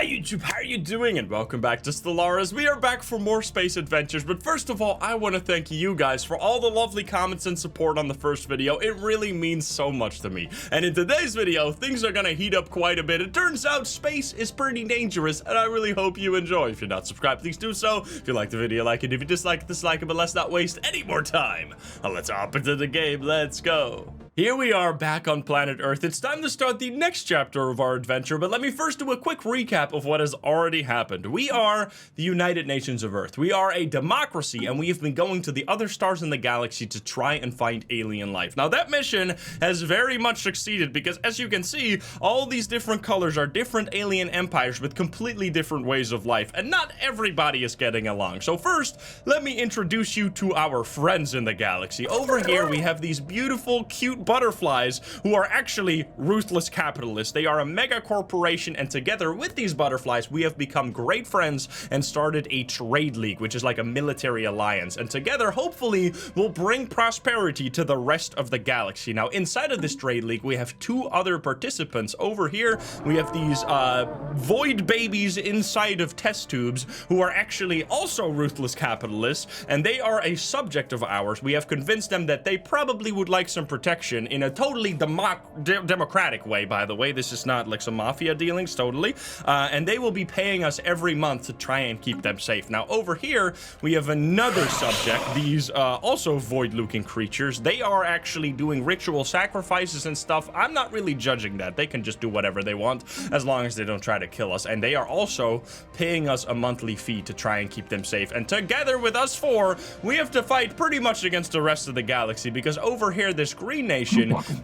Hi YouTube, how are you doing? And welcome back to Stellaris. We are back for more space adventures, but first of all, I want to thank you guys for all the lovely comments and support on the first video. It really means so much to me. And in today's video, things are gonna heat up quite a bit. It turns out space is pretty dangerous, and I really hope you enjoy. If you're not subscribed, please do so. If you like the video, like it. If you dislike it, but let's not waste any more time. Now let's hop into the game. Let's go. Here we are back on planet Earth. It's time to start the next chapter of our adventure, but let me first do a quick recap of what has already happened. We are the United Nations of Earth. We are a democracy, and we have been going to the other stars in the galaxy to try and find alien life. Now, that mission has very much succeeded because, as you can see, all these different colors are different alien empires with completely different ways of life, and not everybody is getting along. So first, let me introduce you to our friends in the galaxy. Over here, we have these beautiful, cute butterflies who are actually ruthless capitalists. They are a mega corporation, and together with these butterflies we have become great friends and started a trade league, which is like a military alliance, and together hopefully will bring prosperity to the rest of the galaxy. Now inside of this trade league we have two other participants. Over here we have these void babies inside of test tubes who are actually also ruthless capitalists, and they are a subject of ours. We have convinced them that they probably would like some protection in a totally democratic way, by the way. This is not like some mafia dealings, totally. And they will be paying us every month to try and keep them safe. Now, over here, we have another subject, these also void-looking creatures. They are actually doing ritual sacrifices and stuff. I'm not really judging that. They can just do whatever they want as long as they don't try to kill us. And they are also paying us a monthly fee to try and keep them safe. And together with us four, we have to fight pretty much against the rest of the galaxy, because over here, this green nation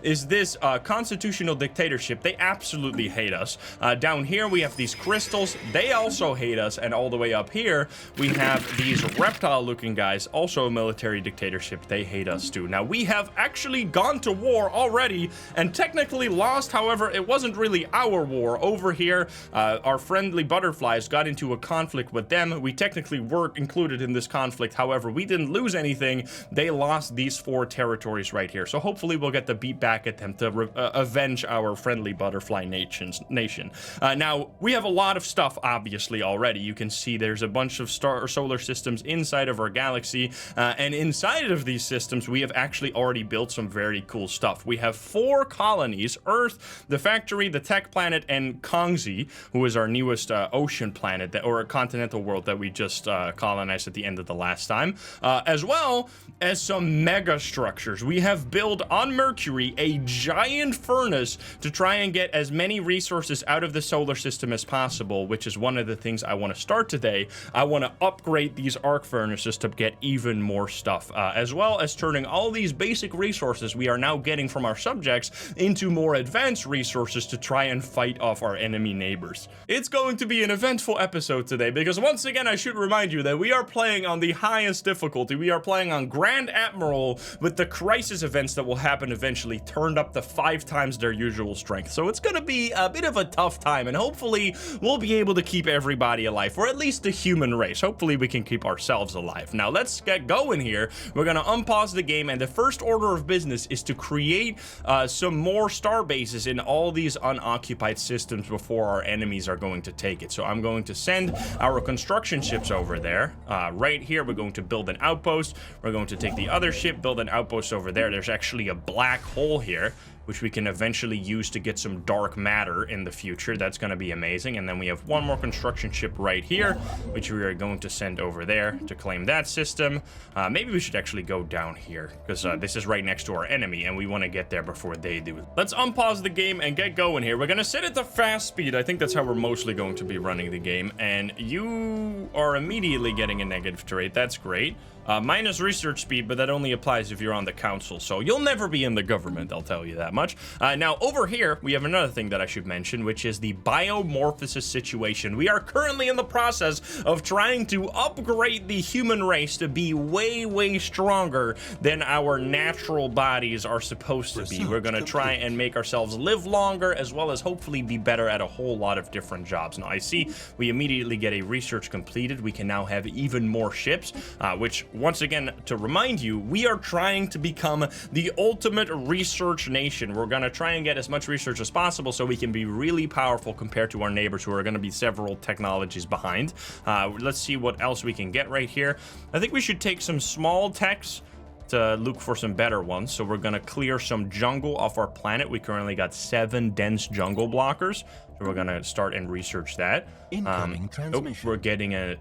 is this constitutional dictatorship. They absolutely hate us. Down here we have these crystals. They also hate us. And all the way up here we have these reptile looking guys, also a military dictatorship. They hate us too. Now we have actually gone to war already and technically lost. However, it wasn't really our war. Over here our friendly butterflies got into a conflict with them. We technically were included in this conflict. However, we didn't lose anything. They lost these four territories right here. So hopefully we'll get the beat back at them to avenge our friendly butterfly nation. Now, we have a lot of stuff, obviously, already. You can see there's a bunch of solar systems inside of our galaxy, and inside of these systems, we have actually already built some very cool stuff. We have 4 colonies: Earth, the factory, the tech planet, and Kongzi, who is our newest ocean planet, or a continental world that we just colonized at the end of the last time, as well as some mega structures. We have built on Mercury a giant furnace to try and get as many resources out of the solar system as possible, which is one of the things I want to start today. I want to upgrade these arc furnaces to get even more stuff, as well as turning all these basic resources we are now getting from our subjects into more advanced resources to try and fight off our enemy neighbors. It's going to be an eventful episode today, because once again I should remind you that we are playing on the highest difficulty. We are playing on Grand Admiral with the crisis events that will happen eventually turned up to 5 times their usual strength. So it's gonna be a bit of a tough time, and hopefully we'll be able to keep everybody alive, or at least the human race. Hopefully we can keep ourselves alive. Now let's get going here. We're gonna unpause the game, and the first order of business is to create some more star bases in all these unoccupied systems before our enemies are going to take it. So I'm going to send our construction ships over there. Right here we're going to build an outpost. We're going to take the other ship, build an outpost over there. There's actually a black hole here, which we can eventually use to get some dark matter in the future. That's going to be amazing. And then we have one more construction ship right here, which we are going to send over there to claim that system. Maybe we should actually go down here, because this is right next to our enemy, and we want to get there before they do. Let's unpause the game and get going here. We're going to set it to fast speed. I think that's how we're mostly going to be running the game. And you are immediately getting a negative trait. That's great. Minus research speed, but that only applies if you're on the council, so you'll never be in the government, I'll tell you that much. Now, over here, we have another thing that I should mention, which is the biomorphosis situation. We are currently in the process of trying to upgrade the human race to be way, way stronger than our natural bodies are supposed to be. We're gonna try and make ourselves live longer, as well as hopefully be better at a whole lot of different jobs. Now, I see we immediately get a research completed. We can now have even more ships, which, once again, to remind you, we are trying to become the ultimate research nation nation, we're gonna try and get as much research as possible so we can be really powerful compared to our neighbors who are gonna be several technologies behind. Let's see what else we can get right here. I think we should take some small techs to look for some better ones. So we're gonna clear some jungle off our planet. We currently got 7 dense jungle blockers. So we're gonna start and research that. Incoming transmission. We're getting an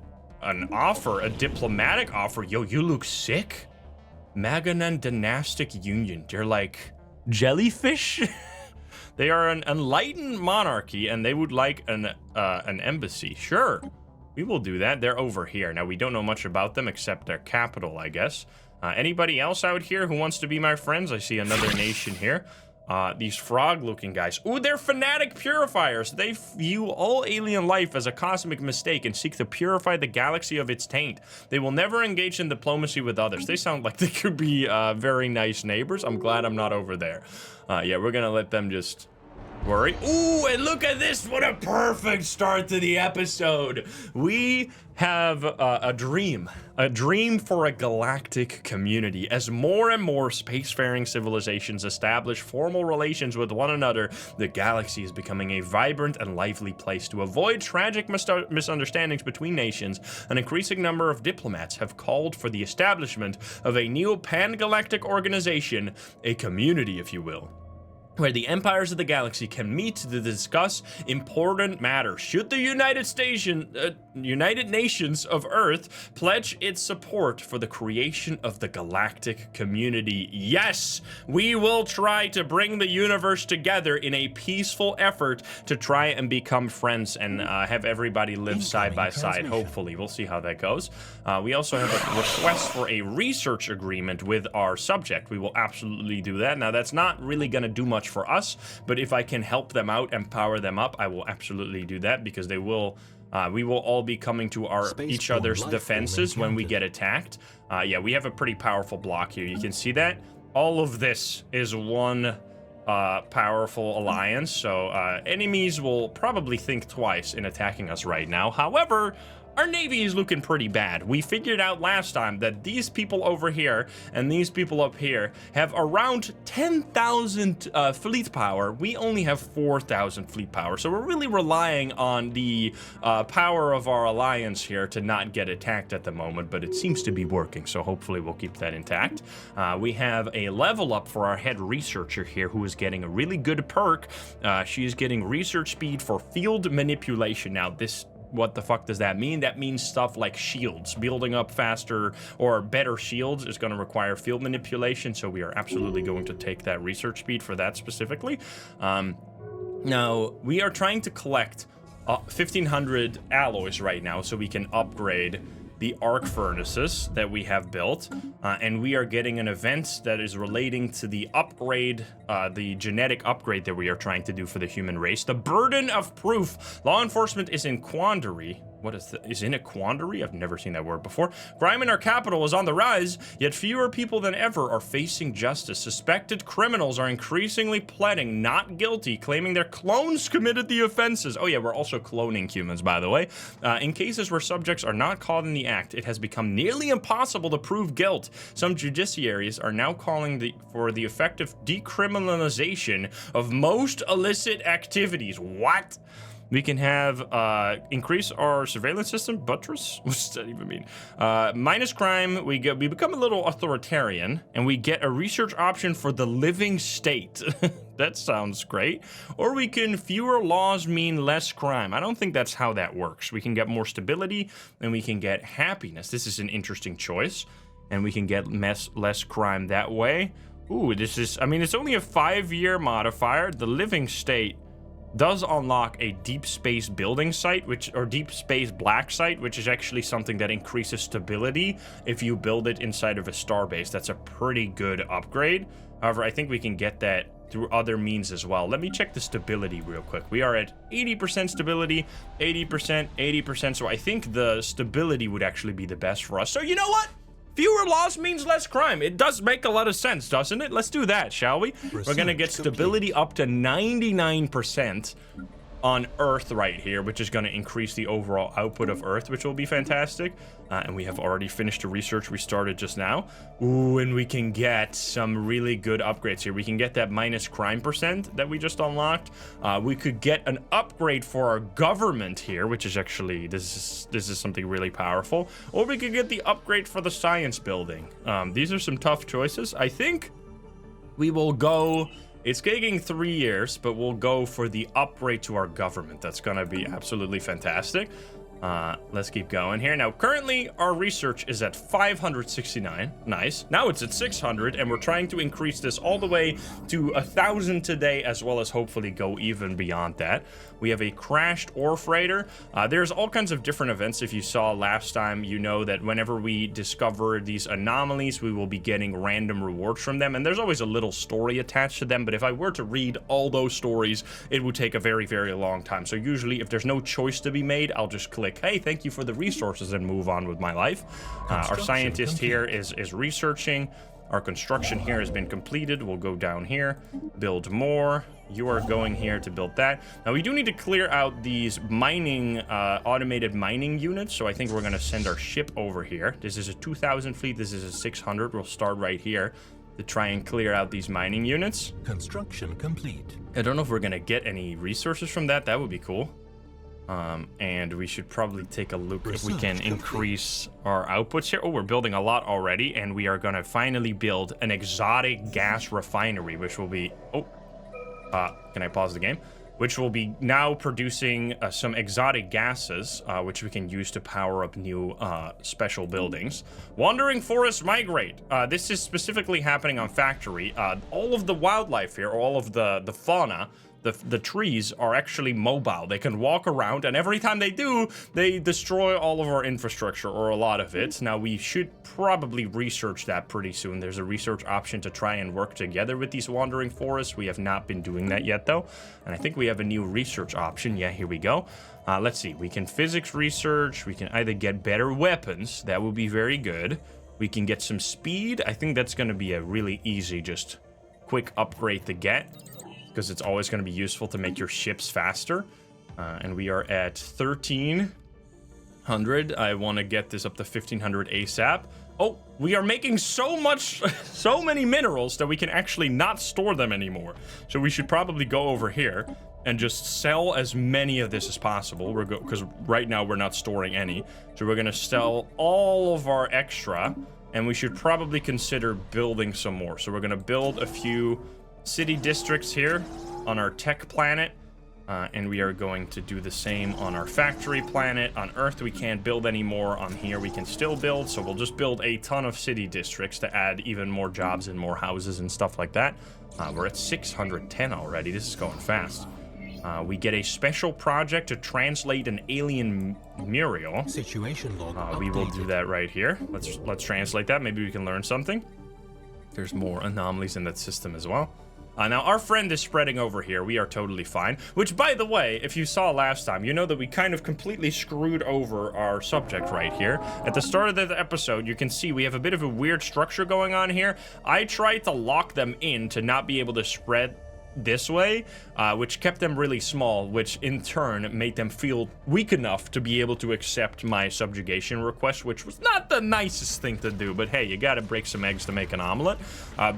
offer, a diplomatic offer. Yo, you look sick. Maganan Dynastic Union. They're like jellyfish. They are an enlightened monarchy, and they would like an embassy. Sure, we will do that. They're over here. Now, we don't know much about them except their capital, I guess. Anybody else out here who wants to be my friends? I see another nation here. These frog-looking guys. Ooh, they're fanatic purifiers. They view all alien life as a cosmic mistake and seek to purify the galaxy of its taint. They will never engage in diplomacy with others. They sound like they could be very nice neighbors. I'm glad I'm not over there. Yeah, we're gonna let them just worry. Ooh, and look at this. What a perfect start to the episode. We have a dream for a galactic community. As more and more spacefaring civilizations establish formal relations with one another, the galaxy is becoming a vibrant and lively place. To avoid tragic misunderstandings between nations, an increasing number of diplomats have called for the establishment of a new pan-galactic organization, a community, if you will, where the empires of the galaxy can meet to discuss important matters. Should the United Nations of Earth pledge its support for the creation of the galactic community? Yes, we will try to bring the universe together in a peaceful effort to try and become friends and have everybody live side by side. Hopefully, we'll see how that goes. We also have a request for a research agreement with our subject. We will absolutely do that. Now, that's not really going to do much for us, but if I can help them out and power them up, I will absolutely do that, because they will we will all be coming to each other's defenses when we get attacked. Yeah, we have a pretty powerful block here. You can see that all of this is one powerful alliance, so enemies will probably think twice in attacking us right now. However, our navy is looking pretty bad. We figured out last time that these people over here and these people up here have around 10,000 fleet power. We only have 4,000 fleet power, so we're really relying on the power of our alliance here to not get attacked at the moment, but it seems to be working, so hopefully we'll keep that intact. We have a level up for our head researcher here, who is getting a really good perk. She is getting research speed for field manipulation. Now, what the fuck does that mean? That means stuff like shields. Building up faster or better shields is going to require field manipulation, so we are absolutely going to take that research speed for that specifically. Now, we are trying to collect 1,500 alloys right now so we can upgrade the arc furnaces that we have built, and we are getting an event that is relating to the upgrade, the genetic upgrade that we are trying to do for the human race. The burden of proof. Law enforcement is in quandary. What is in a quandary? I've never seen that word before. Crime in our capital is on the rise, yet fewer people than ever are facing justice. Suspected criminals are increasingly pleading not guilty, claiming their clones committed the offenses. Oh yeah, we're also cloning humans, by the way. In cases where subjects are not caught in the act, it has become nearly impossible to prove guilt. Some judiciaries are now calling for the effective decriminalization of most illicit activities. What? We can have increase our surveillance system, buttress. What does that even mean? Minus crime. We become a little authoritarian, and we get a research option for the living state. That sounds great. Or we can fewer laws mean less crime. I don't think that's how that works. We can get more stability, and we can get happiness. This is an interesting choice, and we can get less crime that way. Ooh, this is. I mean, it's only a 5-year modifier. The living state does unlock a deep space building site, or deep space black site, which is actually something that increases stability if you build it inside of a starbase. That's a pretty good upgrade. However, I think we can get that through other means as well. Let me check the stability real quick. We are at 80% stability, 80%, 80%. So I think the stability would actually be the best for us. So you know what? Fewer laws means less crime. It does make a lot of sense, doesn't it? Let's do that, shall we? We're gonna get stability up to 99%. on Earth right here, which is going to increase the overall output of Earth, which will be fantastic. And we have already finished the research we started just now. Ooh, and we can get some really good upgrades here. We can get that minus crime % that we just unlocked. We could get an upgrade for our government here, which is actually, this is something really powerful. Or we could get the upgrade for the science building. These are some tough choices. I think we will go... It's taking 3 years, but we'll go for the upgrade to our government. That's gonna be absolutely fantastic. Let's keep going here. Now, currently, our research is at 569. Nice. Now it's at 600, and we're trying to increase this all the way to 1,000 today, as well as hopefully go even beyond that. We have a crashed ore freighter. There's all kinds of different events. If you saw last time, you know that whenever we discover these anomalies, we will be getting random rewards from them, and there's always a little story attached to them, but if I were to read all those stories, it would take a very, very long time. So usually, if there's no choice to be made, I'll just click, hey, thank you for the resources, and move on with my life. Our scientist here is researching. Our construction here has been completed. We'll go down here, build more. You are going here to build that. Now, we do need to clear out these mining, automated mining units, so I think we're going to send our ship over here. This is a 2,000 fleet. This is a 600. We'll start right here to try and clear out these mining units. Construction complete. I don't know if we're going to get any resources from that. That would be cool. And we should probably take a look if we can increase our outputs here. Oh, we're building a lot already, and we are going to finally build an exotic gas refinery, which will be... Oh, can I pause the game? Which will be now producing some exotic gases, which we can use to power up new special buildings. Wandering forests migrate. This is specifically happening on Factory. All of the wildlife here, all of the fauna, the trees are actually mobile. They can walk around, and every time they do, they destroy all of our infrastructure, or a lot of it. Now, we should probably research that pretty soon. There's a research option to try and work together with these wandering forests. We have not been doing that yet, though. And I think we have a new research option. Yeah, here we go. Let's see. We can physics research. We can either get better weapons. That would be very good. We can get some speed. I think that's going to be a really easy, just quick upgrade to get, because it's always going to be useful to make your ships faster. And we are at 1,300. I want to get this up to 1,500 ASAP. Oh, we are making so many minerals that we can actually not store them anymore. So we should probably go over here and just sell as many of this as possible. Because right now we're not storing any. So we're going to sell all of our extra, and we should probably consider building some more. So we're going to build a few city districts here on our tech planet, and we are going to do the same on our factory planet. On Earth, we can't build anymore. On here, we can still build, so we'll just build a ton of city districts to add even more jobs and more houses and stuff like that. We're at 610 already. This is going fast. We get a special project to translate an alien mural. Situation log we will do that right here. Let's translate that. Maybe we can learn something. There's more anomalies in that system as well. Now, our friend is spreading over here. We are totally fine. Which, by the way, if you saw last time, you know that we kind of completely screwed over our subject right here. At the start of the episode, you can see we have a bit of a weird structure going on here. I tried to lock them in to not be able to spread this way, which kept them really small, which in turn made them feel weak enough to be able to accept my subjugation request, which was not the nicest thing to do, but hey, you gotta break some eggs to make an omelet.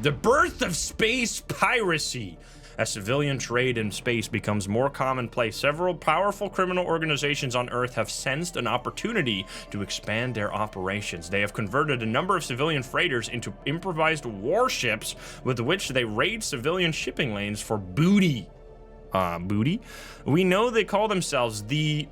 The birth of space piracy. As civilian trade in space becomes more commonplace, several powerful criminal organizations on Earth have sensed an opportunity to expand their operations. They have converted a number of civilian freighters into improvised warships with which they raid civilian shipping lanes for booty. Booty? We know they call themselves the...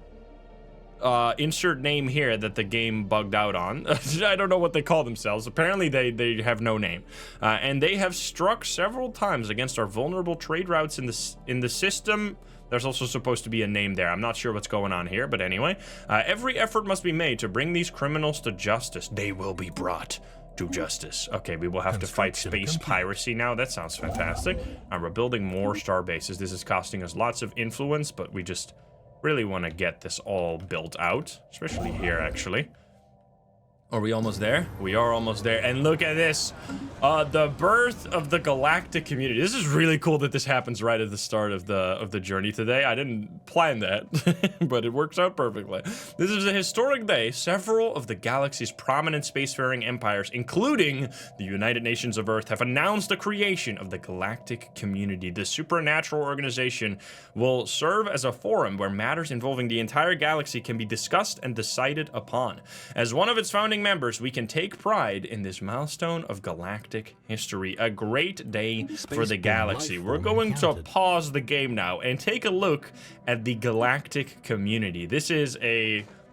insert name here that the game bugged out on. I don't know what they call themselves. Apparently they have no name. And they have struck several times against our vulnerable trade routes in the system. There's also supposed to be a name there. I'm not sure what's going on here, but anyway. Every effort must be made to bring these criminals to justice. They will be brought to justice. Okay, we will have to fight space piracy now. That sounds fantastic. We're building more star bases. This is costing us lots of influence, but we just really want to get this all built out, especially here, actually. Are we almost there? We are almost there. And look at this. The birth of the galactic community. This is really cool that this happens right at the start of the journey today. I didn't plan that, but it works out perfectly. This is a historic day. Several of the galaxy's prominent spacefaring empires, including the United Nations of Earth, have announced the creation of the galactic community. The supernatural organization will serve as a forum where matters involving the entire galaxy can be discussed and decided upon. As one of its founding members, we can take pride in this milestone of galactic history. A great day for the galaxy. We're going to pause the game now and take a look at the galactic community. This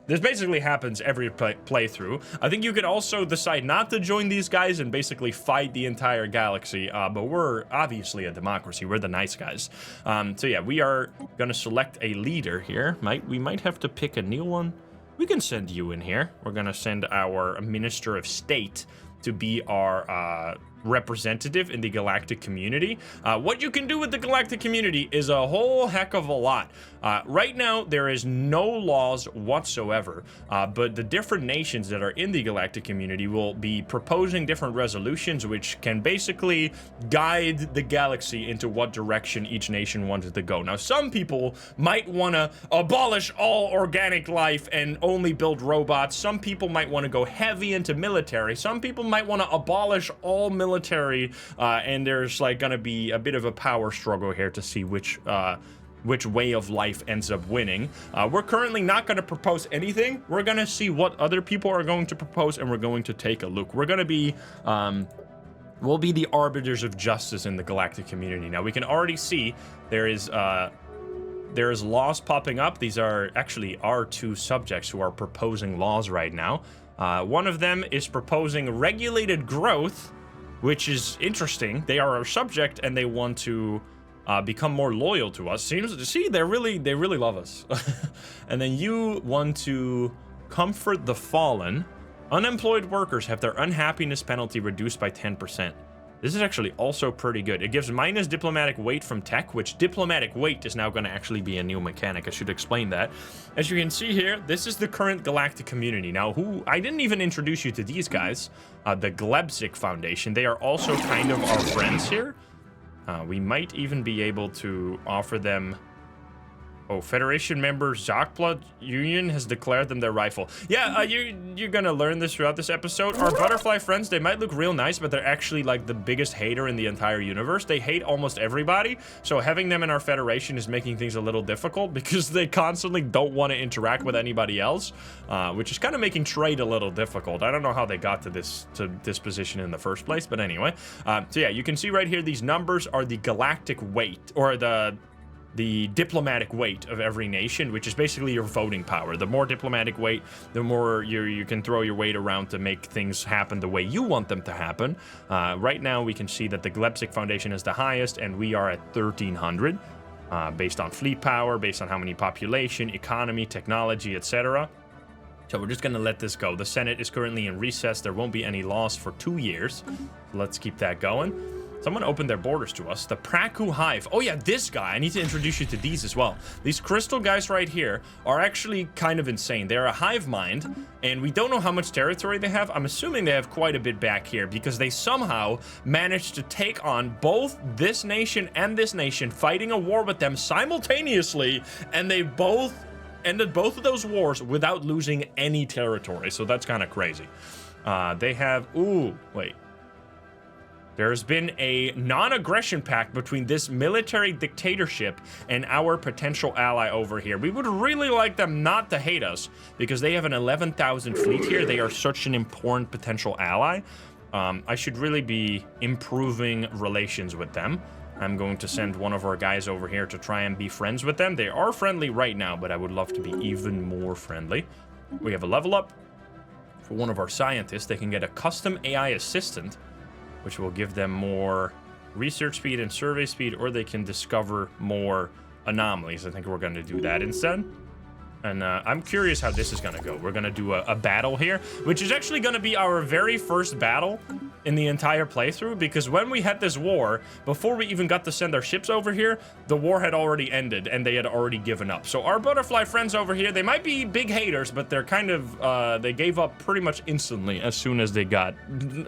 basically happens every playthrough. I think you could also decide not to join these guys and basically fight the entire galaxy, but we're obviously a democracy. We're the nice guys. So yeah, we are gonna select a leader here. We might have to pick a new one. We can send you in here. We're gonna send our Minister of State to be our representative in the galactic community. What you can do with the galactic community is a whole heck of a lot. Right now, there is no laws whatsoever, but the different nations that are in the galactic community will be proposing different resolutions which can basically guide the galaxy into what direction each nation wanted to go. Now, some people might want to abolish all organic life and only build robots. Some people might want to go heavy into military. Some people might want to abolish all military, and there's like gonna be a bit of a power struggle here to see which way of life ends up winning. We're currently not gonna propose anything. We're gonna see what other people are going to propose, and we're going to take a look. We're gonna be we'll be the arbiters of justice in the galactic community. Now we can already see there is laws popping up. These are actually our two subjects who are proposing laws right now. One of them is proposing regulated growth, which is interesting. They are our subject and they want to become more loyal to us. See, they really love us. And then you want to comfort the fallen. Unemployed workers have their unhappiness penalty reduced by 10%. This is actually also pretty good. It gives minus diplomatic weight from tech, which diplomatic weight is now going to actually be a new mechanic. I should explain that. As you can see here, this is the current galactic community. Now, I didn't even introduce you to these guys, the Galactic Foundation. They are also kind of our friends here. We might even be able to offer them... Oh, Federation member Zokpla Union has declared them their rival. Yeah, you're gonna learn this throughout this episode. Our butterfly friends, they might look real nice, but they're actually like the biggest hater in the entire universe. They hate almost everybody, so having them in our Federation is making things a little difficult because they constantly don't want to interact with anybody else, which is kind of making trade a little difficult. I don't know how they got to this position in the first place, but anyway. So yeah, you can see right here, these numbers are the galactic weight, or the diplomatic weight of every nation, which is basically your voting power. The more diplomatic weight, the more you can throw your weight around to make things happen the way you want them to happen. Right now, we can see that the Galactic Foundation is the highest, and we are at 1,300, based on fleet power, based on how many population, economy, technology, etc. So we're just gonna let this go. The Senate is currently in recess. There won't be any laws for 2 years. Let's keep that going. Someone opened their borders to us. The Praku Hive. Oh yeah, this guy. I need to introduce you to these as well. These crystal guys right here are actually kind of insane. They're a hive mind, and we don't know how much territory they have. I'm assuming they have quite a bit back here because they somehow managed to take on both this nation and this nation, fighting a war with them simultaneously, and they both ended both of those wars without losing any territory. So that's kind of crazy. They have... Ooh, wait. There's been a non-aggression pact between this military dictatorship and our potential ally over here. We would really like them not to hate us because they have an 11,000 fleet here. They are such an important potential ally. I should really be improving relations with them. I'm going to send one of our guys over here to try and be friends with them. They are friendly right now, but I would love to be even more friendly. We have a level up. For one of our scientists, they can get a custom AI assistant, which will give them more research speed and survey speed, or they can discover more anomalies. I think we're going to do that instead. And I'm curious how this is gonna go. We're gonna do a battle here, which is actually gonna be our very first battle in the entire playthrough, because when we had this war, before we even got to send our ships over here, the war had already ended and they had already given up. So our butterfly friends over here, they might be big haters, but they're kind of, they gave up pretty much instantly as soon as they got,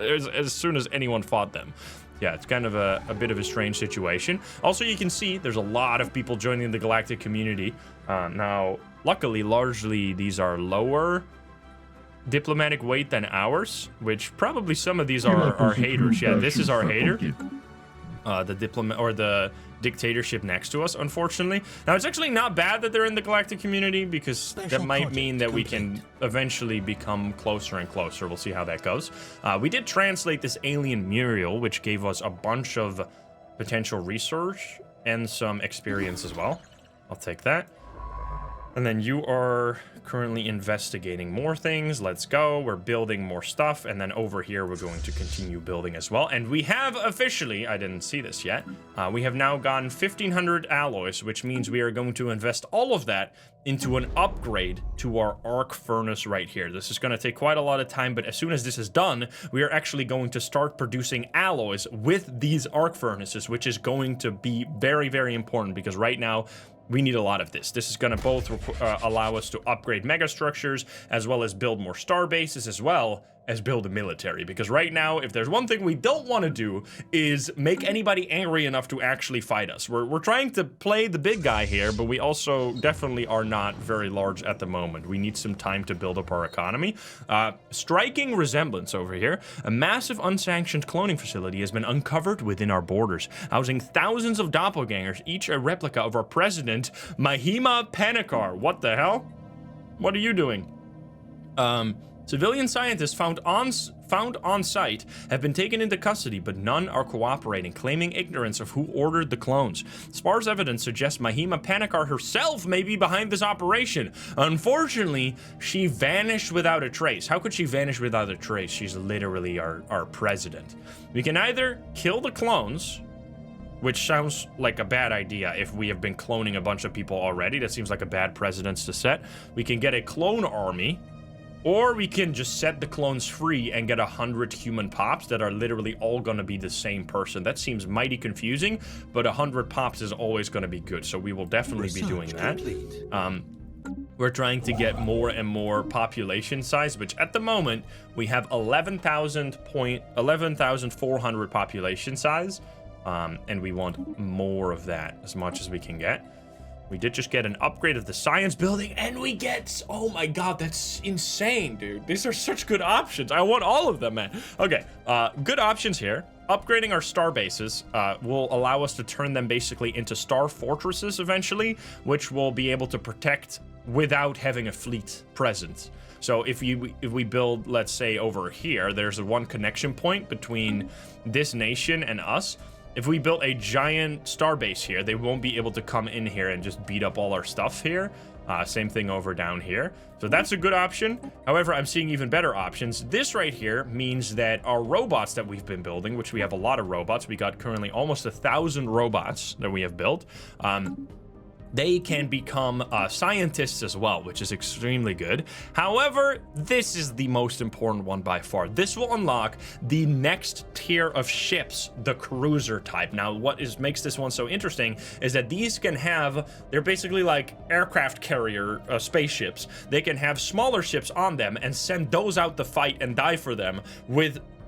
as soon as anyone fought them. Yeah, it's kind of a bit of a strange situation. Also, you can see there's a lot of people joining the Galactic community. Now, luckily, largely these are lower diplomatic weight than ours, which probably some of these are haters. Yeah, this is our hater. The diplomat or the dictatorship next to us, unfortunately. Now, it's actually not bad that they're in the Galactic community, because that might mean that we can eventually become closer and closer. We'll see how that goes. We did translate this alien Muriel, which gave us a bunch of potential research and some experience as well. I'll take that. And then you are currently investigating more things. Let's go. We're building more stuff. And then over here, we're going to continue building as well. And we have officially, I didn't see this yet, we have now gotten 1,500 alloys, which means we are going to invest all of that into an upgrade to our arc furnace right here. This is going to take quite a lot of time, but as soon as this is done, we are actually going to start producing alloys with these arc furnaces, which is going to be very, very important, because right now, we need a lot of this. This is going to both allow us to upgrade megastructures, as well as build more star bases, as well as build a military. Because right now, if there's one thing we don't want to do, is make anybody angry enough to actually fight us. We're trying to play the big guy here, but we also definitely are not very large at the moment. We need some time to build up our economy. Striking resemblance over here. A massive unsanctioned cloning facility has been uncovered within our borders, housing thousands of doppelgangers, each a replica of our president, Mahima Panikar. What the hell? What are you doing? Civilian scientists found on site have been taken into custody, but none are cooperating, claiming ignorance of who ordered the clones. Sparse evidence suggests Mahima Panikar herself may be behind this operation. Unfortunately, she vanished without a trace. How could she vanish without a trace? She's literally our president. We can either kill the clones, which sounds like a bad idea if we have been cloning a bunch of people already. That seems like a bad precedence to set. We can get a clone army, or we can just set the clones free and get 100 human pops that are literally all gonna be the same person. That seems mighty confusing, but 100 pops is always gonna be good, so we will definitely be doing that. We're trying to get more and more population size, which at the moment, we have 11,400 population size, and we want more of that, as much as we can get. We did just get an upgrade of the science building, and we get, oh my god, that's insane, dude. These are such good options. I want all of them, man. Okay, good options here. Upgrading our star bases will allow us to turn them basically into star fortresses eventually, which will be able to protect without having a fleet present. So if we build, let's say over here, there's one connection point between this nation and us. If we built a giant starbase here, they won't be able to come in here and just beat up all our stuff here. Same thing over down here. So that's a good option. However, I'm seeing even better options. This right here means that our robots that we've been building, which we have a lot of robots, we got currently almost 1,000 robots that we have built. They can become scientists as well, which is extremely good. However, this is the most important one by far. This will unlock the next tier of ships, the cruiser type. Now, what makes this one so interesting is that these can have, they're basically like aircraft carrier spaceships. They can have smaller ships on them and send those out to fight and die for them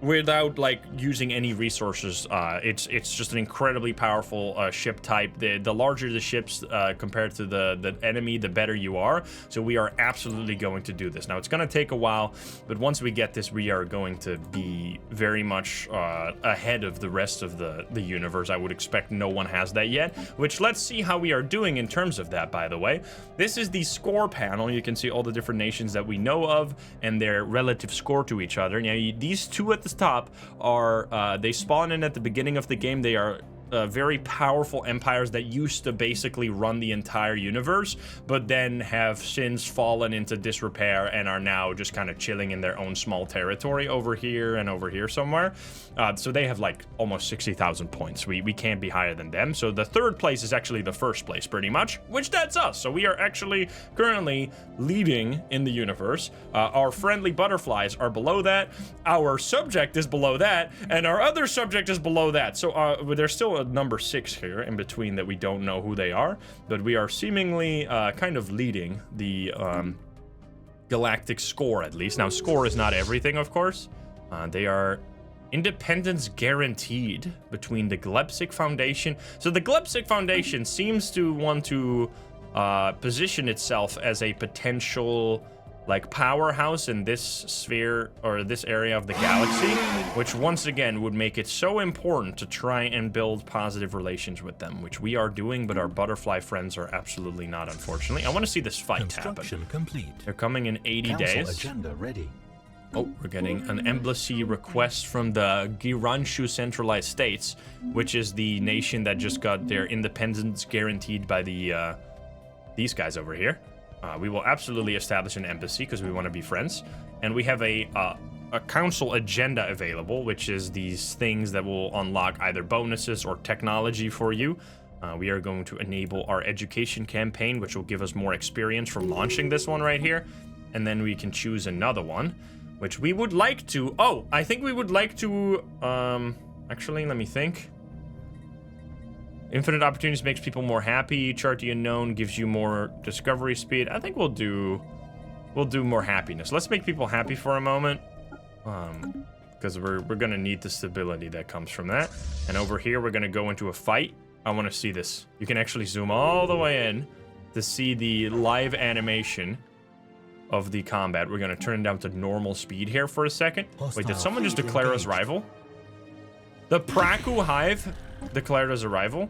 without like using any resources. It's just an incredibly powerful ship type. The larger the ships compared to the enemy, the better you are. So we are absolutely going to do this. Now it's going to take a while, but once we get this, we are going to be very much ahead of the rest of the universe. I would expect no one has that yet, which let's see how we are doing in terms of that, by the way. This is the score panel. You can see all the different nations that we know of and their relative score to each other. Now, these two at the top are, they spawn in at the beginning of the game. They are very powerful empires that used to basically run the entire universe, but then have since fallen into disrepair and are now just kind of chilling in their own small territory over here and over here somewhere. So they have like almost 60,000 points. We can't be higher than them. So the third place is actually the first place, pretty much, which that's us. So we are actually currently leading in the universe. Our friendly butterflies are below that. Our subject is below that, and our other subject is below that. So there's still a number 6 here in between that we don't know who they are, but we are seemingly kind of leading the galactic score, at least. Now, score is not everything, of course. They are independence guaranteed between the Galactic Foundation. So the Galactic Foundation seems to want to position itself as a potential like powerhouse in this sphere or this area of the galaxy, which once again would make it so important to try and build positive relations with them, which we are doing, but our butterfly friends are absolutely not, unfortunately. I want to see this fight happen. Construction complete. They're coming in 80 Council days. agenda ready. Oh, we're getting an embassy request from the Giranshu Centralized States, which is the nation that just got their independence guaranteed by the these guys over here. We will absolutely establish an embassy because we want to be friends. And we have a council agenda available, which is these things that will unlock either bonuses or technology for you. We are going to enable our education campaign, which will give us more experience from launching this one right here. And then we can choose another one, which we would like to... Oh, I think we would like to... Actually, let me think. Infinite opportunities makes people more happy. Chart the unknown gives you more discovery speed. I think we'll do more happiness. Let's make people happy for a moment. Because we're gonna need the stability that comes from that. And over here, we're gonna go into a fight. I want to see this. You can actually zoom all the way in to see the live animation of the combat. We're gonna turn it down to normal speed here for a second. Wait, did someone just declare us rival? The Praku Hive declared us a rival.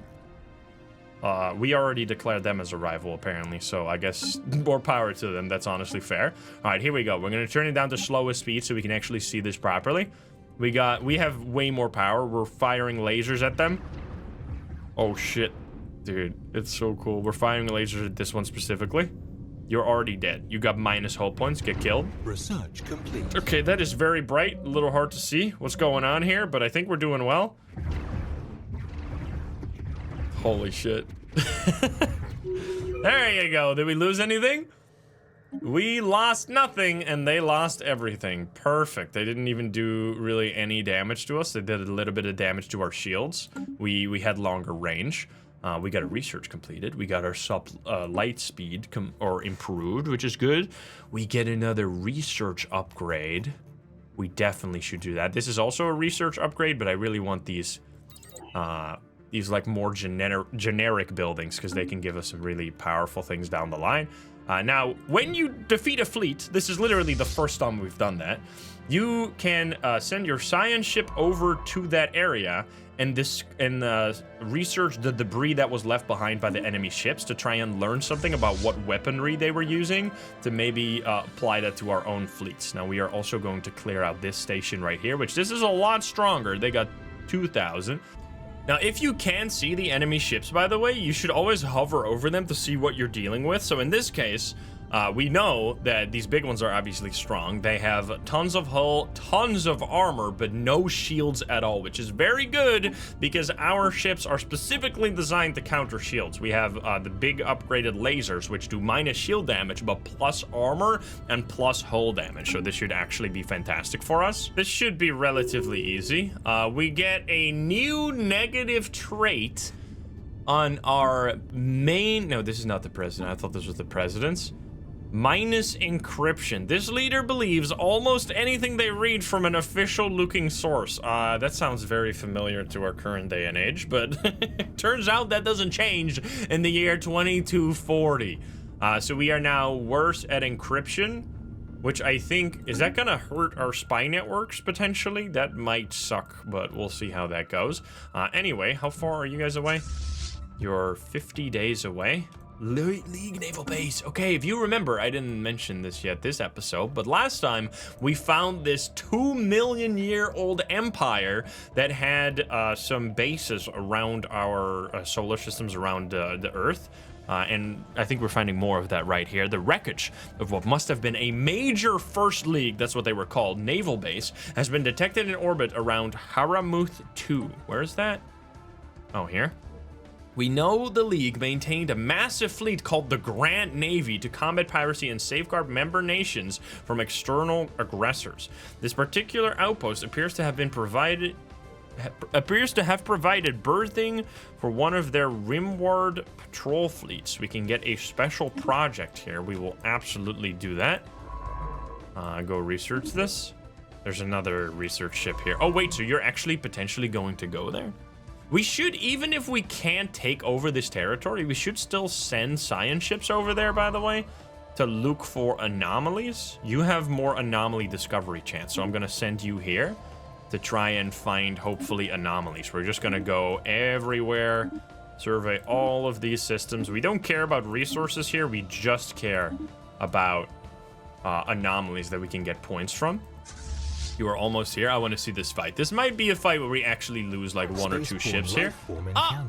We already declared them as a rival, apparently, so I guess more power to them. That's honestly fair. All right, here we go. We're going to turn it down to slowest speed so we can actually see this properly. We have way more power. We're firing lasers at them. Oh, shit. Dude, it's so cool. We're firing lasers at this one specifically. You're already dead. You got minus hull points. Get killed. Research complete. Okay, that is very bright. A little hard to see what's going on here, but I think we're doing well. Holy shit. There you go. Did we lose anything? We lost nothing, and they lost everything. Perfect. They didn't even do really any damage to us. They did a little bit of damage to our shields. We had longer range. We got a research completed. We got our light speed improved, which is good. We get another research upgrade. We definitely should do that. This is also a research upgrade, but I really want these like more generic buildings because they can give us some really powerful things down the line. Now, when you defeat a fleet, this is literally the first time we've done that, you can send your science ship over to that area and research the debris that was left behind by the enemy ships to try and learn something about what weaponry they were using to maybe apply that to our own fleets. Now, we are also going to clear out this station right here, which this is a lot stronger. They got 2,000. Now, if you can see the enemy ships, by the way, you should always hover over them to see what you're dealing with. So in this case, we know that these big ones are obviously strong. They have tons of hull, tons of armor, but no shields at all, which is very good because our ships are specifically designed to counter shields. We have the big upgraded lasers, which do minus shield damage, but plus armor and plus hull damage. So this should actually be fantastic for us. This should be relatively easy. We get a new negative trait on our main... No, this is not the president. I thought this was the president's. Minus encryption. This leader believes almost anything they read from an official-looking source. That sounds very familiar to our current day and age, but turns out that doesn't change in the year 2240. So we are now worse at encryption, which I think... Is that gonna hurt our spy networks, potentially? That might suck, but we'll see how that goes. Anyway, how far are you guys away? You're 50 days away. League naval base. Okay, if you remember, I didn't mention this yet this episode, but last time we found this 2 million year old empire that had some bases around our solar systems around the Earth. And I think we're finding more of that right here. The wreckage of what must have been a major First League, that's what they were called, naval base, has been detected in orbit around Haramuth 2. Where is that? Oh, here. We know the League maintained a massive fleet called the Grand Navy to combat piracy and safeguard member nations from external aggressors. This particular outpost appears to have provided berthing for one of their rimward patrol fleets. We can get a special project here. We will absolutely do that. Go research this. There's another research ship here. Oh, wait, so you're actually potentially going to go there? We should, even if we can't take over this territory, we should still send science ships over there, by the way, to look for anomalies. You have more anomaly discovery chance, so I'm going to send you here to try and find, hopefully, anomalies. We're just going to go everywhere, survey all of these systems. We don't care about resources here. We just care about anomalies that we can get points from. You are almost here. I want to see this fight. This might be a fight where we actually lose like one or two ships here. Oh,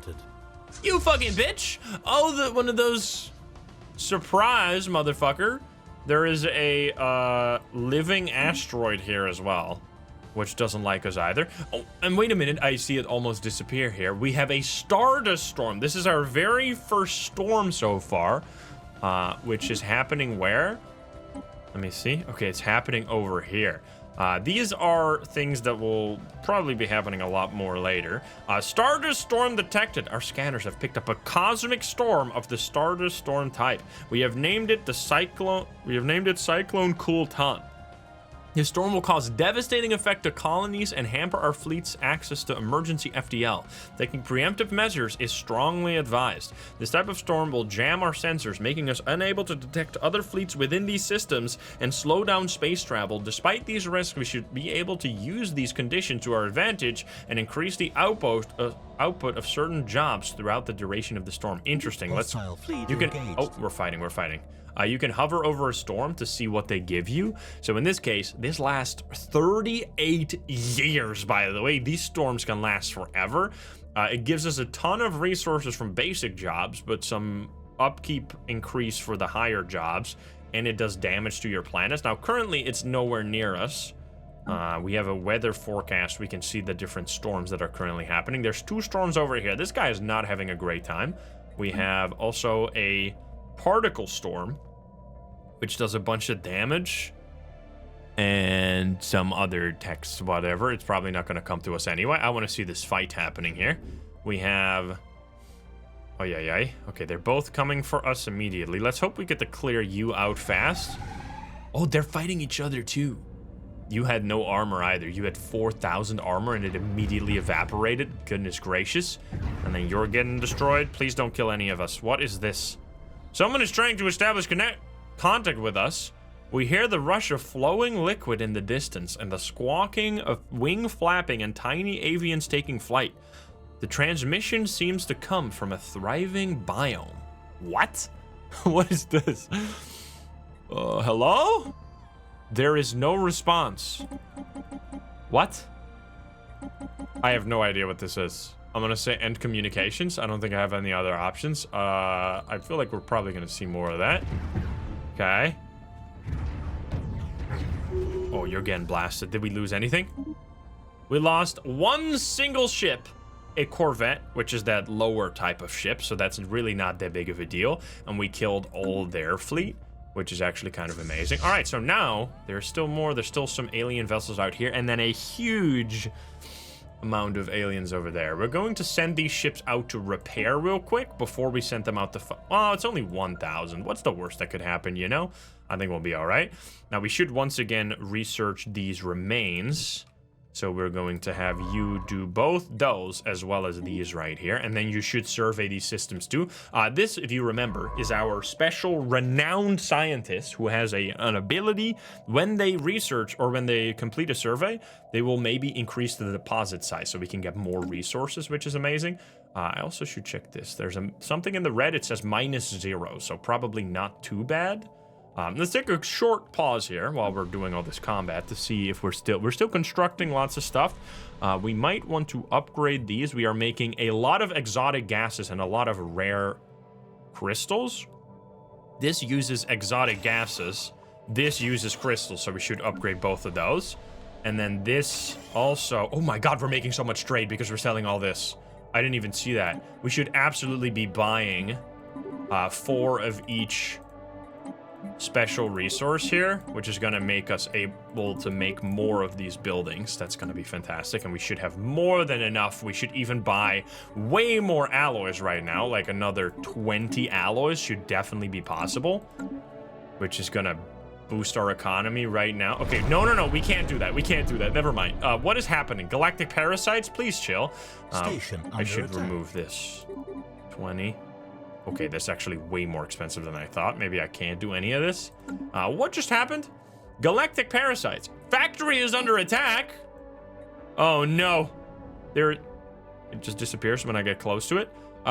you fucking bitch. Oh, one of those surprise motherfucker. There is a living asteroid here as well, which doesn't like us either. Oh, and wait a minute. I see it almost disappear here. We have a Stardust storm. This is our very first storm so far, which is happening where? Let me see. Okay, it's happening over here. These are things that will probably be happening a lot more later. Stardust storm detected. Our scanners have picked up a cosmic storm of the Stardust storm type. We have named it Cyclone Coolton. This storm will cause devastating effect to colonies and hamper our fleet's access to emergency FTL. Taking preemptive measures is strongly advised. This type of storm will jam our sensors, making us unable to detect other fleets within these systems and slow down space travel. Despite these risks, we should be able to use these conditions to our advantage and increase the output of certain jobs throughout the duration of the storm. Interesting. We're fighting. You can hover over a storm to see what they give you. So in this case, this lasts 38 years, by the way. These storms can last forever. It gives us a ton of resources from basic jobs, but some upkeep increase for the higher jobs, and it does damage to your planets. Now, currently, it's nowhere near us. We have a weather forecast. We can see the different storms that are currently happening. There's 2 storms over here. This guy is not having a great time. We have also a particle storm, which does a bunch of damage, and some other text, whatever. It's probably not going to come to us anyway. I want to see this fight happening here. We have... Oh, yeah. Okay, they're both coming for us immediately. Let's hope we get to clear you out fast. Oh, they're fighting each other, too. You had no armor either. You had 4,000 armor, and it immediately evaporated. Goodness gracious. And then you're getting destroyed. Please don't kill any of us. What is this? Someone is trying to establish contact with us. We hear the rush of flowing liquid in the distance and the squawking of wing flapping and tiny avians taking flight. The transmission seems to come from a thriving biome. What? What is this? Hello? There is no response. What? I have no idea what this is. I'm gonna say end communications. I don't think I have any other options. I feel like we're probably gonna see more of that. Okay. Oh, you're getting blasted. Did we lose anything? We lost one single ship, a corvette, which is that lower type of ship, so that's really not that big of a deal. And we killed all their fleet, which is actually kind of amazing. All right, so now there's still more. There's still some alien vessels out here, and then a huge amount of aliens over there. We're going to send these ships out to repair real quick before we send them out to well, it's only 1,000. What's the worst that could happen, you know? I think we'll be all right. Now, we should once again research these remains. So we're going to have you do both those as well as these right here. And then you should survey these systems too. This, if you remember, is our special renowned scientist who has an ability when they research or when they complete a survey, they will maybe increase the deposit size so we can get more resources, which is amazing. I also should check this. There's something in the red. It says -0, so probably not too bad. Let's take a short pause here while we're doing all this combat to see if we're still constructing lots of stuff. We might want to upgrade these. We are making a lot of exotic gases and a lot of rare crystals. This uses exotic gases. This uses crystals, so we should upgrade both of those. And then this also... Oh my god, we're making so much trade because we're selling all this. I didn't even see that. We should absolutely be buying 4 of each special resource here, which is going to make us able to make more of these buildings. That's going to be fantastic, and we should have more than enough. We should even buy way more alloys right now, like another 20 alloys should definitely be possible, which is going to boost our economy right now. Okay, no, we can't do that. We can't do that. Never mind. What is happening? Galactic parasites? Please chill. I should remove this. 20. Okay, that's actually way more expensive than I thought. Maybe I can't do any of this. What just happened? Galactic parasites. Factory is under attack. Oh, no. It just disappears when I get close to it.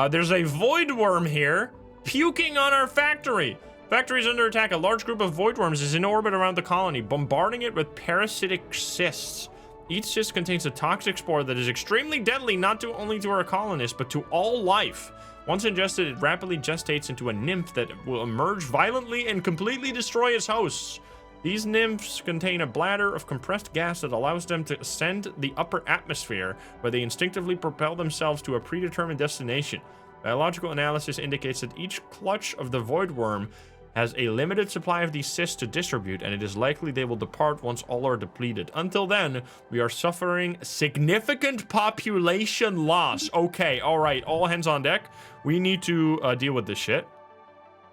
There's a Voidworm here puking on our factory. Factory is under attack. A large group of Voidworms is in orbit around the colony, bombarding it with parasitic cysts. Each cyst contains a toxic spore that is extremely deadly, not only to our colonists, but to all life. Once ingested, it rapidly gestates into a nymph that will emerge violently and completely destroy its hosts. These nymphs contain a bladder of compressed gas that allows them to ascend the upper atmosphere, where they instinctively propel themselves to a predetermined destination. Biological analysis indicates that each clutch of the Voidworm has a limited supply of these cysts to distribute, and it is likely they will depart once all are depleted. Until then, we are suffering significant population loss. Okay, all right, all hands on deck. We need to deal with this shit.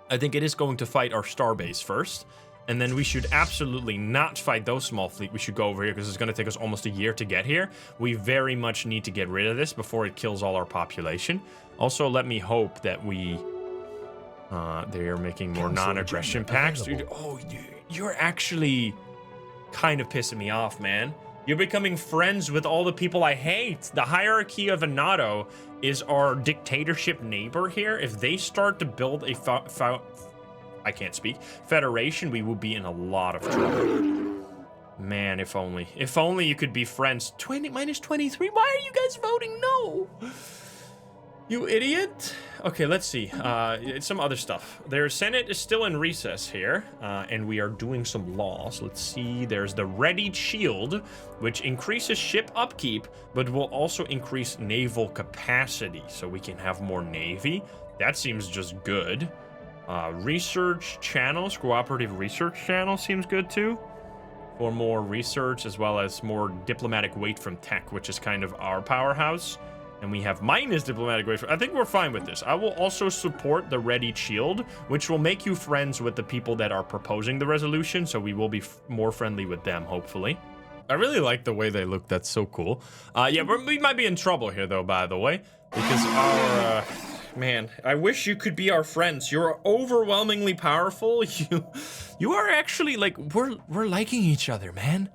I think it is going to fight our starbase first, and then we should absolutely not fight those small fleet. We should go over here because it's going to take us almost a year to get here. We very much need to get rid of this before it kills all our population. Also, let me hope that we... they are making more non-aggression pacts. Dude, you're actually kind of pissing me off, man. You're becoming friends with all the people I hate. The hierarchy of Anato is our dictatorship neighbor here. If they start to build a I can't speak. Federation, we will be in a lot of trouble. Man, if only. If only you could be friends. 20 minus 23. Why are you guys voting no? You idiot. Okay, let's see. Some other stuff. Their Senate is still in recess here, and we are doing some laws. Let's see. There's the Readied Shield, which increases ship upkeep, but will also increase naval capacity, so we can have more navy. That seems just good. Research channels, cooperative research channel seems good too. For more research, as well as more diplomatic weight from tech, which is kind of our powerhouse. And we have minus diplomatic weight. I think we're fine with this. I will also support the Readied Shield, which will make you friends with the people that are proposing the resolution, so we will be more friendly with them, hopefully. I really like the way they look. That's so cool. Yeah, we might be in trouble here, though, by the way, because our... man, I wish you could be our friends. You're overwhelmingly powerful. You are actually, like, we're liking each other, man.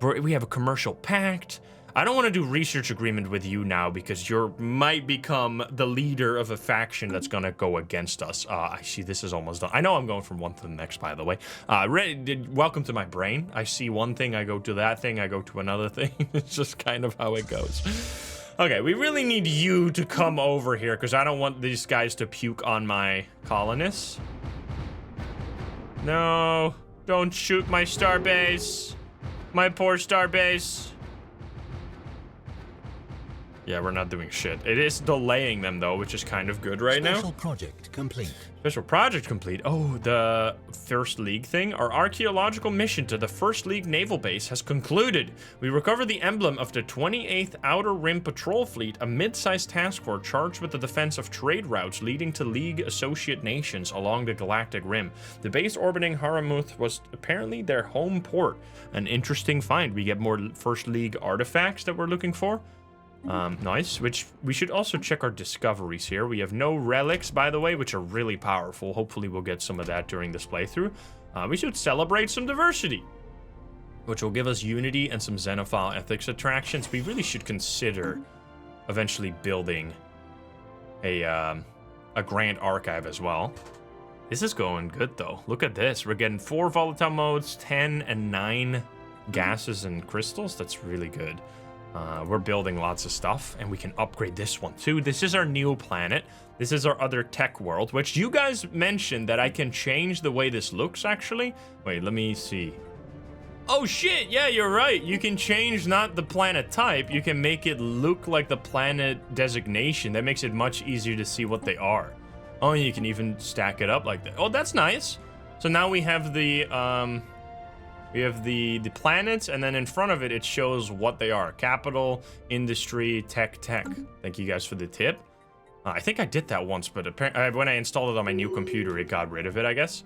We have a commercial pact. I don't want to do research agreement with you now because you might become the leader of a faction that's going to go against us. I see this is almost done. I know I'm going from one to the next, by the way. Welcome to my brain. I see one thing, I go to that thing, I go to another thing. It's just kind of how it goes. Okay, we really need you to come over here because I don't want these guys to puke on my colonists. No, don't shoot my starbase. My poor starbase. Yeah, we're not doing shit. It is delaying them, though, which is kind of good right now. Special project complete. Special project complete. Oh, the First League thing. Our archaeological mission to the First League naval base has concluded. We recovered the emblem of the 28th Outer Rim Patrol Fleet, a mid-sized task force charged with the defense of trade routes leading to League associate nations along the Galactic Rim. The base orbiting Haramuth was apparently their home port. An interesting find. We get more First League artifacts that we're looking for. Nice, which we should also check our discoveries here. We have no relics, by the way, which are really powerful. Hopefully we'll get some of that during this playthrough. We should celebrate some diversity, which will give us unity and some xenophile ethics attractions. We really should consider eventually building a grand archive as well. This is going good, though. Look at this. We're getting 4 volatile modes, 10 and 9 gases and crystals. That's really good. We're building lots of stuff, and we can upgrade this one too. This is our new planet. This is our other tech world, which you guys mentioned that I can change the way this looks, actually. Wait, let me see. Oh shit, yeah, you're right. You can change not the planet type, you can make it look like the planet designation. That makes it much easier to see what they are. Oh, you can even stack it up like that. Oh, that's nice. So now we have the planets, and then in front of it, it shows what they are. Capital, industry, tech. Thank you guys for the tip. I think I did that once, but when I installed it on my new computer, it got rid of it, I guess.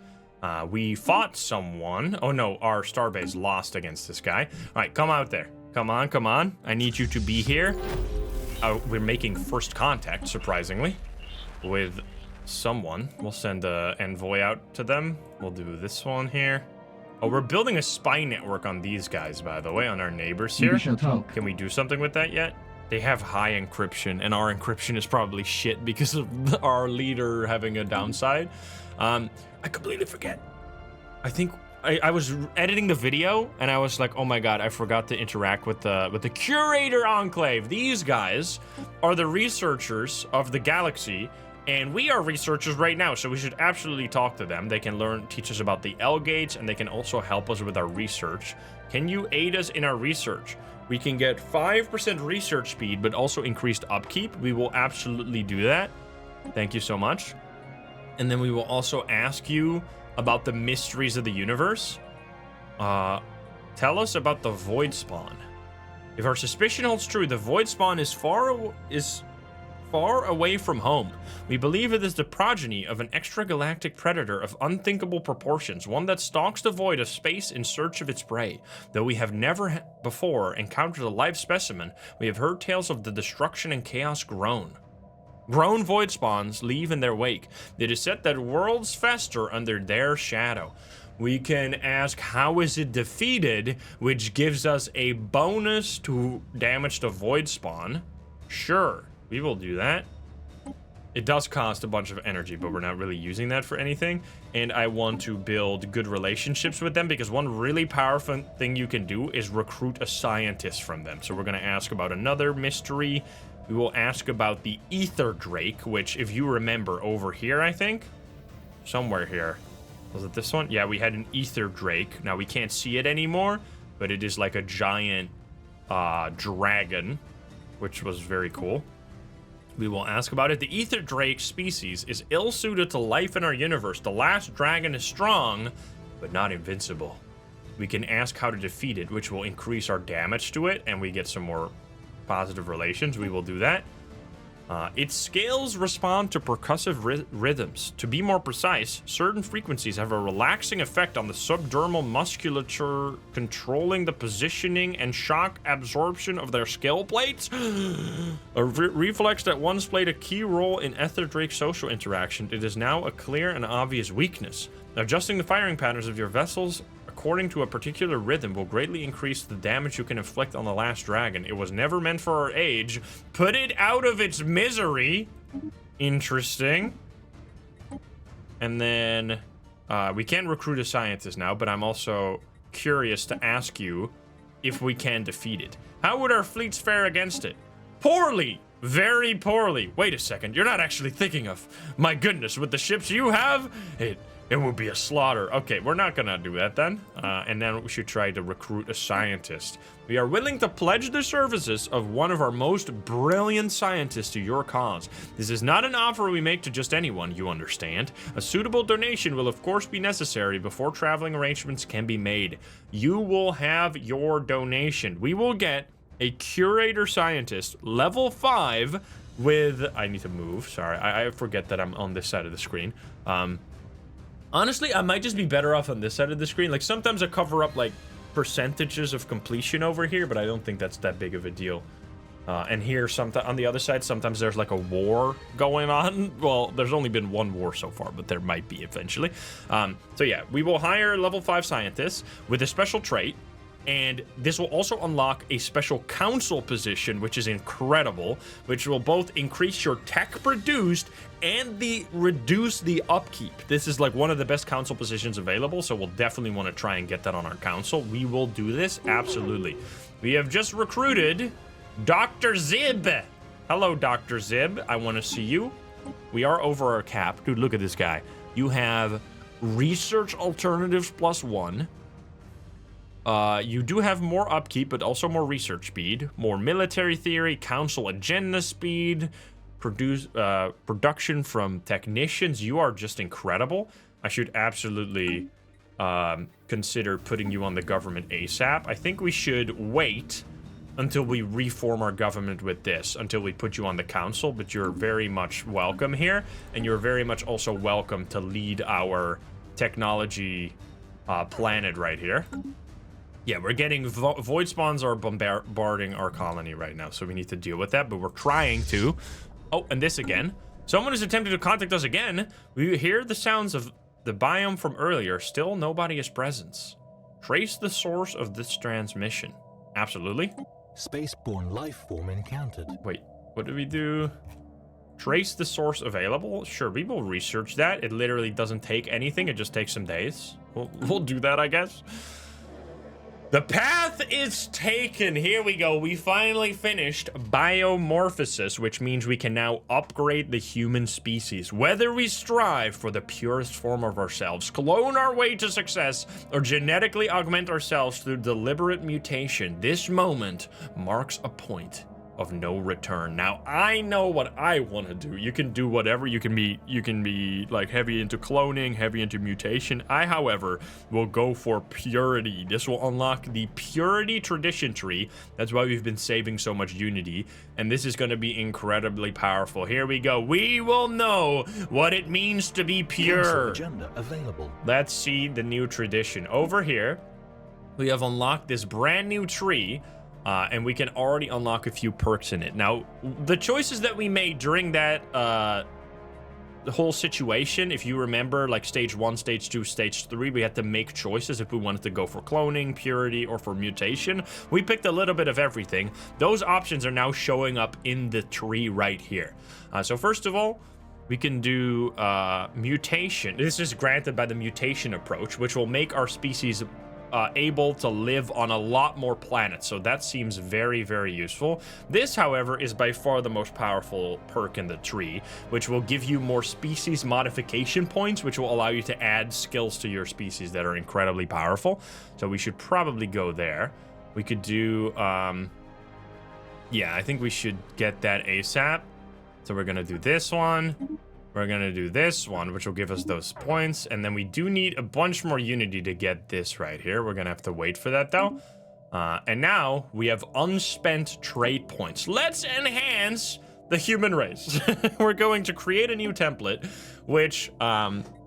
We fought someone. Oh no, our starbase lost against this guy. All right, come out there. Come on. I need you to be here. We're making first contact, surprisingly, with someone. We'll send an envoy out to them. We'll do this one here. Oh, we're building a spy network on these guys, by the way, on our neighbors here. Can we do something with that yet? They have high encryption, and our encryption is probably shit because of our leader having a downside. I completely forget. I think I was editing the video, and I was like, oh my god, I forgot to interact with the Curator Enclave. These guys are the researchers of the galaxy, and we are researchers right now, so we should absolutely talk to them. They can teach us about the L-gates, and they can also help us with our research. Can you aid us in our research? We can get 5% research speed, but also increased upkeep. We will absolutely do that. Thank you so much. And then we will also ask you about the mysteries of the universe. Tell us about the Void Spawn. If our suspicion holds true, the Void Spawn is far away from home. We believe it is the progeny of an extragalactic predator of unthinkable proportions, one that stalks the void of space in search of its prey. Though we have never before encountered a live specimen, we have heard tales of the destruction and chaos grown. Grown void spawns leave in their wake. It is said that worlds fester under their shadow. We can ask, how is it defeated, which gives us a bonus to damage the void spawn. Sure. We will do that. It does cost a bunch of energy, but we're not really using that for anything. And I want to build good relationships with them, because one really powerful thing you can do is recruit a scientist from them. So we're going to ask about another mystery. We will ask about the Ether Drake, which, if you remember, over here, I think. Somewhere here. Was it this one? Yeah, we had an Ether Drake. Now, we can't see it anymore, but it is like a giant dragon, which was very cool. We will ask about it. The Ether Drake species is ill-suited to life in our universe. The last dragon is strong, but not invincible. We can ask how to defeat it, which will increase our damage to it, and we get some more positive relations. We will do that. Its scales respond to percussive rhythms. To be more precise, certain frequencies have a relaxing effect on the subdermal musculature, controlling the positioning and shock absorption of their scale plates. A reflex that once played a key role in Ether Drake's social interaction, it is now a clear and obvious weakness. Adjusting the firing patterns of your vessels according to a particular rhythm will greatly increase the damage you can inflict on the last dragon. It was never meant for our age. Put it out of its misery. Interesting. And then we can recruit a scientist now, but I'm also curious to ask you if we can defeat it. How would our fleets fare against it? Poorly. Very poorly. Wait a second. You're not actually thinking of... My goodness, with the ships you have, it It would be a slaughter. Okay, we're not gonna do that then. And then we should try to recruit a scientist. We are willing to pledge the services of one of our most brilliant scientists to your cause. This is not an offer we make to just anyone, you understand. A suitable donation will of course be necessary before traveling arrangements can be made. You will have your donation. We will get a curator scientist, level 5, with... I need to move, sorry. I forget that I'm on this side of the screen. Honestly, I might just be better off on this side of the screen. Like, sometimes I cover up, like, percentages of completion over here, but I don't think that's that big of a deal. And here, on the other side, sometimes there's, like, a war going on. Well, there's only been one war so far, but there might be eventually. So, yeah, we will hire level 5 scientists with a special trait. And this will also unlock a special council position, which is incredible, which will both increase your tech produced and reduce the upkeep. This is like one of the best council positions available, so we'll definitely want to try and get that on our council. We will do this, absolutely. We have just recruited Dr. Zib. Hello, Dr. Zib. I want to see you. We are over our cap. Dude, look at this guy. You have research alternatives +1. You do have more upkeep, but also more research speed, more military theory, council agenda speed, production from technicians. You are just incredible. I should absolutely consider putting you on the government ASAP. I think we should wait until we reform our government with this, until we put you on the council, but you're very much welcome here, and you're very much also welcome to lead our technology planet right here. Yeah, we're getting void spawns are bombarding our colony right now, so we need to deal with that, but we're trying to. Oh, and this again. Someone is attempting to contact us again. We hear the sounds of the biome from earlier. Still, nobody is present. Trace the source of this transmission. Absolutely. Spaceborne life form encountered. Wait, what do we do? Trace the source available? Sure, we will research that. It literally doesn't take anything. It just takes some days. We'll do that, I guess. The path is taken. Here we go. We finally finished biomorphosis, which means we can now upgrade the human species. Whether we strive for the purest form of ourselves, clone our way to success, or genetically augment ourselves through deliberate mutation, this moment marks a point of no return. Now, I know what I want to do. You can do whatever. You can be like heavy into cloning, heavy into mutation. I, however, will go for purity. This will unlock the purity tradition tree. That's why we've been saving so much unity, and this is going to be incredibly powerful. Here we go. We will know what it means to be pure. Agenda available. Let's see the new tradition. Over here, we have unlocked this brand new tree. And we can already unlock a few perks in it. Now, the choices that we made during that the whole situation, if you remember, like stage 1, stage 2, stage 3, we had to make choices if we wanted to go for cloning, purity, or for mutation. We picked a little bit of everything. Those options are now showing up in the tree right here. So first of all, we can do mutation. This is granted by the mutation approach, which will make our species able to live on a lot more planets, so that seems very, very useful. This, however, is by far the most powerful perk in the tree, which will give you more species modification points, which will allow you to add skills to your species that are incredibly powerful. So we should probably go there. We could do, yeah, I think we should get that ASAP. So we're gonna do this one. We're gonna do this one, which will give us those points, and then we do need a bunch more unity to get this right here. We're gonna have to wait for that, though. And now we have unspent trait points. Let's enhance the human race. We're going to create a new template, which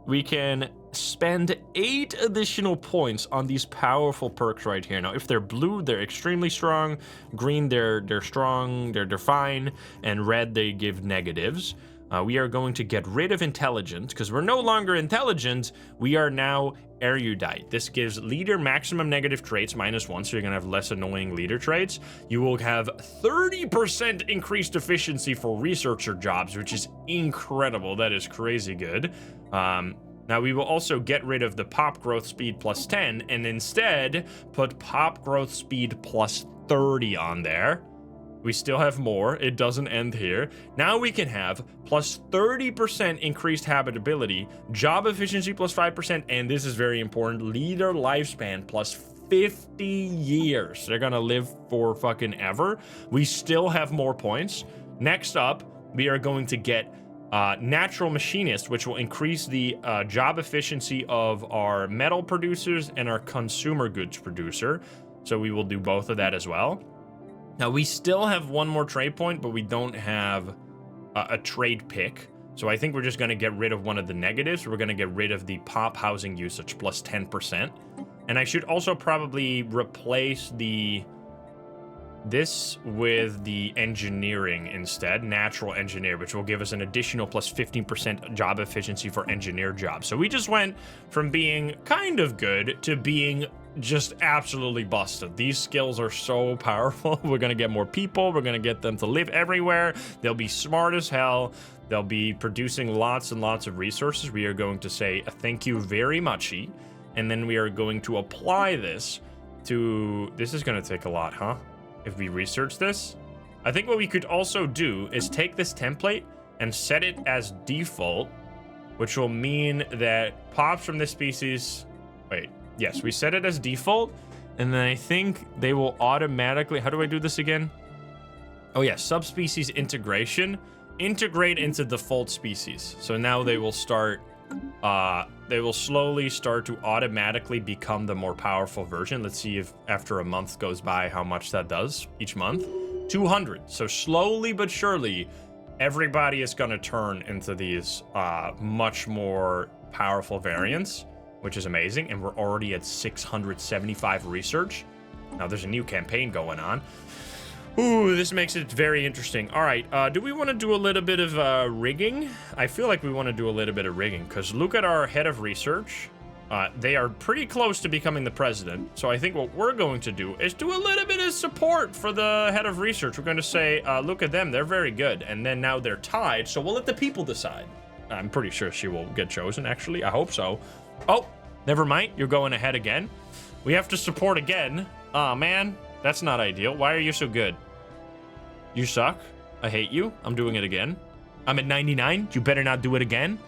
we can spend 8 additional points on these powerful perks right here. Now, if they're blue, they're extremely strong. Green, they're strong, they're fine. And red, they give negatives. We are going to get rid of intelligent, because we're no longer intelligent, we are now erudite. This gives leader maximum negative traits -1, so you're gonna have less annoying leader traits. You will have 30% increased efficiency for researcher jobs, which is incredible. That is crazy good. Now we will also get rid of the pop growth speed +10, and instead put pop growth speed +30 on there. We still have more. It doesn't end here. Now we can have plus 30% increased habitability, job efficiency plus 5%, and this is very important, leader lifespan plus 50 years. They're gonna live for fucking ever. We still have more points. Next up, we are going to get natural machinist, which will increase the job efficiency of our metal producers and our consumer goods producer. So we will do both of that as well. Now, we still have one more trade point, but we don't have a trade pick. So I think we're just going to get rid of one of the negatives. We're going to get rid of the pop housing usage plus 10%. And I should also probably replace this with the engineering instead, natural engineer, which will give us an additional plus 15% job efficiency for engineer jobs. So we just went from being kind of good to being just absolutely busted. These skills are so powerful. We're gonna get more people. We're gonna get them to live everywhere. They'll be smart as hell. They'll be producing lots and lots of resources. We are going to say a thank you very muchy, and then we are going to apply this to, this is gonna take a lot, huh? If we research this, I think what we could also do is take this template and set it as default, which will mean that pops from this species, wait, yes, we set it as default, and then I think they will automatically, how do I do this again? Oh yeah, subspecies integration, integrate into default species. So now they will start, they will slowly start to automatically become the more powerful version. Let's see if after a month goes by how much that does each month. 200. So slowly but surely, everybody is gonna turn into these much more powerful variants, which is amazing, and we're already at 675 research. Now there's a new campaign going on. Ooh, this makes it very interesting. All right, do we want to do a little bit of rigging? I feel like we want to do a little bit of rigging, because look at our head of research. They are pretty close to becoming the president, so I think what we're going to do is do a little bit of support for the head of research. We're going to say, look at them, they're very good, and then now they're tied, so we'll let the people decide. I'm pretty sure she will get chosen, actually. I hope so. Oh, never mind. You're going ahead again. We have to support again. Aw, man. That's not ideal. Why are you so good? You suck. I hate you. I'm doing it again. I'm at 99. You better not do it again.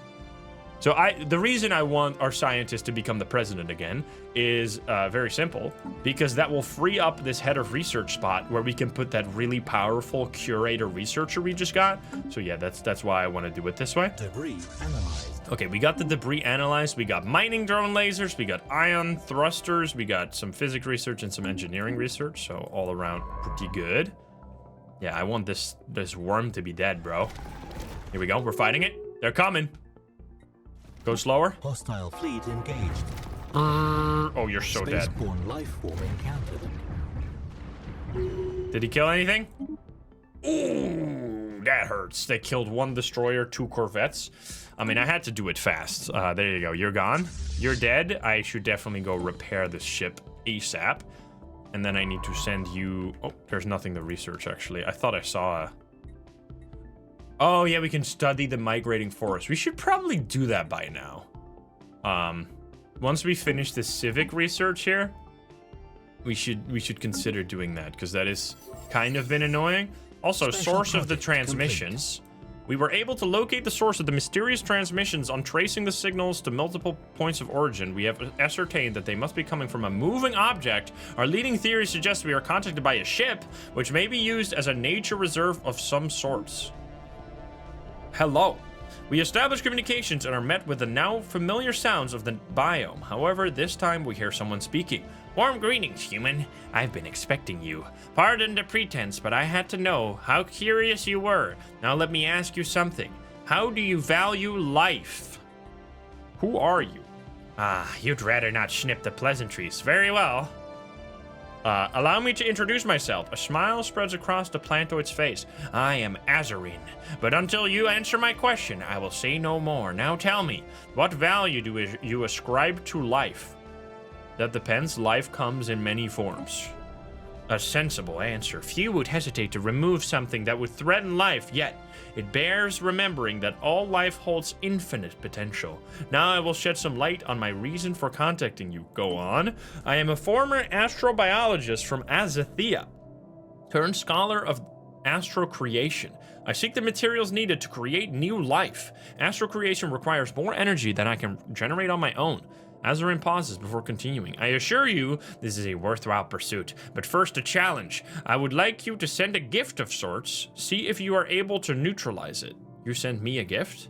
So the reason I want our scientist to become the president again is very simple, because that will free up this head of research spot where we can put that really powerful curator researcher we just got. So yeah, that's why I want to do it this way. Debris analyzed. Okay, we got the debris analyzed. We got mining drone lasers. We got ion thrusters. We got some physics research and some engineering research. So all around pretty good. Yeah, I want this worm to be dead, bro. Here we go. We're fighting it. They're coming. Go slower. Hostile fleet engaged. Oh, you're so dead. Spaceborne life form encountered. Did he kill anything? Ooh, that hurts. They killed one destroyer, 2 corvettes. I mean, I had to do it fast. There you go. You're gone. You're dead. I should definitely go repair this ship ASAP. And then I need to send you... Oh, there's nothing to research, actually. I thought I saw a... Oh, yeah, we can study the migrating forest. We should probably do that by now. Once we finish the civic research here, we should consider doing that, because that is kind of been annoying. Also, source of the transmissions. We were able to locate the source of the mysterious transmissions on tracing the signals to multiple points of origin. We have ascertained that they must be coming from a moving object. Our leading theory suggests we are contacted by a ship, which may be used as a nature reserve of some sorts. Hello. We establish communications and are met with the now familiar sounds of the biome. However, this time we hear someone speaking. Warm greetings, human. I've been expecting you. Pardon the pretense, but I had to know how curious you were. Now let me ask you something. How do you value life? Who are you? You'd rather not snip the pleasantries. Very well. Allow me to introduce myself. A smile spreads across the plantoid's face. I am Azarin, but until you answer my question, I will say no more. Now tell me, what value do you ascribe to life? That depends. Life comes in many forms. A sensible answer. Few would hesitate to remove something that would threaten life, yet it bears remembering that all life holds infinite potential. Now I will shed some light on my reason for contacting you. Go on. I am a former astrobiologist from Azathea, turned scholar of Astral creation. I seek the materials needed to create new life. Astral creation requires more energy than I can generate on my own. Azarin pauses before continuing. I assure you, this is a worthwhile pursuit. But first, a challenge. I would like you to send a gift of sorts. See if you are able to neutralize it. You send me a gift?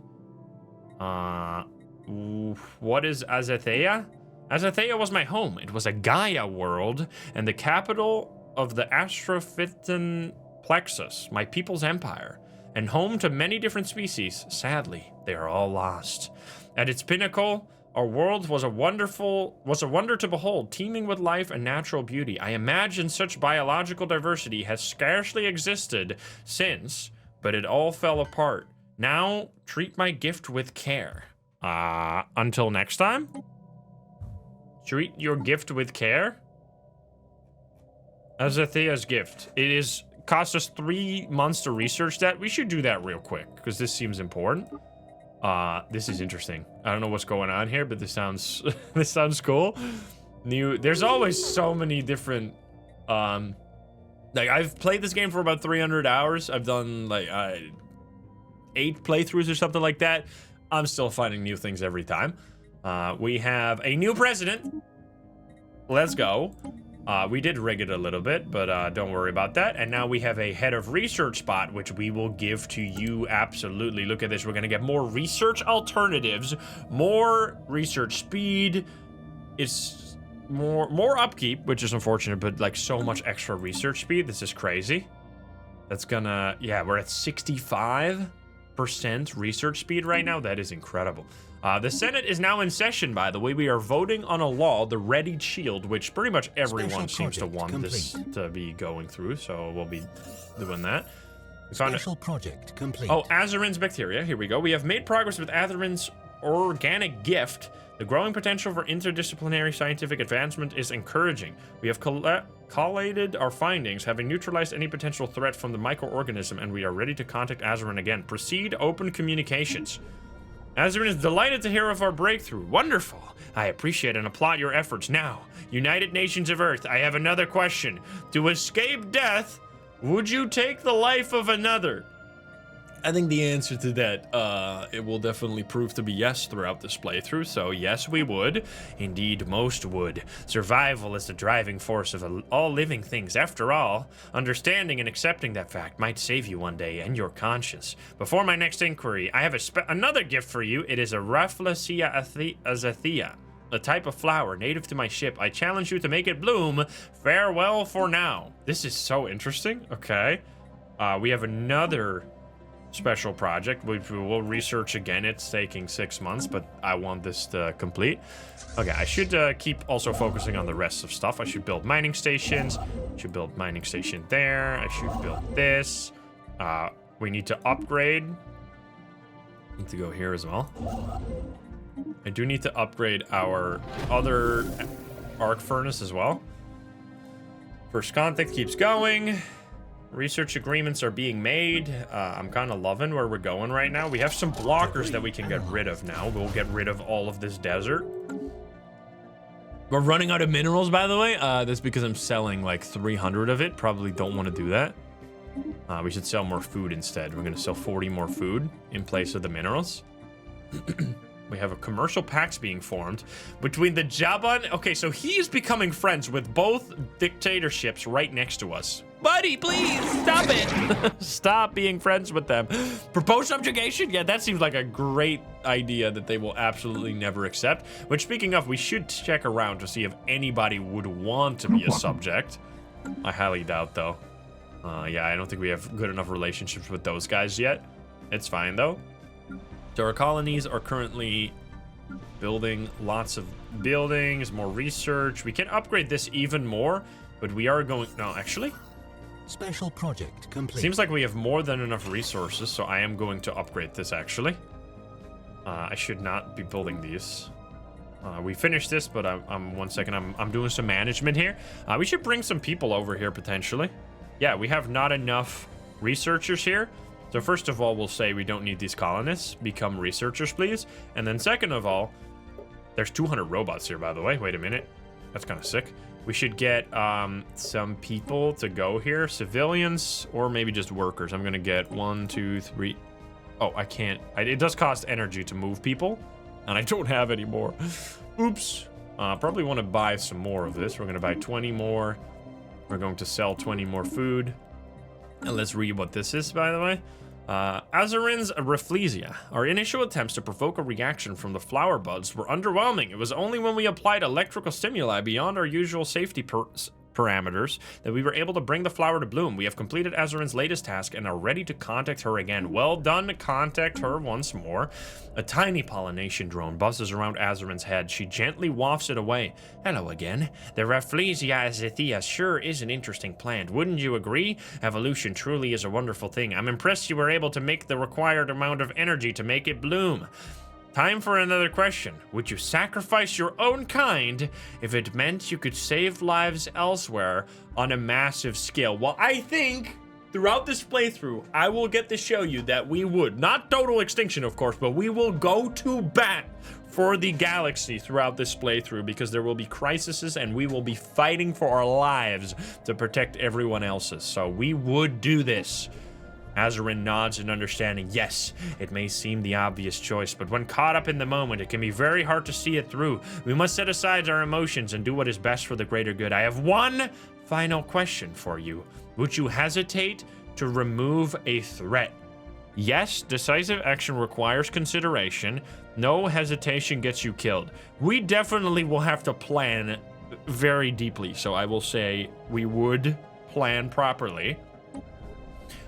What is Azathea? Azathea was my home. It was a Gaia world and the capital of the Astrophyton Plexus, my people's empire, and home to many different species. Sadly, they are all lost. At its pinnacle, our world was a wonder to behold, teeming with life and natural beauty. I imagine such biological diversity has scarcely existed since, but it all fell apart. Now, treat my gift with care. Until next time? Treat your gift with care? Azathea's gift. It is cost us 3 months to research that. We should do that real quick, because this seems important. This is interesting. I don't know what's going on here, but this sounds this sounds cool. There's always so many different like I've played this game for about 300 hours. I've done like 8 playthroughs or something like that. I'm still finding new things every time. We have a new president. Let's go. We did rig it a little bit, but don't worry about that. And now we have a head of research spot, which we will give to you. Absolutely. Look at this. We're going to get more research alternatives, more research speed. It's more upkeep, which is unfortunate, but like so much extra research speed. This is crazy. That's gonna, yeah, we're at 65% research speed right now. That is incredible. The Senate is now in session, by the way. We are voting on a law, the Readied Shield, which pretty much everyone seems to want this to be going through, so we'll be doing that. Special project complete. Oh, Azarin's bacteria. Here we go. We have made progress with Azarin's organic gift. The growing potential for interdisciplinary scientific advancement is encouraging. We have collated our findings, having neutralized any potential threat from the microorganism, and we are ready to contact Azarin again. Proceed open communications. Azarin is delighted to hear of our breakthrough. Wonderful. I appreciate and applaud your efforts. Now, United Nations of Earth, I have another question. To escape death, would you take the life of another? I think the answer to that, it will definitely prove to be yes throughout this playthrough, so yes, we would. Indeed, most would. Survival is the driving force of all living things. After all, understanding and accepting that fact might save you one day and your conscience. Before my next inquiry, I have another gift for you. It is a Rafflesia azathea, a type of flower native to my ship. I challenge you to make it bloom. Farewell for now. This is so interesting. Okay. We have another special project, which we will research again. It's taking 6 months, but I want this to complete. Okay, I should keep also focusing on the rest of stuff. I should build mining stations. I should build mining station there. I should build this. We need to upgrade. Need to go here as well. I do need to upgrade our other arc furnace as well. First contact keeps going. Research agreements are being made. I'm kind of loving where we're going right now. We have some blockers that we can get rid of now. We'll get rid of all of this desert. We're running out of minerals, by the way. That's because I'm selling like 300 of it. Probably don't want to do that. We should sell more food instead. We're going to sell 40 more food in place of the minerals. We have a commercial pact being formed between the Jaban. Okay, so he's becoming friends with both dictatorships right next to us. Buddy, please, stop it. Stop being friends with them. Propose subjugation? Yeah, that seems like a great idea that they will absolutely never accept. Which, speaking of, we should check around to see if anybody would want to be a subject. I highly doubt, though. Yeah, I don't think we have good enough relationships with those guys yet. It's fine, though. So our colonies are currently building lots of buildings, more research. We can upgrade this even more, but we are going... No, actually... Special project complete. Seems like we have more than enough resources, so I am going to upgrade this, actually. I should not be building these. We finished this, but I'm 1 second. I'm doing some management here. We should bring some people over here, potentially. Yeah, we have not enough researchers here. So first of all, we'll say we don't need these colonists. Become researchers, please. And then second of all, there's 200 robots here, by the way. Wait a minute. That's kind of sick. We should get some people to go here. Civilians or maybe just workers. I'm going to get 1, 2, 3. Oh, I can't. It does cost energy to move people, and I don't have any more. Oops. Probably want to buy some more of this. We're going to buy 20 more. We're going to sell 20 more food. And let's read what this is, by the way. Azurin's Rafflesia. Our initial attempts to provoke a reaction from the flower buds were underwhelming. It was only when we applied electrical stimuli beyond our usual safety parameters that we were able to bring the flower to bloom. We have completed Azurin's latest task and are ready to contact her again. Well done. Contact her once more. A tiny pollination drone buzzes around Azurin's head. She gently wafts it away. Hello again. The Rafflesia azithia sure is an interesting plant. Wouldn't you agree? Evolution truly is a wonderful thing. I'm impressed you were able to make the required amount of energy to make it bloom. Time for another question. Would you sacrifice your own kind if it meant you could save lives elsewhere on a massive scale? Well, I think throughout this playthrough, I will get to show you that we would. Not total extinction, of course, but we will go to bat for the galaxy throughout this playthrough because there will be crises and we will be fighting for our lives to protect everyone else's. So we would do this. Azurin nods in understanding. Yes, it may seem the obvious choice, but when caught up in the moment, it can be very hard to see it through. We must set aside our emotions and do what is best for the greater good. I have one final question for you. Would you hesitate to remove a threat? Yes, decisive action requires consideration. No hesitation gets you killed. We definitely will have to plan very deeply, so I will say we would plan properly.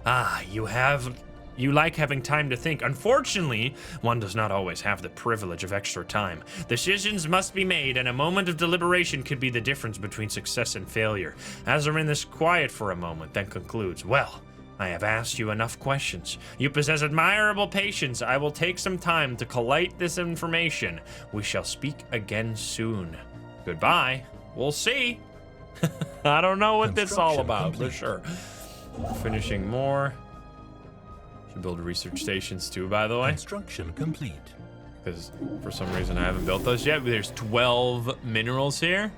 Ah, you like having time to think. Unfortunately, one does not always have the privilege of extra time. Decisions must be made, and a moment of deliberation could be the difference between success and failure. Azurin is quiet for a moment, then concludes, well, I have asked you enough questions. You possess admirable patience. I will take some time to collate this information. We shall speak again soon. Goodbye. We'll see. I don't know what this is all about, for sure. Finishing more. Should build research stations too, by the way. Construction complete. Because for some reason I haven't built those yet. There's 12 minerals here.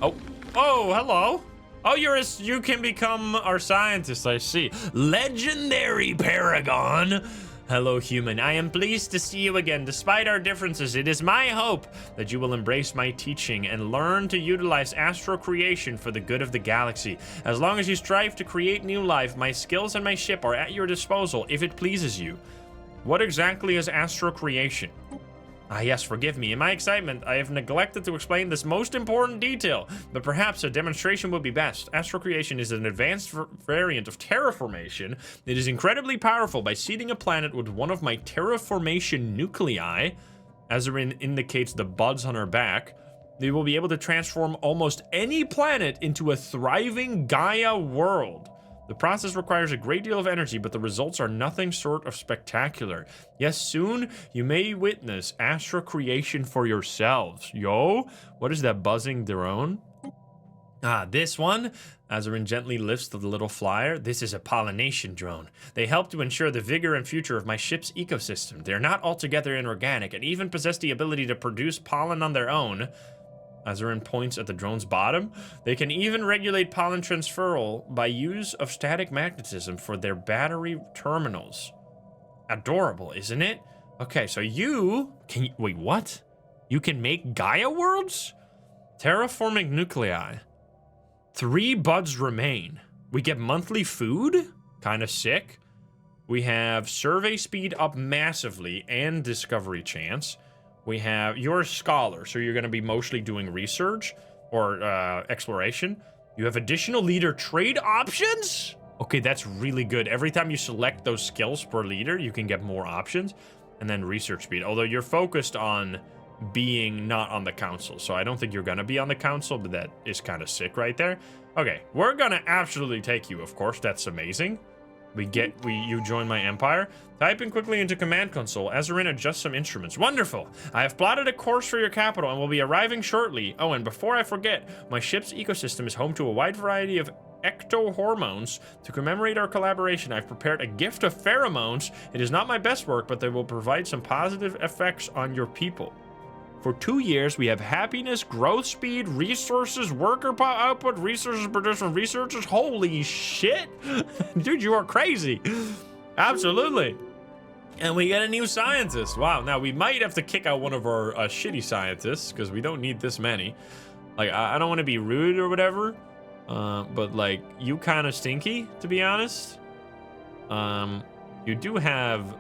Oh, hello. Oh, you can become our scientist, I see. Legendary Paragon. Hello, human. I am pleased to see you again. Despite our differences, it is my hope that you will embrace my teaching and learn to utilize astral creation for the good of the galaxy. As long as you strive to create new life, my skills and my ship are at your disposal if it pleases you. What exactly is astral creation? Ah, yes, forgive me. In my excitement, I have neglected to explain this most important detail, but perhaps a demonstration would be best. Astral creation is an advanced variant of terraformation. It is incredibly powerful. By seeding a planet with one of my terraformation nuclei, Azurin indicates the buds on her back, they will be able to transform almost any planet into a thriving Gaia world. The process requires a great deal of energy, but the results are nothing short of spectacular. Yes, soon you may witness astral creation for yourselves. Yo, what is that buzzing drone? Ah, this one? Azurin gently lifts the little flyer. This is a pollination drone. They help to ensure the vigor and future of my ship's ecosystem. They're not altogether inorganic and even possess the ability to produce pollen on their own. Azurin points at the drone's bottom. They can even regulate pollen transferal by use of static magnetism for their battery terminals. Adorable, isn't it? Okay, so wait, what? You can make Gaia worlds? Terraforming nuclei. 3 buds remain. We get monthly food? Kind of sick. We have survey speed up massively and discovery chance. We have, you're a scholar, so you're going to be mostly doing research or exploration. You have additional leader trade options? Okay, that's really good. Every time you select those skills per leader, you can get more options. And then research speed, although you're focused on being not on the council. So I don't think you're going to be on the council, but that is kind of sick right there. Okay, we're going to absolutely take you, of course. That's amazing. You join my empire. Typing quickly into command console. Azurin adjusts some instruments. Wonderful. I have plotted a course for your capital and will be arriving shortly. Oh, and before I forget, my ship's ecosystem is home to a wide variety of ectohormones. To commemorate our collaboration, I've prepared a gift of pheromones. It is not my best work, but they will provide some positive effects on your people. For 2 years, we have happiness, growth speed, resources, worker output, resources produced from researchers. Holy shit. Dude, you are crazy. Absolutely. And we get a new scientist. Wow. Now, we might have to kick out one of our shitty scientists because we don't need this many. Like, I don't want to be rude or whatever. But, like, you kind of stinky, to be honest. You do have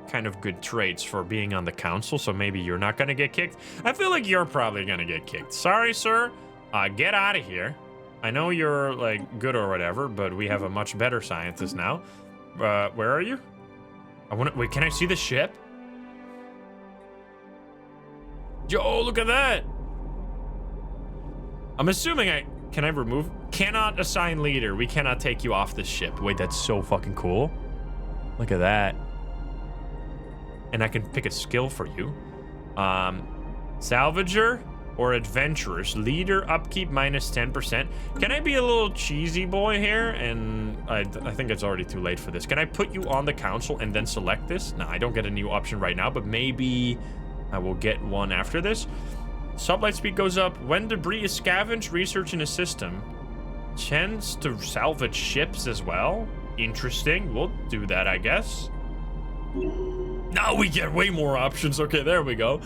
kind of good traits for being on the council, so maybe you're not gonna get kicked. I feel like you're probably gonna get kicked. Sorry, sir. Get out of here. I know you're, like, good or whatever, but we have a much better scientist now. Where are you? Wait, can I see the ship? Yo, look at that. I'm assuming can I remove? Cannot assign leader. We cannot take you off this ship. Wait, that's so fucking cool. Look at that. And I can pick a skill for you. Salvager or adventurers. Leader upkeep minus 10%. Can I be a little cheesy boy here? And I think it's already too late for this. Can I put you on the council and then select this? No, I don't get a new option right now, but maybe I will get one after this. Sublight speed goes up. When debris is scavenged, research in a system. Chance to salvage ships as well. Interesting. We'll do that, I guess. Now we get way more options. Okay, there we go.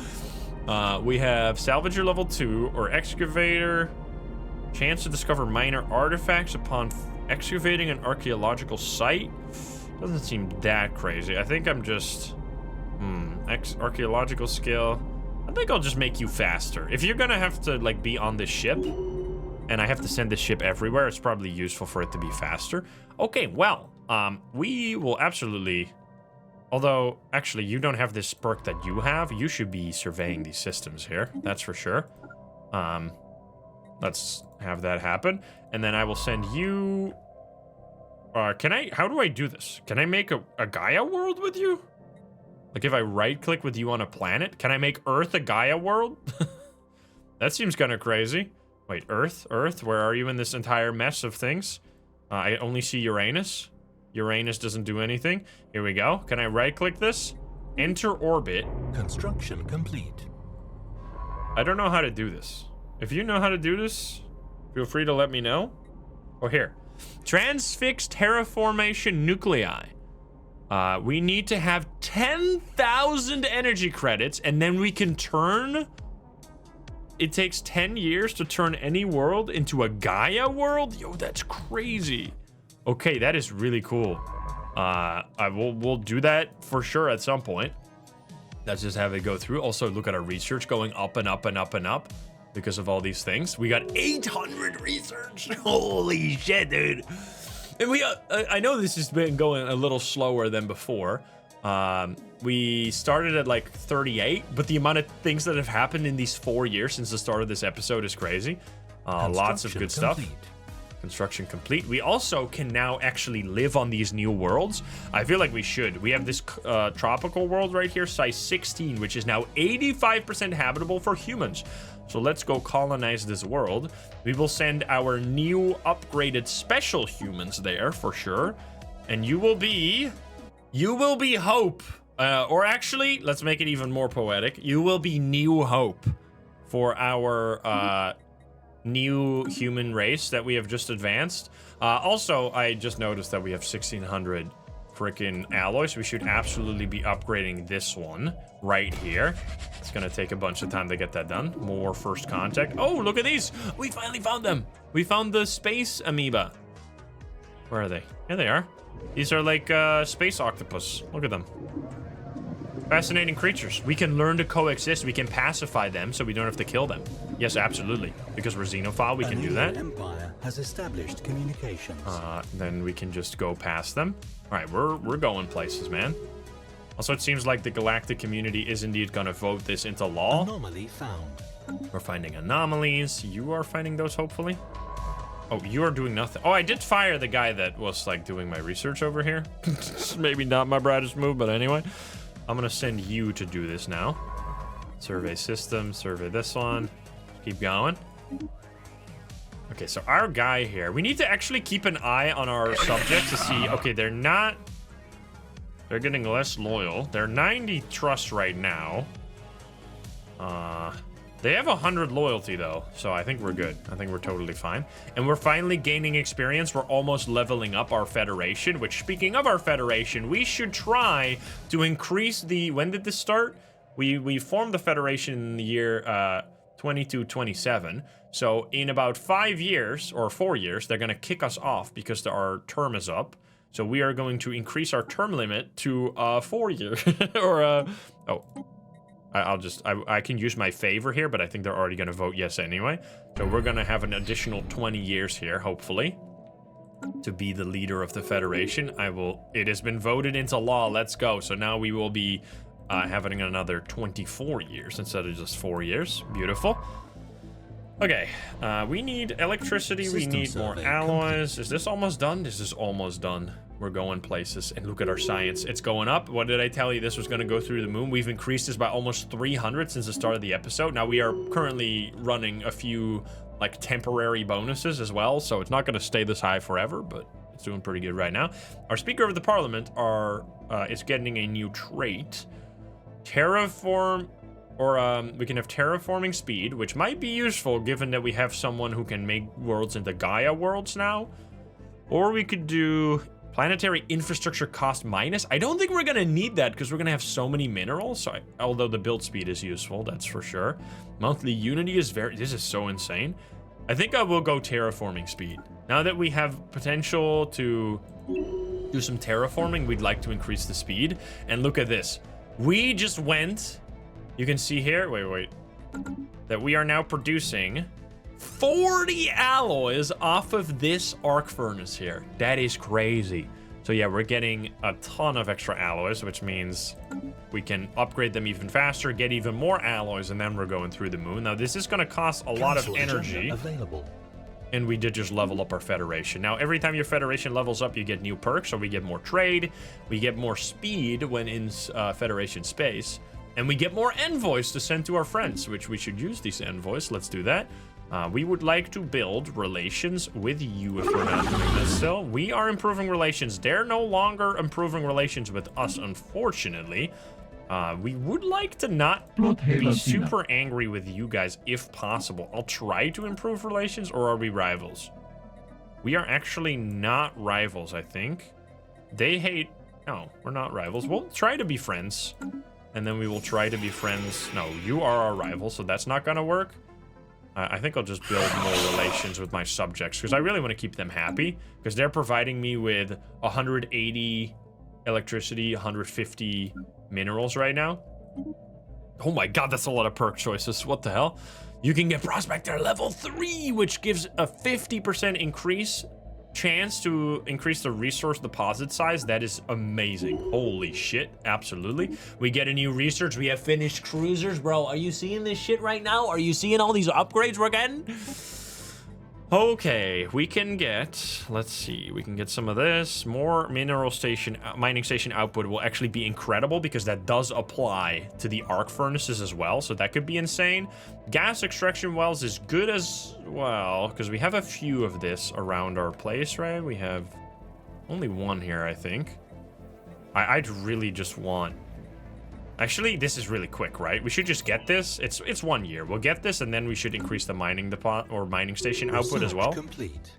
We have Salvager level 2 or Excavator. Chance to discover minor artifacts upon excavating an archaeological site. Doesn't seem that crazy. I think I'm just... archaeological skill. I think I'll just make you faster. If you're gonna have to, like, be on this ship, and I have to send this ship everywhere, it's probably useful for it to be faster. Okay, well, we will absolutely... Although, actually, you don't have this perk that you have. You should be surveying these systems here. That's for sure. Let's have that happen. And then I will send you... how do I do this? Can I make a Gaia world with you? Like, if I right-click with you on a planet, can I make Earth a Gaia world? That seems kind of crazy. Wait, Earth, where are you in this entire mess of things? I only see Uranus. Uranus doesn't do anything. Here we go. Can I right-click this? Enter orbit. Construction complete. I don't know how to do this. If you know how to do this, feel free to let me know. Oh, here. Transfixed terraformation nuclei. We need to have 10,000 energy credits, and then we can turn... It takes 10 years to turn any world into a Gaia world? Yo, that's crazy. Okay, that is really cool. We'll do that for sure at some point. Let's just have it go through. Also, look at our research going up and up and up and up because of all these things. We got 800 research. Holy shit, dude. And I know this has been going a little slower than before. We started at like 38, but the amount of things that have happened in these 4 years since the start of this episode is crazy. Lots of good stuff. Construction complete. We also can now actually live on these new worlds. I feel like we should. We have this tropical world right here, size 16, which is now 85% habitable for humans. So let's go colonize this world. We will send our new upgraded special humans there for sure. And you will be Hope. Or actually, let's make it even more poetic. You will be New Hope for our new human race that we have just advanced. Also, I just noticed that we have 1,600 freaking alloys. We should absolutely be upgrading this one right here. It's gonna take a bunch of time to get that done. More first contact. Oh, look at these. We finally found them. We found the space amoeba. Where are they? Here they are. These are like space octopus. Look at them. Fascinating creatures. We can learn to coexist. We can pacify them so we don't have to kill them. Yes, absolutely. Because we're xenophile, we can do that. An empire has established communications. Then we can just go past them. All right, we're going places, man. Also, it seems like the galactic community is indeed going to vote this into law. Anomaly found. We're finding anomalies. You are finding those, hopefully. Oh, you are doing nothing. Oh, I did fire the guy that was, like, doing my research over here. Maybe not my brightest move, but anyway. I'm gonna send you to do this now. Survey system, survey this one. Keep going. Okay, so our guy here, we need to actually keep an eye on our subjects to see, okay, they're getting less loyal. They're 90 trust right now. They have 100 loyalty, though, so I think we're good. I think we're totally fine. And we're finally gaining experience. We're almost leveling up our Federation, which, speaking of our Federation, we should try to increase the... When did this start? We formed the Federation in the year 2227. So in about 5 years, or 4 years, they're going to kick us off because our term is up. So we are going to increase our term limit to 4 years. Or, I can use my favor here, but I think they're already going to vote yes anyway. So we're going to have an additional 20 years here, hopefully, to be the leader of the Federation. It has been voted into law. Let's go. So now we will be having another 24 years instead of just 4 years. Beautiful. Okay, we need electricity. We need more alloys. Is this almost done? This is almost done. We're going places, and look at our science. It's going up. What did I tell you? This was going to go through the moon. We've increased this by almost 300 since the start of the episode. Now, we are currently running a few, like, temporary bonuses as well, so it's not going to stay this high forever, but it's doing pretty good right now. Our Speaker of the Parliament is getting a new trait. Terraform, or we can have terraforming speed, which might be useful given that we have someone who can make worlds into Gaia worlds now. Or we could do... planetary infrastructure cost minus. I don't think we're going to need that because we're going to have so many minerals. So although the build speed is useful, that's for sure. Monthly unity is this is so insane. I think I will go terraforming speed. Now that we have potential to do some terraforming, we'd like to increase the speed. And look at this. We just went, you can see here, wait, that we are now producing 40 alloys off of this arc furnace here. That is crazy. So yeah, we're getting a ton of extra alloys, which means we can upgrade them even faster, get even more alloys, and then we're going through the moon. Now, this is going to cost a lot of energy. Available. And we did just level up our Federation. Now, every time your Federation levels up, you get new perks, so we get more trade, we get more speed when in Federation space, and we get more envoys to send to our friends, which we should use these envoys. Let's do that. We would like to build relations with you if we're not doing this still. We are improving relations. They're no longer improving relations with us, unfortunately. We would like to not be super angry with you guys if possible. I'll try to improve relations, or are we rivals? We are actually not rivals, I think. They hate... No, we're not rivals. We'll try to be friends, and then we will try to be friends. No, you are our rival, so that's not going to work. I think I'll just build more relations with my subjects because I really want to keep them happy because they're providing me with 180 electricity, 150 minerals right now. Oh my god, that's a lot of perk choices. What the hell? You can get Prospector level 3, which gives a 50% increase chance to increase the resource deposit size. That is amazing. Holy shit, absolutely. We get a new research. We have finished cruisers. Bro, are you seeing this shit right now? Are you seeing all these upgrades we're getting? Okay, we can get, let's see, we can get some of this. More mineral station, mining station output will actually be incredible because that does apply to the arc furnaces as well, so that could be insane. Gas extraction wells is good as well because we have a few of this around our place, right? We have only one here, I think. I'd really just want... Actually, this is really quick, right? We should just get this. It's 1 year. We'll get this, and then we should increase the mining depot or mining station output as well. Complete.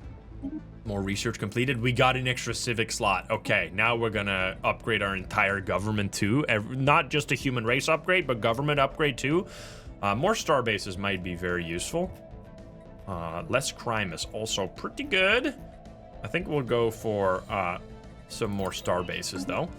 More research completed. We got an extra civic slot. Okay, now we're gonna upgrade our entire government too. Not just a human race upgrade, but government upgrade too. More star bases might be very useful. Less crime is also pretty good. I think we'll go for some more star bases though.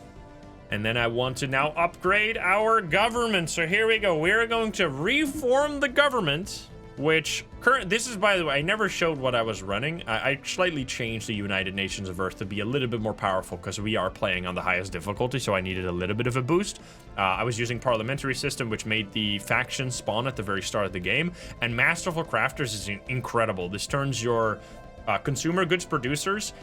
And then I want to now upgrade our government. So here we go. We're going to reform the government, which this is, by the way, I never showed what I was running. I slightly changed the United Nations of Earth to be a little bit more powerful because we are playing on the highest difficulty, so I needed a little bit of a boost. I was using parliamentary system, which made the factions spawn at the very start of the game. And Masterful Crafters is incredible. This turns your consumer goods producers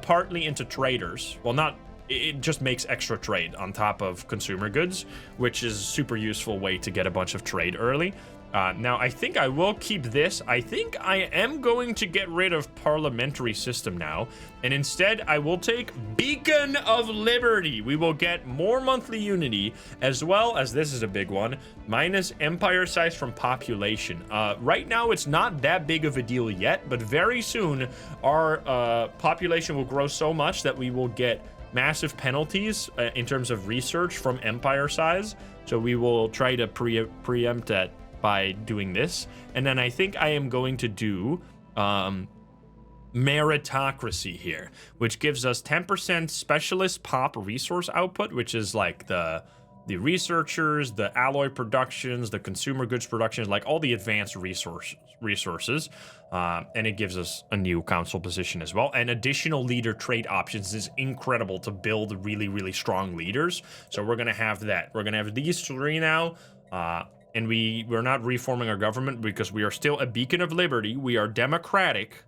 partly into traders. Well, not... It just makes extra trade on top of consumer goods, which is a super useful way to get a bunch of trade early. Now, I think I will keep this. I think I am going to get rid of parliamentary system now, and instead I will take Beacon of Liberty. We will get more monthly unity, as well as, this is a big one, minus empire size from population. Right now, it's not that big of a deal yet, but very soon, our population will grow so much that we will get massive penalties in terms of research from empire size. So we will try to preempt that by doing this. And then I think I am going to do meritocracy here, which gives us 10% specialist pop resource output, which is like the researchers, the alloy productions, the consumer goods productions, like all the advanced resources. And it gives us a new council position as well. And additional leader trait options is incredible to build really, really strong leaders. So we're going to have that. We're going to have these three now. And we're not reforming our government because we are still a beacon of liberty. We are democratic,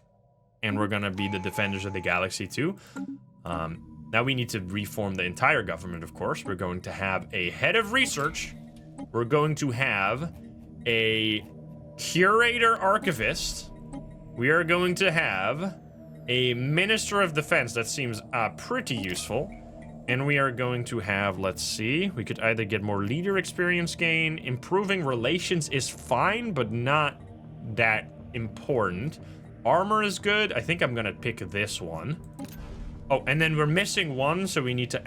and we're gonna be the defenders of the galaxy too. Now we need to reform the entire government, of course. We're going to have a head of research. We're going to have a curator archivist. We are going to have a minister of defense. That seems pretty useful. And we are going to have, let's see, we could either get more leader experience gain. Improving relations is fine, but not that important. Armor is good. I think I'm going to pick this one. Oh, and then we're missing one, so we need to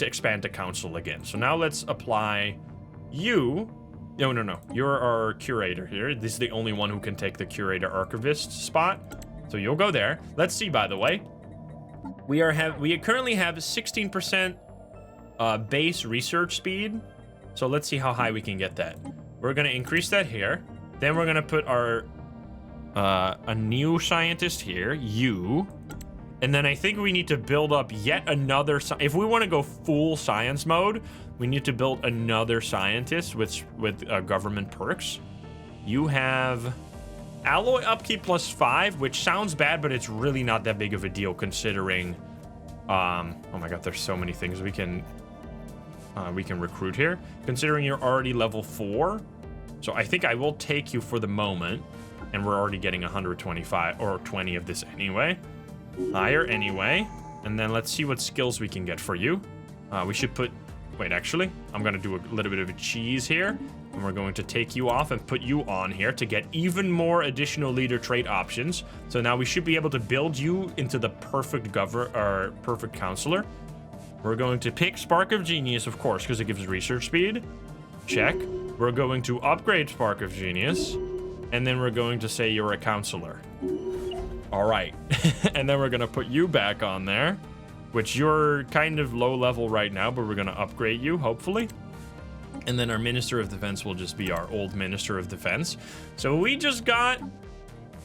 expand the council again. So now let's apply you. No. You're our curator here. This is the only one who can take the curator archivist spot. So you'll go there. Let's see, by the way. We currently have 16% base research speed. So let's see how high we can get that. We're going to increase that here. Then we're going to put our a new scientist here, you. And then I think we need to build up yet another. If we want to go full science mode, we need to build another scientist with government perks. You have alloy upkeep +5, which sounds bad, but it's really not that big of a deal considering. Oh my god, there's so many things we can recruit here. Considering you're already level 4, so I think I will take you for the moment, and we're already getting 125 or 20 of this anyway. Higher anyway, and then let's see what skills we can get for you. We should put. Wait, actually, I'm gonna do a little bit of a cheese here. And we're going to take you off and put you on here to get even more additional leader trait options. So now we should be able to build you into the perfect perfect counselor. We're going to pick Spark of Genius, of course, because it gives research speed. Check. We're going to upgrade Spark of Genius. And then we're going to say you're a counselor. All right. And then we're going to put you back on there, which you're kind of low level right now, but we're going to upgrade you, hopefully. And then our Minister of Defense will just be our old Minister of Defense. So we just got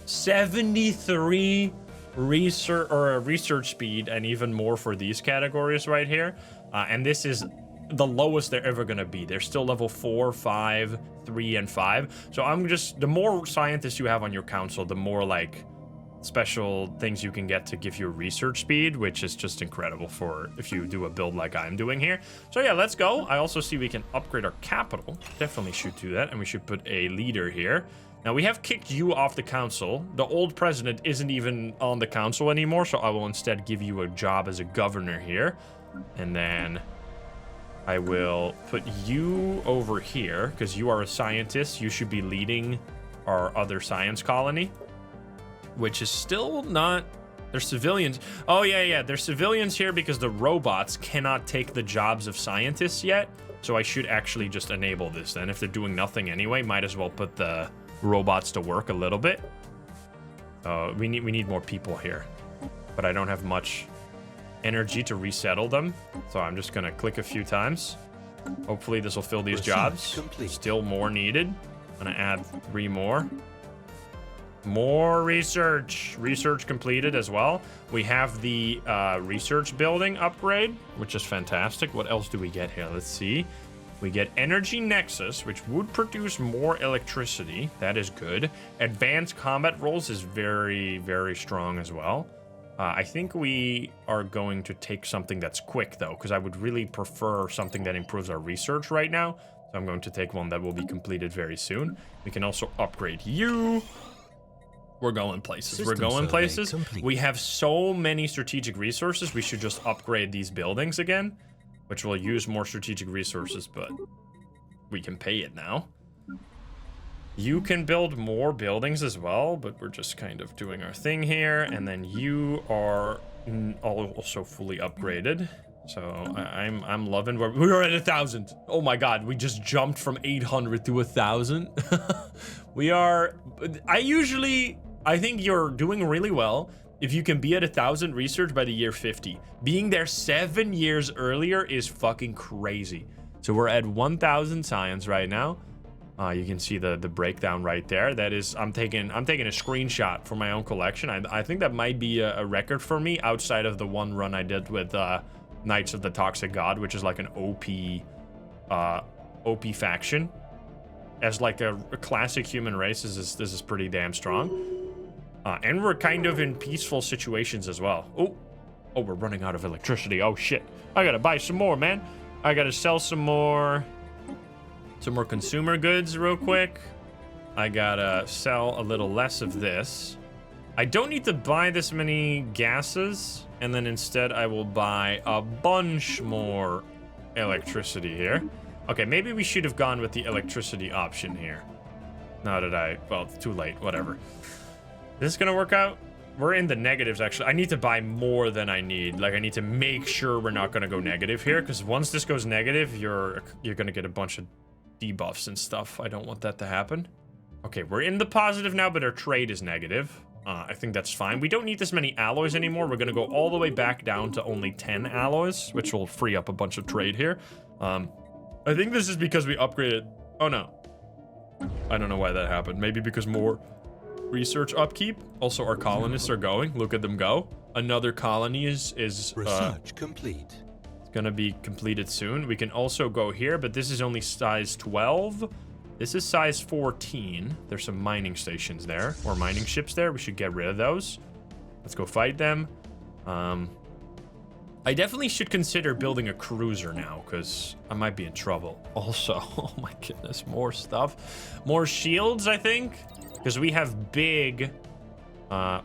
73 research speed and even more for these categories right here. And this is the lowest they're ever going to be. They're still level 4, 5, 3, and 5. So the more scientists you have on your council, the more like special things you can get to give you research speed, which is just incredible for if you do a build like I'm doing here. So yeah, let's go. I also see we can upgrade our capital. Definitely should do that, and we should put a leader here. Now we have kicked you off the council. The old president isn't even on the council anymore, so I will instead give you a job as a governor here. And then I will put you over here because you are a scientist. You should be leading our other science colony, which is still not. They're civilians. Oh, yeah. They're civilians here because the robots cannot take the jobs of scientists yet. So I should actually just enable this then. If they're doing nothing anyway, might as well put the robots to work a little bit. We need more people here. But I don't have much energy to resettle them. So I'm just going to click a few times. Hopefully this will fill these jobs. Complete. Still more needed. I'm going to add 3 more. More research. Research completed as well. We have the research building upgrade, which is fantastic. What else do we get here? Let's see. We get Energy Nexus, which would produce more electricity. That is good. Advanced combat rolls is very, very strong as well. I think we are going to take something that's quick, though, because I would really prefer something that improves our research right now. So I'm going to take one that will be completed very soon. We can also upgrade you. We're going places. System We're going survey places. complete. We have so many strategic resources. We should just upgrade these buildings again, which will use more strategic resources, but we can pay it now. You can build more buildings as well, but we're just kind of doing our thing here. And then you are also fully upgraded. So I'm loving where we're at 1,000. Oh my God, we just jumped from 800 to 1,000. We are, I think you're doing really well if you can be at 1,000 research by the year 50. Being there 7 years earlier is fucking crazy. So we're at 1,000 science right now. You can see the breakdown right there. That is, I'm taking a screenshot for my own collection. I think that might be a record for me outside of the one run I did with Knights of the Toxic God, which is like an OP faction. As like a classic human race, this is pretty damn strong. And we're kind of in peaceful situations as well. Oh, we're running out of electricity. Oh shit, I gotta buy some more, man. I gotta sell some more consumer goods real quick. I gotta sell a little less of this. I don't need to buy this many gases, and then instead I will buy a bunch more electricity here. Okay, maybe we should have gone with the electricity option here. Now that well, it's too late, whatever. Is this gonna work out? We're in the negatives, actually. I need to buy more than I need. Like, I need to make sure we're not gonna go negative here, because once this goes negative, you're gonna get a bunch of debuffs and stuff. I don't want that to happen. Okay, we're in the positive now, but our trade is negative. I think that's fine. We don't need this many alloys anymore. We're gonna go all the way back down to only 10 alloys, which will free up a bunch of trade here. I think this is because we upgraded. Oh no. I don't know why that happened. Maybe because more research upkeep. Also, our colonists are going. Look at them go. Another colony is research complete. It's gonna be completed soon. We can also go here, but this is only size 12. This is size 14. There's some mining stations there, or mining ships there. We should get rid of those. Let's go fight them. I definitely should consider building a cruiser now, because I might be in trouble. Also, oh my goodness, more stuff. More shields, I think, because we have big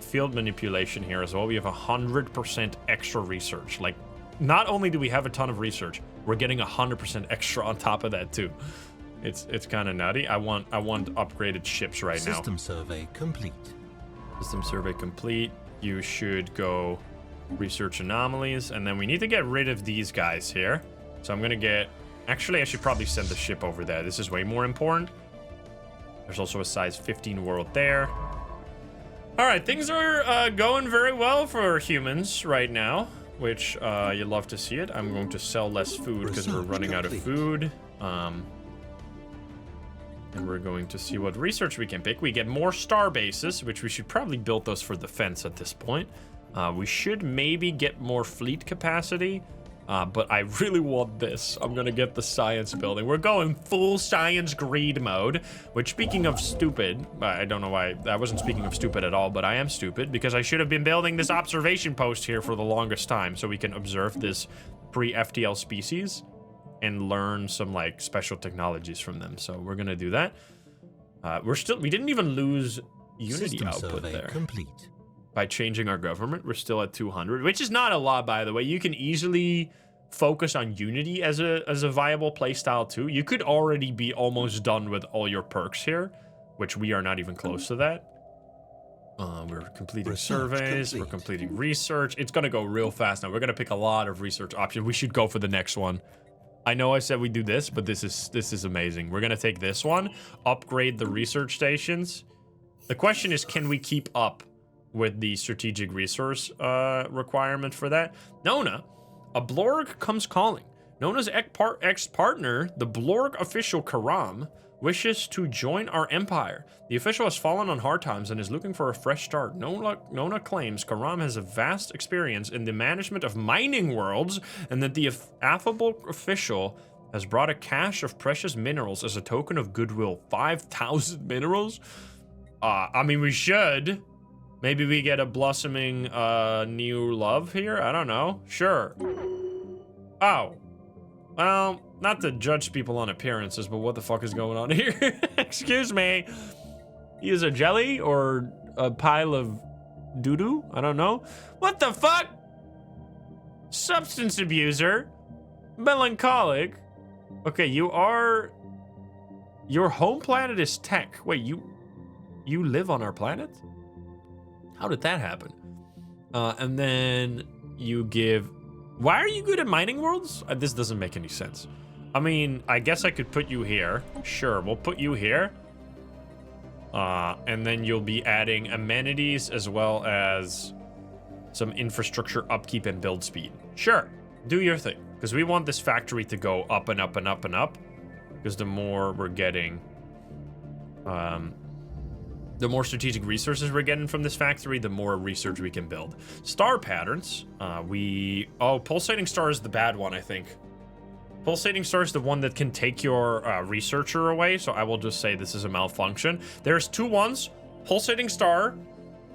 field manipulation here as well. We have 100% extra research. Like, not only do we have a ton of research, we're getting 100% extra on top of that too. It's kind of nutty. I want upgraded ships right now. System survey complete. System survey complete. You should go research anomalies, and then we need to get rid of these guys here. So I'm gonna get, actually I should probably send the ship over there. This is way more important. There's also a size 15 world there. All right, things are going very well for humans right now, which you love to see it. I'm going to sell less food because we're running out of food. And we're going to see what research we can pick. We get more star bases, which we should probably build those for defense at this point. We should maybe get more fleet capacity, but I really want this. I'm gonna get the science building. We're going full science greed mode, which, speaking of stupid, I don't know why I wasn't speaking of stupid at all, but I am stupid because I should have been building this observation post here for the longest time so we can observe this pre-FTL species and learn some like special technologies from them. So we're gonna do that. We didn't even lose Unity System output survey there. complete. By changing our government, we're still at 200, which is not a lot, by the way. You can easily focus on Unity as a viable playstyle too. You could already be almost done with all your perks here, which we are not even close to that. We're completing surveys, we're completing research. It's gonna go real fast now. We're gonna pick a lot of research options. We should go for the next one. I know I said we do this, but this is amazing. We're gonna take this one, upgrade the research stations. The question is, can we keep up with the strategic resource requirement for that? Nona, a Blorg comes calling. Nona's ex-partner, the Blorg official Karam, wishes to join our empire. The official has fallen on hard times and is looking for a fresh start. Nona claims Karam has a vast experience in the management of mining worlds and that the affable official has brought a cache of precious minerals as a token of goodwill. 5,000 minerals? I mean, we should. Maybe we get a blossoming new love here? I don't know. Sure. Oh. Well, not to judge people on appearances, but what the fuck is going on here? Excuse me. He is a jelly or a pile of doo-doo? I don't know. What the fuck? Substance abuser. Melancholic. Okay, your home planet is tech. Wait, you live on our planet? How did that happen? And then you give... Why are you good at mining worlds? This doesn't make any sense. I mean, I guess I could put you here. Sure, we'll put you here. And then you'll be adding amenities as well as some infrastructure upkeep and build speed. Sure, do your thing. Because we want this factory to go up and up and up and up. Because the more we're getting... the more strategic resources we're getting from this factory, the more research we can build. Star patterns. Oh, pulsating star is the bad one, I think. Pulsating star is the one that can take your researcher away, so I will just say this is a malfunction. There's 2 ones. Pulsating star.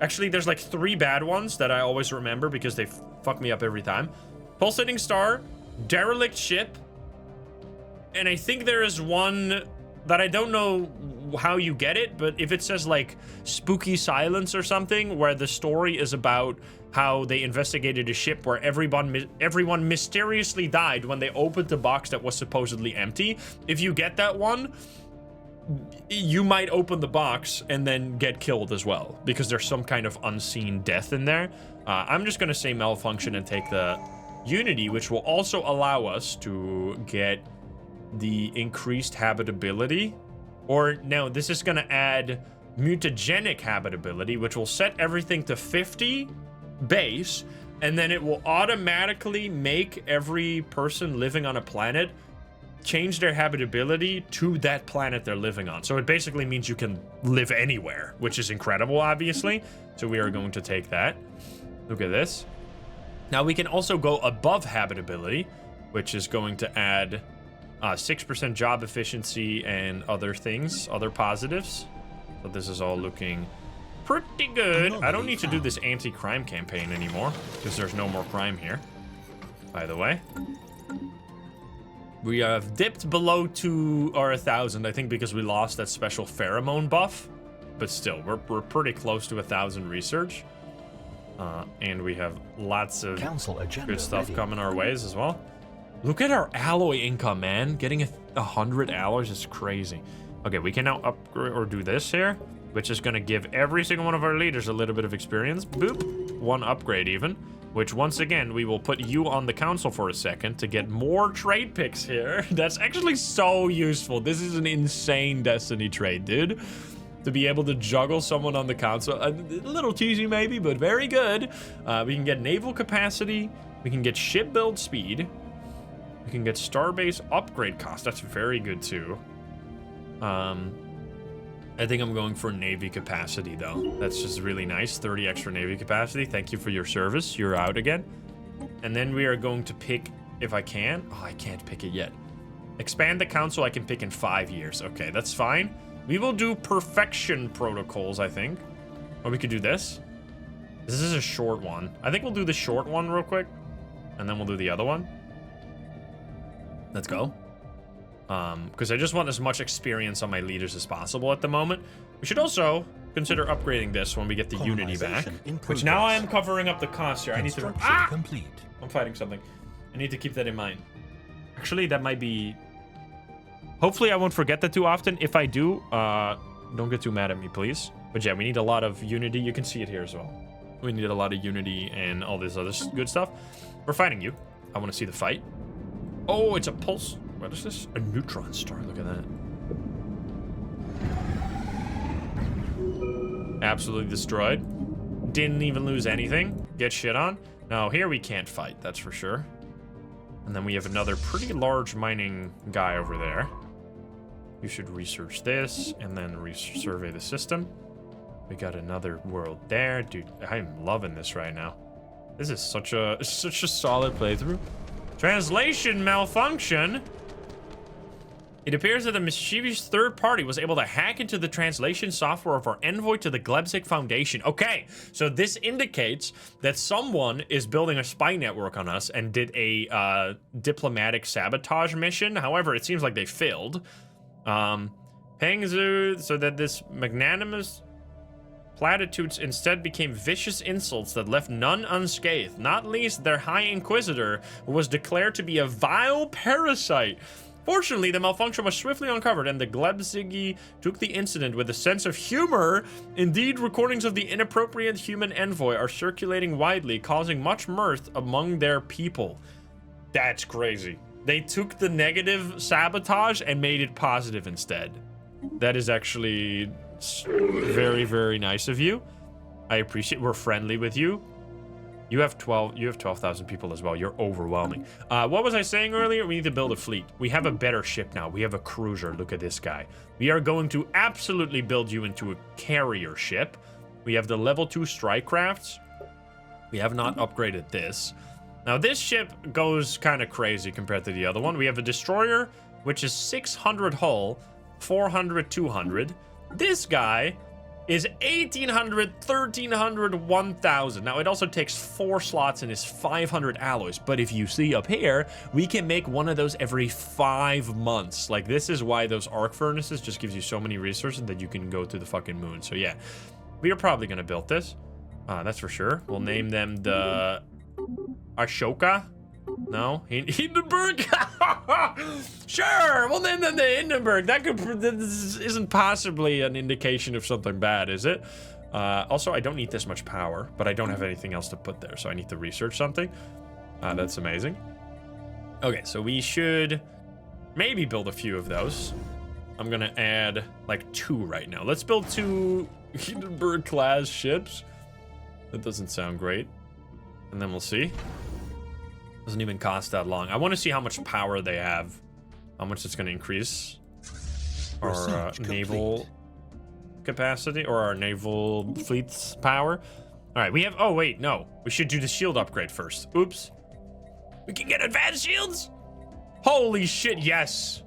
Actually, there's like 3 bad ones that I always remember because they fuck me up every time. Pulsating star, derelict ship, and I think there is one that I don't know how you get it, but if it says like spooky silence or something, where the story is about how they investigated a ship where everyone mysteriously died when they opened the box that was supposedly empty. If you get that one, you might open the box and then get killed as well, because there's some kind of unseen death in there. I'm just gonna say malfunction and take the Unity, which will also allow us to get the increased habitability. Or no, this is gonna add mutagenic habitability, which will set everything to 50 base, and then it will automatically make every person living on a planet change their habitability to that planet they're living on. So it basically means you can live anywhere, which is incredible, obviously. So we are going to take that. Look at this. Now we can also go above habitability, which is going to add 6% job efficiency and other things, other positives. So this is all looking pretty good. I don't need to do this anti-crime campaign anymore because there's no more crime here, by the way. We have dipped below 2 or 1,000, I think, because we lost that special pheromone buff. But still, we're pretty close to 1,000 research. And we have lots of good stuff coming our ways as well. Look at our alloy income, man. Getting 100 alloys is crazy. Okay, we can now upgrade or do this here, which is going to give every single one of our leaders a little bit of experience. Boop. 1 upgrade even, which once again, we will put you on the council for a second to get more trade picks here. That's actually so useful. This is an insane Destiny trade, dude. To be able to juggle someone on the council. A little cheesy maybe, but very good. We can get naval capacity. We can get ship build speed. We can get starbase upgrade cost. That's very good too. I think I'm going for Navy capacity though. That's just really nice. 30 extra Navy capacity. Thank you for your service. You're out again. And then we are going to pick, if I can. Oh, I can't pick it yet. Expand the council I can pick in 5 years. Okay, that's fine. We will do perfection protocols, I think. Or we could do this. This is a short one. I think we'll do the short one real quick. And then we'll do the other one. Let's go. Because I just want as much experience on my leaders as possible at the moment. We should also consider upgrading this when we get the Unity back. Which now I am covering up the cost here. I need to... Ah! Complete. I'm fighting something. I need to keep that in mind. Actually, that might be... Hopefully I won't forget that too often. If I do, don't get too mad at me, please. But yeah, we need a lot of Unity. You can see it here as well. We need a lot of Unity and all this other good stuff. We're fighting you. I want to see the fight. Oh, it's a pulse. What is this? A neutron star. Look at that. Absolutely destroyed. Didn't even lose anything. Get shit on. No, here we can't fight. That's for sure. And then we have another pretty large mining guy over there. You should research this and then survey the system. We got another world there. Dude, I'm loving this right now. This is such a solid playthrough. Translation malfunction. It appears that a mischievous third party was able to hack into the translation software of our envoy to the Galactic Foundation. Okay, so this indicates that someone is building a spy network on us and did a diplomatic sabotage mission. However, it seems like they failed. Pangzu, so that this magnanimous platitudes instead became vicious insults that left none unscathed, not least their High Inquisitor, who was declared to be a vile parasite. Fortunately, the malfunction was swiftly uncovered, and the Glebzigi took the incident with a sense of humor. Indeed, recordings of the inappropriate human envoy are circulating widely, causing much mirth among their people. That's crazy. They took the negative sabotage and made it positive instead. That is actually very, very nice of you. I appreciate. We're friendly with you. You have 12,000 people as well. You're overwhelming. What was I saying earlier? We need to build a fleet. We have a better ship now. We have a cruiser. Look at this guy. We are going to absolutely build you into a carrier ship. We have the level 2 strike crafts. We have not upgraded this. Now, this ship goes kind of crazy compared to the other one. We have a destroyer, which is 600 hull, 400, 200. This guy is 1,800, 1,300, 1,000. Now, it also takes 4 slots and is 500 alloys. But if you see up here, we can make one of those every 5 months. Like, this is why those arc furnaces just gives you so many resources that you can go to the fucking moon. So, yeah, we are probably going to build this. That's for sure. We'll name them the Ashoka. No, Hindenburg. Sure, we'll name them the Hindenburg. This isn't possibly an indication of something bad, is it? Also, I don't need this much power, but I don't have anything else to put there, so I need to research something. That's amazing. Okay, so we should maybe build a few of those. I'm gonna add like 2 right now. Let's build 2 Hindenburg class ships. That doesn't sound great. And then we'll see. Doesn't even cost that long. I want to see how much power they have. How much it's going to increase our naval capacity or our naval fleet's power. All right, we have... Oh, wait, no. We should do the shield upgrade first. Oops. We can get advanced shields? Holy shit, yes.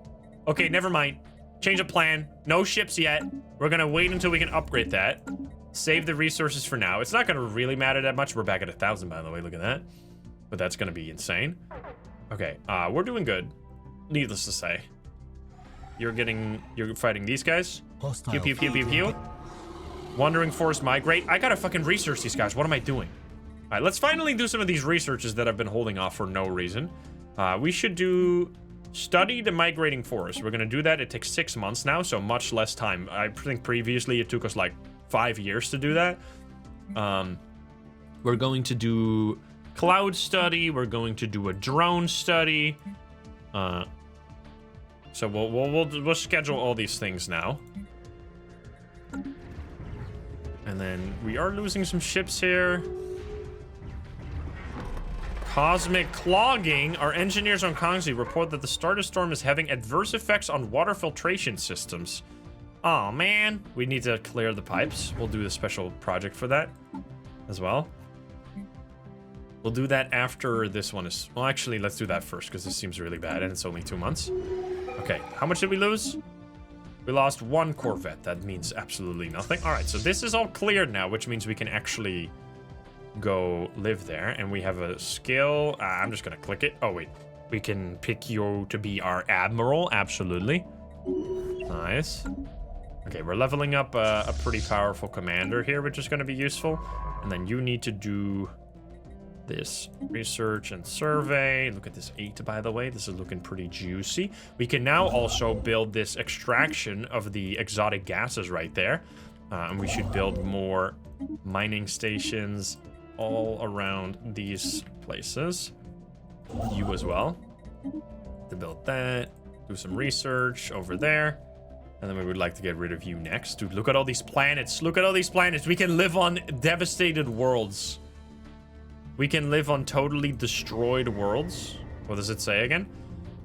Okay, never mind. Change of plan. No ships yet. We're going to wait until we can upgrade that. Save the resources for now. It's not going to really matter that much. We're back at 1,000, by the way. Look at that. But that's going to be insane. Okay, we're doing good. Needless to say. You're fighting these guys. Pew, pew, pew, pew, pew. Wandering Forest migrate. I gotta fucking research these guys. What am I doing? All right, let's finally do some of these researches that I've been holding off for no reason. We should do study the migrating forest. We're gonna do that. It takes 6 months now, so much less time. I think previously it took us like 5 years to do that. We're going to do cloud study. We're going to do a drone study. So we'll schedule all these things now. And then we are losing some ships here. Cosmic clogging. Our engineers on Kongzi report that the Stardust Storm is having adverse effects on water filtration systems. Oh man, we need to clear the pipes. We'll do a special project for that as well. We'll do that after this one is... Well, actually, let's do that first, because this seems really bad, and it's only 2 months. Okay, how much did we lose? We lost 1 Corvette. That means absolutely nothing. All right, so this is all cleared now, which means we can actually go live there. And we have a skill. I'm just going to click it. Oh, wait. We can pick you to be our admiral. Absolutely. Nice. Okay, we're leveling up a pretty powerful commander here, which is going to be useful. And then you need to do... this research and survey. Look at this 8, by the way. This is looking pretty juicy. We can now also build this extraction of the exotic gases right there. And we should build more mining stations all around these places. You as well. To build that. Do some research over there. And then we would like to get rid of you next. Dude, look at all these planets. Look at all these planets. We can live on devastated worlds. We can live on totally destroyed worlds. What does it say again?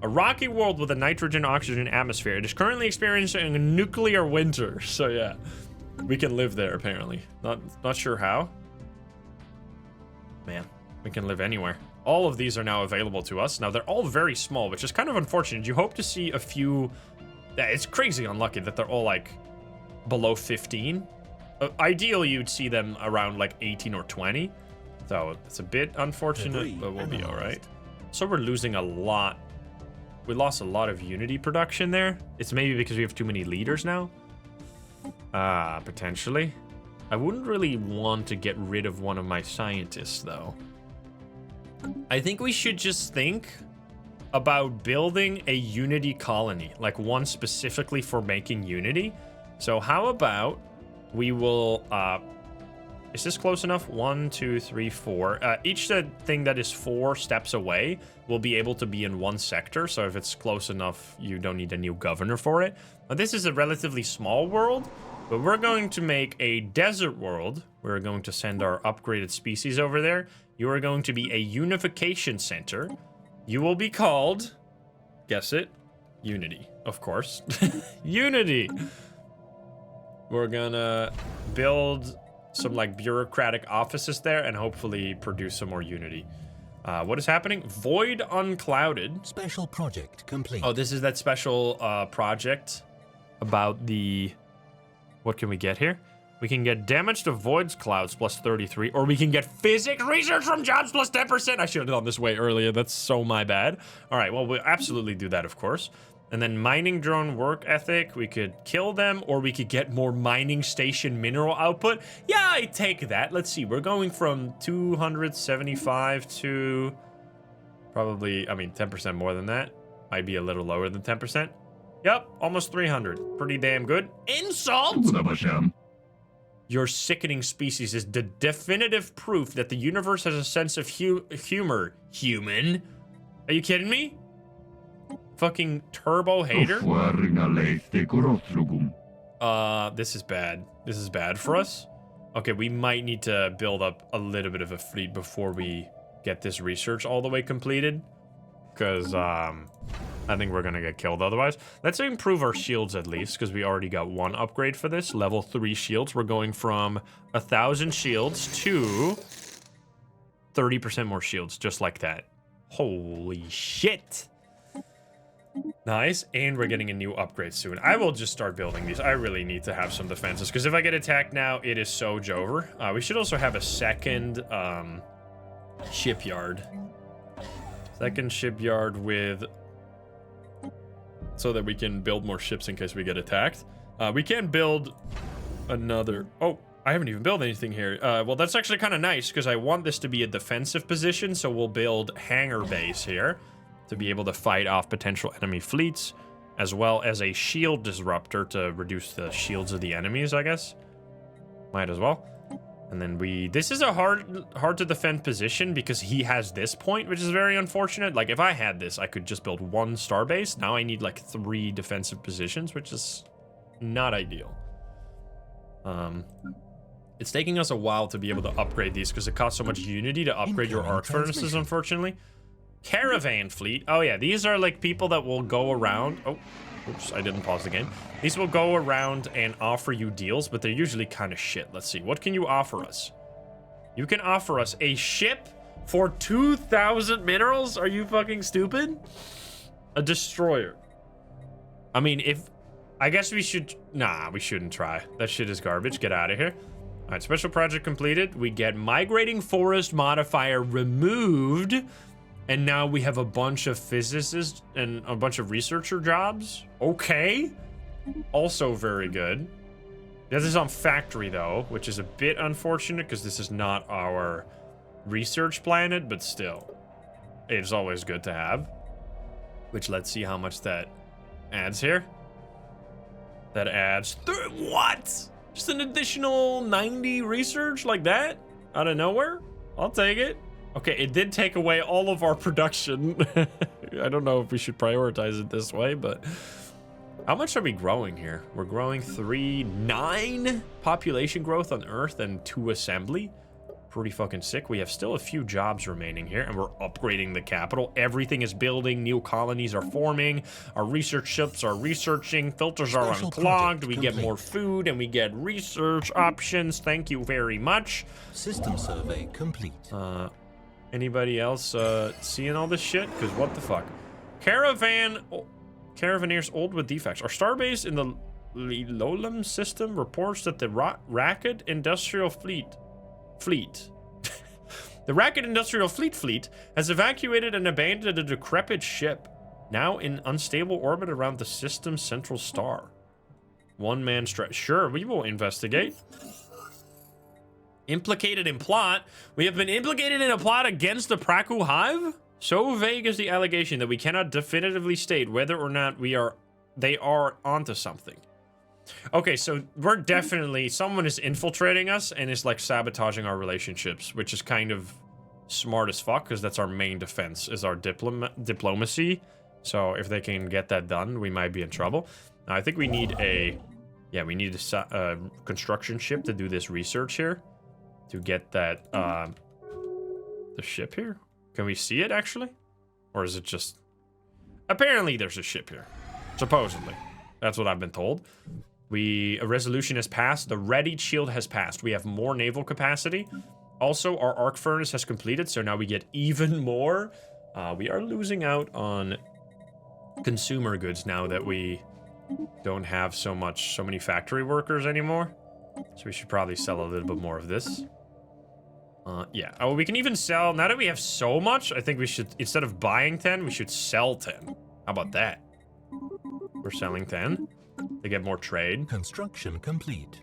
A rocky world with a nitrogen-oxygen atmosphere. It is currently experiencing a nuclear winter. So yeah, we can live there apparently. Not sure how. Man, we can live anywhere. All of these are now available to us. Now they're all very small, which is kind of unfortunate. You hope to see a few It's crazy unlucky that they're all like below 15. Ideally, you'd see them around like 18 or 20. So it's a bit unfortunate, but we'll be all right. So we're losing a lot. We lost a lot of Unity production there. It's maybe because we have too many leaders now. Potentially. I wouldn't really want to get rid of one of my scientists, though. I think we should just think about building a Unity colony, like one specifically for making Unity. So how about we will, is this close enough? 1, 2, 3, 4. Each thing that is 4 steps away will be able to be in one sector. So if it's close enough, you don't need a new governor for it. Now, this is a relatively small world, but we're going to make a desert world. We're going to send our upgraded species over there. You are going to be a unification center. You will be called, guess it, Unity, of course. Unity. We're gonna build some like bureaucratic offices there and hopefully produce some more Unity. What is happening? Void unclouded. Special project complete. Oh, this is that special project about the... What can we get here? We can get damage to voids clouds plus 33, or we can get physics research from jobs plus 10%. I should have done this way earlier. That's so my bad. All right, well, we'll absolutely do that, of course. And then mining drone work ethic, we could kill them, or we could get more mining station mineral output. Yeah, I take that. Let's see, we're going from 275 to probably, I mean, 10% more than that. Might be a little lower than 10%. Yep, almost 300. Pretty damn good. Insult! Your sickening species is the definitive proof that the universe has a sense of humor. Human? Are you kidding me? Fucking turbo hater? This is bad. This is bad for us. Okay, we might need to build up a little bit of a fleet before we get this research all the way completed. Because, I think we're gonna get killed otherwise. Let's improve our shields at least, because we already got one upgrade for this. Level 3 shields. We're going from 1,000 shields to 30% more shields, just like that. Holy shit. Nice, and we're getting a new upgrade soon. I will just start building these. I really need to have some defenses, because if I get attacked now, it is so Jover. We should also have a second shipyard. Second shipyard with... so that we can build more ships in case we get attacked. We can build another... Oh, I haven't even built anything here. Well, that's actually kind of nice, because I want this to be a defensive position, so we'll build hangar base here to be able to fight off potential enemy fleets, as well as a shield disruptor to reduce the shields of the enemies, I guess. Might as well. And then this is a hard to defend position because he has this point, which is very unfortunate. Like, if I had this, I could just build 1 starbase. Now I need like 3 defensive positions, which is not ideal. It's taking us a while to be able to upgrade these because it costs so much Unity to upgrade your arc furnaces, unfortunately. Caravan fleet. Oh yeah, these are like people that will go around. Oh, oops, I didn't pause the game. These will go around and offer you deals, but they're usually kind of shit. Let's see. What can you offer us? You can offer us a ship for 2,000 minerals? Are you fucking stupid? A destroyer. I mean, I guess we should... Nah, we shouldn't try. That shit is garbage. Get out of here. All right, special project completed. We get migrating forest modifier removed. And now we have a bunch of physicists and a bunch of researcher jobs. Okay. Also very good. This is on factory, though, which is a bit unfortunate because this is not our research planet, but still. It's always good to have. Which, let's see how much that adds here. That adds... What? Just an additional 90 research like that? Out of nowhere? I'll take it. Okay, it did take away all of our production. I don't know if we should prioritize it this way, but... How much are we growing here? We're growing 9 population growth on Earth and 2 assembly. Pretty fucking sick. We have still a few jobs remaining here, and we're upgrading the capital. Everything is building. New colonies are forming. Our research ships are researching. Filters are unclogged. We get more food, and we get research options. Thank you very much. System survey complete. Anybody else seeing all this shit? Because what the fuck? Caravan... Caravaneers old with defects. Our starbase in the Lolum system reports that the Racket Industrial Fleet the Racket Industrial Fleet has evacuated and abandoned a decrepit ship, now in unstable orbit around the system's central star. One-man strike. Sure, we will investigate. Implicated in plot. We have been implicated in a plot against the Praku Hive? So vague is the allegation that we cannot definitively state whether or not they are onto something. Okay, so we're definitely, someone is infiltrating us and is like sabotaging our relationships, which is kind of smart as fuck, because that's our main defense, is our diplomacy. So if they can get that done, we might be in trouble. Now, I think we need a construction ship to do this research here, to get that, the ship here. Can we see it, actually? Or is it just... Apparently there's a ship here. Supposedly. That's what I've been told. A resolution has passed. The readied shield has passed. We have more naval capacity. Also, our arc furnace has completed, so now we get even more. We are losing out on consumer goods now that we don't have so many factory workers anymore. So we should probably sell a little bit more of this. Yeah. Oh, we can even sell, now that we have so much, I think we should, instead of buying 10, we should sell 10. How about that? We're selling 10 to get more trade. Construction complete.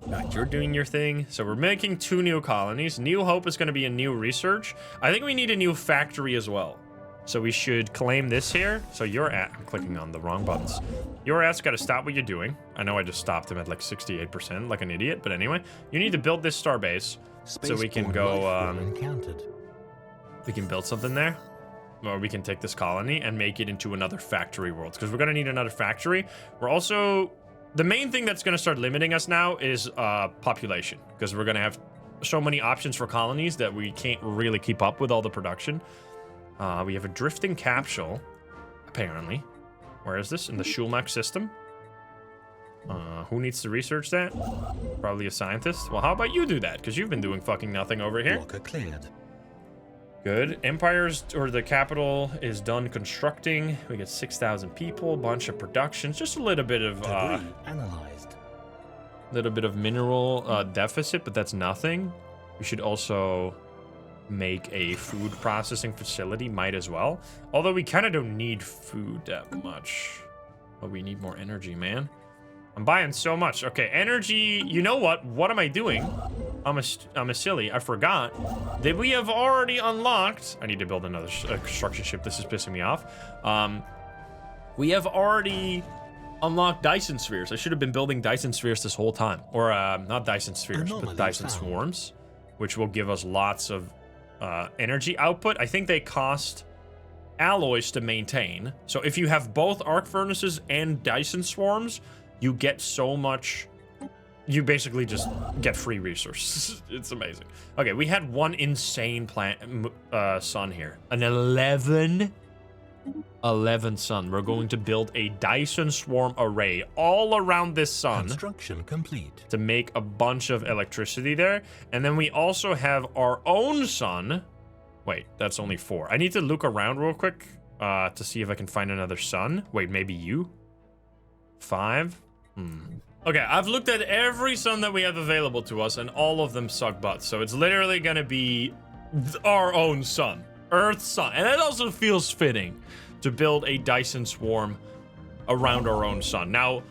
Right, you're doing your thing. So we're making 2 new colonies. New Hope is going to be a new research. I think we need a new factory as well. So we should claim this here. So I'm clicking on the wrong buttons. Your ass got to stop what you're doing. I know I just stopped him at like 68%, like an idiot. But anyway, you need to build this starbase so we can go, we can build something there. Or we can take this colony and make it into another factory world, because we're going to need another factory. We're also... The main thing that's going to start limiting us now is population, because we're going to have so many options for colonies that we can't really keep up with all the production. We have a drifting capsule, apparently. Where is this? In the Schulmack system. Who needs to research that? Probably a scientist. Well, how about you do that? Because you've been doing fucking nothing over here. Blocker cleared. Good. Empires, or the capital, is done constructing. We get 6,000 people, bunch of productions, just a little bit of analyzed. Little bit of mineral deficit, but that's nothing. We should also make a food processing facility, might as well. Although we kind of don't need food that much, but we need more energy, man. I'm buying so much. Okay, energy. You know what? What am I doing? I'm a silly. I forgot that we have already unlocked. I need to build another construction ship. This is pissing me off. We have already unlocked Dyson spheres. I should have been building Dyson spheres this whole time. Or not Dyson spheres, but Dyson swarms, which will give us lots of energy output. I think they cost alloys to maintain. So if you have both arc furnaces and Dyson swarms, you get so much. You basically just get free resources. It's amazing. Okay, we had one insane sun here. An 11 sun. We're going to build a Dyson swarm array all around this sun. Construction complete. To make a bunch of electricity there. And then we also have our own sun. Wait, that's only 4. I need to look around real quick to see if I can find another sun. Wait, maybe you? 5? Okay, I've looked at every sun that we have available to us, and all of them suck butts. So it's literally gonna be our own sun, Earth's sun. And it also feels fitting to build a Dyson swarm around our own sun. Now,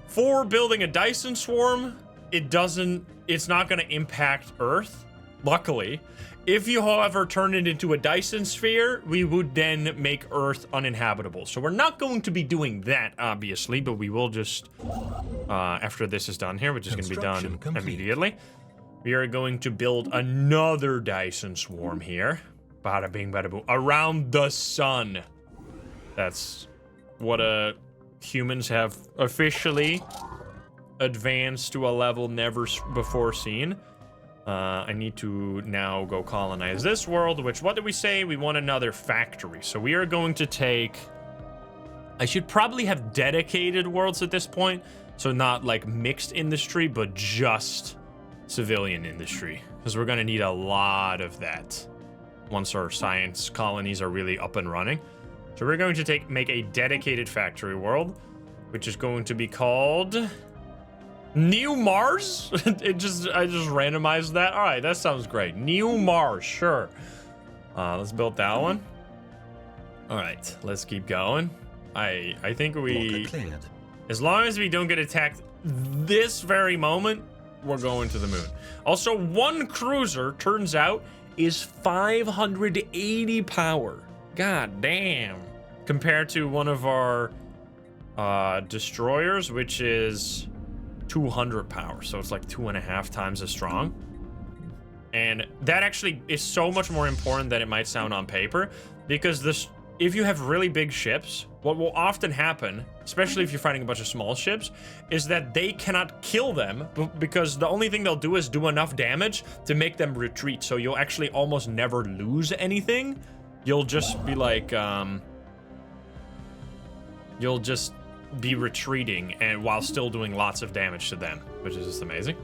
for building a Dyson swarm, it's not gonna impact Earth, luckily. If you, however, turn it into a Dyson sphere, we would then make Earth uninhabitable. So we're not going to be doing that, obviously, but we will just, after this is done here, which is going to be done immediately, we are going to build another Dyson swarm here. Bada bing, bada boom. Around the sun. That's what humans have officially advanced to a level never before seen. I need to now go colonize this world, which, what did we say? We want another factory. So we are going to take... I should probably have dedicated worlds at this point. So not like mixed industry, but just civilian industry. Because we're going to need a lot of that once our science colonies are really up and running. So we're going to make a dedicated factory world, which is going to be called New Mars. I just randomized that. All right, that sounds great. New Mars, sure. Let's build that one. All right, let's keep going. I think we, as long as we don't get attacked this very moment, we're going to the moon. Also, one cruiser, turns out, is 580 power. God damn. Compared to one of our destroyers, which is 200 power. So it's like 2.5 times as strong. And that actually is so much more important than it might sound on paper, because this, if you have really big ships, what will often happen, especially if you're fighting a bunch of small ships, is that they cannot kill them because the only thing they'll do is do enough damage to make them retreat. So you'll actually almost never lose anything. You'll just be like, you'll just be retreating and while still doing lots of damage to them, which is just amazing.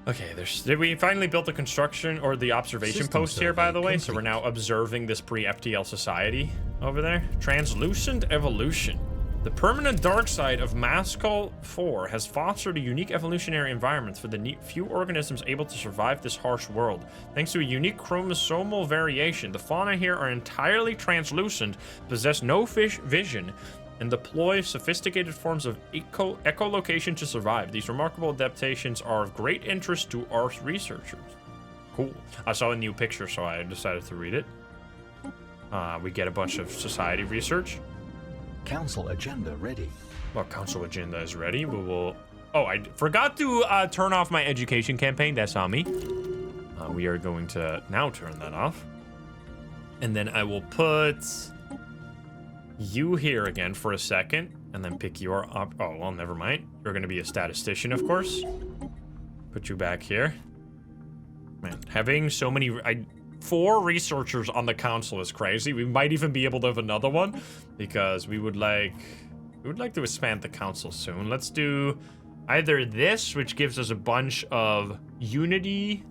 Okay, we finally built the construction or the observation post here, by the way. So we're now observing this pre-FTL society over there. Translucent evolution. The permanent dark side of Mascal 4 has fostered a unique evolutionary environment for the few organisms able to survive this harsh world. Thanks to a unique chromosomal variation, the fauna here are entirely translucent, possess no vision, and deploy sophisticated forms of echolocation to survive. These remarkable adaptations are of great interest to our researchers. Cool. I saw a new picture, so I decided to read it. We get a bunch of society research. Council agenda ready. Well, council agenda is ready. We will... Oh, I forgot to turn off my education campaign. That's on me. We are going to now turn that off. And then I will put you here again for a second, and then pick your up. Oh, well, never mind. You're going to be a statistician, of course. Put you back here. Man, having so many... 4 researchers on the council is crazy. We might even be able to have another one, because we would like to expand the council soon. Let's do either this, which gives us a bunch of unity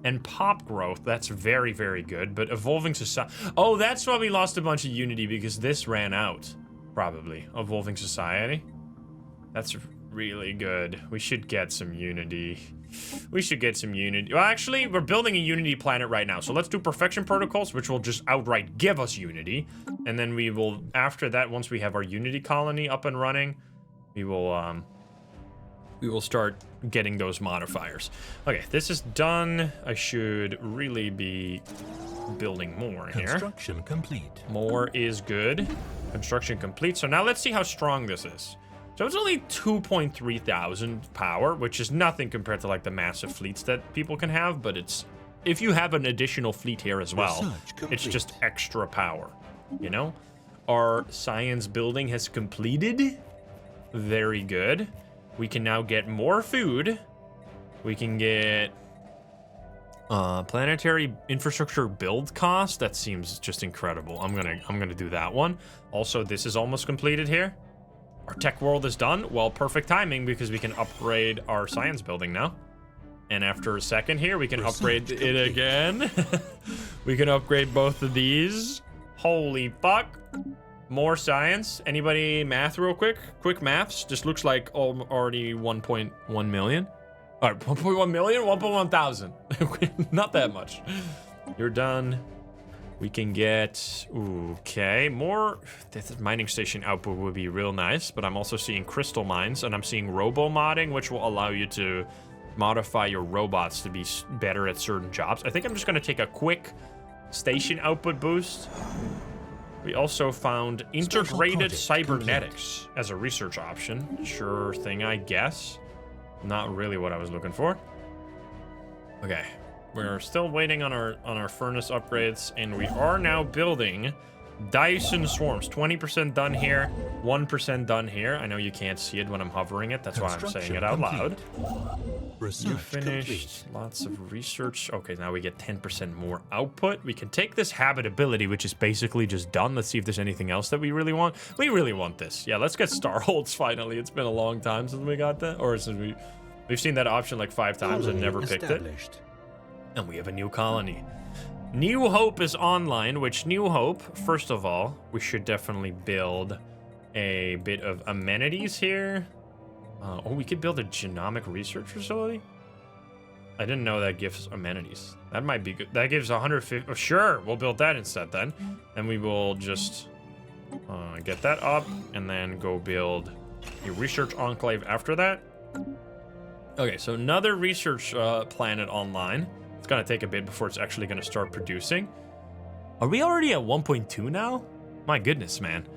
and pop growth. That's very, very good. But evolving society... Oh, that's why we lost a bunch of unity, because this ran out. Probably. Evolving society. That's really good. We should get some unity. We should get some unity. Well, actually, we're building a unity planet right now. So let's do perfection protocols, which will just outright give us unity. And then we will, after that, once we have our unity colony up and running, we will start getting those modifiers. Okay, this is done. I should really be building more here. Construction complete. More is good. Construction complete. So now let's see how strong this is. So it's only 2.3 thousand power, which is nothing compared to like the massive fleets that people can have, but it's, if you have an additional fleet here as well, it's just extra power, you know? Our science building has completed. Very good. We can now get more food. We can get planetary infrastructure build cost. That seems just incredible. I'm gonna do that one. Also, this is almost completed here. Our tech world is done. Well, perfect timing, because we can upgrade our science building now. And after a second here, we can upgrade it again. We can upgrade both of these. Holy fuck. More science. Anybody math real quick? Quick maths. Just looks like already 1.1 million. All right, 1.1 million, 1.1 thousand. Not that much. You're done. We can get, okay, more. This mining station output would be real nice, but I'm also seeing crystal mines, and I'm seeing robo-modding, which will allow you to modify your robots to be better at certain jobs. I think I'm just gonna take a quick station output boost. We also found integrated cybernetics as a research option. Sure thing, I guess. Not really what I was looking for. Okay. We're still waiting on our furnace upgrades, and we are now building Dyson swarms. 20% done here, 1% done here. I know you can't see it when I'm hovering it. That's why I'm saying it out loud. You finished lots of research. Okay, now we get 10% more output. We can take this habitability, which is basically just done. Let's see if there's anything else that we really want. We really want this. Yeah, let's get Starholds finally. It's been a long time since we got that, or since we've seen that option like 5 times and never picked it. And we have a new colony. New Hope is online, which New Hope, first of all, we should definitely build a bit of amenities here. Oh, we could build a genomic research facility? I didn't know that gives amenities. That might be good. That gives 150. Oh, sure, we'll build that instead then. And we will just get that up and then go build a research enclave after that. Okay, so another research planet online. It's gonna take a bit before it's actually gonna start producing. Are we already at 1.2 now? My goodness, man.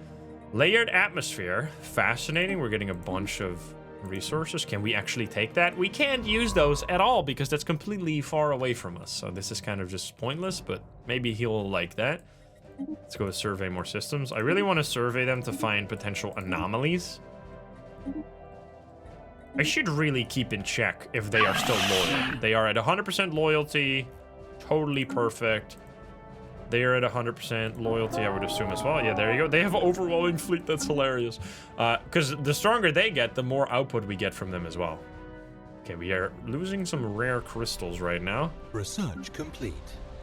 Layered atmosphere, fascinating. We're getting a bunch of resources. Can we actually take that? We can't use those at all because that's completely far away from us. So this is kind of just pointless, but maybe he'll like that. Let's go survey more systems. I really want to survey them to find potential anomalies. I should really keep in check if they are still loyal. They are at 100% loyalty. Totally perfect. They are at 100% loyalty, I would assume as well. Yeah, there you go. They have an overwhelming fleet. That's hilarious. Because the stronger they get, the more output we get from them as well. Okay, we are losing some rare crystals right now. Research complete.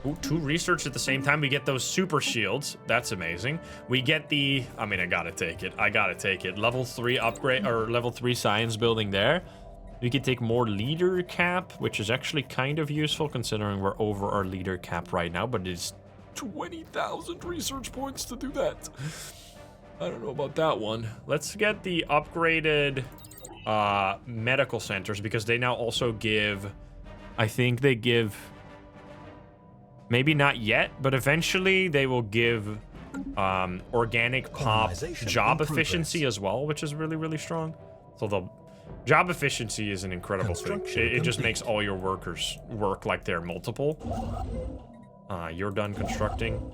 Ooh, 2 research at the same time. We get those super shields. That's amazing. We get the... I mean, I gotta take it. I gotta take it. Level 3 upgrade, or level 3 science building there. We could take more leader cap, which is actually kind of useful considering we're over our leader cap right now, but it's 20,000 research points to do that. I don't know about that one. Let's get the upgraded medical centers because they now also give... I think they give... Maybe not yet, but eventually they will give organic pop job efficiency as well, which is really, really strong. So the job efficiency is an incredible thing. It just makes all your workers work like they're multiple. You're done constructing.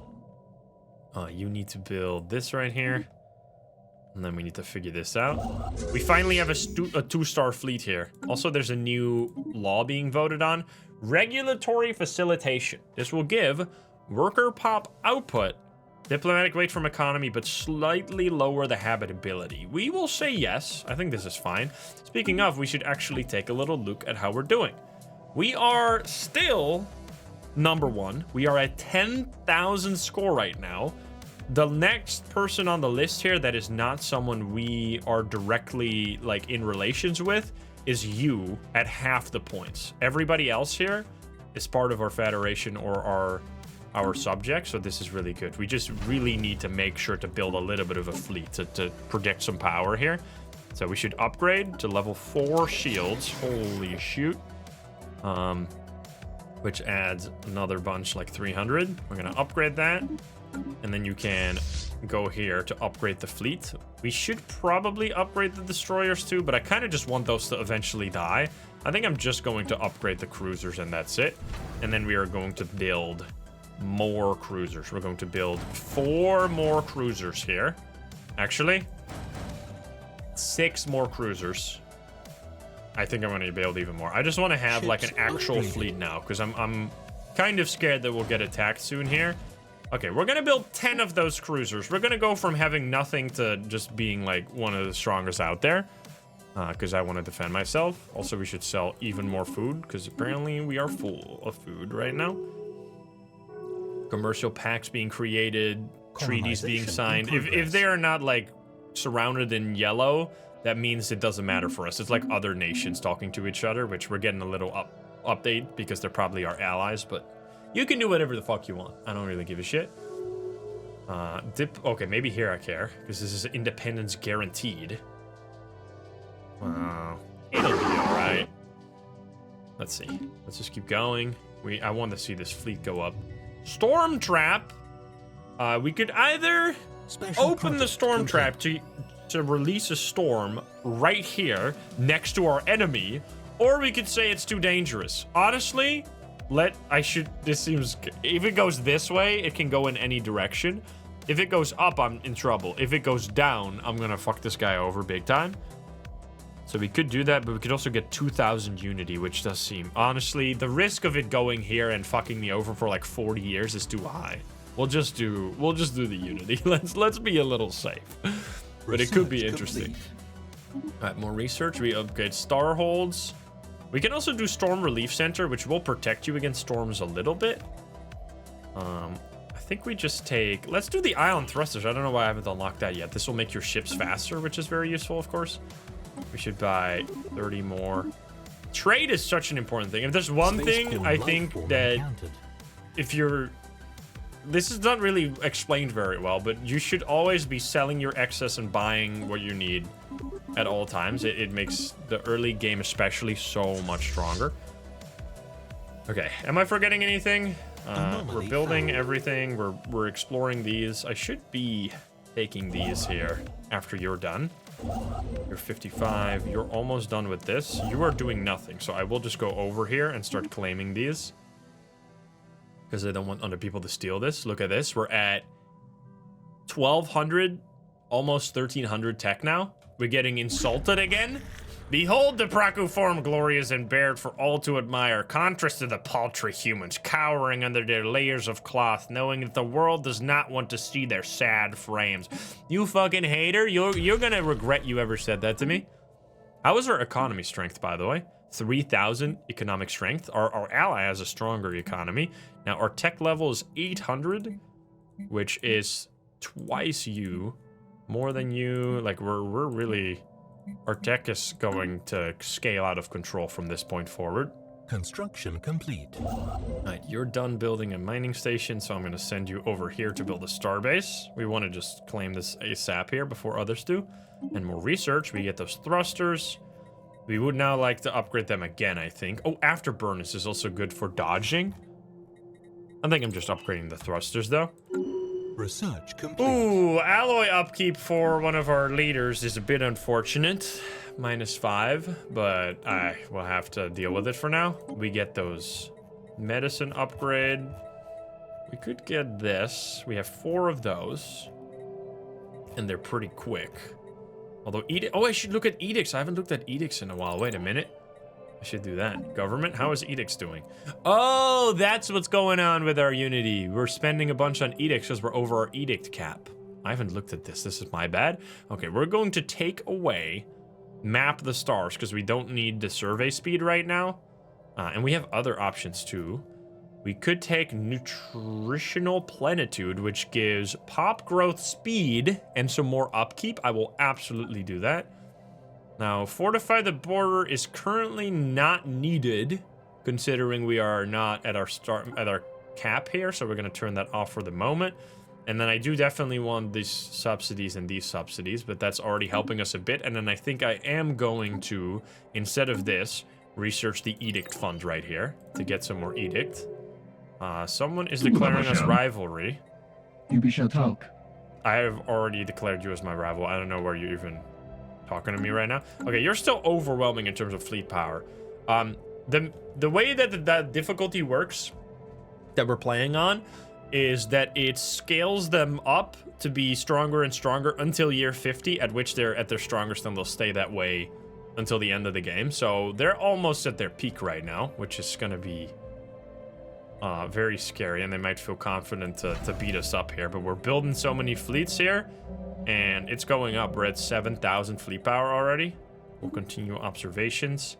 You need to build this right here. And then we need to figure this out. We finally have a 2-star fleet here. Also, there's a new law being voted on. Regulatory facilitation. This will give worker pop output, diplomatic weight from economy, but slightly lower the habitability. We will say yes. I think this is fine. Speaking of, we should actually take a little look at how we're doing. We are still number 1. We are at 10,000 score right now. The next person on the list here that is not someone we are directly like in relations with is you at half the points. Everybody else here is part of our federation or our subject, so this is really good. We just really need to make sure to build a little bit of a fleet to project some power here. So we should upgrade to level 4 shields. Holy shoot. Which adds another bunch, like 300. We're gonna upgrade that. And then you can go here to upgrade the fleet. We should probably upgrade the destroyers too, but I kind of just want those to eventually die. I think I'm just going to upgrade the cruisers and that's it. And then we are going to build more cruisers. We're going to build 4 more cruisers here. Actually, 6 more cruisers. I think I'm going to build even more. I just want to have like an actual fleet now because I'm kind of scared that we'll get attacked soon here. Okay, we're gonna build 10 of those cruisers. We're gonna go from having nothing to just being like one of the strongest out there. Because I want to defend myself. Also, we should sell even more food because apparently we are full of food right now. Commercial packs being created, treaties being signed. If they are not like surrounded in yellow, that means it doesn't matter for us. It's like other nations talking to each other, which we're getting a little update because they're probably our allies, but you can do whatever the fuck you want. I don't really give a shit. Okay, maybe here I care, because this is independence guaranteed. It'll be alright. Let's see. Let's just keep going. I want to see this fleet go up. Storm trap. We could either open the storm trap to release a storm right here next to our enemy, or we could say it's too dangerous. Honestly, this seems, if it goes this way, it can go in any direction. If it goes up, I'm in trouble. If it goes down, I'm gonna fuck this guy over big time. So we could do that, but we could also get 2,000 unity, which does seem, honestly, the risk of it going here and fucking me over for like 40 years is too high. We'll just do the unity. Let's be a little safe. But it could be interesting. All right, more research. We upgrade star holds. We can also do storm relief center, which will protect you against storms a little bit. I think we just take... Let's do the ion thrusters. I don't know why I haven't unlocked that yet. This will make your ships faster, which is very useful, of course. We should buy 30 more. Trade is such an important thing. If there's one thing, I think that if you're... This is not really explained very well, but you should always be selling your excess and buying what you need at all times. It makes the early game especially so much stronger. Okay, am I forgetting anything? We're building everything. We're exploring these. I should be taking these here after you're done. You're 55. You're almost done with this. You are doing nothing, so I will just go over here and start claiming these. Because I don't want other people to steal this. Look at this. We're at 1,200, almost 1,300 tech now. We're getting insulted again. Behold the Praku form, glorious and bared for all to admire, contrast to the paltry humans, cowering under their layers of cloth, knowing that the world does not want to see their sad frames. You fucking hater, you're gonna regret you ever said that to me. How is our economy strength, by the way? 3,000 economic strength. Our ally has a stronger economy. Now, our tech level is 800, which is twice you, more than you. Like, we're really... Our tech is going to scale out of control from this point forward. Construction complete. All right, you're done building a mining station, so I'm going to send you over here to build a starbase. We want to just claim this ASAP here before others do. And more research. We get those thrusters. We would now like to upgrade them again, I think. Oh, afterburners is also good for dodging. I think I'm just upgrading the thrusters, though. Research complete. Ooh, alloy upkeep for one of our leaders is a bit unfortunate. -5, but I will have to deal with it for now. We get those medicine upgrade. We could get this. We have 4 of those. And they're pretty quick. Although, I should look at edicts. I haven't looked at edicts in a while. Wait a minute. I should do that. Government, how is edicts doing? Oh, that's what's going on with our unity. We're spending a bunch on edicts because we're over our edict cap. I haven't looked at this. This is my bad. Okay, we're going to take away map the stars because we don't need the survey speed right now. And we have other options too. We could take nutritional plenitude, which gives pop growth speed and some more upkeep. I will absolutely do that. Now, fortify the border is currently not needed, considering we are not at our cap here, so we're going to turn that off for the moment. And then I do definitely want these subsidies and these subsidies, but that's already helping us a bit. And then I think I am going to, instead of this, research the edict fund right here to get some more edict. Someone is declaring us rivalry. I have already declared you as my rival. I don't know where you're even talking to me right now. Okay, you're still overwhelming in terms of fleet power. The way that the difficulty works that we're playing on is that it scales them up to be stronger and stronger until year 50, at which they're at their strongest, and they'll stay that way until the end of the game. So they're almost at their peak right now, which is going to be very scary, and they might feel confident to beat us up here. But we're building so many fleets here, and it's going up. We're at 7,000 fleet power already. We'll continue observations.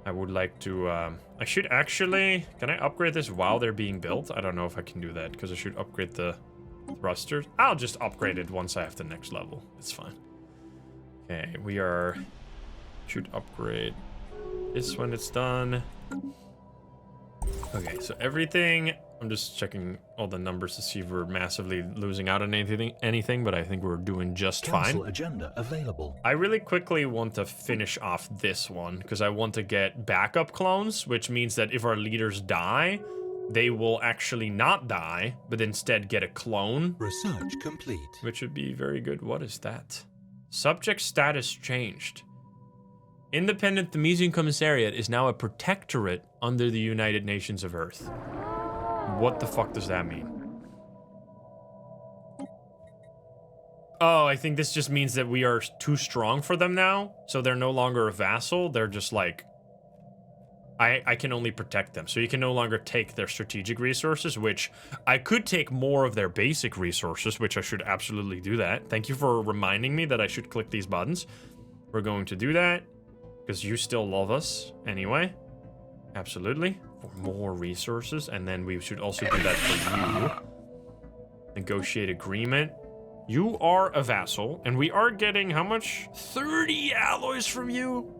I would like to, I should actually, can I upgrade this while they're being built? I don't know if I can do that, because I should upgrade the thrusters. I'll just upgrade it once I have the next level. It's fine. Okay, should upgrade this when it's done. Okay, so everything, I'm just checking all the numbers to see if we're massively losing out on anything, but I think we're doing just Council fine. agenda available. I really quickly want to finish off this one because I want to get backup clones, which means that if our leaders die, they will actually not die, but instead get a clone. Research complete. Which would be very good. What is that? Subject status changed. Independent Themesian Commissariat is now a protectorate under the United Nations of Earth. What the fuck does that mean? Oh, I think this just means that we are too strong for them now. So they're no longer a vassal. They're just like, I can only protect them. So you can no longer take their strategic resources, which I could take more of their basic resources, which I should absolutely do that. Thank you for reminding me that I should click these buttons. We're going to do that because you still love us anyway. Absolutely. for more resources, and then we should also do that for you. Negotiate agreement. You are a vassal, and we are getting how much? 30 alloys from you?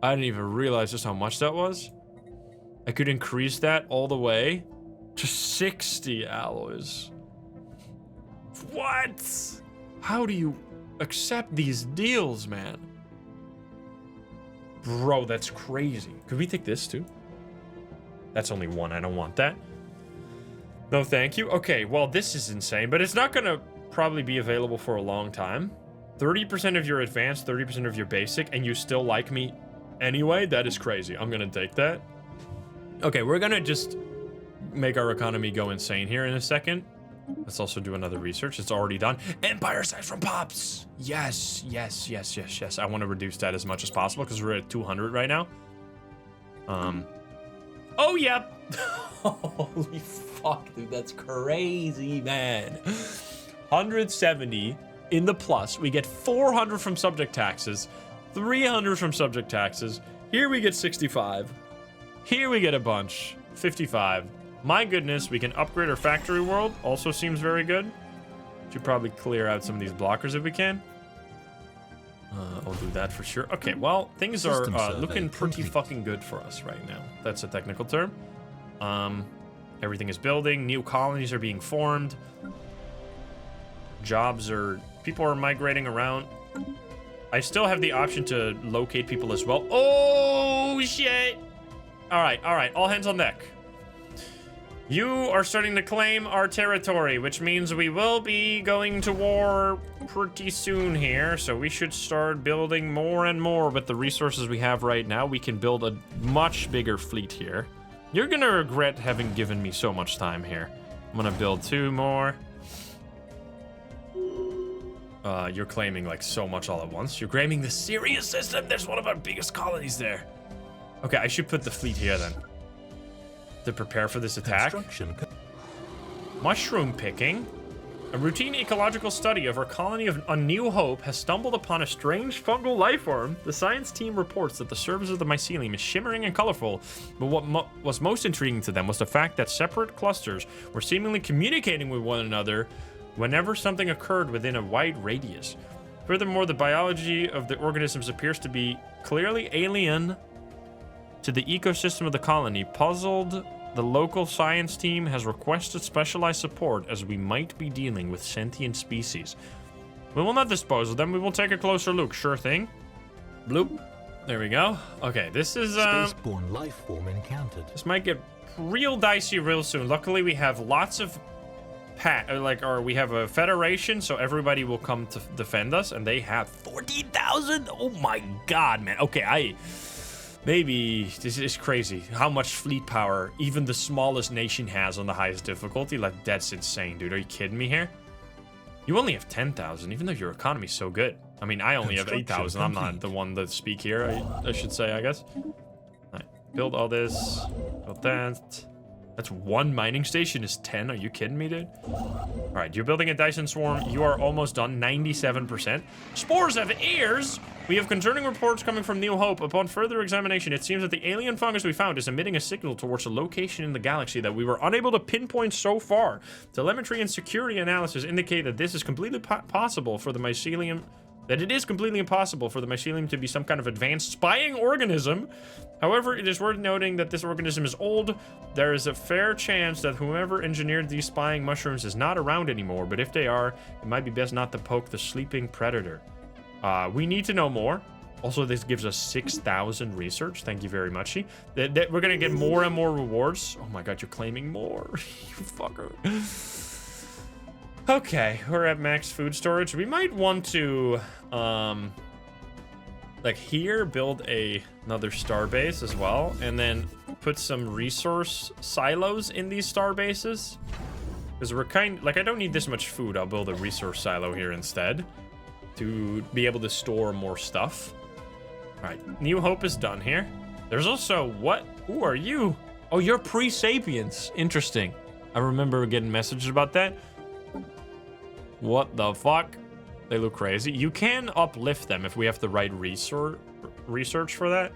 I didn't even realize just how much that was. I could increase that all the way to 60 alloys. What? How do you accept these deals, man? Bro, that's crazy. Could we take this too? That's only one. I don't want that. No, thank you. Okay, well, this is insane, but it's not gonna probably be available for a long time. 30% of your advanced, 30% of your basic, and you still like me anyway? That is crazy. I'm gonna take that. Okay, we're gonna just make our economy go insane here in a second. Let's also do another research. It's already done. And parasites from Pops. Yes, yes, yes, yes, yes. I want to reduce that as much as possible because we're at 200 right now. Oh, yep. Holy fuck, dude. That's crazy, man. 170 in the plus. We get 400 from subject taxes. 300 from subject taxes. Here we get 65. Here we get a bunch. 55. My goodness, we can upgrade our factory world. Also seems very good. Should probably clear out some of these blockers if we can. I'll do that for sure. Okay, well, things are looking pretty fucking good for us right now. That's a technical term. Everything is building. New colonies are being formed. People are migrating around. I still have the option to locate people as well. Oh, shit. All right, all hands on deck. You are starting to claim our territory, which means we will be going to war pretty soon here, so we should start building more and more with the resources we have right now. We can build a much bigger fleet here. You're gonna regret having given me so much time here. I'm gonna build 2 more. You're claiming like so much all at once. You're claiming the Sirius system. There's one of our biggest colonies there. Okay, I should put the fleet here then. To prepare for this attack. Mushroom picking. A routine ecological study of our colony on New Hope has stumbled upon a strange fungal life form. The science team reports that the surface of the mycelium is shimmering and colorful, but what was most intriguing to them was the fact that separate clusters were seemingly communicating with one another whenever something occurred within a wide radius. Furthermore, the biology of the organisms appears to be clearly alien to the ecosystem of the colony. Puzzled, the local science team has requested specialized support as we might be dealing with sentient species. We will not dispose of them. We will take a closer look. Sure thing. Bloop. There we go. Okay, this is Spaceborne life form encountered. This might get real dicey real soon. Luckily, we have lots of we have a federation, so everybody will come to defend us, and they have 14,000. Oh my god, man. Okay, maybe this is crazy. How much fleet power even the smallest nation has on the highest difficulty? Like, that's insane, dude. Are you kidding me here? You only have 10,000, even though your economy's so good. I mean, I only have 8,000. I'm not the one to speak here, I should say, I guess. All right, build all this. Build that. That's 1 mining station is 10. Are you kidding me, dude? All right, you're building a Dyson swarm. You are almost done, 97%. Spores have ears. We have concerning reports coming from New Hope. Upon further examination, it seems that the alien fungus we found is emitting a signal towards a location in the galaxy that we were unable to pinpoint so far. Telemetry and security analysis indicate that this is completely possible for the mycelium. That it is completely impossible for the mycelium to be some kind of advanced spying organism. However, it is worth noting that this organism is old. There is a fair chance that whoever engineered these spying mushrooms is not around anymore, but if they are, it might be best not to poke the sleeping predator. We need to know more. Also, this gives us 6,000 research. Thank you very much. We're gonna get more and more rewards. Oh my god, you're claiming more. You fucker. Okay, we're at max food storage. We might want to, like here, build another star base as well, and then put some resource silos in these star bases. Because we're I don't need this much food. I'll build a resource silo here instead to be able to store more stuff. All right, New Hope is done here. There's also, who are you? Oh, you're pre-sapiens. Interesting. I remember getting messages about that. What the fuck? They look crazy. You can uplift them if we have the right research for that.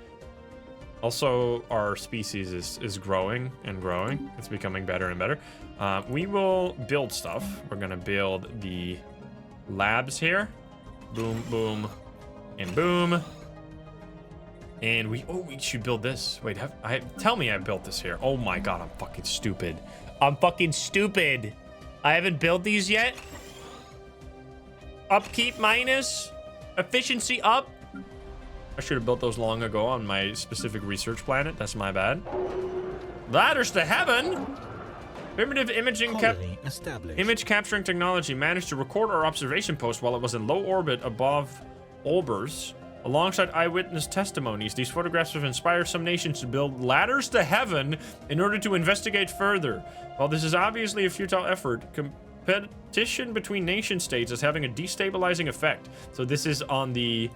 Also, our species is growing and growing. It's becoming better and better. We will build stuff. We're gonna build the labs here. Boom, boom, and boom. And we should build this. Wait, tell me I built this here. Oh my god, I'm fucking stupid. I'm fucking stupid. I haven't built these yet. Upkeep minus, efficiency up. I should have built those long ago on my specific research planet. That's my bad. Ladders to heaven. Primitive imaging image capturing technology managed to record our observation post while it was in low orbit above Olbers. Alongside eyewitness testimonies, these photographs have inspired some nations to build ladders to heaven in order to investigate further. While this is obviously a futile effort, competition between nation states is having a destabilizing effect. So this is on the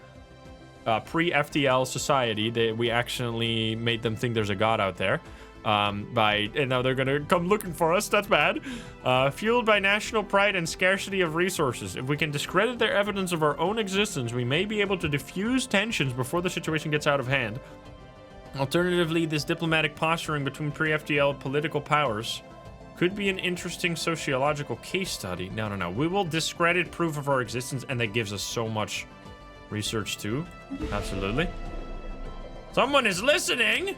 pre-FTL society. We accidentally made them think there's a god out there. And now they're gonna come looking for us. That's bad. Fueled by national pride and scarcity of resources, if we can discredit their evidence of our own existence, we may be able to diffuse tensions before the situation gets out of hand. Alternatively, this diplomatic posturing between pre-FTL political powers could be an interesting sociological case study. No. We will discredit proof of our existence, and that gives us so much research too. Absolutely. Someone is listening!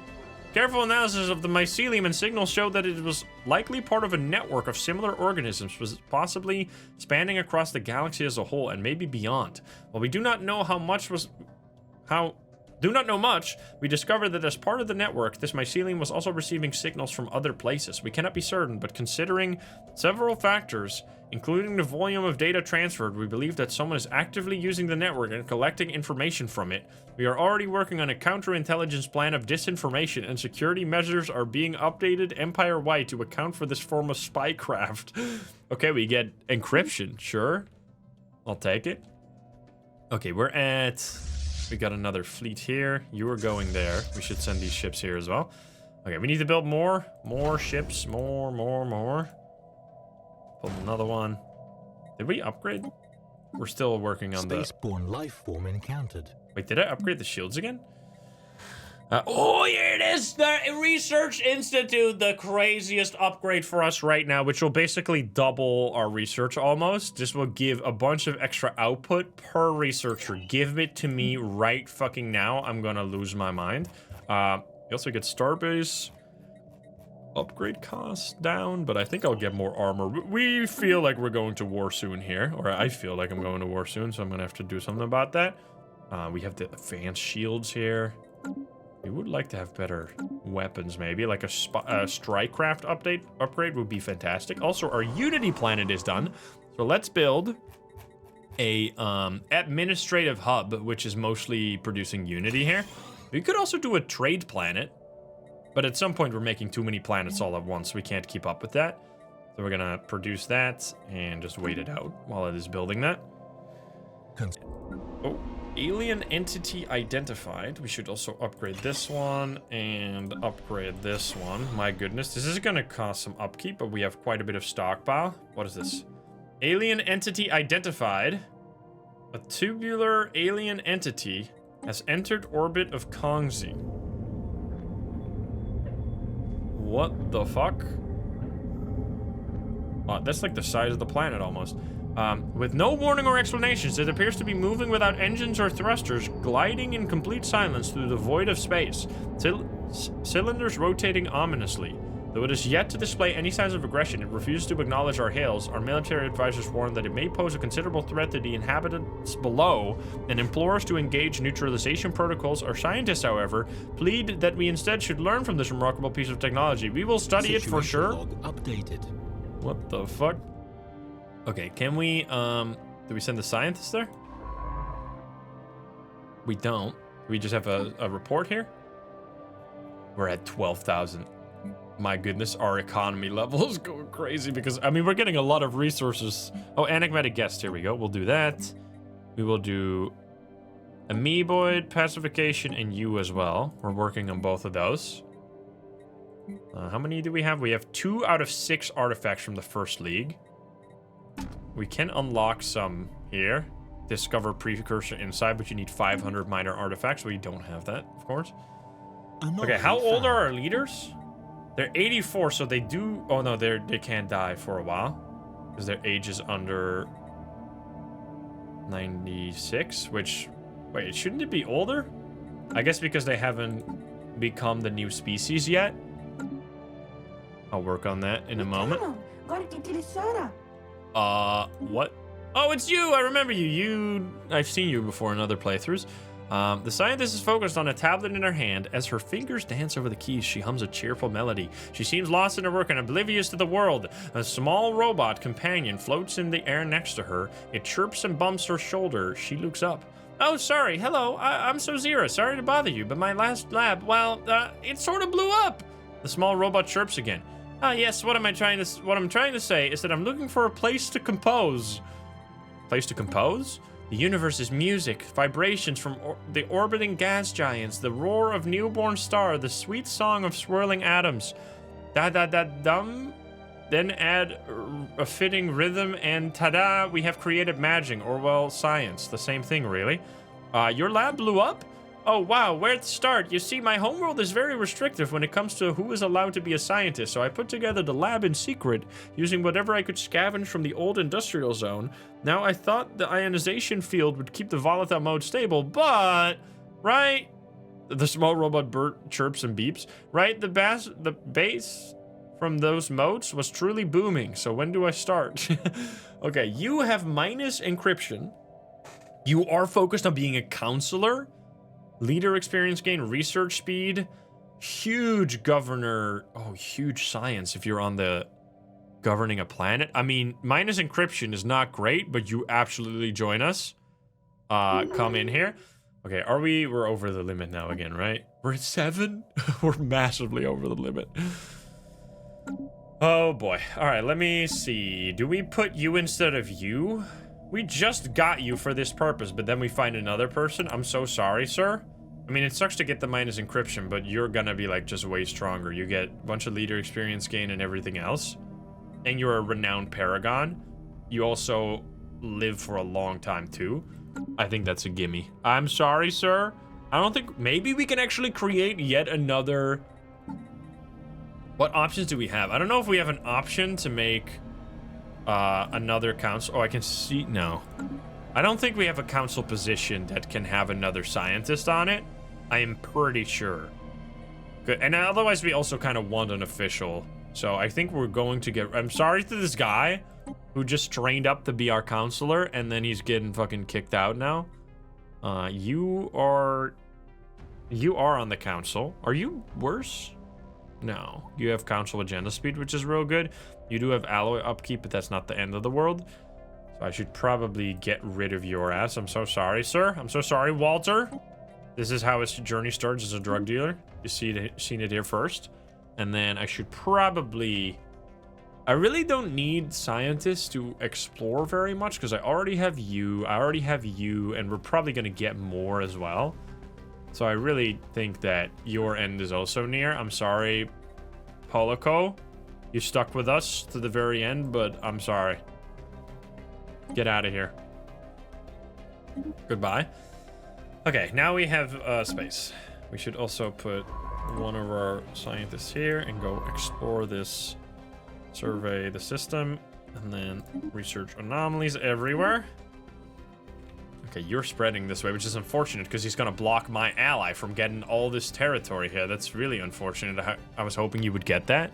Careful analysis of the mycelium and signals showed that it was likely part of a network of similar organisms, possibly spanning across the galaxy as a whole and maybe beyond. While we do not know much, we discovered that as part of the network, this mycelium was also receiving signals from other places. We cannot be certain, but considering several factors, including the volume of data transferred, we believe that someone is actively using the network and collecting information from it. We are already working on a counterintelligence plan of disinformation, and security measures are being updated empire-wide to account for this form of spycraft. Okay, we get encryption. Sure. I'll take it. Okay, we got another fleet here. You are going there. We should send these ships here as well. Okay, we need to build more ships. More. Pull another one. Did we upgrade? We're still working on the spaceborne life form encountered. Wait, did I upgrade the shields again? Oh, here it is! The Research Institute, the craziest upgrade for us right now, which will basically double our research almost. This will give a bunch of extra output per researcher. Give it to me right fucking now. I'm gonna lose my mind. You also get Starbase upgrade costs down, but I think I'll get more armor. We feel like we're going to war soon here, or I feel like I'm going to war soon, so I'm gonna have to do something about that. We have the advanced shields here. We would like to have better weapons, maybe like a strikecraft upgrade would be fantastic. Also, our Unity planet is done, so let's build a administrative hub, which is mostly producing Unity here. We could also do a trade planet, but at some point we're making too many planets all at once. We can't keep up with that, so we're gonna produce that and just wait it out while it is building that. Oh. Alien entity identified. We should also upgrade this one and upgrade this one. My goodness, this is gonna cost some upkeep, but we have quite a bit of stockpile. What is this? Alien entity identified. A tubular alien entity has entered orbit of Kongzi. What the fuck? That's like the size of the planet almost. With no warning or explanations, it appears to be moving without engines or thrusters, gliding in complete silence through the void of space, cylinders rotating ominously. Though it is yet to display any signs of aggression, it refuses to acknowledge our hails. Our military advisors warn that it may pose a considerable threat to the inhabitants below and implore us to engage neutralization protocols. Our scientists, however, plead that we instead should learn from this remarkable piece of technology. We will study it for sure. Updated. What the fuck? Okay, can we, do we send the scientists there? We don't. We just have a report here? We're at 12,000. My goodness, our economy level is going crazy because, I mean, we're getting a lot of resources. Oh, enigmatic guest, here we go. We'll do that. We will do amoeboid, pacification, and you as well. We're working on both of those. How many do we have? We have 2 out of 6 artifacts from the first league. We can unlock some here. Discover precursor inside, but you need 500 minor artifacts. We don't have that, of course. Okay, how old are our leaders? They're 84, so they do... Oh, no, they can't die for a while. Because their age is under 96, which... Wait, shouldn't it be older? I guess because they haven't become the new species yet. I'll work on that in a moment. What? Oh, it's you! I remember you. I've seen you before in other playthroughs. The scientist is focused on a tablet in her hand. As her fingers dance over the keys, she hums a cheerful melody. She seems lost in her work and oblivious to the world. A small robot companion floats in the air next to her. It chirps and bumps her shoulder. She looks up. Oh, sorry. Hello. I'm Sozira. Sorry to bother you, but my last lab, well, it sort of blew up. The small robot chirps again. Ah, yes. What I'm trying to say is that I'm looking for a place to compose. Place to compose? The universe is music, vibrations from the orbiting gas giants, the roar of newborn star, the sweet song of swirling atoms. Da-da-da-dum. Then add a fitting rhythm and ta-da, we have created magic, or well, science. The same thing, really. Your lab blew up? Oh, wow, where to start? You see, my homeworld is very restrictive when it comes to who is allowed to be a scientist, so I put together the lab in secret, using whatever I could scavenge from the old industrial zone. Now, I thought the ionization field would keep the volatile mode stable, but... Right? The small robot chirps and beeps. Right? The bass from those modes was truly booming, so when do I start? Okay, you have minus encryption. You are focused on being a counselor. Leader experience gain, research speed, huge governor, oh, huge science if you're on the governing a planet. I mean, minus encryption is not great, but you absolutely join us. Come in here. Okay, we're over the limit now again, right? We're at 7? We're massively over the limit. Oh boy. All right, let me see. Do we put you instead of you? We just got you for this purpose, but then we find another person. I'm so sorry, sir. I mean, it sucks to get the minus encryption, but you're gonna be, like, just way stronger. You get a bunch of leader experience gain and everything else. And you're a renowned paragon. You also live for a long time, too. I think that's a gimme. I'm sorry, sir. I don't think... Maybe we can actually create yet another... What options do we have? I don't know if we have an option to make... another council. Oh, I can see. No, I don't think we have a council position that can have another scientist on it. I am pretty sure. Good. And otherwise, we also kind of want an official. So I think we're going to get. I'm sorry to this guy who just trained up to be our counselor, and then he's getting fucking kicked out now. You are on the council. Are you worse? No, you have council agenda speed, which is real good. You do have alloy upkeep, but that's not the end of the world. So I should probably get rid of your ass. I'm so sorry, sir. I'm so sorry, Walter. This is how his journey starts as a drug dealer. You seen it here first. And then I should probably... I really don't need scientists to explore very much, because I already have you, and we're probably going to get more as well. So I really think that your end is also near. I'm sorry, Polico. You stuck with us to the very end, but I'm sorry. Get out of here. Goodbye. Okay, now we have space. We should also put one of our scientists here and go explore this, survey the system, and then research anomalies everywhere. Okay, you're spreading this way, which is unfortunate because he's gonna block my ally from getting all this territory here. That's really unfortunate. I was hoping you would get that.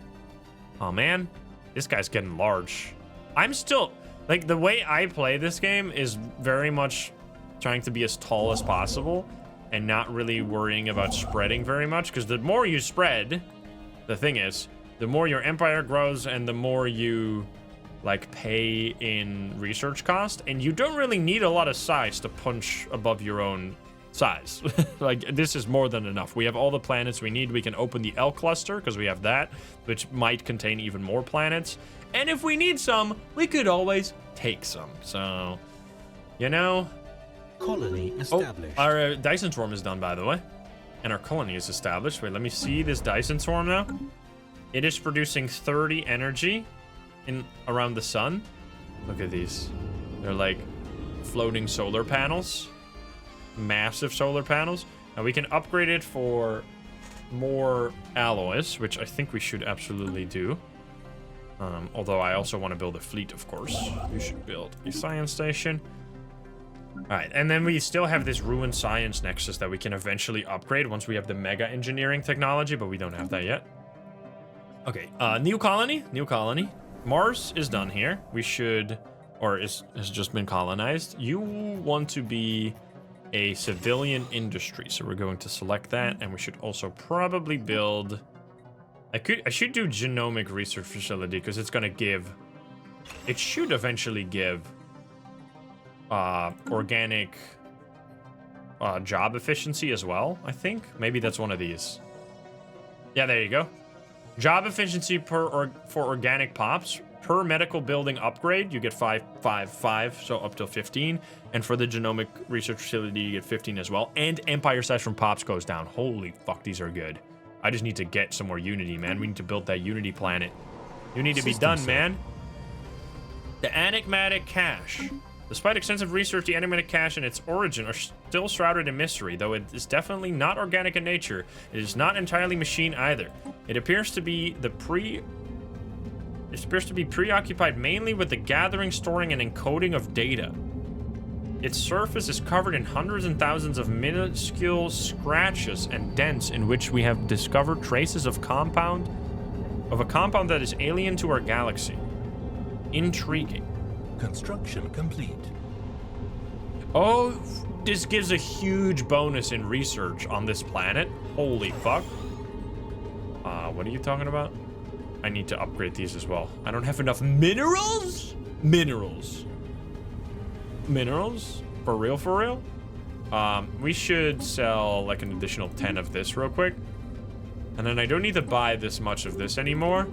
Oh man, this guy's getting large. I'm still, like, the way I play this game is very much trying to be as tall as possible and not really worrying about spreading very much, because the more you spread, the thing is, the more your empire grows and the more you, like, pay in research cost, and you don't really need a lot of size to punch above your own size. Like, this is more than enough. We have all the planets we need. We can open the L cluster because we have that, which might contain even more planets. And if we need some, we could always take some. So, you know. Colony established. Oh, our Dyson swarm is done, by the way. And our colony is established. Wait, let me see this Dyson swarm now. It is producing 30 energy in around the sun. Look at these. They're like floating solar panels. Massive solar panels. And we can upgrade it for more alloys, which I think we should absolutely do. Although I also want to build a fleet, of course. We should build a science station. Alright, and then we still have this ruined science nexus that we can eventually upgrade once we have the mega engineering technology, but we don't have that yet. Okay, new colony. Mars is done here. We should, or has just been colonized. You want to be a civilian industry, so we're going to select that, and we should also probably build... I should do genomic research facility, because it's gonna give... It should eventually give organic job efficiency as well, I think. Maybe that's one of these. Yeah, there you go. Job efficiency for organic pops. Per medical building upgrade, you get 5, so up to 15. And for the genomic research facility, you get 15 as well. And empire size from pops goes down. Holy fuck, these are good. I just need to get some more Unity, man. We need to build that Unity planet. You need to be done, man. The enigmatic cache. Despite extensive research, the enigmatic cache and its origin are still shrouded in mystery, though it is definitely not organic in nature. It is not entirely machine either. It appears to be preoccupied mainly with the gathering, storing, and encoding of data. Its surface is covered in hundreds and thousands of minuscule scratches and dents in which we have discovered traces of a compound that is alien to our galaxy. Intriguing. Construction complete. Oh, this gives a huge bonus in research on this planet. Holy fuck. What are you talking about? I need to upgrade these as well. I don't have enough minerals? Minerals. For real? We should sell like an additional 10 of this real quick. And then I don't need to buy this much of this anymore.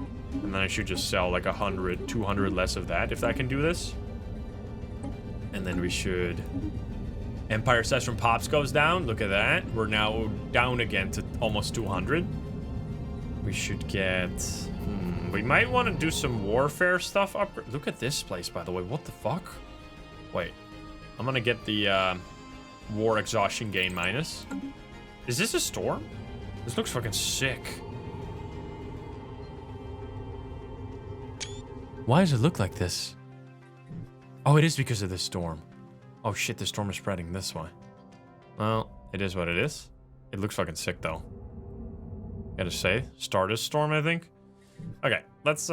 And then I should just sell like 100, 200 less of that if I can do this. And then we should... Empire size from pops goes down. Look at that. We're now down again to almost 200. We should get... we might want to do some warfare stuff up. Look at this place, by the way. What the fuck? Wait. I'm gonna get the war exhaustion gain minus. Is this a storm? This looks fucking sick. Why does it look like this? Oh, it is because of this storm. Oh shit, the storm is spreading this way. Well, it is what it is. It looks fucking sick though. Gotta say, Stardust Storm, I think. Okay, let's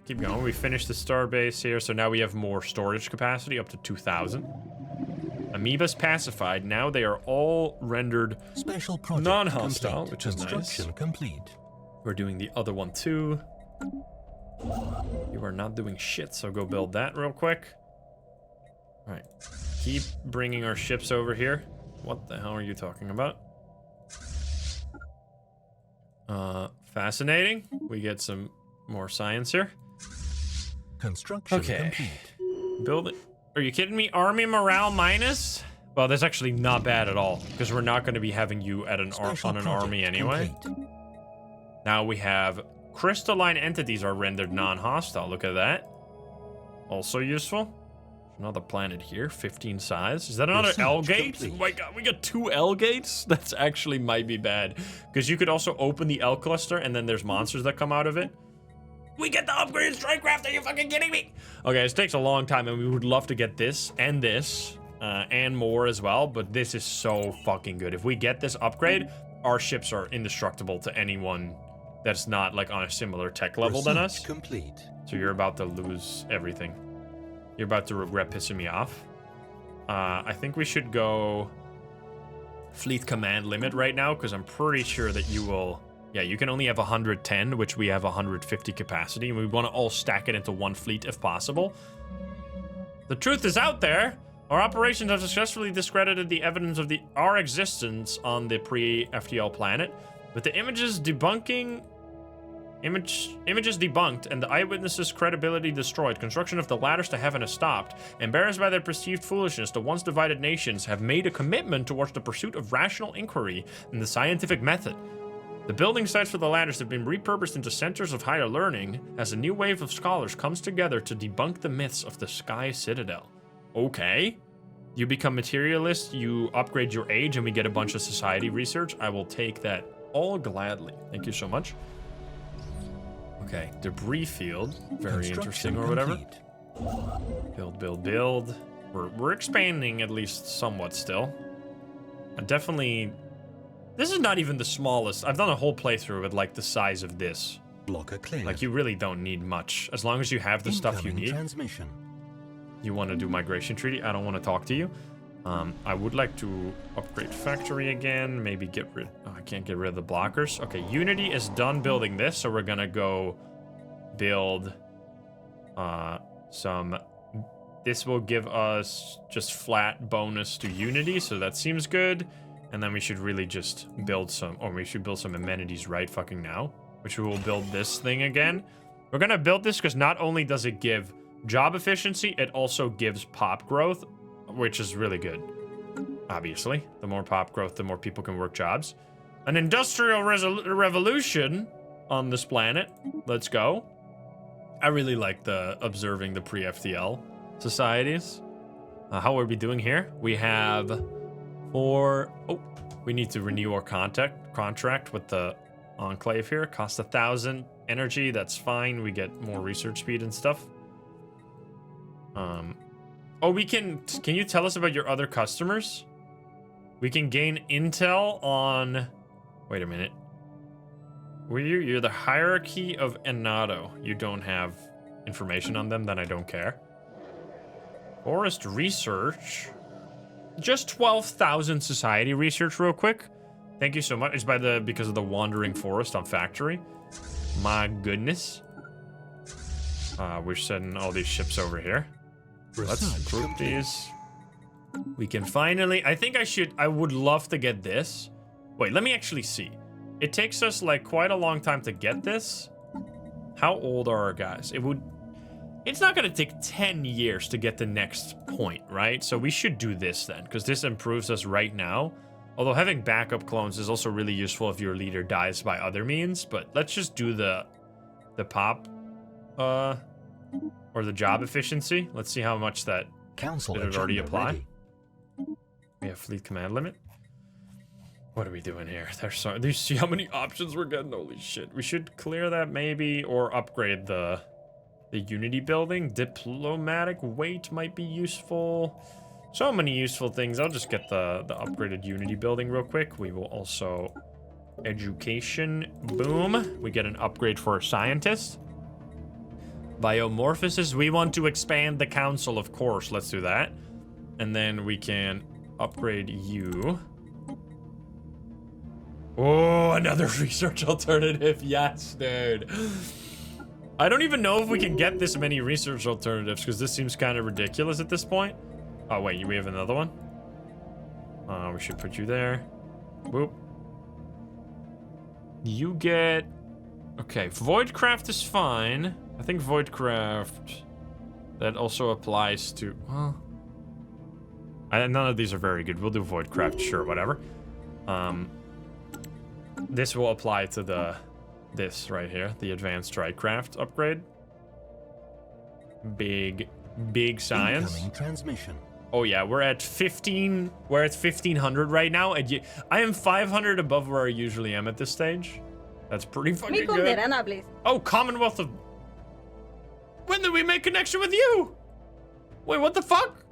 keep going. We finished the star base here, so now we have more storage capacity, up to 2,000. Amoebas pacified. Now they are all rendered Special project non-hostile, complete. which is nice. Construction complete. We're doing the other one too. You are not doing shit, so go build that real quick. All right, keep bringing our ships over here. What the hell are you talking about? Fascinating. We get some more science here. Construction complete. Build it. Are you kidding me? Army morale minus? Well, that's actually not bad at all, because we're not going to be having you at an on an army anyway. Complete. Now we have crystalline entities are rendered non-hostile. Look at that. Also useful. Another planet here, 15 size. Is that another L gate? Oh my god, we got 2 L gates? That's actually might be bad. Because you could also open the L cluster and then there's monsters that come out of it. We get the upgraded Strikecraft, are you fucking kidding me? Okay, this takes a long time and we would love to get this and more as well, but this is so fucking good. If we get this upgrade, our ships are indestructible to anyone that's not like on a similar tech level than us. Complete. So you're about to lose everything. You're about to regret pissing me off. I think we should go fleet command limit right now, because I'm pretty sure that you will... Yeah, you can only have 110, which we have 150 capacity, and we want to all stack it into one fleet if possible. The truth is out there. Our operations have successfully discredited the evidence of our existence on the pre-FTL planet, with the images debunked and the eyewitnesses' credibility destroyed. Construction of the ladders to heaven has stopped. Embarrassed by their perceived foolishness, the once divided nations have made a commitment towards the pursuit of rational inquiry and the scientific method. The building sites for the ladders have been repurposed into centers of higher learning as a new wave of scholars comes together to debunk the myths of the Sky Citadel. Okay. You become materialist, you upgrade your age, and we get a bunch of society research. I will take that all gladly. Thank you so much. Okay, debris field. Very interesting or whatever. Complete. Build. We're expanding at least somewhat still. Definitely... This is not even the smallest. I've done a whole playthrough with like the size of this. Blocker cleared. Like you really don't need much. As long as you have the stuff you need. Transmission. You want to do migration treaty? I don't want to talk to you. I would like to upgrade factory again. Maybe get rid... Oh, I can't get rid of the blockers. Okay, Unity is done building this, so we're gonna go build some... This will give us just flat bonus to Unity, so that seems good. And then we should really just build some... Or we should build some amenities right fucking now. Which we will build this thing again. We're gonna build this because not only does it give job efficiency, it also gives pop growth, which is really good. Obviously, the more pop growth, the more people can work jobs. An industrial revolution on this planet. Let's go. I really like the observing the pre-FTL societies. How are we doing here? We have 4... Oh, we need to renew our contract with the Enclave here. Cost 1,000 energy. That's fine. We get more research speed and stuff. Oh, we can you tell us about your other customers? We can gain intel on... Wait a minute. You're the hierarchy of Enato. You don't have information on them, then I don't care. Forest research. Just 12,000 society research real quick. Thank you so much. It's because of the wandering forest on factory. My goodness. We're sending all these ships over here. Let's group these. We can finally... I would love to get this. Wait, let me actually see. It takes us like quite a long time to get this. How old are our guys? It's not going to take 10 years to get the next point, right? So we should do this then, because this improves us right now. Although having backup clones is also really useful if your leader dies by other means. But let's just do the pop, or the job efficiency. Let's see how much that did it already apply. We have fleet command limit. What are we doing here? Do you see how many options we're getting? Holy shit. We should clear that maybe, or upgrade the Unity building. Diplomatic weight might be useful. So many useful things. I'll just get the upgraded Unity building real quick. We will also... Education. Boom. We get an upgrade for a scientist. Biomorphosis. We want to expand the council, of course. Let's do that. And then we can upgrade you. Oh, another research alternative. Yes, dude. I don't even know if we can get this many research alternatives because this seems kind of ridiculous at this point. Oh, wait, we have another one? We should put you there. Boop. You get... Okay, Voidcraft is fine. I think Voidcraft... That also applies to... Well... none of these are very good. We'll do Voidcraft, sure, whatever. This will apply to this right here, the Advanced Strikecraft upgrade. Big science. Incoming transmission. Oh yeah, we're at 1,500 right now. And I am 500 above where I usually am at this stage. That's pretty fucking good. Oh, Commonwealth of... When did we make connection with you? Wait, what the fuck?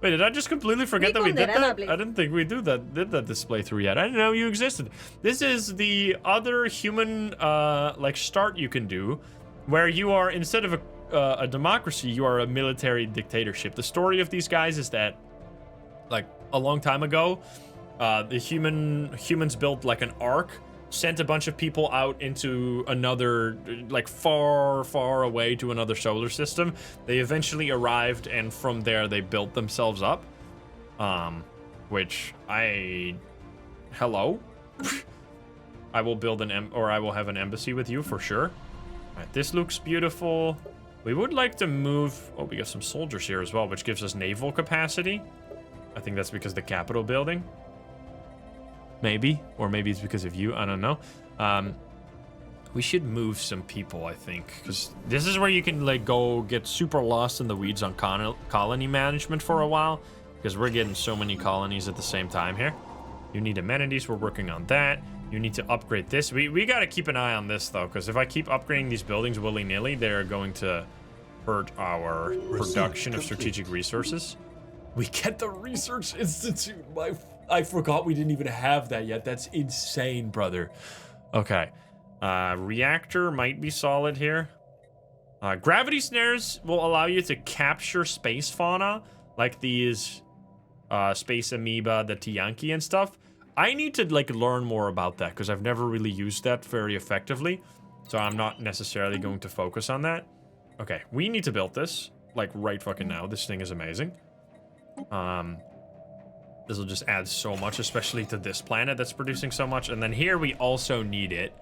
Wait, did I just completely forget that we did that? I didn't think we did that display through yet. I didn't know you existed. This is the other human, like, start you can do, where you are, instead of a democracy, you are a military dictatorship. The story of these guys is that, like, a long time ago, the humans built, like, an ark, sent a bunch of people out into another, like, far away to another solar system. They eventually arrived, and from there they built themselves up. Hello? I will build I will have an embassy with you for sure. All right, this looks beautiful. We would like to move... Oh, we got some soldiers here as well, which gives us naval capacity. I think that's because of the Capitol building. Maybe. Or maybe it's because of you. I don't know. We should move some people, I think. Because this is where you can, like, go get super lost in the weeds on colony management for a while. Because we're getting so many colonies at the same time here. You need amenities. We're working on that. You need to upgrade this. We got to keep an eye on this, though, because if I keep upgrading these buildings willy-nilly, they're going to hurt our production of strategic resources. We get the Research Institute. I forgot we didn't even have that yet. That's insane, brother. Okay. Reactor might be solid here. Gravity snares will allow you to capture space fauna, like these space amoeba, the Tiyanki and stuff. I need to like learn more about that because I've never really used that very effectively. So I'm not necessarily going to focus on that. Okay, we need to build this like right fucking now. This thing is amazing. This will just add so much, especially to this planet that's producing so much. And then here we also need it.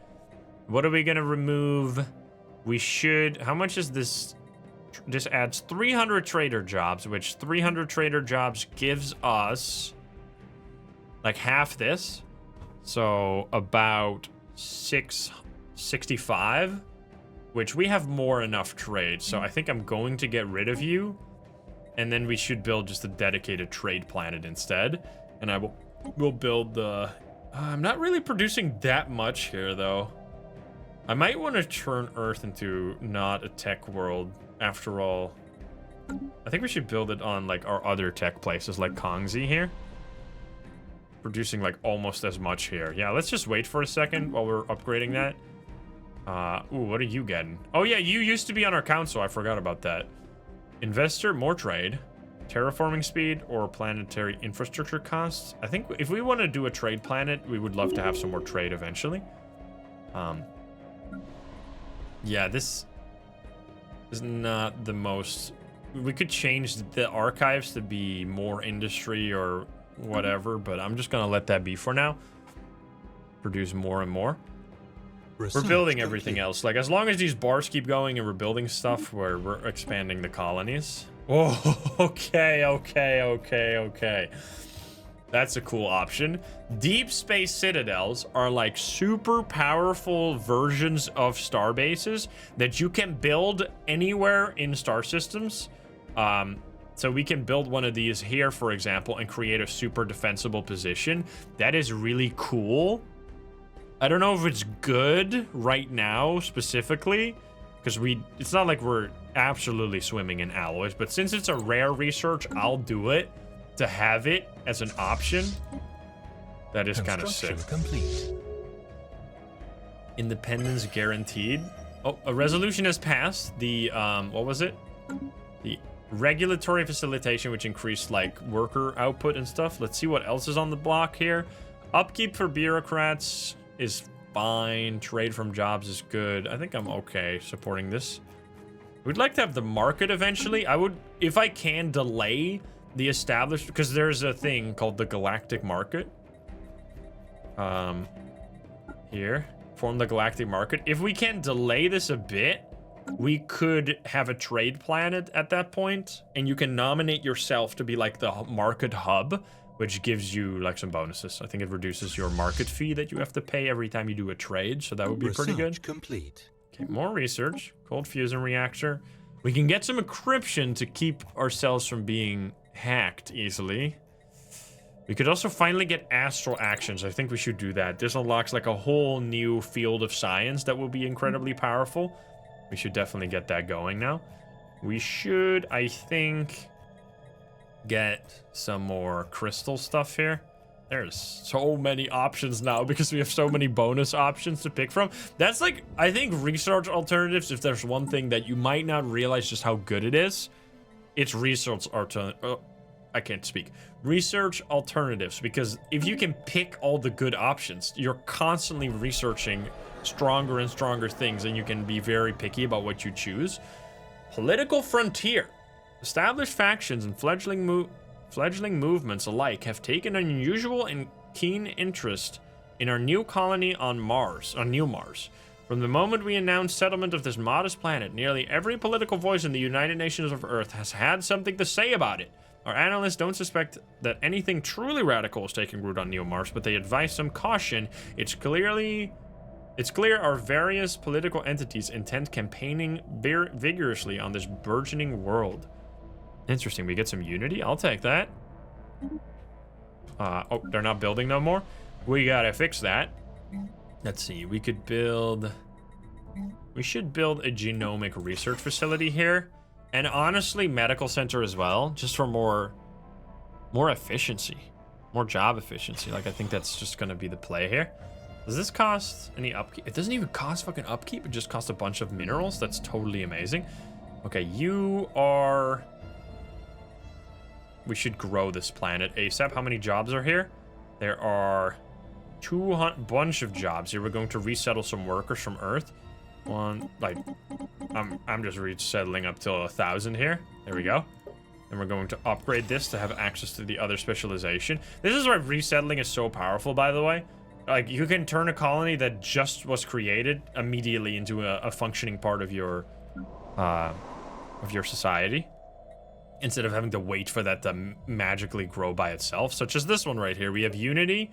What are we gonna remove? We should, how much is this? This adds 300 trader jobs, which 300 trader jobs gives us like half this. So about 665, which we have more enough trade. So I think I'm going to get rid of you. And then we should build just a dedicated trade planet instead. And I will build the, I'm not really producing that much here though. I might want to turn Earth into not a tech world after all. I think we should build it on like our other tech places like Kongzi here. Producing like almost as much here. Yeah, let's just wait for a second while we're upgrading that. Ooh, what are you getting? Oh yeah, you used to be on our council. I forgot about that. Investor, more trade. Terraforming speed or planetary infrastructure costs. I think if we want to do a trade planet, we would love to have some more trade eventually. Yeah, this is not the most... We could change the archives to be more industry or whatever, but I'm just going to let that be for now. Produce more and more. We're building everything else. Like, as long as these bars keep going and we're building stuff, we're expanding the colonies. Oh, okay. That's a cool option. Deep space citadels are like super powerful versions of star bases that you can build anywhere in star systems. So we can build one of these here, for example, and create a super defensible position. That is really cool. I don't know if it's good right now specifically, because it's not like we're absolutely swimming in alloys, but since it's a rare research, I'll do it to have it as an option. That is kind of sick. Complete. Independence guaranteed. Oh, a resolution has passed. The, what was it? The regulatory facilitation, which increased like worker output and stuff. Let's see what else is on the block here. Upkeep for bureaucrats is fine. Trade from jobs is good. I think I'm okay supporting this. We'd like to have the market eventually. I would, if I can, delay the established, because there's a thing called the Galactic market. Here, form the Galactic market. If we can delay this a bit, we could have a trade planet at that point, and you can nominate yourself to be like the market hub, which gives you like some bonuses. I think it reduces your market fee that you have to pay every time you do a trade, so that would be pretty good. Complete. Okay, more research. Cold fusion reactor. We can get some encryption to keep ourselves from being hacked easily. We could also finally get astral actions. I think we should do that. This unlocks like a whole new field of science that will be incredibly powerful. We should definitely get that going now. We should, I think, get some more crystal stuff here. There's so many options now because we have so many bonus options to pick from. That's like, I think research alternatives, if there's one thing that you might not realize just how good it is, it's research I can't speak. Research alternatives, because if you can pick all the good options, you're constantly researching stronger and stronger things, and you can be very picky about what you choose. Political frontier. Established factions and fledgling movements alike have taken an unusual and keen interest in our new colony on New Mars. From the moment we announced settlement of this modest planet, nearly every political voice in the United Nations of Earth has had something to say about it. Our analysts don't suspect that anything truly radical is taking root on New Mars, but they advise some caution. It's clear our various political entities intend campaigning vigorously on this burgeoning world. Interesting, we get some unity. I'll take that. Oh, they're not building no more. We gotta fix that. Let's see, we should build a genomic research facility here. And honestly, medical center as well, just for more efficiency, more job efficiency. Like, I think that's just gonna be the play here. Does this cost any upkeep? It doesn't even cost fucking upkeep. It just costs a bunch of minerals. That's totally amazing. Okay, you are... We should grow this planet ASAP. How many jobs are here? There are 200 bunch of jobs here. We're going to resettle some workers from Earth. I'm just resettling up to 1,000 here. There we go. And we're going to upgrade this to have access to the other specialization. This is why resettling is so powerful, by the way. Like, you can turn a colony that just was created immediately into a functioning part of your society, instead of having to wait for that to magically grow by itself. Such as this one right here. We have Unity.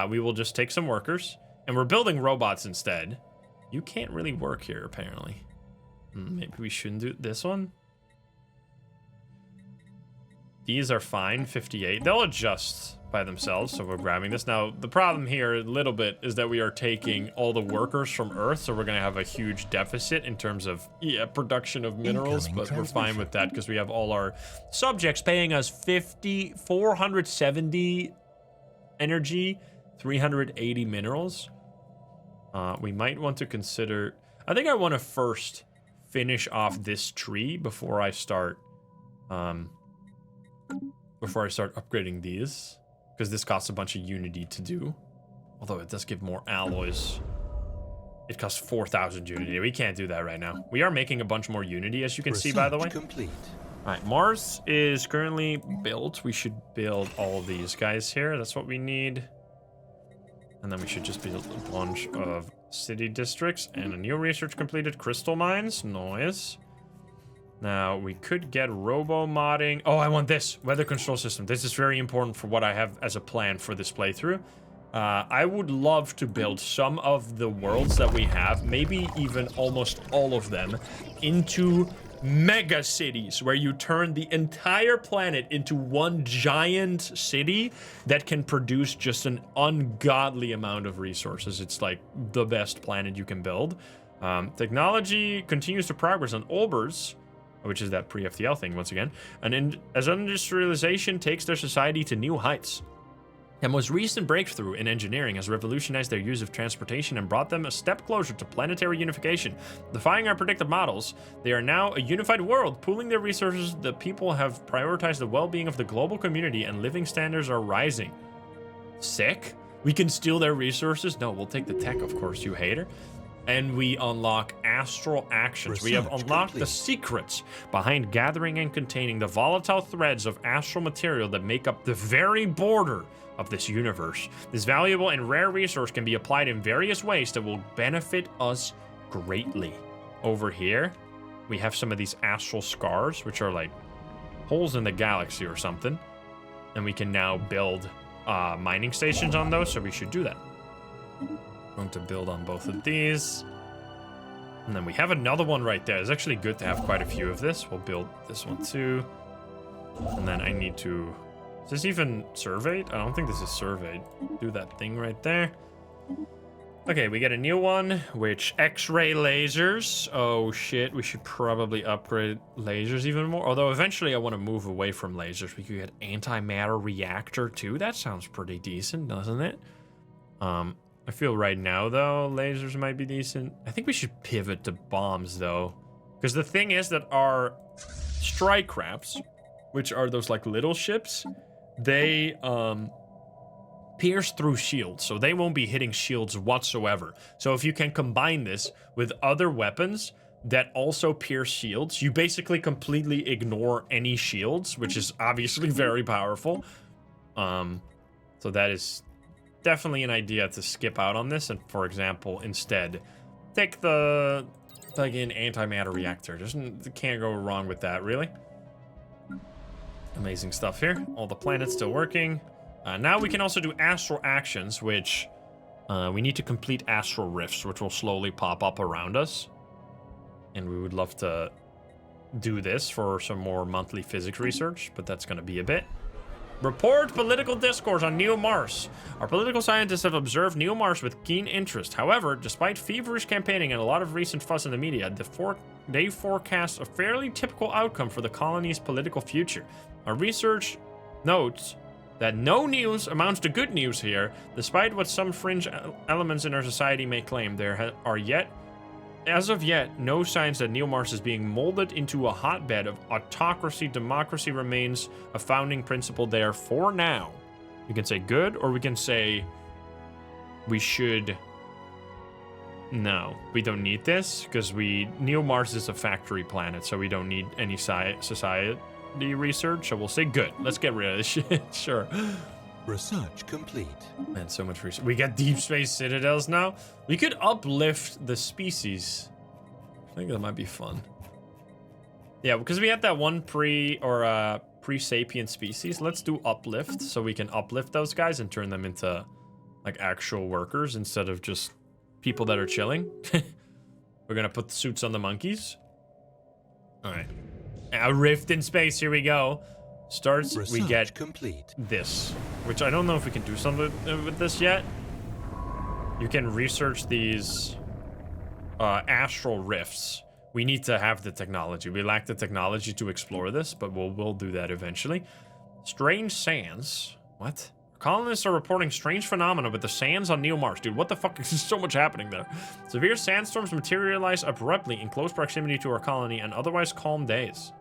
We will just take some workers, and we're building robots instead. You can't really work here, apparently. Maybe we shouldn't do this one. These are fine, 58. They'll adjust by themselves, so we're grabbing this. Now, the problem here a little bit is that we are taking all the workers from Earth, so we're going to have a huge deficit in terms of, production of minerals, but we're fine with that because we have all our subjects paying us 470 energy, 380 minerals. We might want to consider... I think I want to first finish off this tree before I start upgrading these, because this costs a bunch of unity to do. Although it does give more alloys. It costs 4,000 unity. We can't do that right now. We are making a bunch more unity, as you can see, by the way. Complete. All right, Mars is currently built. We should build all these guys here. That's what we need. And then we should just build a bunch of city districts and a new research completed. Crystal mines, nice. Now, we could get robo-modding. Oh, I want this. Weather control system. This is very important for what I have as a plan for this playthrough. I would love to build some of the worlds that we have, maybe even almost all of them, into mega cities where you turn the entire planet into one giant city that can produce just an ungodly amount of resources. It's like the best planet you can build. Technology continues to progress on Olbers, which is that pre-FTL thing once again, and as industrialization takes their society to new heights. The most recent breakthrough in engineering has revolutionized their use of transportation and brought them a step closer to planetary unification. Defying our predictive models, they are now a unified world. Pooling their resources, the people have prioritized the well-being of the global community, and living standards are rising. Sick? We can steal their resources? No, we'll take the tech, of course, you hater. And we unlock astral actions. We have unlocked the secrets behind gathering and containing the volatile threads of astral material that make up the very border of this universe. This valuable and rare resource can be applied in various ways that will benefit us greatly. Over here, we have some of these astral scars, which are like holes in the galaxy or something. And we can now build mining stations on those, so we should do that. Going to build on both of these. And then we have another one right there. It's actually good to have quite a few of this. We'll build this one too. And then I need to... Is this even surveyed? I don't think this is surveyed. Do that thing right there. Okay, we get a new one, which X-ray lasers. Oh shit, we should probably upgrade lasers even more. Although eventually I want to move away from lasers. We could get antimatter reactor too. That sounds pretty decent, doesn't it? I feel right now, though, lasers might be decent. I think we should pivot to bombs, though. Because the thing is that our strike crafts, which are those, like, little ships, they, pierce through shields. So they won't be hitting shields whatsoever. So if you can combine this with other weapons that also pierce shields, you basically completely ignore any shields, which is obviously very powerful. So that is... definitely an idea to skip out on this and, for example, instead take the plug-in antimatter reactor. Just can't go wrong with that, really. Amazing stuff here. All the planets still working. Now we can also do astral actions, which we need to complete astral rifts, which will slowly pop up around us. And we would love to do this for some more monthly physics research, but that's going to be a bit. Report political discourse on Neo Mars. Our political scientists have observed Neo Mars with keen interest. However, despite feverish campaigning and a lot of recent fuss in the media, they forecast a fairly typical outcome for the colony's political future. Our research notes that no news amounts to good news here, despite what some fringe elements in our society may claim. There are as of yet, no signs that Neo Mars is being molded into a hotbed of autocracy. Democracy remains a founding principle there for now. We can say good, or we can say we should. No, we don't need this, because Neo Mars is a factory planet, so we don't need any society research, so we'll say good. Let's get rid of this shit. Sure. Research complete. Man, so much research. We got deep space citadels now. We could uplift the species. I think that might be fun. Yeah, because we had that one pre-sapient species. Let's do uplift, so we can uplift those guys and turn them into like actual workers instead of just people that are chilling. We're gonna put the suits on the monkeys. All right. A rift in space. Here we go. Starts. Research we get complete. This, which I don't know if we can do something with this yet. You can research these astral rifts. We need to have the technology. We lack the technology to explore this, but we'll do that eventually. Strange sands. What? Colonists are reporting strange phenomena with the sands on Neo Mars. Dude, what the fuck? There's so much happening there. Severe sandstorms materialize abruptly in close proximity to our colony on otherwise calm days.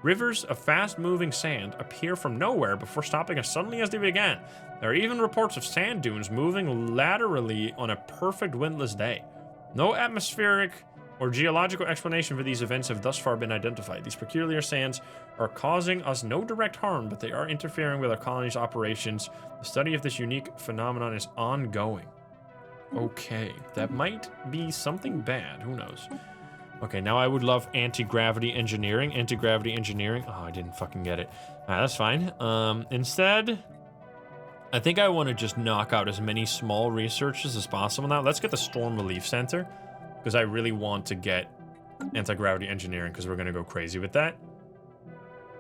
Rivers of fast-moving sand appear from nowhere before stopping as suddenly as they began. There are even reports of sand dunes moving laterally on a perfect windless day. No atmospheric or geological explanation for these events have thus far been identified. These peculiar sands are causing us no direct harm, but they are interfering with our colony's operations. The study of this unique phenomenon is ongoing. Okay, that might be something bad. Who knows? Okay, now I would love anti-gravity engineering. Anti-gravity engineering. Oh, I didn't fucking get it. That's fine. Instead, I think I want to just knock out as many small researches as possible now. Let's get the Storm Relief Center, because I really want to get anti-gravity engineering, because we're going to go crazy with that.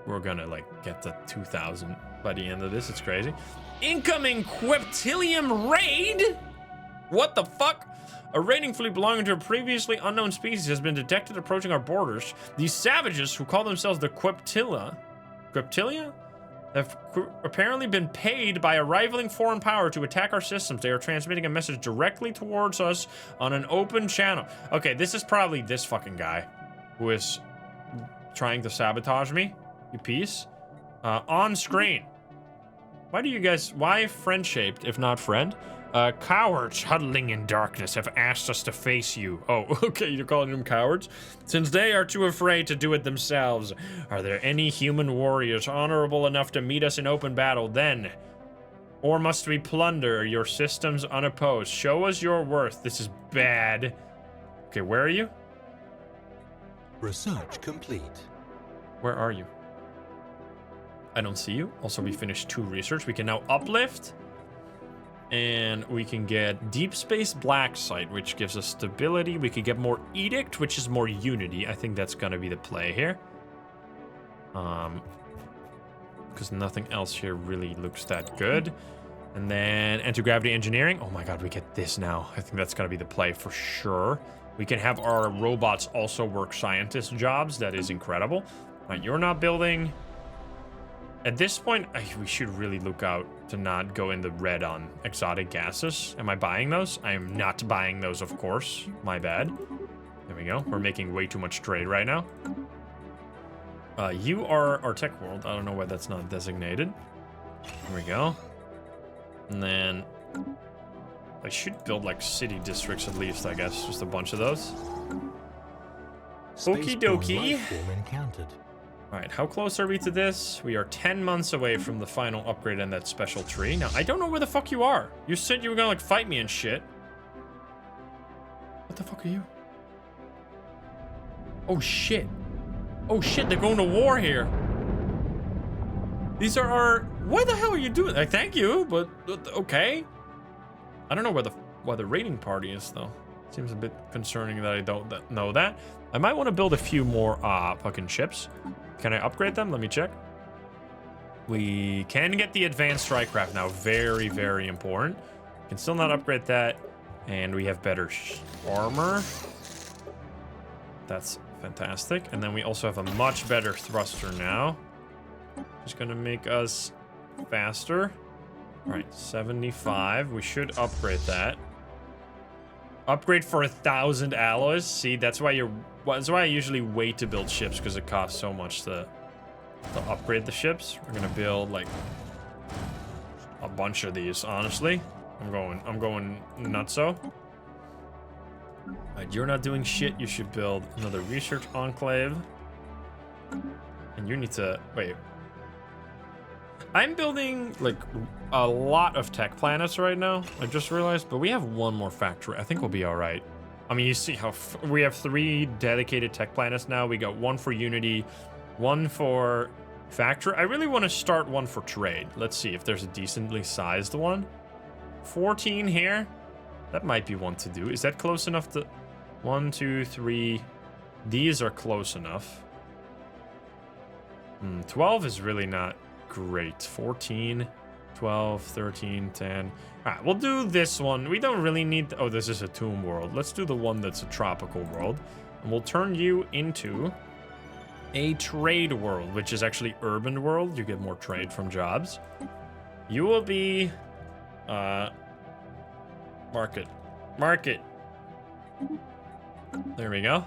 We're going to, like, get to 2,000 by the end of this. It's crazy. Incoming Queptilium raid? What the fuck? A raiding fleet belonging to a previously unknown species has been detected approaching our borders. These savages, who call themselves the Queptilia, have apparently been paid by a rivaling foreign power to attack our systems. They are transmitting a message directly towards us on an open channel. Okay, this is probably this fucking guy who is trying to sabotage me. You piece. On screen. Why friend-shaped if not friend? Cowards huddling in darkness have asked us to face you. Oh, okay, you're calling them cowards? Since they are too afraid to do it themselves, are there any human warriors honorable enough to meet us in open battle then? Or must we plunder your systems unopposed? Show us your worth. This is bad. Okay, where are you? Research complete. Where are you? I don't see you. Also, we finished 2 research. We can now uplift. And we can get Deep Space Black Site, which gives us stability. We could get more Edict, which is more unity. I think that's going to be the play here. Because nothing else here really looks that good. And then anti-gravity engineering. Oh my god, we get this now. I think that's going to be the play for sure. We can have our robots also work scientist jobs. That is incredible. Right, you're not building. At this point, we should really look out to not go in the red on exotic gases. Am I buying those? I am not buying those, of course. My bad. There we go. We're making way too much trade right now. You are our tech world. I don't know why that's not designated. There we go. And then I should build like city districts at least, I guess. Just a bunch of those. Okie dokie. All right, how close are we to this? We are 10 months away from the final upgrade in that special tree. Now, I don't know where the fuck you are. You said you were gonna, like, fight me and shit. What the fuck are you? Oh, shit. Oh, shit, they're going to war here. These are our... Why the hell are you doing... Like, thank you, but... Okay. I don't know where the raiding party is, though. Seems a bit concerning that I don't know that. I might want to build a few more fucking ships. Can I upgrade them? Let me check. We can get the advanced strikecraft now. Very, very important. Can still not upgrade that. And we have better armor. That's fantastic. And then we also have a much better thruster now. Just gonna make us faster. All right, 75. We should upgrade that. Upgrade for 1,000 alloys. See, that's why I usually wait to build ships, because it costs so much to upgrade the ships. We're gonna build like a bunch of these, honestly. I'm going nutso. Alright, you're not doing shit. You should build another research enclave. And you need to wait. I'm building like a lot of tech planets right now. I just realized, but we have one more factory. I think we'll be all right. I mean, you see how we have 3 dedicated tech planets now. We got 1 for Unity, 1 for factory. I really want to start 1 for trade. Let's see if there's a decently sized one. 14 here. That might be one to do. Is that close enough to 1, 2, 3? These are close enough. 12 is really not great. 14, 12, 13, 10. All right, we'll do this one. We don't really need... Oh, this is a tomb world. Let's do the one that's a tropical world. And we'll turn you into a trade world, which is actually urban world. You get more trade from jobs. You will be... Market. There we go.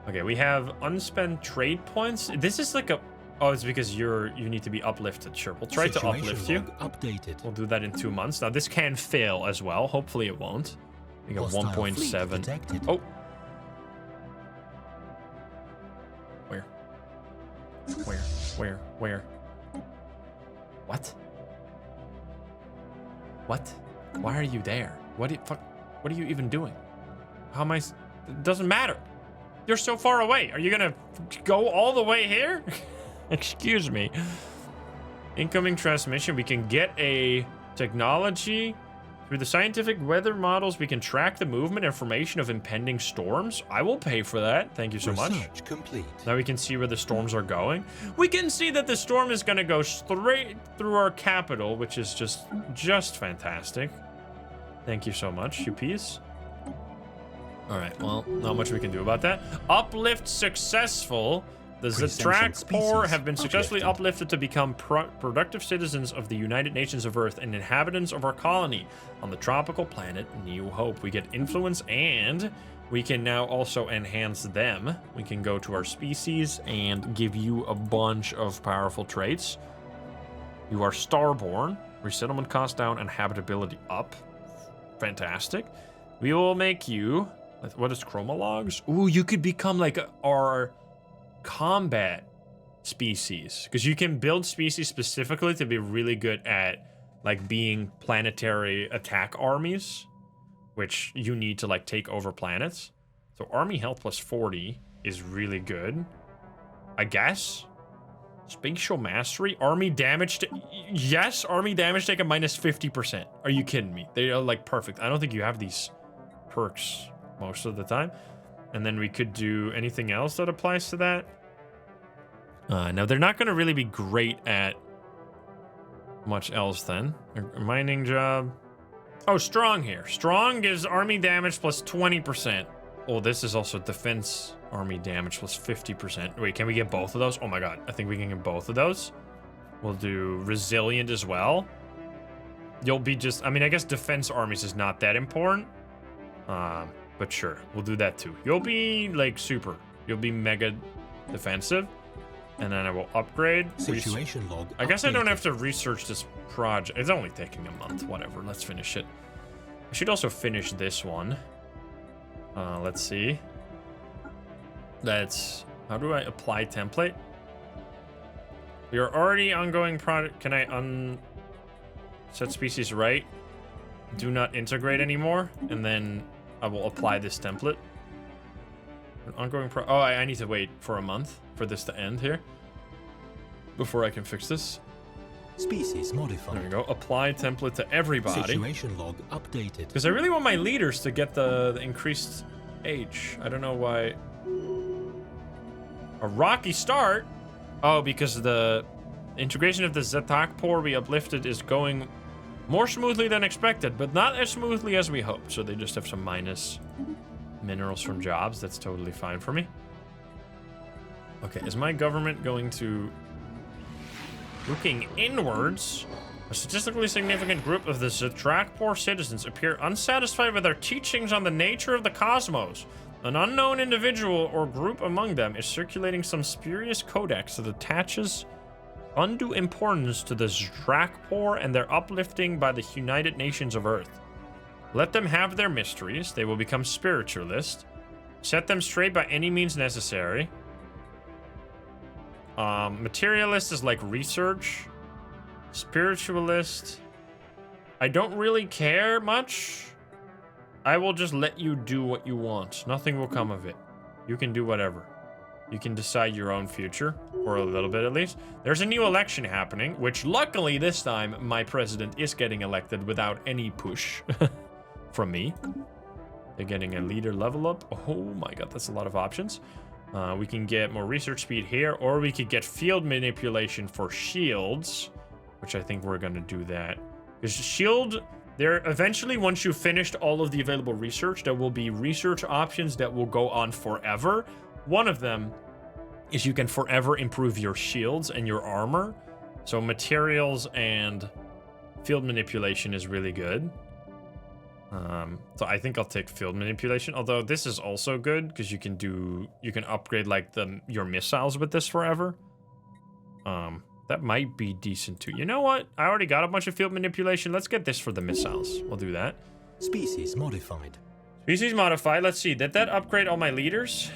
Okay, we have unspent trade points. This is like a... Oh, it's because you need to be uplifted. Sure, we'll try to uplift you. Updated. We'll do that in 2 months. Now, this can fail as well. Hopefully it won't. We got 1.7. Oh. Where? What? Why are you there? What are you even doing? How am I... It doesn't matter. You're so far away. Are you gonna go all the way here? Excuse me. Incoming transmission. We can get a technology. Through the scientific weather models, we can track the movement information of impending storms. I will pay for that. Thank you so much. Research complete. Now we can see where the storms are going. We can see that the storm is going to go straight through our capital, which is just fantastic. Thank you so much, you piece. All right, well, not much we can do about that. Uplift successful. The Zatrak Corps have been successfully uplifted to become productive citizens of the United Nations of Earth and inhabitants of our colony on the tropical planet New Hope. We get influence, and we can now also enhance them. We can go to our species and give you a bunch of powerful traits. You are starborn. Resettlement cost down and habitability up. Fantastic. We will make you... What is chromalogs? Ooh, you could become like our... combat species, because you can build species specifically to be really good at like being planetary attack armies, which you need to like take over planets. So army health plus 40 is really good, I guess. Spatial mastery, army damage yes, army damage take a minus 50%. Are you kidding me? They are like perfect. I don't think you have these perks most of the time. And then we could do anything else that applies to that. Now, they're not going to really be great at much else then. A mining job. Oh, strong here. Strong gives army damage plus 20%. Oh, this is also defense army damage plus 50%. Wait, can we get both of those? Oh my god, I think we can get both of those. We'll do resilient as well. You'll be just... I mean, I guess defense armies is not that important. But sure, we'll do that too. You'll be like super. You'll be mega defensive. And then I will upgrade. Situation log. I guess I don't have to research this project. It's only taking a month. Whatever. Let's finish it. I should also finish this one. Let's see. How do I apply template? We are already ongoing project. Can I set species right? Do not integrate anymore. And then I will apply this template. An ongoing oh, I need to wait for a month for this to end here before I can fix this. Species modified. There we go. Apply template to everybody. Situation log updated. Because I really want my leaders to get the increased age. I don't know why. A rocky start. Oh, because the Integration of the Zatak pore we uplifted is going more smoothly than expected, but not as smoothly as we hoped. So they just have some minus minerals from jobs. That's totally fine for me. Okay, is my government going to... Looking inwards, a statistically significant group of the Zatrak-Por citizens appear unsatisfied with our teachings on the nature of the cosmos. An unknown individual or group among them is circulating some spurious codex that attaches undue importance to the Zatrak-Por and their uplifting by the United Nations of Earth. Let them have their mysteries. They will become spiritualists. Set them straight by any means necessary. Materialist is like research. Spiritualist, I don't really care much. I will just let you do what you want. Nothing will come of it. You can do whatever. You can decide your own future, for a little bit at least. There's a new election happening, which luckily this time my president is getting elected without any push from me. They're getting a leader level up. Oh my god, that's a lot of options. We can get more research speed here, or we could get field manipulation for shields, which I think we're going to do that. Because shield, there eventually, once you've finished all of the available research, there will be research options that will go on forever. One of them is you can forever improve your shields and your armor. So materials and field manipulation is really good. So I think I'll take field manipulation, although this is also good because you can upgrade like your missiles with this forever. That might be decent too. You know what? I already got a bunch of field manipulation. Let's get this for the missiles. We'll do that. Species modified. Species modified. Let's see. Did that upgrade all my leaders?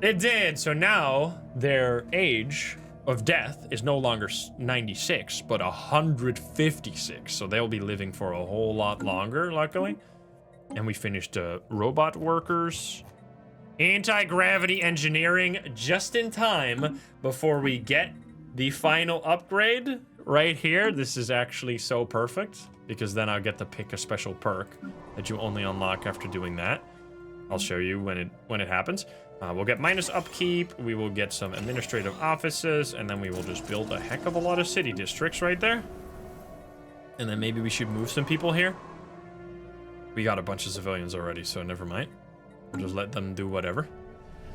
It did. So now their age of death is no longer 96, but 156. So they'll be living for a whole lot longer, luckily. And we finished robot workers. Anti-gravity engineering just in time before we get the final upgrade right here. This is actually so perfect because then I'll get to pick a special perk that you only unlock after doing that. I'll show you when it happens. We'll get minus upkeep, we will get some administrative offices, and then we will just build a heck of a lot of city districts right there. And then maybe we should move some people here. We got a bunch of civilians already, so never mind. We'll just let them do whatever.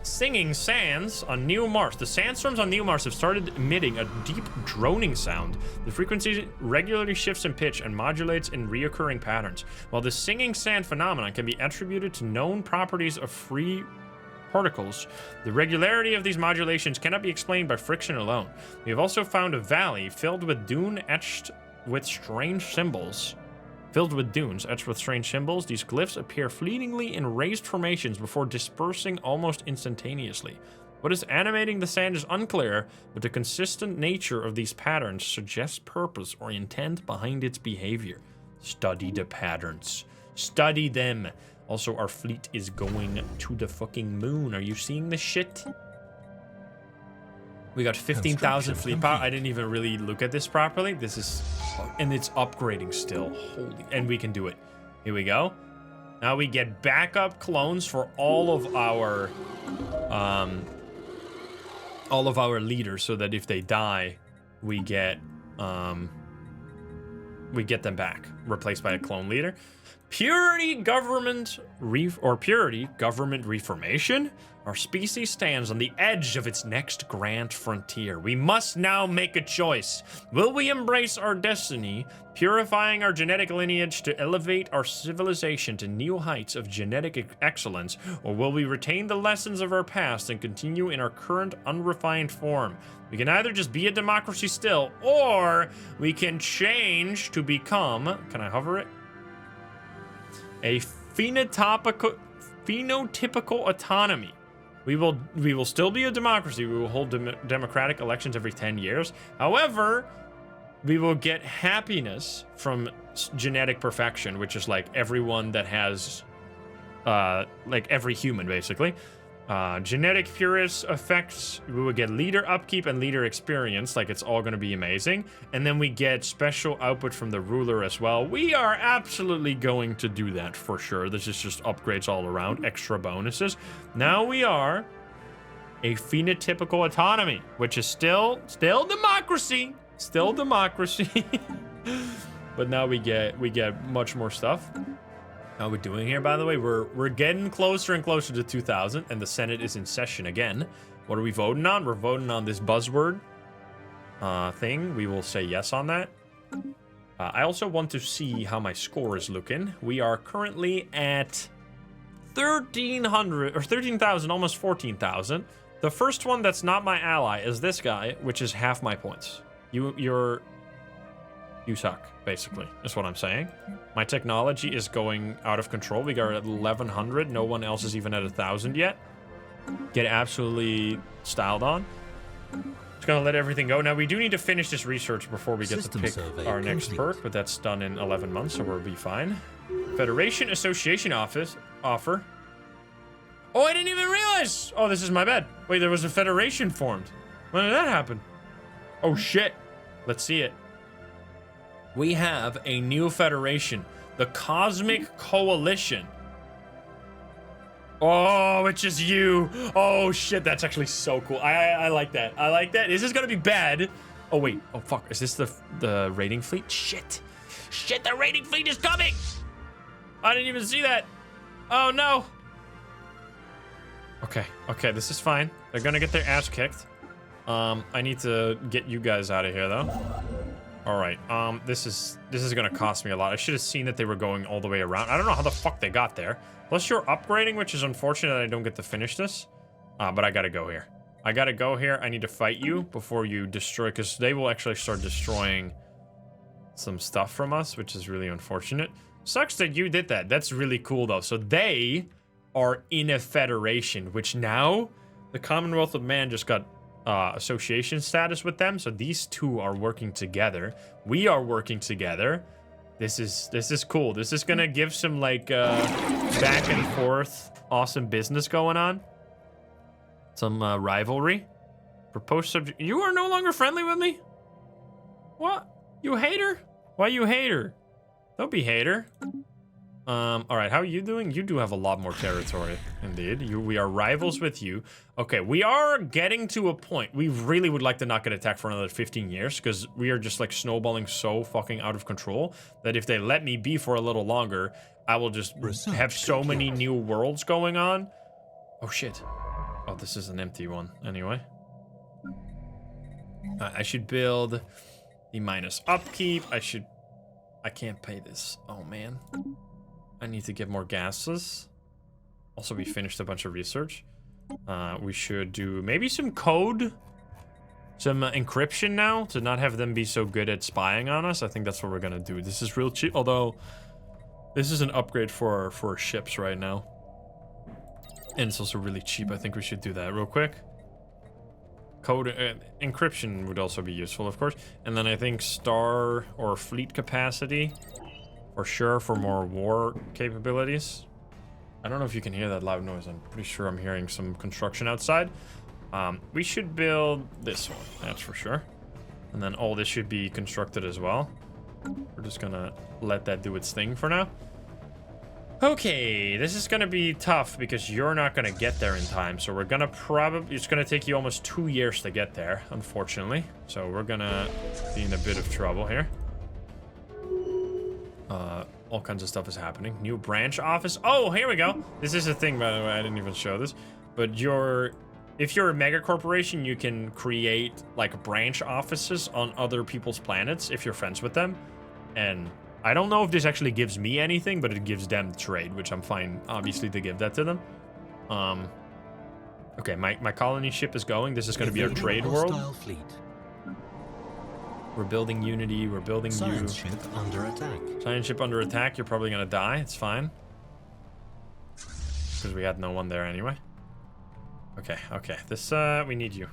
Singing sands on New Mars. The sandstorms on New Mars have started emitting a deep droning sound. The frequency regularly shifts in pitch and modulates in reoccurring patterns. While the singing sand phenomenon can be attributed to known properties of free particles, the regularity of these modulations cannot be explained by friction alone. We have also found a valley filled with dune etched with strange symbols. Filled with dunes etched with strange symbols, these glyphs appear fleetingly in raised formations before dispersing almost instantaneously. What is animating the sand is unclear, but the consistent nature of these patterns suggests purpose or intent behind its behavior. Study the patterns. Study them. Also, our fleet is going to the fucking moon. Are you seeing this shit? We got 15,000 fleet power. I didn't even really look at this properly. This is... And it's upgrading still. Holy... And we can do it. Here we go. Now we get backup clones for all of our leaders, so that if they die, we get them back. Replaced by a clone leader. Purity government reformation. Our species stands on the edge of its next grand frontier. We must now make a choice. Will we embrace our destiny, purifying our genetic lineage to elevate our civilization to new heights of genetic excellence, or will we retain the lessons of our past and continue in our current unrefined form? We can either just be a democracy still, or we can change to become, can I hover it? A phenotypical autonomy. We will still be a democracy. We will hold democratic elections every 10 years. However, we will get happiness from genetic perfection, which is like everyone that has, like every human basically. Genetic purist effects, we will get leader upkeep and leader experience, like it's all going to be amazing. And then we get special output from the ruler as well. We are absolutely going to do that for sure. This is just upgrades all around, extra bonuses. Now we are a phenotypical autonomy, which is still democracy. Still democracy. But now we get much more stuff. How are we doing here, by the way? We're getting closer and closer to 2000, and the Senate is in session again. What are we voting on? We're voting on this buzzword thing. We will say yes on that. I also want to see how my score is looking. We are currently at 1,300 or 13,000, almost 14,000. The first one that's not my ally is this guy, which is half my points. You suck, basically, is what I'm saying. My technology is going out of control. We got at 1,100. No one else is even at 1,000 yet. Get absolutely styled on. Just gonna let everything go. Now, we do need to finish this research before we get to pick our next perk, but that's done in 11 months, so we'll be fine. Federation Association offer. Oh, I didn't even realize! Oh, this is my bad. Wait, there was a federation formed. When did that happen? Oh, shit. Let's see it. We have a new federation, the Cosmic Coalition. Oh, it's just you. Oh, shit, that's actually so cool. I like that. I like that. This is gonna be bad. Oh, wait. Oh, fuck. Is this the raiding fleet? Shit. Shit, the raiding fleet is coming. I didn't even see that. Oh, no. Okay, okay, this is fine. They're gonna get their ass kicked. I need to get you guys out of here, though. All right, this is gonna cost me a lot. I should have seen that they were going all the way around. I don't know how the fuck they got there. Plus, you're upgrading, which is unfortunate that I don't get to finish this. But I gotta go here. I gotta go here. I need to fight you before you destroy, because they will actually start destroying some stuff from us, which is really unfortunate. Sucks that you did that. That's really cool, though. So they are in a federation, which now the Commonwealth of Man just got association status with them. So these two are working together. We are working together. This is cool. This is gonna give some like back and forth awesome business going on. Some rivalry. Proposed subject. You are no longer friendly with me? What? You hater? Why you hater? Don't be hater. All right, how are you doing? You do have a lot more territory, indeed. We are rivals with you. Okay, we are getting to a point. We really would like to not get attacked for another 15 years, because we are just like snowballing so fucking out of control that if they let me be for a little longer, I will just have so many new worlds going on. Oh, shit. Oh, this is an empty one, anyway. I should build the minus upkeep. I can't pay this. Oh, man. I need to get more gases. Also, we finished a bunch of research. We should do maybe some code, some encryption now to not have them be so good at spying on us. I think that's what we're gonna do. This is real cheap, although this is an upgrade for ships right now. And it's also really cheap. I think we should do that real quick. Code encryption would also be useful, of course. And then I think star or fleet capacity. For sure, for more war capabilities. I don't know if you can hear that loud noise. I'm pretty sure I'm hearing some construction outside. We should build this one, that's for sure. And then all this should be constructed as well. We're just gonna let that do its thing for now. Okay, this is gonna be tough because you're not gonna get there in time. So we're gonna it's gonna take you almost 2 years to get there, unfortunately. So we're gonna be in a bit of trouble here. All kinds of stuff is happening. New branch office. Oh, here we go. This is a thing, by the way. I didn't even show this. But if you're a mega corporation, you can create like branch offices on other people's planets if you're friends with them. And I don't know if this actually gives me anything, but it gives them trade, which I'm fine, obviously, to give that to them. Okay, my colony ship is going. This is going to be our trade world. Fleet. We're building Unity. We're building Science ship under attack. Science ship under attack. You're probably gonna die. It's fine. Because we had no one there anyway. Okay, okay. This, we need you.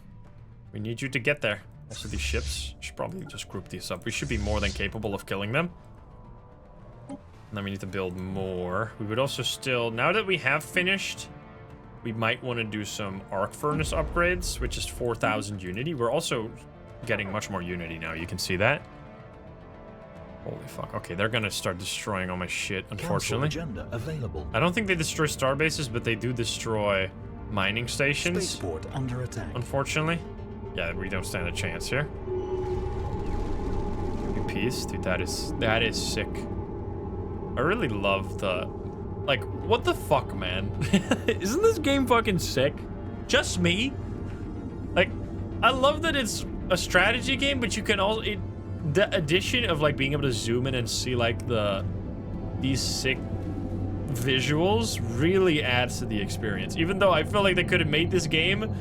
We need you to get there. Also, these ships. Should probably just group these up. We should be more than capable of killing them. And then we need to build more. We would also still... Now that we have finished, we might want to do some arc furnace upgrades, which is 4,000 Unity. We're also... getting much more Unity now, you can see that. Holy fuck. Okay, they're gonna start destroying all my shit, unfortunately. Agenda available. I don't think they destroy star bases, but they do destroy mining stations. Spaceport under attack. Unfortunately. Yeah, we don't stand a chance here. Peace, dude, that is sick. I really love the, like, what the fuck, man? Isn't this game fucking sick? Just me? Like, I love that it's a strategy game, but you can also, the addition of like being able to zoom in and see like these sick visuals really adds to the experience. Even though I feel like they could have made this game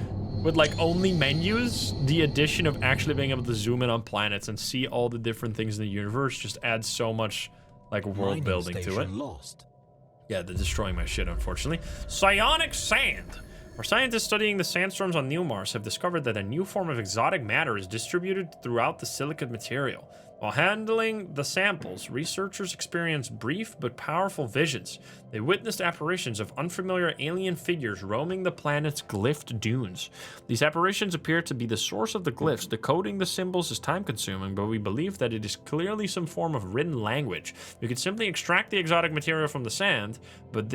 with like only menus, the addition of actually being able to zoom in on planets and see all the different things in the universe just adds so much like world building to it. Lost. Yeah, they're destroying my shit, unfortunately. Psionic sand. Our scientists studying the sandstorms on New Mars have discovered that a new form of exotic matter is distributed throughout the silicate material. While handling the samples, researchers experienced brief but powerful visions. They witnessed apparitions of unfamiliar alien figures roaming the planet's glyphed dunes. These apparitions appear to be the source of the glyphs. Decoding the symbols is time-consuming, but we believe that it is clearly some form of written language. We could simply extract the exotic material from the sand, but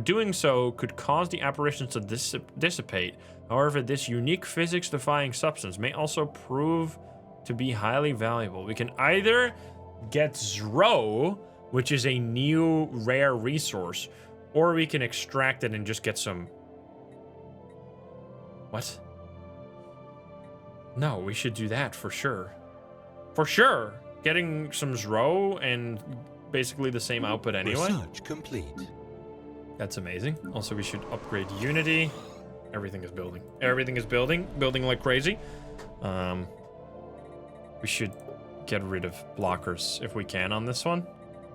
doing so could cause the apparitions to dissipate. However, this unique physics-defying substance may also prove to be highly valuable. We can either get Zro, which is a new rare resource, or we can extract it and just get some... What? No, we should do that for sure. For sure! Getting some Zro and basically the same output anyway. Research complete. That's amazing. Also, we should upgrade Unity. Everything is building. Everything is building. Building like crazy. We should get rid of blockers if we can on this one.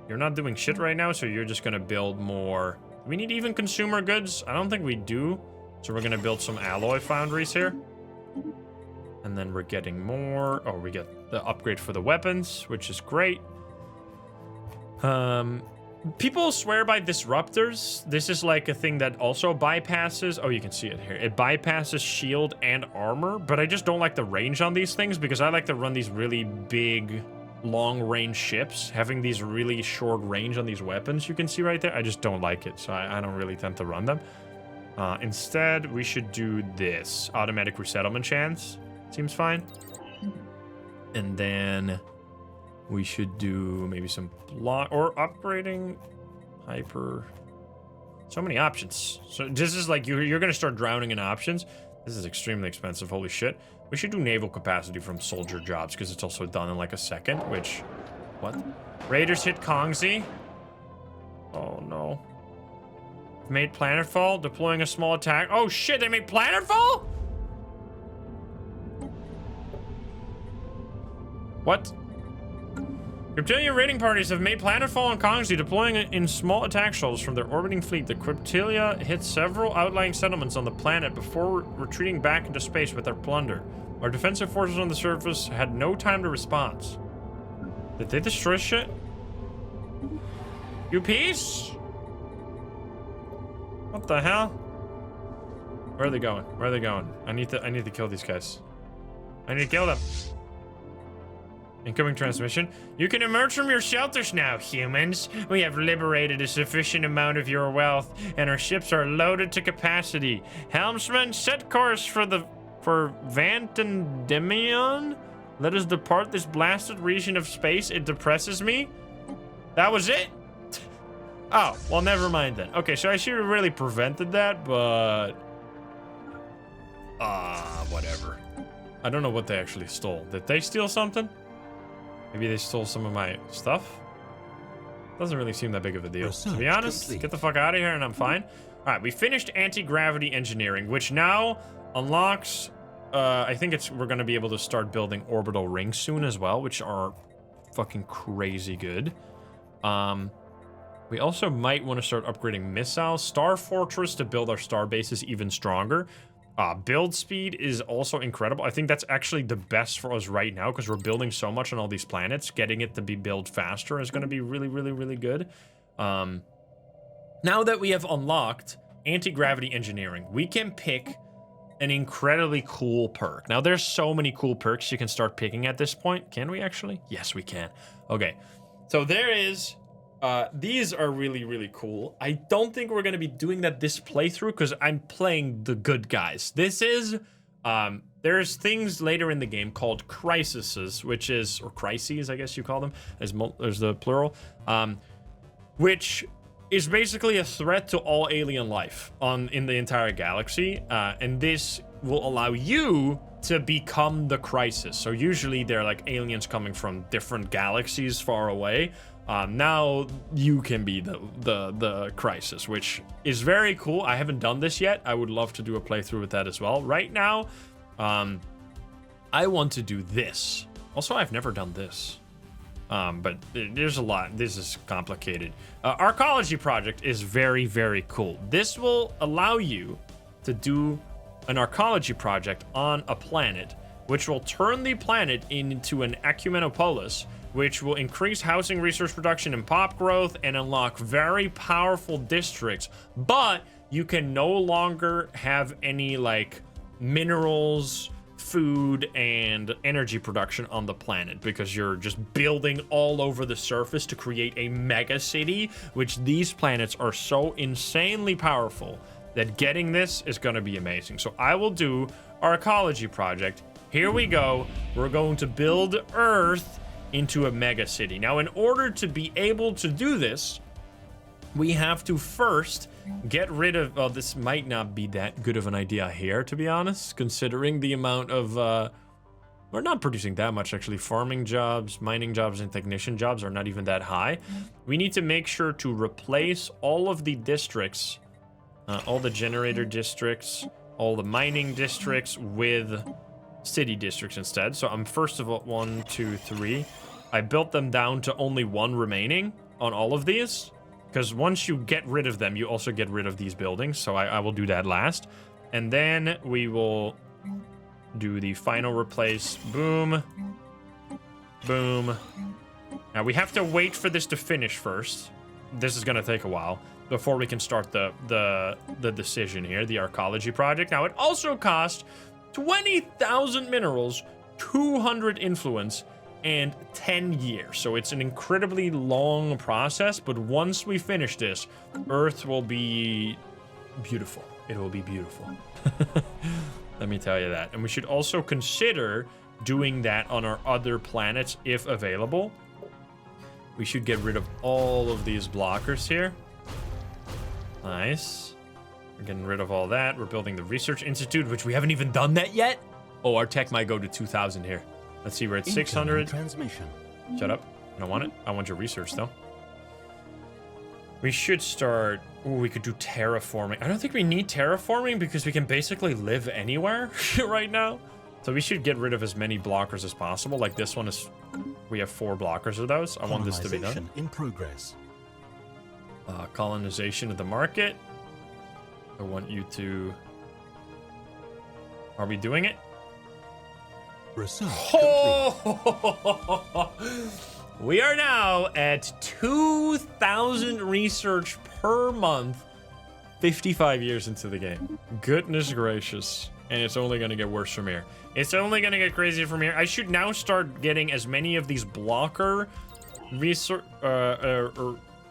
You're not doing shit right now, so you're just gonna build more. We need even consumer goods. I don't think we do. So we're gonna build some alloy foundries here. And then we're getting more. Oh, we get the upgrade for the weapons, which is great. People swear by disruptors. This is like a thing that also bypasses. Oh, you can see it here. It bypasses shield and armor, but I just don't like the range on these things because I like to run these really big, long-range ships. Having these really short range on these weapons, you can see right there. I just don't like it, so I don't really tend to run them. Instead, we should do this. Automatic resettlement chance. Seems fine. And then we should do maybe some block or upgrading hyper. So many options. So this is like you're gonna start drowning in options. This is extremely expensive. Holy shit. We should do naval capacity from soldier jobs because it's also done in like a second. Which, what? Raiders hit Kongzi. Oh no. Made planetfall. Deploying a small attack. Oh shit! They made planetfall. What? Cryptilia raiding parties have made planetfall on Kongzi, deploying in small attack shuttles from their orbiting fleet. The Cryptilia hit several outlying settlements on the planet before retreating back into space with their plunder. Our defensive forces on the surface had no time to respond. Did they destroy shit? You peace? What the hell? Where are they going? Where are they going? I need to kill these guys. I need to kill them. Incoming transmission. You can emerge from your shelters now, humans. We have liberated a sufficient amount of your wealth, and our ships are loaded to capacity. Helmsman, set course for Vantandemion. Let us depart this blasted region of space. It depresses me. That was it? Oh, well, never mind then. Okay, so I should have really prevented that, but... whatever. I don't know what they actually stole. Did they steal something? Maybe they stole some of my stuff? Doesn't really seem that big of a deal. To be honest, get the fuck out of here and I'm fine. All right, we finished anti-gravity engineering, which now unlocks... I think we're going to be able to start building orbital rings soon as well, which are fucking crazy good. We also might want to start upgrading missiles. Star Fortress to build our star bases even stronger. Build speed is also incredible. I think that's actually the best for us right now because we're building so much on all these planets. Getting it to be built faster is going to be really, really, really good. Now that we have unlocked anti-gravity engineering, we can pick an incredibly cool perk. Now, there's so many cool perks you can start picking at this point. Can we actually? Yes, we can. Okay. So there is These are really cool. I don't think we're gonna be doing that this playthrough because I'm playing the good guys. This is, there's things later in the game called crises, which is, or crises, I guess you call them, as the plural, which is basically a threat to all alien life in the entire galaxy, and this will allow you to become the crisis. So usually they're like aliens coming from different galaxies far away. Now you can be the crisis, which is very cool. I haven't done this yet. I would love to do a playthrough with that as well. Right now, I want to do this. Also, I've never done this. But there's a lot. This is complicated. Arcology project is very cool. This will allow you to do an arcology project on a planet, which will turn the planet into an Acumenopolis, which will increase housing, resource production, and pop growth, and unlock very powerful districts. But you can no longer have any like minerals, food, and energy production on the planet because you're just building all over the surface to create a mega city, which these planets are so insanely powerful that getting this is going to be amazing. So I will do our ecology project. Here we go. We're going to build Earth into a mega city. Now, in order to be able to do this, we have to first get rid of, well, this might not be that good of an idea here, to be honest, considering the amount of, we're not producing that much, actually. Farming jobs, mining jobs, and technician jobs are not even that high. We need to make sure to replace all of the districts, all the generator districts, all the mining districts with city districts instead. So I'm first of all, 1, 2, 3. I built them down to only 1 remaining on all of these. Because once you get rid of them, you also get rid of these buildings. So I will do that last. And then we will do the final replace. Boom. Boom. Now we have to wait for this to finish first. This is going to take a while before we can start the decision here, the arcology project. Now it also costs 20,000 minerals, 200 influence, and 10 years. So it's an incredibly long process, but once we finish this, Earth will be beautiful. It will be beautiful. Let me tell you that. And we should also consider doing that on our other planets if available. We should get rid of all of these blockers here. Nice. We're getting rid of all that. We're building the Research Institute, which we haven't even done that yet. Oh, our tech might go to 2,000 here. Let's see, we're at 600. Transmission. Shut up. I don't want it. I want your research, though. We should start... Ooh, we could do terraforming. I don't think we need terraforming because we can basically live anywhere right now. So we should get rid of as many blockers as possible. Like this one is... We have 4 blockers of those. I want this to be done. In progress. Colonization of the market. I want you to... Are we doing it? Research Oh! We are now at 2,000 research per month, 55 years into the game. Goodness gracious. And it's only going to get worse from here. It's only going to get crazier from here. I should now start getting as many of these blocker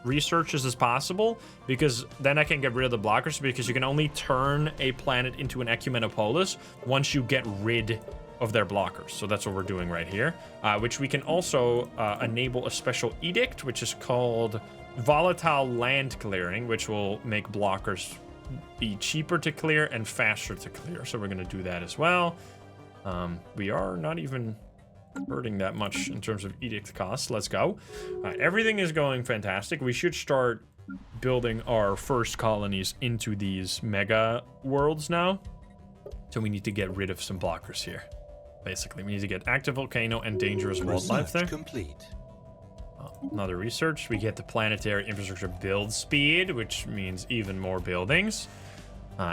researches as possible, because then I can get rid of the blockers, because you can only turn a planet into an Acumenopolis once you get rid of their blockers. So that's what we're doing right here, which we can also enable a special edict, which is called volatile land clearing, which will make blockers be cheaper to clear and faster to clear. So we're going to do that as well. We are not even hurting that much in terms of edict costs. Let's go. Everything is going fantastic. We should start building our first colonies into these mega worlds now. So we need to get rid of some blockers here. Basically, we need to get active volcano and dangerous wildlife there. Complete. Another research. We get the planetary infrastructure build speed, which means even more buildings.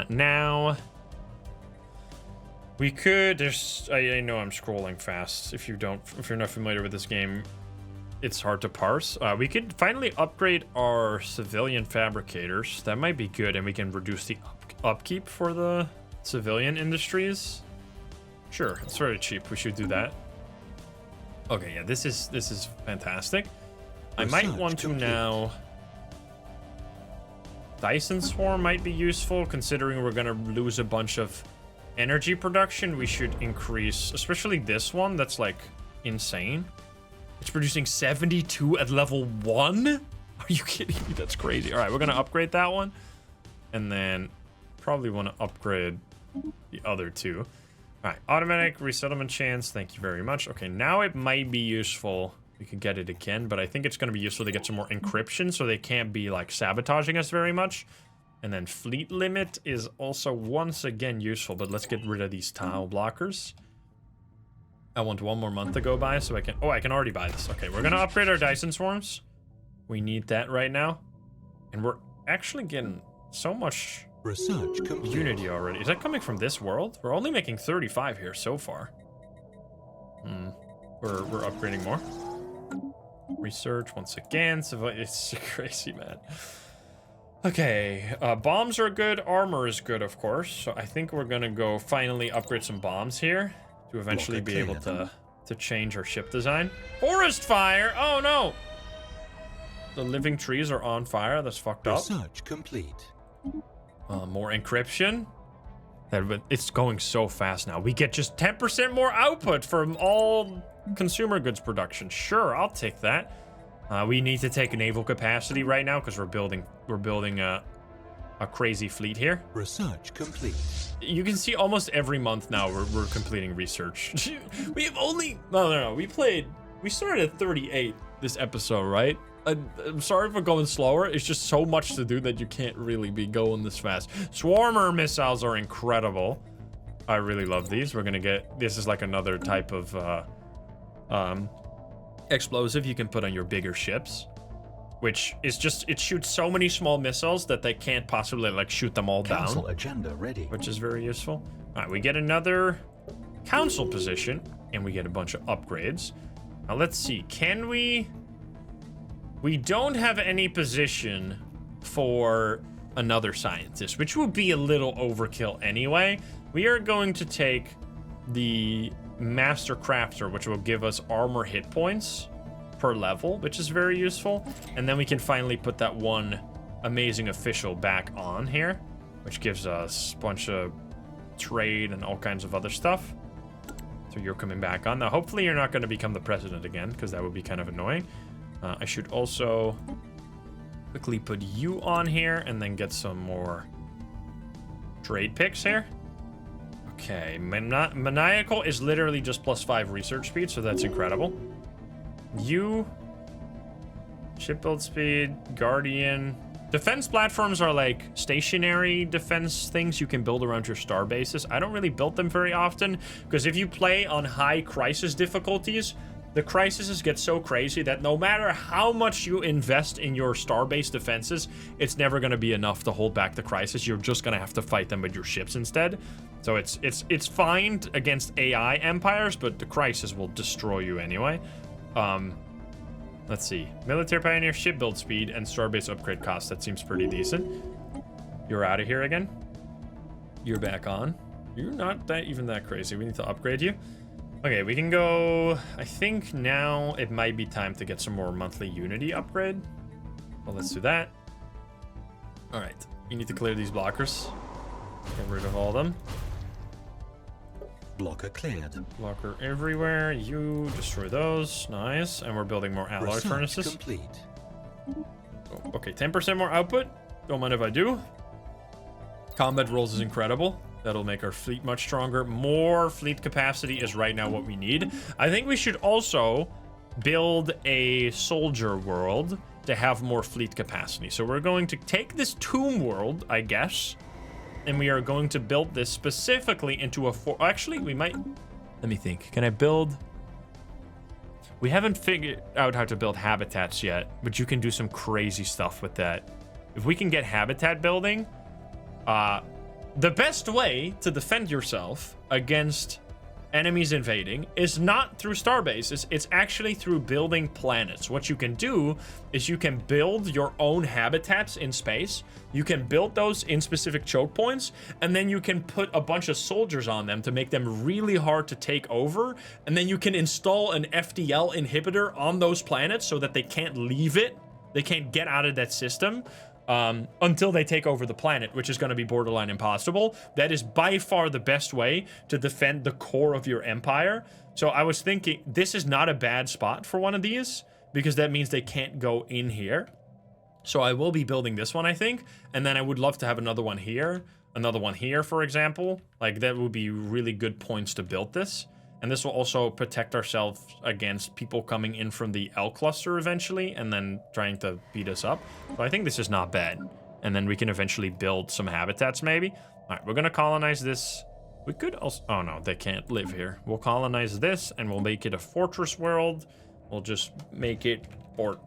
Now we could. There's. I know I'm scrolling fast. If you're not familiar with this game, it's hard to parse. We could finally upgrade our civilian fabricators. That might be good, and we can reduce the upkeep for the civilian industries. Sure, it's very cheap. We should do that. Okay, yeah, this is fantastic. I might Research want to complete. now... Dyson Swarm might be useful, considering we're gonna lose a bunch of energy production. We should increase, especially this one, that's like insane. It's producing 72 at level 1? Are you kidding me? That's crazy. All right, we're gonna upgrade that one. And then probably want to upgrade the other two. All right, automatic resettlement chance. Thank you very much. Okay, now it might be useful. We can get it again, but I think it's going to be useful to get some more encryption so they can't be like sabotaging us very much. And then fleet limit is also once again useful, but let's get rid of these tile blockers. I want 1 more month to go by so I can... Oh, I can already buy this. Okay, we're going to upgrade our Dyson Swarms. We need that right now. And we're actually getting so much Research complete. unity already. Is that coming from this world? We're only making 35 here so far. We're upgrading more. Research once again. So it's crazy, man. Okay, bombs are good. Armor is good, of course. So I think we're gonna go finally upgrade some bombs here to eventually be able to change our ship design. Forest fire! Oh no! The living trees are on fire. That's fucked up. Research complete. More encryption. It's going so fast now. We get just 10% more output from all consumer goods production. Sure, I'll take that. We need to take naval capacity right now because we're building a crazy fleet here. Research complete. You can see almost every month now we're completing research. We have only no. We started at 38 this episode, right? I'm sorry for going slower. It's just so much to do that you can't really be going this fast. Swarmer missiles are incredible. I really love these. We're gonna get... This is like another type of explosive you can put on your bigger ships. Which is just... It shoots so many small missiles that they can't possibly like shoot them all Council down. agenda ready. Which is very useful. All right, we get another council position. And we get a bunch of upgrades. Now let's see. Can we... We don't have any position for another scientist, which would be a little overkill anyway. We are going to take the Master Crafter, which will give us armor hit points per level, which is very useful. And then we can finally put that one amazing official back on here, which gives us a bunch of trade and all kinds of other stuff. So you're coming back on. Now, hopefully you're not going to become the president again, because that would be kind of annoying. I should also quickly put you on here and then get some more trade picks here. Okay, Maniacal is literally just +5 research speed, so that's incredible. You, ship build speed, Guardian. Defense platforms are like stationary defense things you can build around your star bases. I don't really build them very often, because if you play on high crisis difficulties, the crises get so crazy that no matter how much you invest in your star-based defenses, it's never going to be enough to hold back the crisis. You're just going to have to fight them with your ships instead. So it's fine against AI empires, but the crisis will destroy you anyway. Let's see. Military Pioneer, ship build speed, and star-based upgrade cost. That seems pretty decent. You're out of here again. You're back on. You're not even that crazy. We need to upgrade you. Okay, we can go... I think now it might be time to get some more monthly Unity upgrade. Well, let's do that. All right, you need to clear these blockers. Get rid of all of them. Blocker cleared. Blocker everywhere. You destroy those. Nice. And we're building more alloy Research furnaces. complete. Oh, okay, 10% more output. Don't mind if I do. Combat rolls is incredible. That'll make our fleet much stronger. More fleet capacity is right now what we need. I think we should also build a soldier world to have more fleet capacity. So we're going to take this tomb world, I guess, and we are going to build this specifically into a actually, we might... Let me think. Can I build... We haven't figured out how to build habitats yet, but you can do some crazy stuff with that. If we can get habitat building, the best way to defend yourself against enemies invading is not through star bases, it's actually through building planets. What you can do is you can build your own habitats in space. You can build those in specific choke points, and then you can put a bunch of soldiers on them to make them really hard to take over, and then you can install an FDL inhibitor on those planets so that they can't leave it. They can't get out of that system until they take over the planet, which is going to be borderline impossible. That is by far the best way to defend the core of your empire. So I was thinking this is not a bad spot for one of these, because that means they can't go in here. So I will be building this one, I think, and then I would love to have another one here, for example. Like, that would be really good points to build this. And this will also protect ourselves against people coming in from the L cluster eventually and then trying to beat us up. So I think this is not bad. And then we can eventually build some habitats maybe. All right, we're going to colonize this. We could also... Oh, no, they can't live here. We'll colonize this and we'll make it a fortress world. We'll just make it port.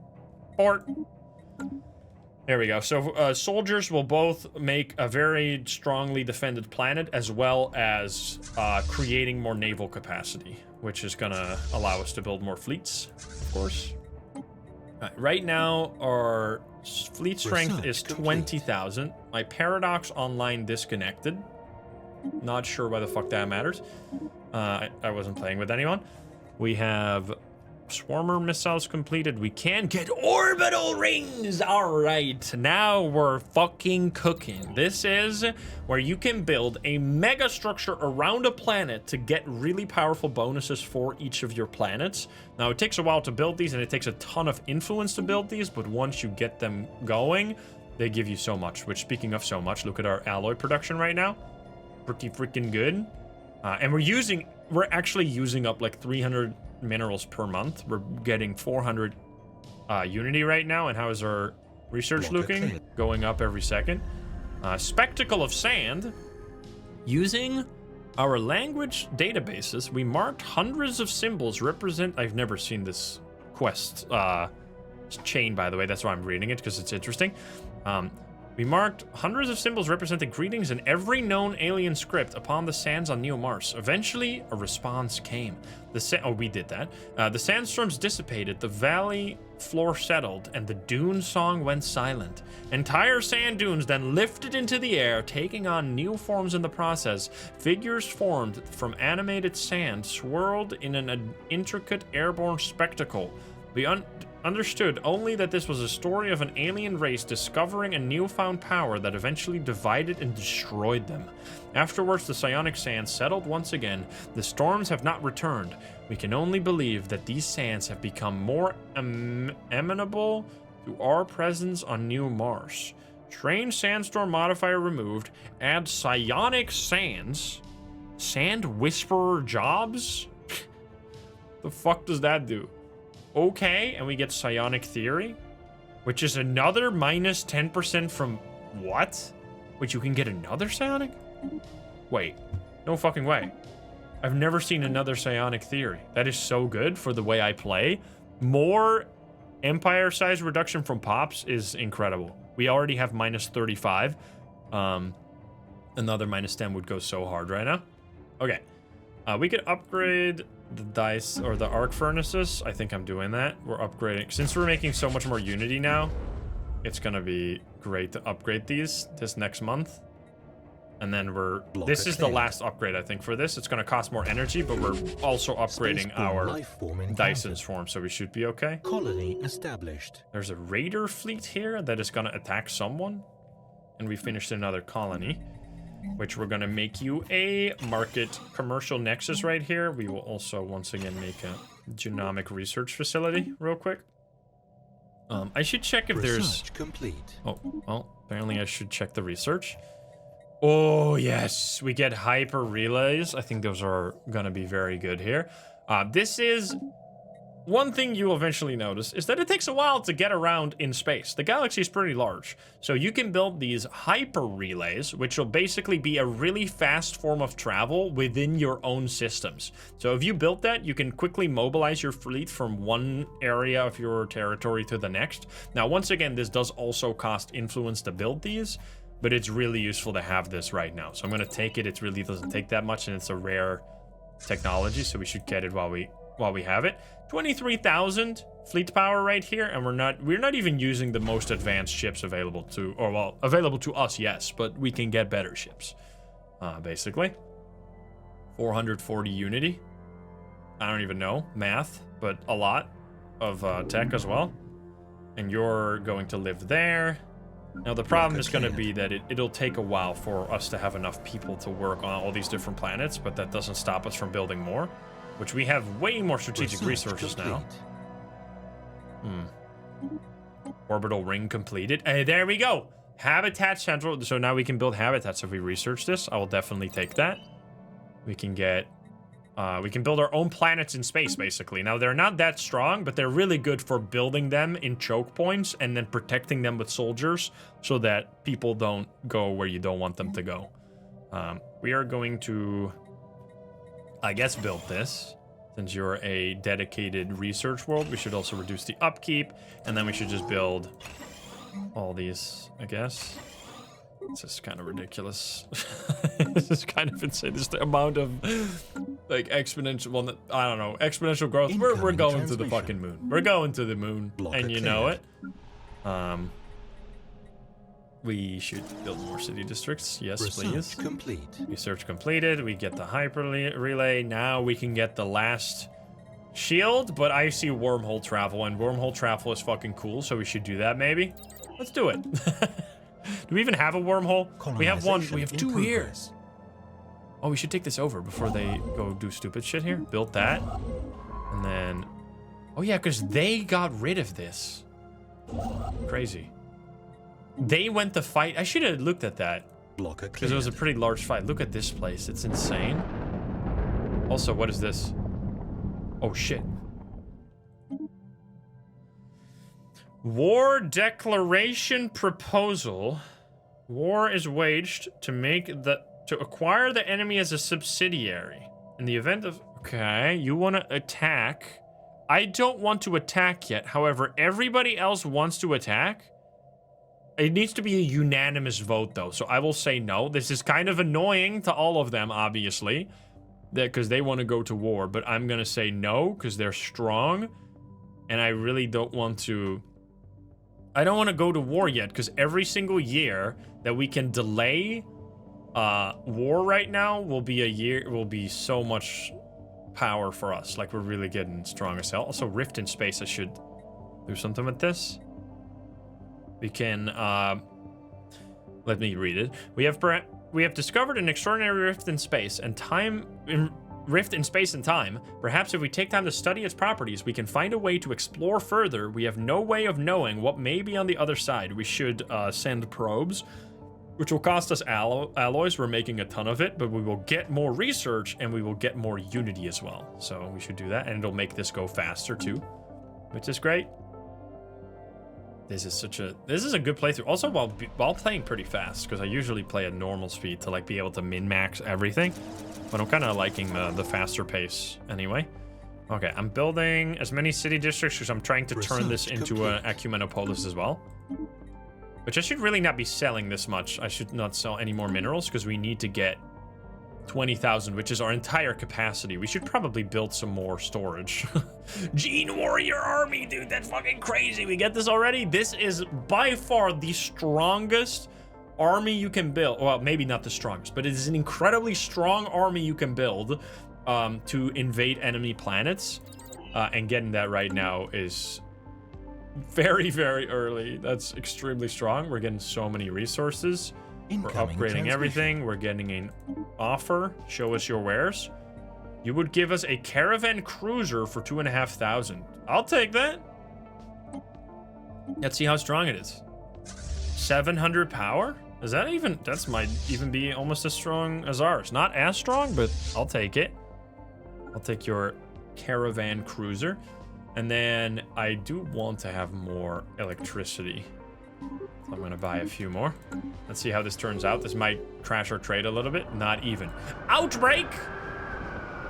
There we go. So soldiers will both make a very strongly defended planet, as well as creating more naval capacity, which is gonna allow us to build more fleets, of course. Right now, our fleet strength is 20,000. My paradox online disconnected. Not sure why the fuck that matters. I wasn't playing with anyone. We have swarmer missiles completed. We can get orbital rings. All right, now we're fucking cooking. This is where you can build a mega structure around a planet to get really powerful bonuses for each of your planets. Now, it takes a while to build these, and it takes a ton of influence to build these, but once you get them going, they give you so much. Which, speaking of so much, look at our alloy production right now. Pretty freaking good. And we're actually using up like 300 minerals per month. We're getting 400 unity right now. And how is our research looking? Going up every second. Spectacle of Sand. Using our language databases, we marked hundreds of symbols represent... I've never seen this quest chain, by the way. That's why I'm reading it, because it's interesting. We marked hundreds of symbols representing greetings in every known alien script upon the sands on Neo Mars. Eventually, a response came. We did that. The sandstorms dissipated, the valley floor settled, and the dune song went silent. Entire sand dunes then lifted into the air, taking on new forms in the process. Figures formed from animated sand swirled in an intricate airborne spectacle. We understood only that this was a story of an alien race discovering a newfound power that eventually divided and destroyed them. Afterwards, the psionic sands settled once again. The storms have not returned. We can only believe that these sands have become more amenable to our presence on New Mars. Strange sandstorm modifier removed. Add psionic sands. Sand whisperer jobs? The fuck does that do? Okay, and we get psionic theory, which is another minus 10% from what? Wait, you can get another psionic? Wait, no fucking way. I've never seen another psionic theory. That is so good for the way I play. More empire size reduction from pops is incredible. We already have minus 35. Another minus 10 would go so hard right now. Okay, we could upgrade the dice or the arc furnaces. I think I'm doing that. We're upgrading since we're making so much more unity now. It's gonna be great to upgrade these this next month, and then this is the last upgrade I think for this. It's gonna cost more energy, but we're also upgrading our Dyson swarm, so we should be okay. Colony established. There's a raider fleet here that is gonna attack someone, and we finished another colony, which we're gonna make you a market commercial nexus right here. We will also once again make a genomic research facility real quick. I should check if there's complete. Oh, well, apparently I should check the research. Oh yes, we get hyper relays. I think those are gonna be very good here. This is one thing you'll eventually notice is that it takes a while to get around in space. The galaxy is pretty large, so you can build these hyper relays, which will basically be a really fast form of travel within your own systems. So if you built that, you can quickly mobilize your fleet from one area of your territory to the next. Now, once again, this does also cost influence to build these, but it's really useful to have this right now. So I'm gonna take it. It really doesn't take that much, and it's a rare technology, so we should get it while we have it. 23,000 fleet power right here, and we're not even using the most advanced ships available to, or well, available to us, yes, but we can get better ships, basically. 440 unity. I don't even know math, but a lot of tech as well. And you're going to live there. Now the problem is going to be that it'll take a while for us to have enough people to work on all these different planets, but that doesn't stop us from building more, which we have way more strategic resources now. Orbital ring completed. Hey, there we go. Habitat central. So now we can build habitats. If we research this, I will definitely take that. We can get we can build our own planets in space, basically. Now, they're not that strong, but they're really good for building them in choke points and then protecting them with soldiers so that people don't go where you don't want them to go. We are going to, I guess, build this. Since you're a dedicated research world, we should also reduce the upkeep, and then we should just build all these, I guess. This is kind of ridiculous. This is kind of insane. This is the amount of, like, exponential, well, I don't know, exponential growth. We're going to the fucking moon. We're going to the moon, and you know it. We should build more city districts. Yes, please. Complete. Research completed. We get the hyper relay. Now we can get the last shield, but I see wormhole travel, and wormhole travel is fucking cool, so we should do that maybe. Let's do it. Do we even have a wormhole? We have one. We have two here. Oh, we should take this over before they go do stupid shit here. Built that. And then... Oh, yeah, because they got rid of this. Crazy. They went to fight. I should have looked at that. Because it was a pretty large fight. Look at this place. It's insane. Also, what is this? Oh, shit. War declaration proposal. War is waged to acquire the enemy as a subsidiary. In the event of... Okay, you want to attack. I don't want to attack yet. However, everybody else wants to attack. It needs to be a unanimous vote, though. So I will say no. This is kind of annoying to all of them, obviously. Because they want to go to war. But I'm going to say no, because they're strong. And I really don't want to... I don't want to go to war yet, because every single year that we can delay war right now will be so much power for us. Like, we're really getting strong as hell. Also, Rift in Space, I should do something with this. We can, let me read it. We have discovered an extraordinary rift in space and time... Rift in space and time. Perhaps if we take time to study its properties, we can find a way to explore further. We have no way of knowing what may be on the other side. We should send probes, which will cost us alloys. We're making a ton of it, but we will get more research and we will get more unity as well. So we should do that, and it'll make this go faster too, which is great. This is a good playthrough. Also, while playing pretty fast, because I usually play at normal speed to like be able to min-max everything. But I'm kind of liking the faster pace anyway. Okay, I'm building as many city districts because I'm trying to turn this into an Acumenopolis as well. Which I should really not be selling this much. I should not sell any more minerals because we need to get 20,000, which is our entire capacity. We should probably build some more storage. Gene Warrior Army, dude, that's fucking crazy. We get this already? This is by far the strongest army you can build. Well, maybe not the strongest, but it is an incredibly strong army you can build to invade enemy planets. And getting that right now is very, very early. That's extremely strong. We're getting so many resources. We're upgrading everything. We're getting an offer. Show us your wares. You would give us a caravan cruiser for 2,500. I'll take that. Let's see how strong it is. 700 power? Is that even... That might even be almost as strong as ours. Not as strong, but I'll take it. I'll take your caravan cruiser. And then I do want to have more electricity. So I'm going to buy a few more. Let's see how this turns out. This might crash our trade a little bit. Not even. Outbreak!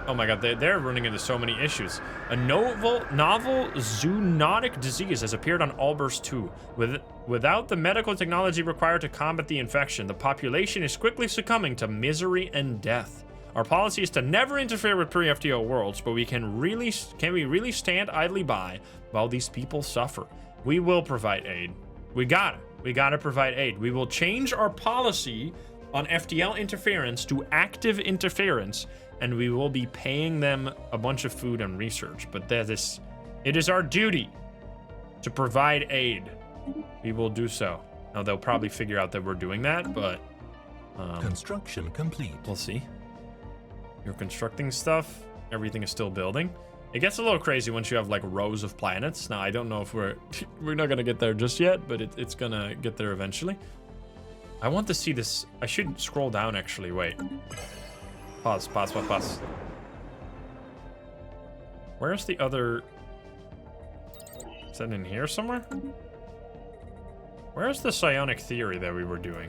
Oh my god, they're running into so many issues. A novel zoonotic disease has appeared on Albers 2. Without the medical technology required to combat the infection, the population is quickly succumbing to misery and death. Our policy is to never interfere with pre-FTO worlds, but can we really stand idly by while these people suffer? We will provide aid. We gotta provide aid. We will change our policy on FTL interference to active interference, and we will be paying them a bunch of food and research. But it is our duty to provide aid. We will do so. Now they'll probably figure out that we're doing that, but Construction complete. we'll see. You're constructing stuff. Everything is still building. It gets a little crazy once you have like rows of planets. Now I don't know if we're not gonna get there just yet, but it's gonna get there eventually. I want to see this. I should scroll down actually. Wait. Pause. Where's the other? Is that in here somewhere? Where's the psionic theory that we were doing?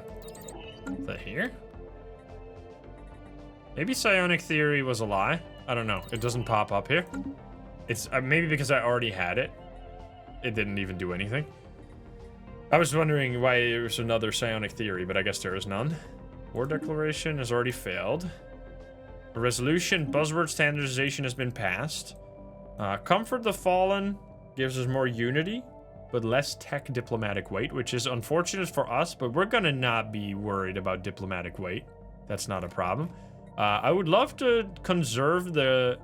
Is that here? Maybe psionic theory was a lie. I don't know. It doesn't pop up here. It's maybe because I already had it. It didn't even do anything. I was wondering why there was another psionic theory, but I guess there is none. War declaration has already failed. A resolution buzzword standardization has been passed. Comfort the Fallen gives us more unity, but less tech diplomatic weight, which is unfortunate for us, but we're gonna not be worried about diplomatic weight. That's not a problem. I would love to conserve the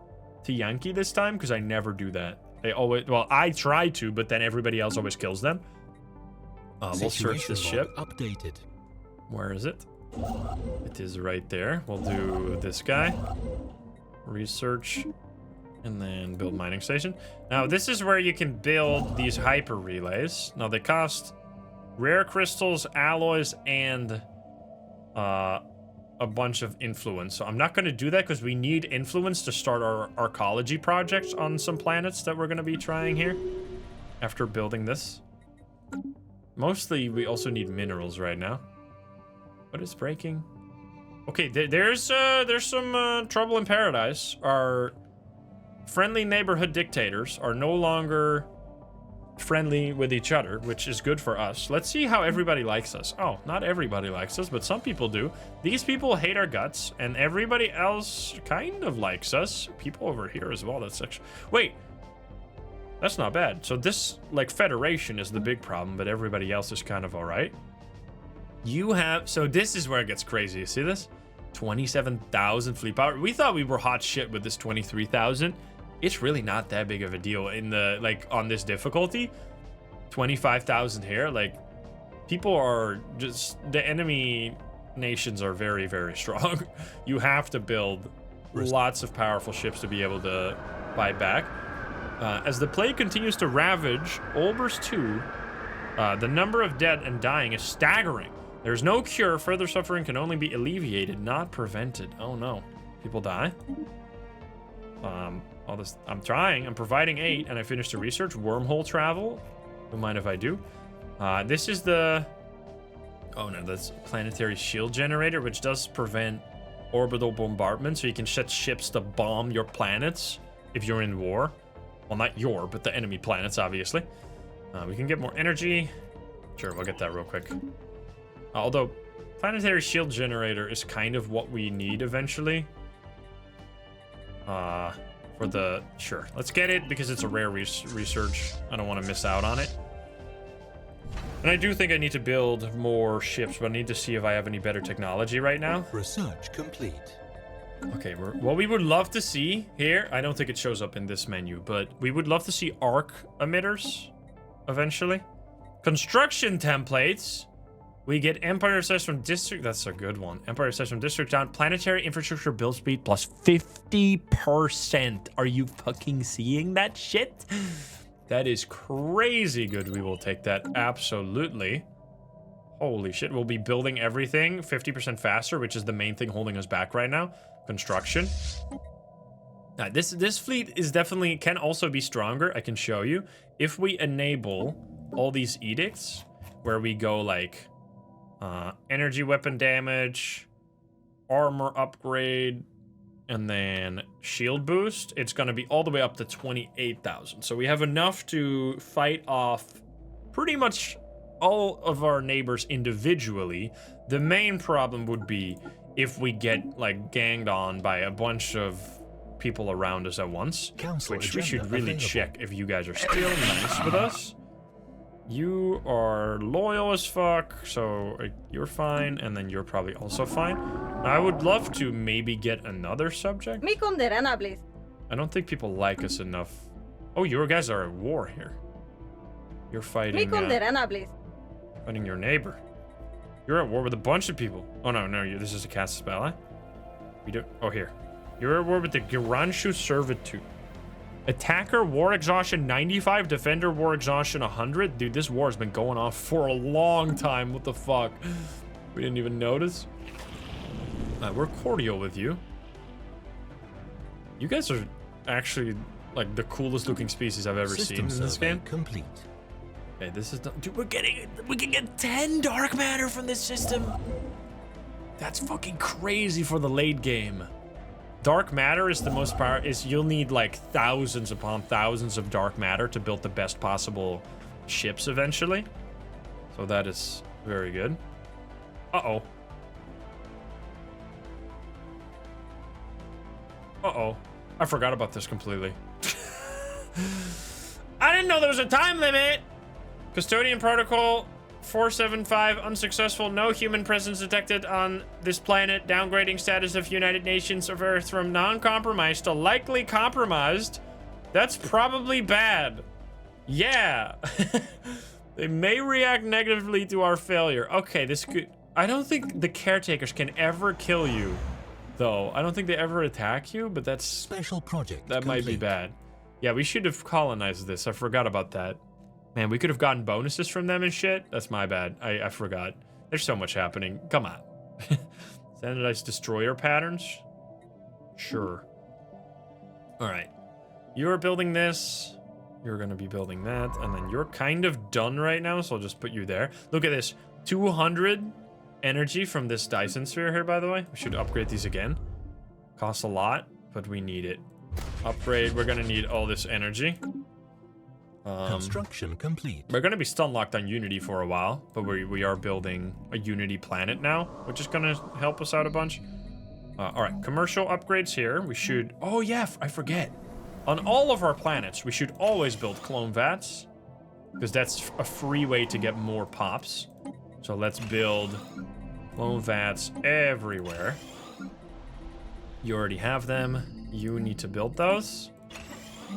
Tiyanki this time, because I never do that. They always, well, I try to, but then everybody else always kills them. We'll search this ship. Updated. Where is it? It is right there. We'll do this guy. Research. And then build mining station. Now, this is where you can build these hyper relays. Now, they cost rare crystals, alloys, and a bunch of influence. So I'm not going to do that because we need influence to start our arcology projects on some planets that we're going to be trying here after building this. Mostly, we also need minerals right now. What is breaking? Okay, there's some trouble in paradise. Our friendly neighborhood dictators are no longer friendly with each other, which is good for us. Let's see how everybody likes us. Oh, not everybody likes us, but some people do. These people hate our guts, and everybody else kind of likes us. People over here as well. That's actually... Wait. That's not bad. So this, like, Federation is the big problem, but everybody else is kind of all right. You have... So this is where it gets crazy. You see this? 27,000 fleet power. We thought we were hot shit with this 23,000. It's really not that big of a deal in the, like, on this difficulty. 25,000 here. Like, people are just... The enemy nations are very, very strong. You have to build lots of powerful ships to be able to fight back. As the plague continues to ravage Olbers 2, the number of dead and dying is staggering. There's no cure. Further suffering can only be alleviated, not prevented. Oh no. People die. All this, I'm trying. I'm providing aid, and I finished the research. Wormhole travel. Don't mind if I do. This is the... Oh no, that's planetary shield generator, which does prevent orbital bombardment, so you can set ships to bomb your planets if you're in war. Well, not your, but the enemy planets, obviously. We can get more energy. Sure, we'll get that real quick. Although, planetary shield generator is kind of what we need eventually. For the... Sure, let's get it because it's a rare research. I don't want to miss out on it. And I do think I need to build more ships, but I need to see if I have any better technology right now. Research complete. Okay, what we would love to see here, I don't think it shows up in this menu, but we would love to see arc emitters eventually. Construction templates. We get Empire size from district. That's a good one. Empire size from district down. Planetary infrastructure build speed plus 50%. Are you fucking seeing that shit? That is crazy good. We will take that. Absolutely. Holy shit. We'll be building everything 50% faster, which is the main thing holding us back right now. Construction. Now, this fleet is definitely can also be stronger. I can show you if we enable all these edicts where we go like energy weapon damage, armor upgrade, and then shield boost. It's going to be all the way up to 28,000. So we have enough to fight off pretty much all of our neighbors individually. The main problem would be if we get like ganged on by a bunch of people around us at once, Council which we should agenda really available. check if you guys are still nice with us. You are loyal as fuck, so you're fine, and then you're probably also fine. I would love to maybe get another subject. Mi condena, please. I don't think people like us enough. Oh, you guys are at war here. You're Mi fighting, condena, please. fighting your neighbor. You're at war with a bunch of people. Oh no, this is a cast spell, eh? We do. Oh, here. You're at war with the Garanshu Servitude. Attacker war exhaustion 95, defender war exhaustion 100. Dude, this war has been going on for a long time. What the fuck? We didn't even notice. We're cordial with you. You guys are actually like the coolest looking species I've ever seen in this survey game. complete. Okay, this is dude, we can get 10 dark matter from this system. That's fucking crazy for the late game. Dark matter is the most you'll need like thousands upon thousands of dark matter to build the best possible ships eventually. So that is very good. Uh-oh. Uh-oh. I forgot about this completely. I didn't know there was a time limit. Custodian protocol 475 unsuccessful. No human presence detected on this planet. Downgrading status of United Nations of Earth from non-compromised to likely compromised. That's probably bad. Yeah. They may react negatively to our failure. Okay, this could... I don't think the caretakers can ever kill you, though. I don't think they ever attack you, but that's... Special project That might be complete. bad. Yeah, we should have colonized this. I forgot about that. Man, we could have gotten bonuses from them and shit. That's my bad. I forgot. There's so much happening. Come on. Standardized destroyer patterns? Sure. Alright. You're building this. You're gonna be building that. And then you're kind of done right now, so I'll just put you there. Look at this. 200 energy from this Dyson sphere here, by the way. We should upgrade these again. Costs a lot, but we need it. Upgrade. We're gonna need all this energy. Construction complete. We're gonna be stun locked on Unity for a while, but we are building a Unity planet now, which is gonna help us out a bunch. All right, commercial upgrades here. We should. Oh yeah, I forget. On all of our planets, we should always build clone vats, because that's a free way to get more pops. So let's build clone vats everywhere. You already have them. You need to build those.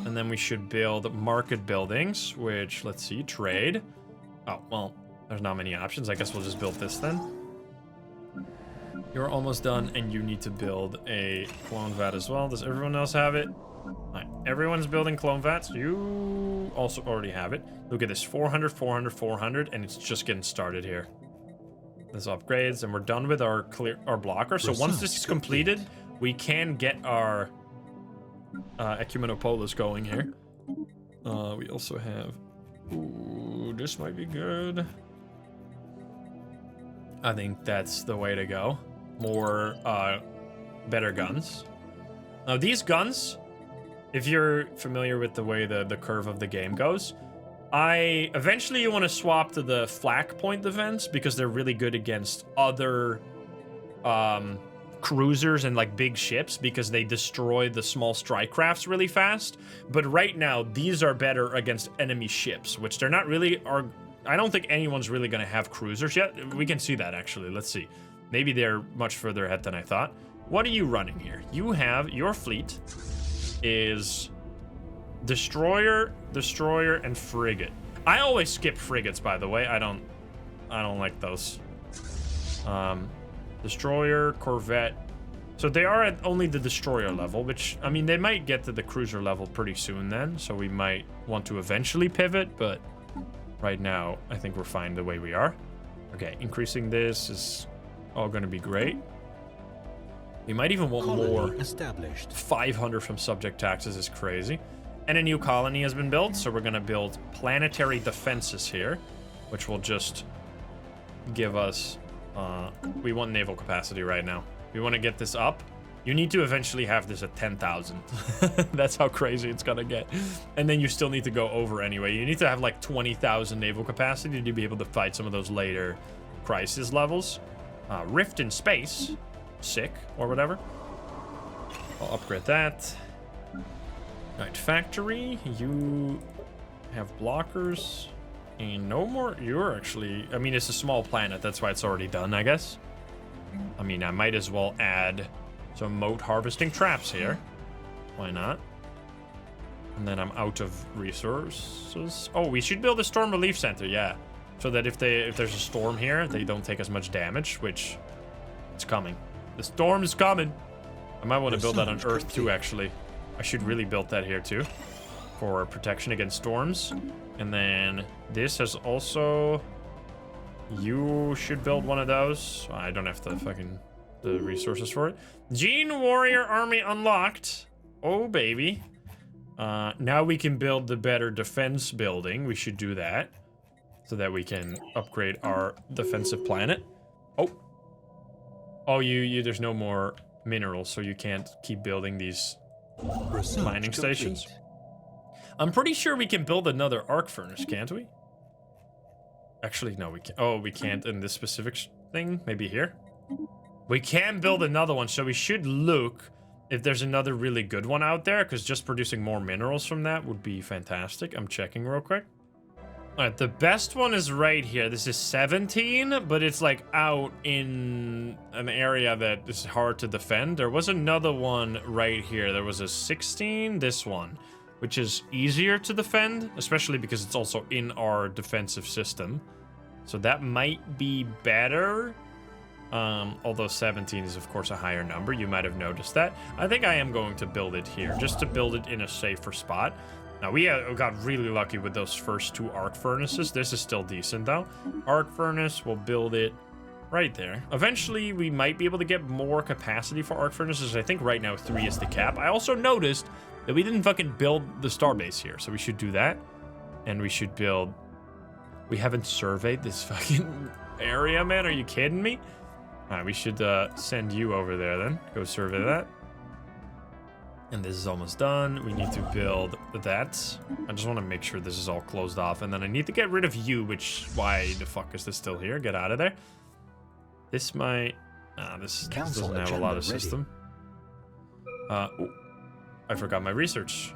And then we should build market buildings, which, let's see, trade. Oh, well, there's not many options. I guess we'll just build this then. You're almost done, and you need to build a clone vat as well. Does everyone else have it? All right, everyone's building clone vats. You also already have it. Look at this, 400, 400, 400, and it's just getting started here. There's upgrades, and we're done with our blocker. So once this is completed, we can get our... Acumenopolis going here. We also have... Ooh, this might be good. I think that's the way to go. More, better guns. Now, these guns, if you're familiar with the way the curve of the game goes, eventually you want to swap to the flak point defense because they're really good against other, cruisers and like big ships because they destroy the small strike crafts really fast. But right now, these are better against enemy ships, which they're not really are. I don't think anyone's really going to have cruisers yet. We can see that actually. Let's see. Maybe they're much further ahead than I thought. What are you running here? You have your fleet is destroyer, and frigate. I always skip frigates, by the way. I don't like those. Destroyer, corvette. So they are at only the destroyer level, which, I mean, they might get to the cruiser level pretty soon then, so we might want to eventually pivot, but right now, I think we're fine the way we are. Okay, increasing this is all going to be great. We might even want more. Established. 500 from subject taxes is crazy. And a new colony has been built, so we're going to build planetary defenses here, which will just give us... we want naval capacity right now. We want to get this up. You need to eventually have this at 10,000. That's how crazy it's gonna get. And then you still need to go over anyway. You need to have like 20,000 naval capacity to be able to fight some of those later crisis levels. Rift in space. sick or whatever. I'll upgrade that. Right, factory, you have blockers. And no more, you're actually, I mean, it's a small planet, that's why it's already done, I guess. I mean, I might as well add some moat harvesting traps here. Why not? And then I'm out of resources. Oh, we should build a storm relief center, yeah. So that if there's a storm here, they don't take as much damage, which it's coming. The storm is coming. I might want to build that on Earth too, actually. I should really build that here too for protection against storms. And then this has also, you should build one of those. I don't have the resources for it. Gene Warrior Army unlocked. Oh, baby. Now we can build the better defense building. We should do that so that we can upgrade our defensive planet. Oh, there's no more minerals, so you can't keep building these mining stations. I'm pretty sure we can build another arc furnace, can't we? Actually, no, we can't. Oh, we can't in this specific thing. Maybe here. We can build another one, so we should look if there's another really good one out there, because just producing more minerals from that would be fantastic. I'm checking real quick. All right, the best one is right here. This is 17, but it's like out in an area that is hard to defend. There was another one right here. There was a 16, this one, which is easier to defend, especially because it's also in our defensive system. So that might be better. Although 17 is, of course, a higher number. You might have noticed that. I think I am going to build it here, just to build it in a safer spot. Now, we got really lucky with those first 2 arc furnaces. This is still decent, though. Arc furnace, we'll build it right there. Eventually, we might be able to get more capacity for arc furnaces. I think right now 3 is the cap. I also noticed that we didn't fucking build the starbase here, so we should do that. And we should build... We haven't surveyed this fucking area, man. Are you kidding me? All right, we should send you over there then. Go survey that. And this is almost done. We need to build that. I just want to make sure this is all closed off. And then I need to get rid of you, which... Why the fuck is this still here? Get out of there. This might... this doesn't have a lot of system. Ooh, I forgot my research.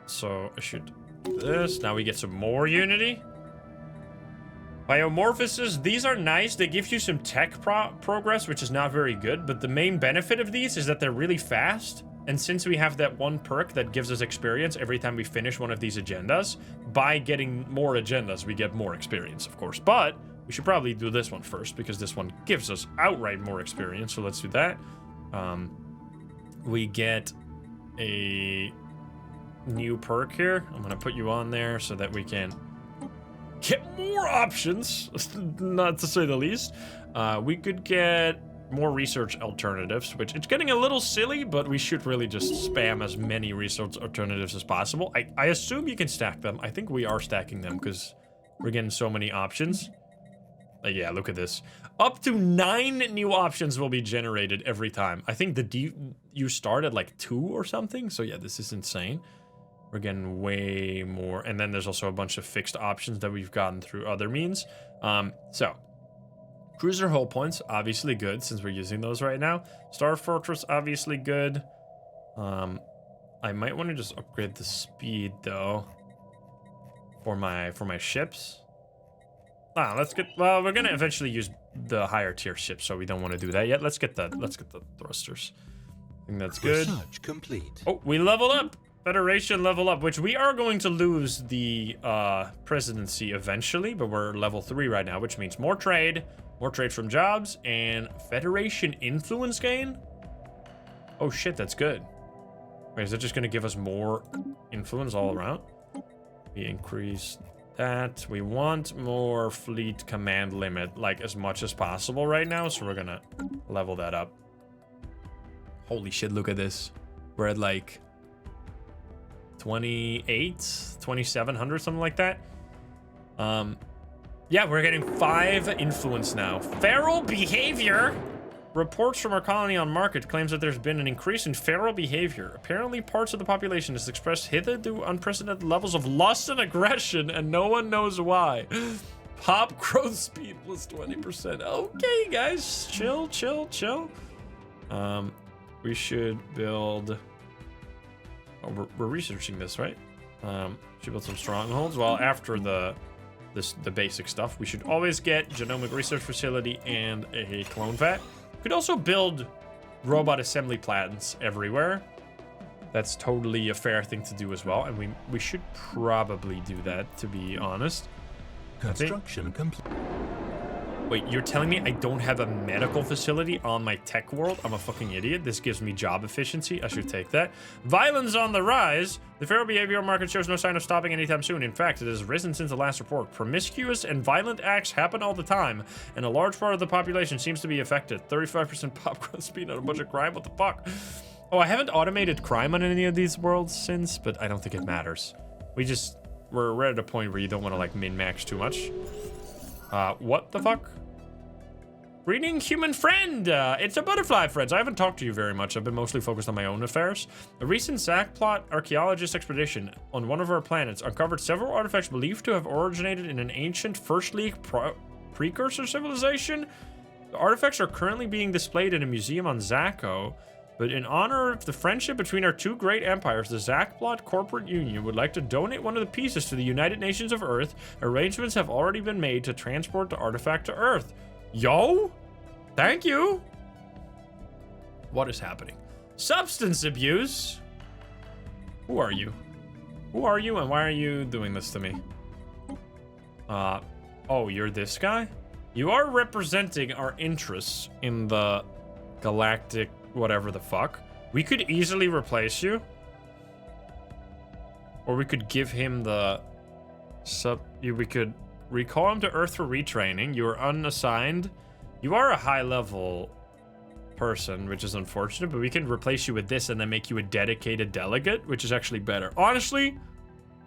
So I should do this. Now we get some more unity. Biomorphosis, these are nice. They give you some tech progress, which is not very good. But the main benefit of these is that they're really fast. And since we have that one perk that gives us experience every time we finish one of these agendas, by getting more agendas, we get more experience, of course. But we should probably do this one first, because this one gives us outright more experience. So let's do that. We get a new perk here. I'm going to put you on there so that we can get more options, not to say the least. We could get more research alternatives, which it's getting a little silly, but we should really just spam as many research alternatives as possible. I assume you can stack them. I think we are stacking them because we're getting so many options. Yeah, look at this. Up to 9 new options will be generated every time. I think you start at like 2 or something. So yeah, this is insane. We're getting way more. And then there's also a bunch of fixed options that we've gotten through other means. So cruiser hull points, obviously good since we're using those right now. Star Fortress, obviously good. I might want to just upgrade the speed though for my ships. Let's get. Well, we're gonna eventually use the higher tier ships, so we don't want to do that yet. Let's get the thrusters. I think that's good. Research complete. Oh, we leveled up. Federation level up, which we are going to lose the presidency eventually, but we're level 3 right now, which means more trade from jobs, and Federation influence gain. Oh shit, that's good. Wait, is that just gonna give us more influence all around? We increase that. We want more fleet command limit, like as much as possible right now, so we're gonna level that up. Holy shit, look at this. We're at like 2,700, something like that. Yeah, we're getting 5 influence now. Feral behavior. Reports from our colony on market claims that there's been an increase in feral behavior. Apparently, parts of the population has expressed hitherto unprecedented levels of lust and aggression, and no one knows why. Pop growth speed plus 20%. Okay, guys, chill. We should build... Oh, we're researching this, right? Should build some strongholds. Well, after the basic stuff, we should always get genomic research facility and a clone vat. Could also build robot assembly plants everywhere. That's totally a fair thing to do as well, and we should probably do that, to be honest. Construction complete. Wait, you're telling me I don't have a medical facility on my tech world? I'm a fucking idiot. This gives me job efficiency. I should take that. Violence on the rise. The feral behavioral market shows no sign of stopping anytime soon. In fact, it has risen since the last report. Promiscuous and violent acts happen all the time, and a large part of the population seems to be affected. 35% pop growth speed on a bunch of crime. What the fuck? Oh, I haven't automated crime on any of these worlds since, but I don't think it matters. We're at a point where you don't want to like min-max too much. What the fuck? Greeting, human friend! It's a butterfly, friends. I haven't talked to you very much. I've been mostly focused on my own affairs. A recent Zachplot archaeologist expedition on one of our planets uncovered several artifacts believed to have originated in an ancient First League precursor civilization. The artifacts are currently being displayed in a museum on Zacho, but in honor of the friendship between our two great empires, the Zachplot Corporate Union would like to donate one of the pieces to the United Nations of Earth. Arrangements have already been made to transport the artifact to Earth. Yo, thank you. What is happening? Substance abuse? Who are you? Who are you and why are you doing this to me? Oh, you're this guy? You are representing our interests in the Galactic whatever the fuck. We could easily replace you. Or we could give him the we could recall him to Earth for retraining. You are unassigned. You are a high-level person, which is unfortunate, but we can replace you with this and then make you a dedicated delegate, which is actually better. Honestly,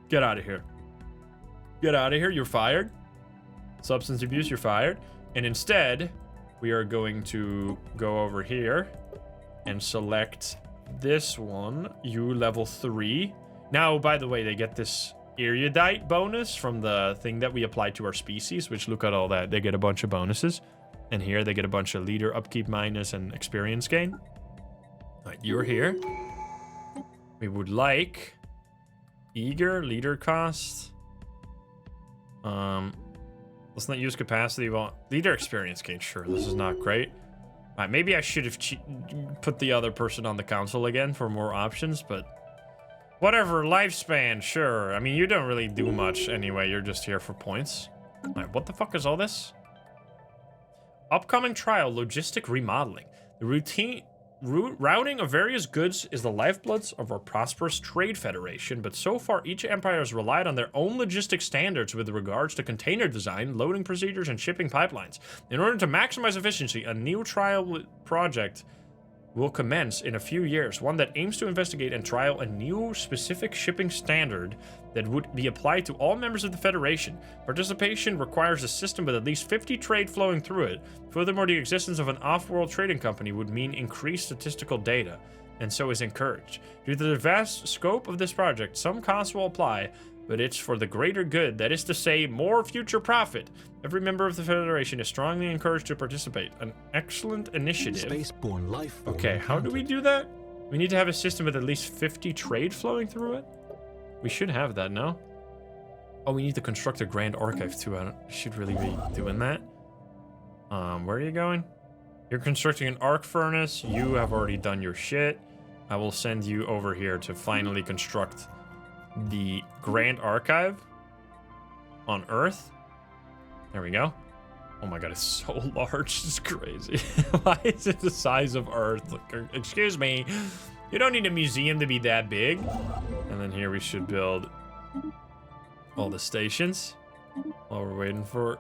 get out of here. Get out of here. You're fired. Substance abuse, you're fired. And instead, we are going to go over here and select this one. You level 3. Now, by the way, they get this erudite bonus from the thing that we apply to our species, which look at all that. They get a bunch of bonuses. And here they get a bunch of leader upkeep minus and experience gain. All right, you're here. We would like eager leader cost. Let's not use capacity. Well, leader experience gain. Sure, this is not great. All right, maybe I should have put the other person on the council again for more options, but whatever. Lifespan, sure. I mean, you don't really do much anyway. You're just here for points. All right, what the fuck is all this? Upcoming trial, logistic remodeling. The routing of various goods is the lifebloods of our prosperous trade federation, but so far each empire has relied on their own logistic standards with regards to container design, loading procedures, and shipping pipelines. In order to maximize efficiency, a new trial project will commence in a few years, one that aims to investigate and trial a new specific shipping standard that would be applied to all members of the Federation. Participation requires a system with at least 50 trade flowing through it. Furthermore, the existence of an off-world trading company would mean increased statistical data, and so is encouraged. Due to the vast scope of this project, some costs will apply, but it's for the greater good, that is to say, more future profit. Every member of the Federation is strongly encouraged to participate. An excellent initiative. Spaceborne life. Okay, how do we do that? We need to have a system with at least 50 trade flowing through it? We should have that, no? Oh, we need to construct a grand archive too. I should really be doing that. Where are you going? You're constructing an arc furnace. You have already done your shit. I will send you over here to finally construct the Grand Archive on Earth. There we go. Oh my god, it's so large. It's crazy. Why is it the size of Earth? Look, excuse me. You don't need a museum to be that big. And then here we should build all the stations while we're waiting for...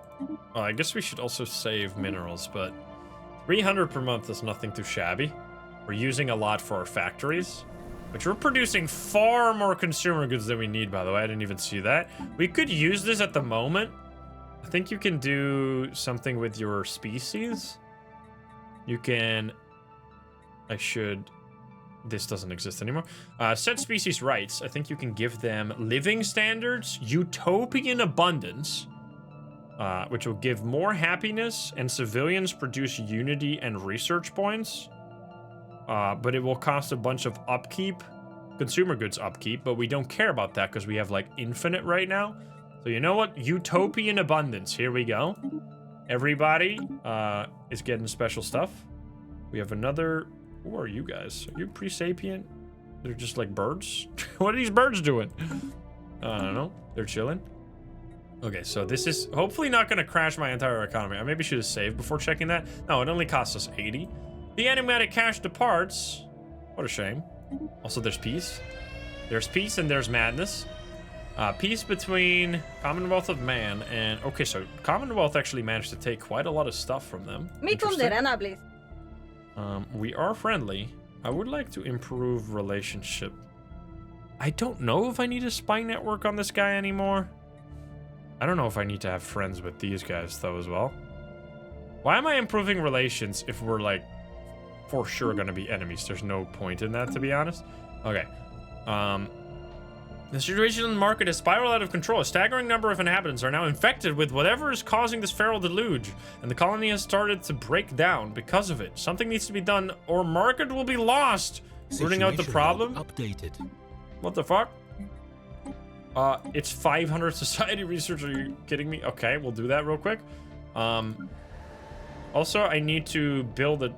Oh, I guess we should also save minerals, but 300 per month is nothing too shabby. We're using a lot for our factories, which we're producing far more consumer goods than we need, by the way. I didn't even see that. We could use this at the moment. I think you can do something with your species. You can... I should... This doesn't exist anymore. Set species rights. I think you can give them living standards, utopian abundance, which will give more happiness, and civilians produce unity and research points. but it will cost a bunch of upkeep, consumer goods upkeep, but we don't care about that because we have like infinite right now. So you know what? Utopian abundance. Here we go. Everybody is getting special stuff. We have another... Who are you guys? Are you pre-sapient? They're just like birds? What are these birds doing? I don't know. They're chilling. Okay, so this is hopefully not going to crash my entire economy. I maybe should have saved before checking that. No, it only costs us 80. The enigmatic cache departs. What a shame. Also, there's peace. There's peace and there's madness. Peace between Commonwealth of Man and... Okay, so Commonwealth actually managed to take quite a lot of stuff from them. Me conderena, please. We are friendly. I would like to improve relationship. I don't know if I need a spy network on this guy anymore. I don't know if I need to have friends with these guys, though, as well. Why am I improving relations if we're, like, for sure gonna be enemies? There's no point in that, to be honest. Okay. The situation in the market has spiraled out of control. A staggering number of inhabitants are now infected with whatever is causing this feral deluge, and the colony has started to break down because of it. Something needs to be done, or market will be lost. Rooting out the problem? Updated. What the fuck? It's 500 society research. Are you kidding me? Okay, we'll do that real quick. Also, I need to build a...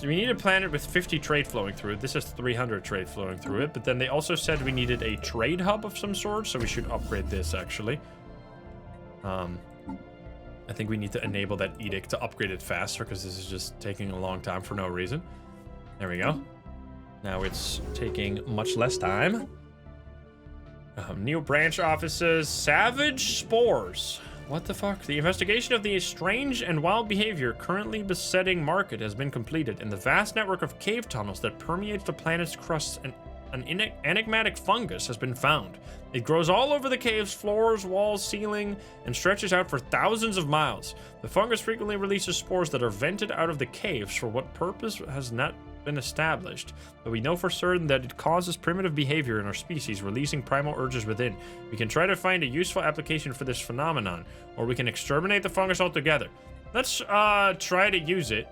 we need a planet with 50 trade flowing through it. This has 300 trade flowing through it, but then they also said we needed a trade hub of some sort, so we should upgrade this, actually. I think we need to enable that edict to upgrade it faster, because this is just taking a long time for no reason. There we go. Now it's taking much less time. New branch offices. Savage spores. What the fuck? The investigation of the strange and wild behavior currently besetting market has been completed, and the vast network of cave tunnels that permeates the planet's crust and an enigmatic fungus has been found. It grows all over the cave's floors, walls, ceiling, and stretches out for thousands of miles. The fungus frequently releases spores that are vented out of the caves for what purpose has not been established, but we know for certain that it causes primitive behavior in our species, releasing primal urges within. We can try to find a useful application for this phenomenon, or we can exterminate the fungus altogether. Let's try to use it.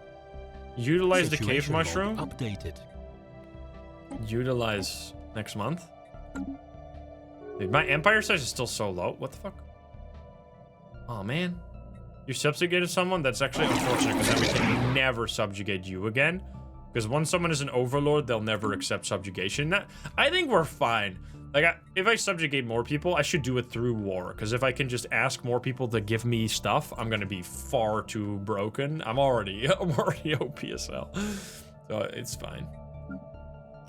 Utilize the cave mushroom. Updated. Utilize next month. Dude, my empire size is still so low. What the fuck? Oh man. You subjugated someone? That's actually unfortunate, because then we can never subjugate you again. Because once someone is an overlord, they'll never accept subjugation. I think we're fine. Like, if I subjugate more people, I should do it through war. Because if I can just ask more people to give me stuff, I'm gonna be far too broken. I'm already OP as hell. So it's fine.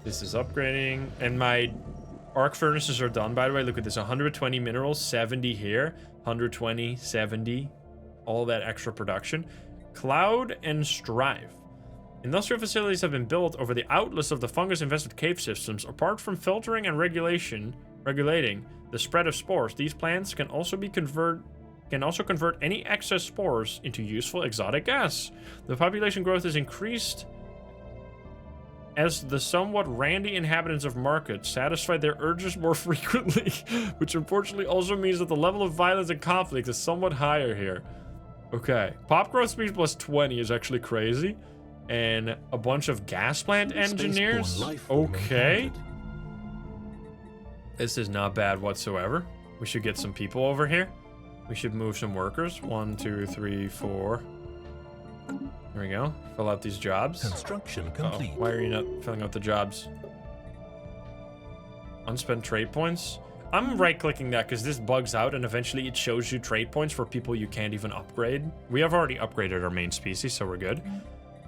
This is upgrading, and my arc furnaces are done. By the way, look at this: 120 minerals, 70 here, 120, 70, all that extra production. Cloud and Strive. Industrial facilities have been built over the outlets of the fungus-infested cave systems. Apart from filtering and regulating the spread of spores, these plants can also convert any excess spores into useful exotic gas. The population growth is increased as the somewhat randy inhabitants of markets satisfy their urges more frequently, which unfortunately also means that the level of violence and conflict is somewhat higher here. Okay, pop growth speed plus 20 is actually crazy. And a bunch of gas plant engineers. Okay. This is not bad whatsoever. We should get some people over here. We should move some workers. 1, 2, 3, 4. There we go. Fill out these jobs. Construction complete. Why are you not filling out the jobs? Unspent trade points. I'm right-clicking that because this bugs out and eventually it shows you trade points for people you can't even upgrade. We have already upgraded our main species, so we're good.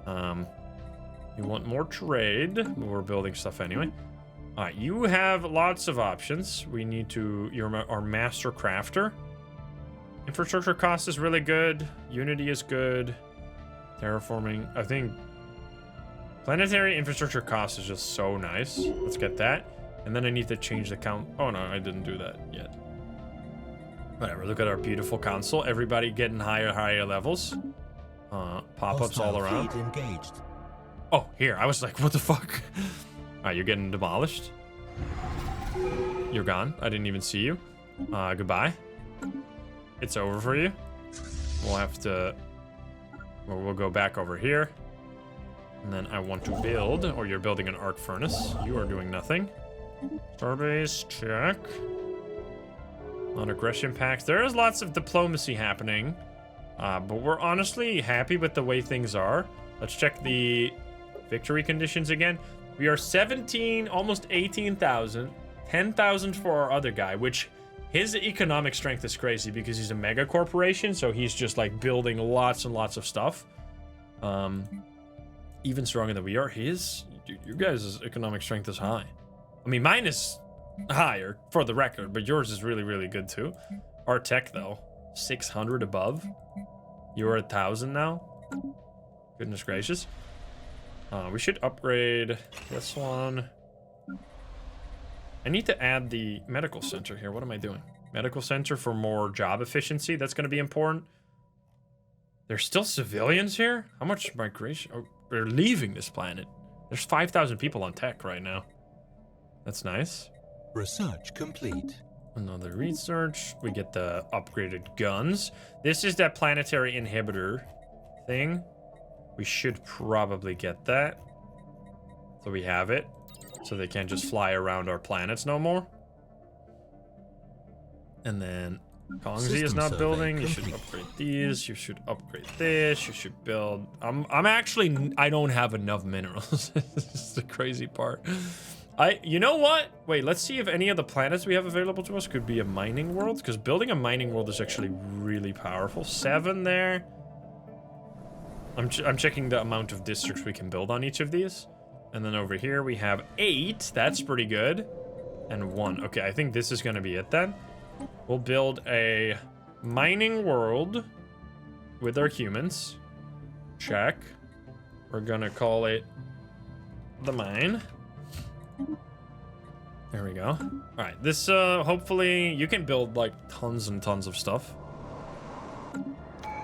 You want more trade, but we're building stuff anyway. All right, you have lots of options. We need to, you're our master crafter. Infrastructure cost is really good. Unity is good. Terraforming, I think planetary infrastructure cost is just so nice. Let's get that. And then I need to change the count. Oh no, I didn't do that yet. Whatever, look at our beautiful console. Everybody getting higher levels. Pop-ups all around. Engaged. Oh, here. I was like, what the fuck? Alright, you're getting demolished. You're gone. I didn't even see you. Goodbye. It's over for you. We'll have to... Well, we'll go back over here. And then I want to build, or you're building an arc furnace. You are doing nothing. Starbase, check. Non-aggression packs. There is lots of diplomacy happening. But we're honestly happy with the way things are. Let's check the victory conditions again. We are 17, almost 18,000. 10,000 for our other guy, which his economic strength is crazy because he's a mega corporation, so he's just like building lots and lots of stuff. Even stronger than we are. Your guys' economic strength is high. I mean, mine is higher for the record, but yours is really, really good too. Our tech though, 600 above. You're 1,000 now. Goodness gracious. We should upgrade this one. I need to add the medical center here. What am I doing? Medical center for more job efficiency. That's going to be important. There's still civilians here? How much migration? Oh, they're leaving this planet. There's 5,000 people on tech right now. That's nice. Research complete. Another research. We get the upgraded guns. This is that planetary inhibitor thing. We should probably get that. So we have it. So they can't just fly around our planets no more. And then Kongzi is not building. You should upgrade these. You should upgrade this. You should build. I don't have enough minerals. This is the crazy part. You know what? Wait, let's see if any of the planets we have available to us could be a mining world. Because building a mining world is actually really powerful. 7 there. I'm checking the amount of districts we can build on each of these. And then over here we have 8. That's pretty good. And 1. Okay, I think this is going to be it then. We'll build a mining world with our humans. Check. We're going to call it the mine. There we go. All right, this hopefully you can build like tons and tons of stuff.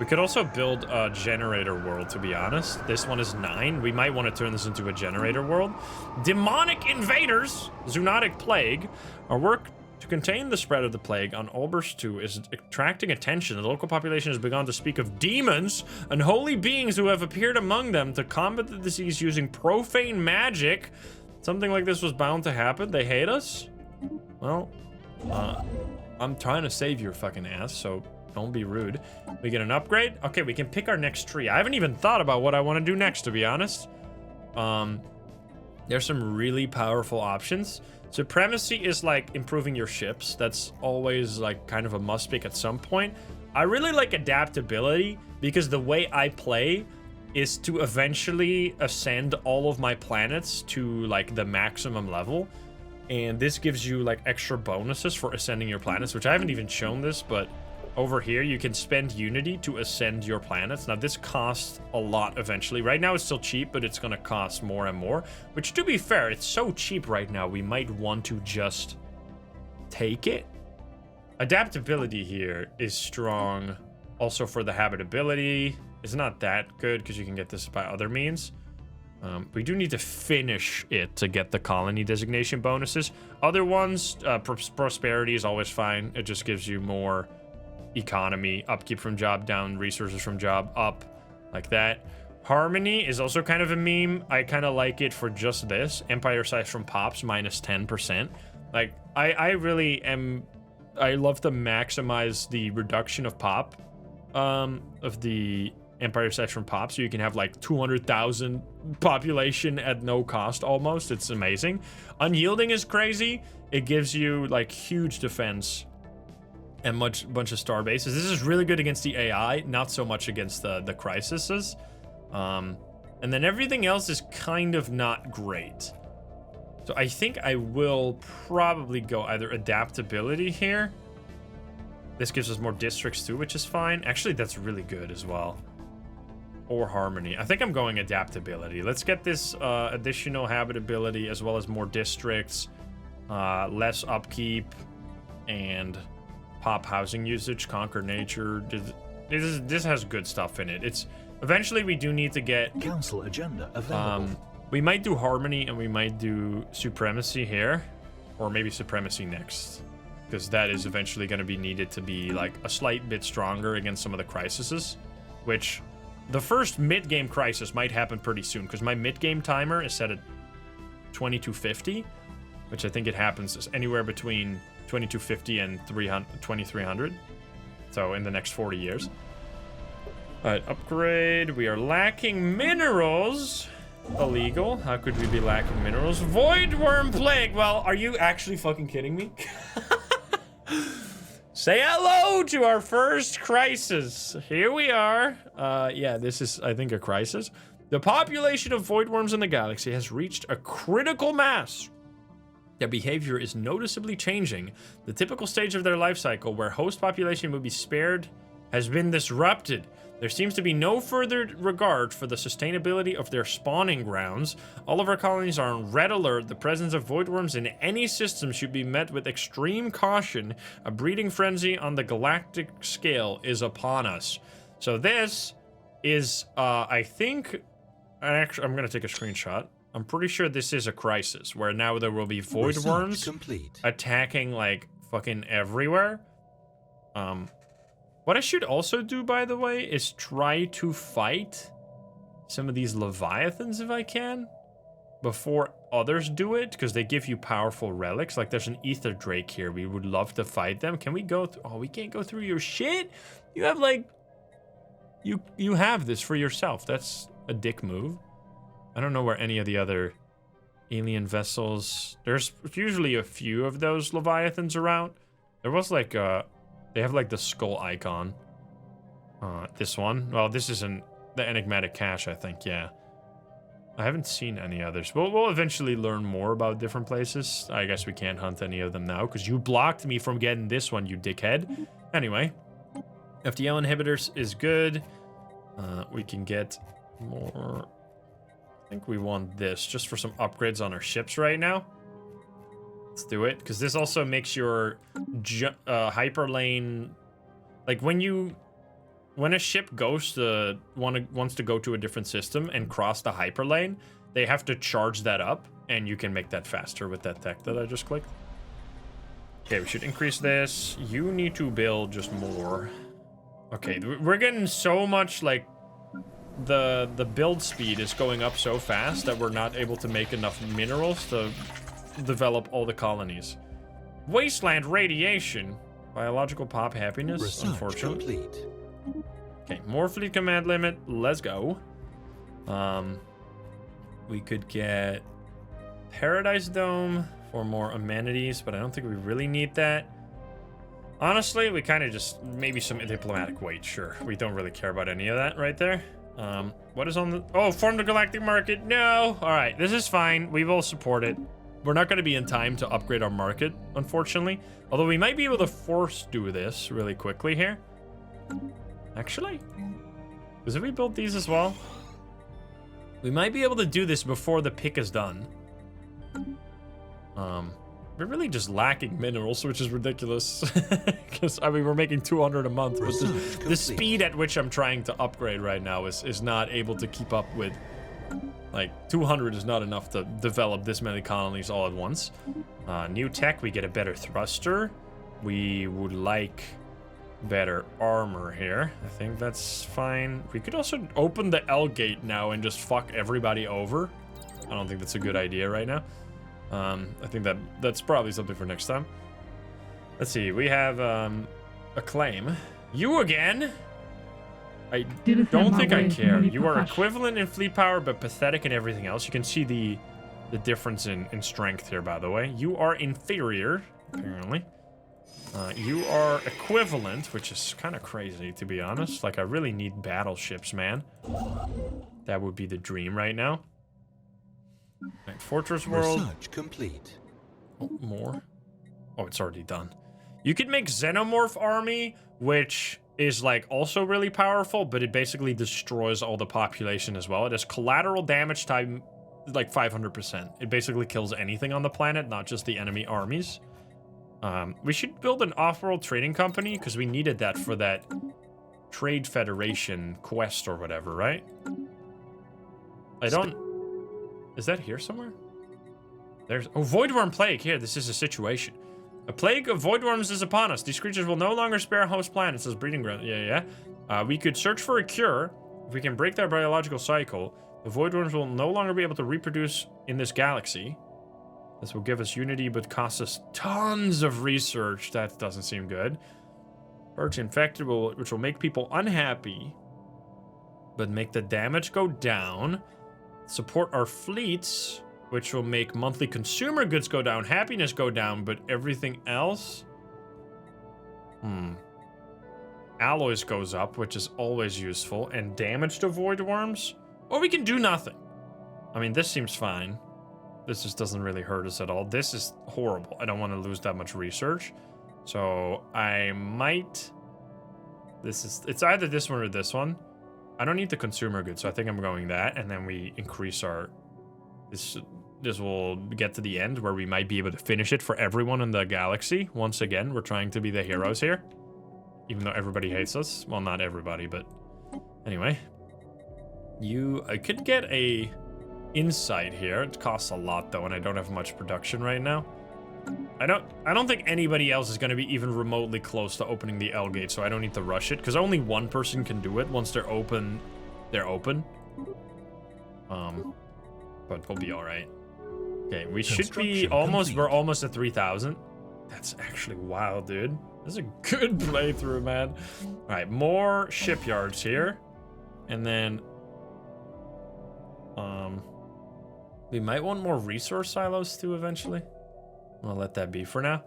We could also build a generator world, to be honest. This one is 9. We might want to turn this into a generator world. Demonic invaders, zoonotic plague. Our work to contain the spread of the plague on Olbers 2 is attracting attention. The local population has begun to speak of demons and holy beings who have appeared among them to combat the disease using profane magic. Something like this was bound to happen. They hate us? Well, I'm trying to save your fucking ass, so don't be rude. We get an upgrade. Okay, we can pick our next tree. I haven't even thought about what I want to do next, to be honest. There's some really powerful options. Supremacy is like improving your ships. That's always like kind of a must pick at some point. I really like adaptability because the way I play is to eventually ascend all of my planets to like the maximum level. And this gives you like extra bonuses for ascending your planets, which I haven't even shown this, but over here, you can spend Unity to ascend your planets. Now, this costs a lot eventually. Right now, it's still cheap, but it's going to cost more and more. Which, to be fair, it's so cheap right now, we might want to just take it. Adaptability here is strong. Also, for the habitability, it's not that good because you can get this by other means. We do need to finish it to get the colony designation bonuses. Other ones, prosperity is always fine. It just gives you more economy, upkeep from job down, resources from job up, like that. Harmony is also kind of a meme. I kind of like it for just this. Empire size from pops minus 10%. Like, I really am, I love to maximize the reduction of pop, of the empire size from pop, so you can have like 200,000 population at no cost almost. It's amazing. Unyielding is crazy. It gives you like huge defense and bunch of star bases. This is really good against the AI, not so much against the crises. And then everything else is kind of not great. So I think I will probably go either adaptability here. This gives us more districts too, which is fine. Actually, that's really good as well. Or harmony. I think I'm going adaptability. Let's get this additional habitability as well as more districts, less upkeep, and pop housing usage, conquer nature. This has good stuff in it. It's eventually we do need to get council agenda available. We might do harmony and we might do supremacy here, or maybe supremacy next, because that is eventually going to be needed to be like a slight bit stronger against some of the crises, which the first mid-game crisis might happen pretty soon, because my mid-game timer is set at 2250, which I think it happens anywhere between 2250 and 2300. So in the next 40 years. All right, upgrade. We are lacking minerals. Illegal. How could we be lacking minerals? Voidworm plague. Well, are you actually fucking kidding me? Say hello to our first crisis. Here we are. Yeah, this is, I think, a crisis. The population of voidworms in the galaxy has reached a critical mass. Their behavior is noticeably changing. The typical stage of their life cycle, where host population would be spared, has been disrupted. There seems to be no further regard for the sustainability of their spawning grounds. All of our colonies are on red alert. The presence of voidworms in any system should be met with extreme caution. A breeding frenzy on the galactic scale is upon us. So this is, I think, actually, I'm gonna take a screenshot. I'm pretty sure this is a crisis, where now there will be voidworms attacking, like, fucking everywhere. What I should also do, by the way, is try to fight some of these leviathans if I can, before others do it, because they give you powerful relics. Like, there's an ether drake here. We would love to fight them. Can we go through? Oh, we can't go through your shit? You have, like, you have this for yourself. That's a dick move. I don't know where any of the other alien vessels... There's usually a few of those leviathans around. There was, like, they have, like, the skull icon. This one. Well, this isn't the enigmatic cache, I think, yeah. I haven't seen any others. We'll eventually learn more about different places. I guess we can't hunt any of them now, because you blocked me from getting this one, you dickhead. Anyway. FTL inhibitors is good. We can get more... I think we want this, just for some upgrades on our ships right now. Let's do it, because this also makes your hyperlane, like when a ship goes to wants to go to a different system and cross the hyperlane, they have to charge that up, and you can make that faster with that tech that I just clicked. Okay, we should increase this. You need to build just more. Okay, we're getting so much, like, the build speed is going up so fast that we're not able to make enough minerals to develop all the colonies. Wasteland radiation. Biological pop happiness, Research unfortunately. complete. Okay, more fleet command limit. Let's go. We could get Paradise Dome for more amenities, but I don't think we really need that. Honestly, we kind of just... Maybe some diplomatic weight, sure. We don't really care about any of that right there. What is on the... Oh, form the galactic market. No. All right, this is fine. We will support it. We're not going to be in time to upgrade our market, unfortunately. Although we might be able to force do this really quickly here. Actually, because if we build these as well, we might be able to do this before the pick is done. We're really just lacking minerals, which is ridiculous. Because, I mean, we're making 200 a month, but the speed at which I'm trying to upgrade right now is not able to keep up with... Like, 200 is not enough to develop this many colonies all at once. New tech, we get a better thruster. We would like better armor here. I think that's fine. We could also open the L gate now and just fuck everybody over. I don't think that's a good idea right now. I think that's probably something for next time. Let's see, we have a claim. You again? I don't think I care. You are equivalent in fleet power, but pathetic in everything else. You can see the difference in strength here, by the way. You are inferior, apparently. You are equivalent, which is kind of crazy, to be honest. Like, I really need battleships, man. That would be the dream right now. Right, Fortress World. Research complete. Oh, more? Oh, it's already done. You could make Xenomorph Army, which is, like, also really powerful, but it basically destroys all the population as well. It has collateral damage time, like, 500%. It basically kills anything on the planet, not just the enemy armies. We should build an off-world trading company, because we needed that for that Trade Federation quest or whatever, right? I don't... Is that here somewhere? There's... Oh, Voidworm Plague. Here, this is a situation. A plague of voidworms is upon us. These creatures will no longer spare host planets as breeding grounds. Yeah. We could search for a cure. If we can break their biological cycle, the Voidworms will no longer be able to reproduce in this galaxy. This will give us unity, but cost us tons of research. That doesn't seem good. Purge infected, which will make people unhappy, but make the damage go down. Support our fleets, which will make monthly consumer goods go down, happiness go down, but everything else... Alloys goes up, which is always useful, and damage to Voidworms? Or we can do nothing. I mean, this seems fine. This just doesn't really hurt us at all. This is horrible. I don't want to lose that much research. So I might... It's either this one or this one. I don't need the consumer goods, so I think I'm going that, and then we increase our... This will get to the end where we might be able to finish it for everyone in the galaxy. Once again, we're trying to be the heroes here. Even though everybody hates us. Well, not everybody, but... Anyway. I could get a insight here. It costs a lot, though, and I don't have much production right now. I don't think anybody else is going to be even remotely close to opening the L gate, so I don't need to rush it, because only one person can do it. Once they're open, they're open. But we'll be alright. Okay, we should be almost... We're almost at 3,000. That's actually wild, dude. This is a good playthrough, man. Alright, more shipyards here. And then... we might want more resource silos, too, eventually. I'll let that be for now.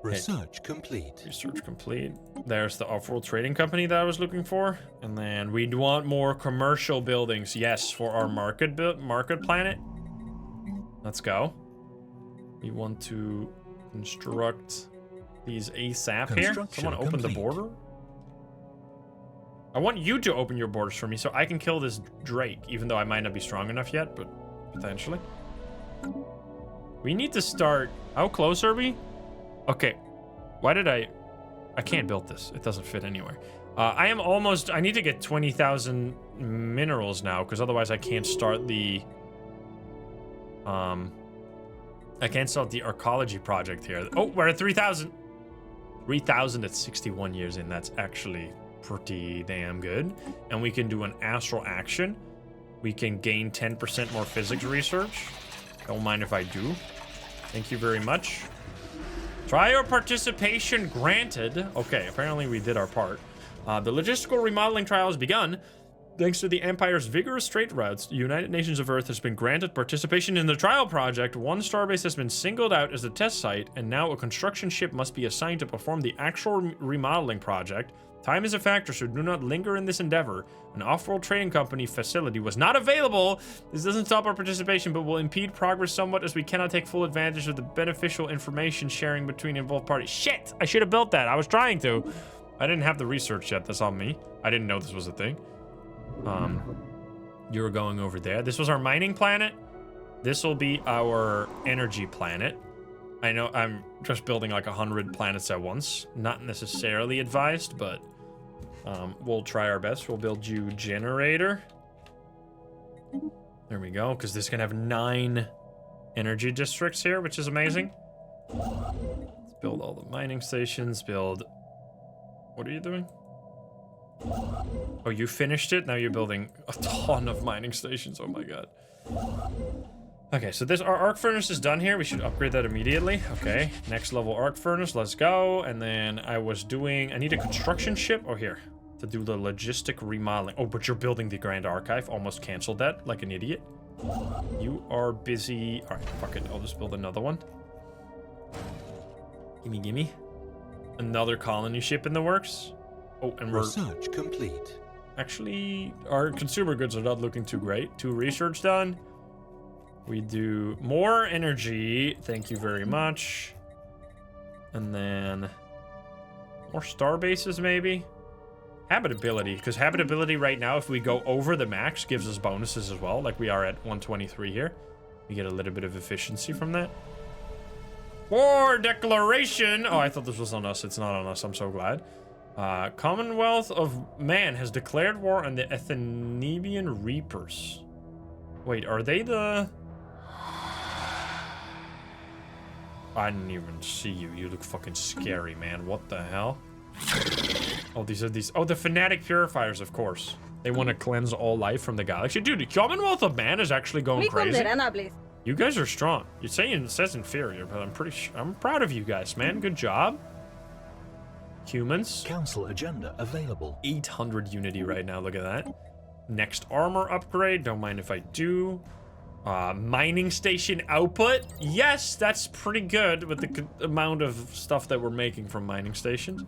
Research complete. Research complete. There's the off-world trading company that I was looking for. And then we'd want more commercial buildings. Yes, for our market planet. Let's go. We want to construct these ASAP here. Someone open the border. I want you to open your borders for me so I can kill this Drake, even though I might not be strong enough yet, but potentially. We need to start... How close are we? Okay. Why did I can't build this. It doesn't fit anywhere. I am almost... I need to get 20,000 minerals now, because otherwise I can't start the... I can't start the archaeology project here. Oh, we're at 3,000. 3,000 at 61 years in. That's actually pretty damn good. And we can do an astral action. We can gain 10% more physics research. Don't mind if I do. Thank you very much. Trial participation granted. Okay, apparently we did our part. The logistical remodeling trial has begun. Thanks to the Empire's vigorous trade routes, the United Nations of Earth has been granted participation in the trial project. One starbase has been singled out as the test site, and now a construction ship must be assigned to perform the actual remodeling project. Time is a factor, so do not linger in this endeavor. An off-world trading company facility was not available. This doesn't stop our participation, but will impede progress somewhat as we cannot take full advantage of the beneficial information sharing between involved parties. Shit! I should have built that. I was trying to. I didn't have the research yet. That's on me. I didn't know this was a thing. You were going over there. This was our mining planet. This will be our energy planet. I know I'm just building like 100 planets at once. Not necessarily advised, but we'll try our best. We'll build you generator. There we go, because this can have 9 energy districts here, which is amazing. Let's build all the mining stations. Build... What are you doing? Oh, you finished it? Now you're building a ton of mining stations. Oh my god. Okay, so this our arc furnace is done here. We should upgrade that immediately. Okay, next level arc furnace. Let's go. And then I need a construction ship. Oh, here. To do the logistic remodeling. Oh, but you're building the Grand Archive. Almost canceled that like an idiot. You are busy. All right, fuck it. I'll just build another one. Gimme, gimme. Another colony ship in the works. Oh, and we're... Research complete. Actually, our consumer goods are not looking too great. 2 research done. We do more energy. Thank you very much. And then... more star bases, maybe? Habitability. Because habitability right now, if we go over the max, gives us bonuses as well. Like we are at 123 here. We get a little bit of efficiency from that. War declaration! Oh, I thought this was on us. It's not on us. I'm so glad. Commonwealth of Man has declared war on the Athenian Reapers. Wait, are they the... I didn't even see you. You look fucking scary, man. What the hell? Oh, these are these... Oh, the Fanatic Purifiers, of course. They want to cleanse all life from the galaxy. Dude, the Commonwealth of Man is actually going crazy. You guys are strong. You're saying it says inferior, but I'm proud of you guys, man. Good job. Humans. Council agenda available. 800 unity right now. Look at that. Next armor upgrade. Don't mind if I do. Mining station output. Yes, that's pretty good with the amount of stuff that we're making from mining stations.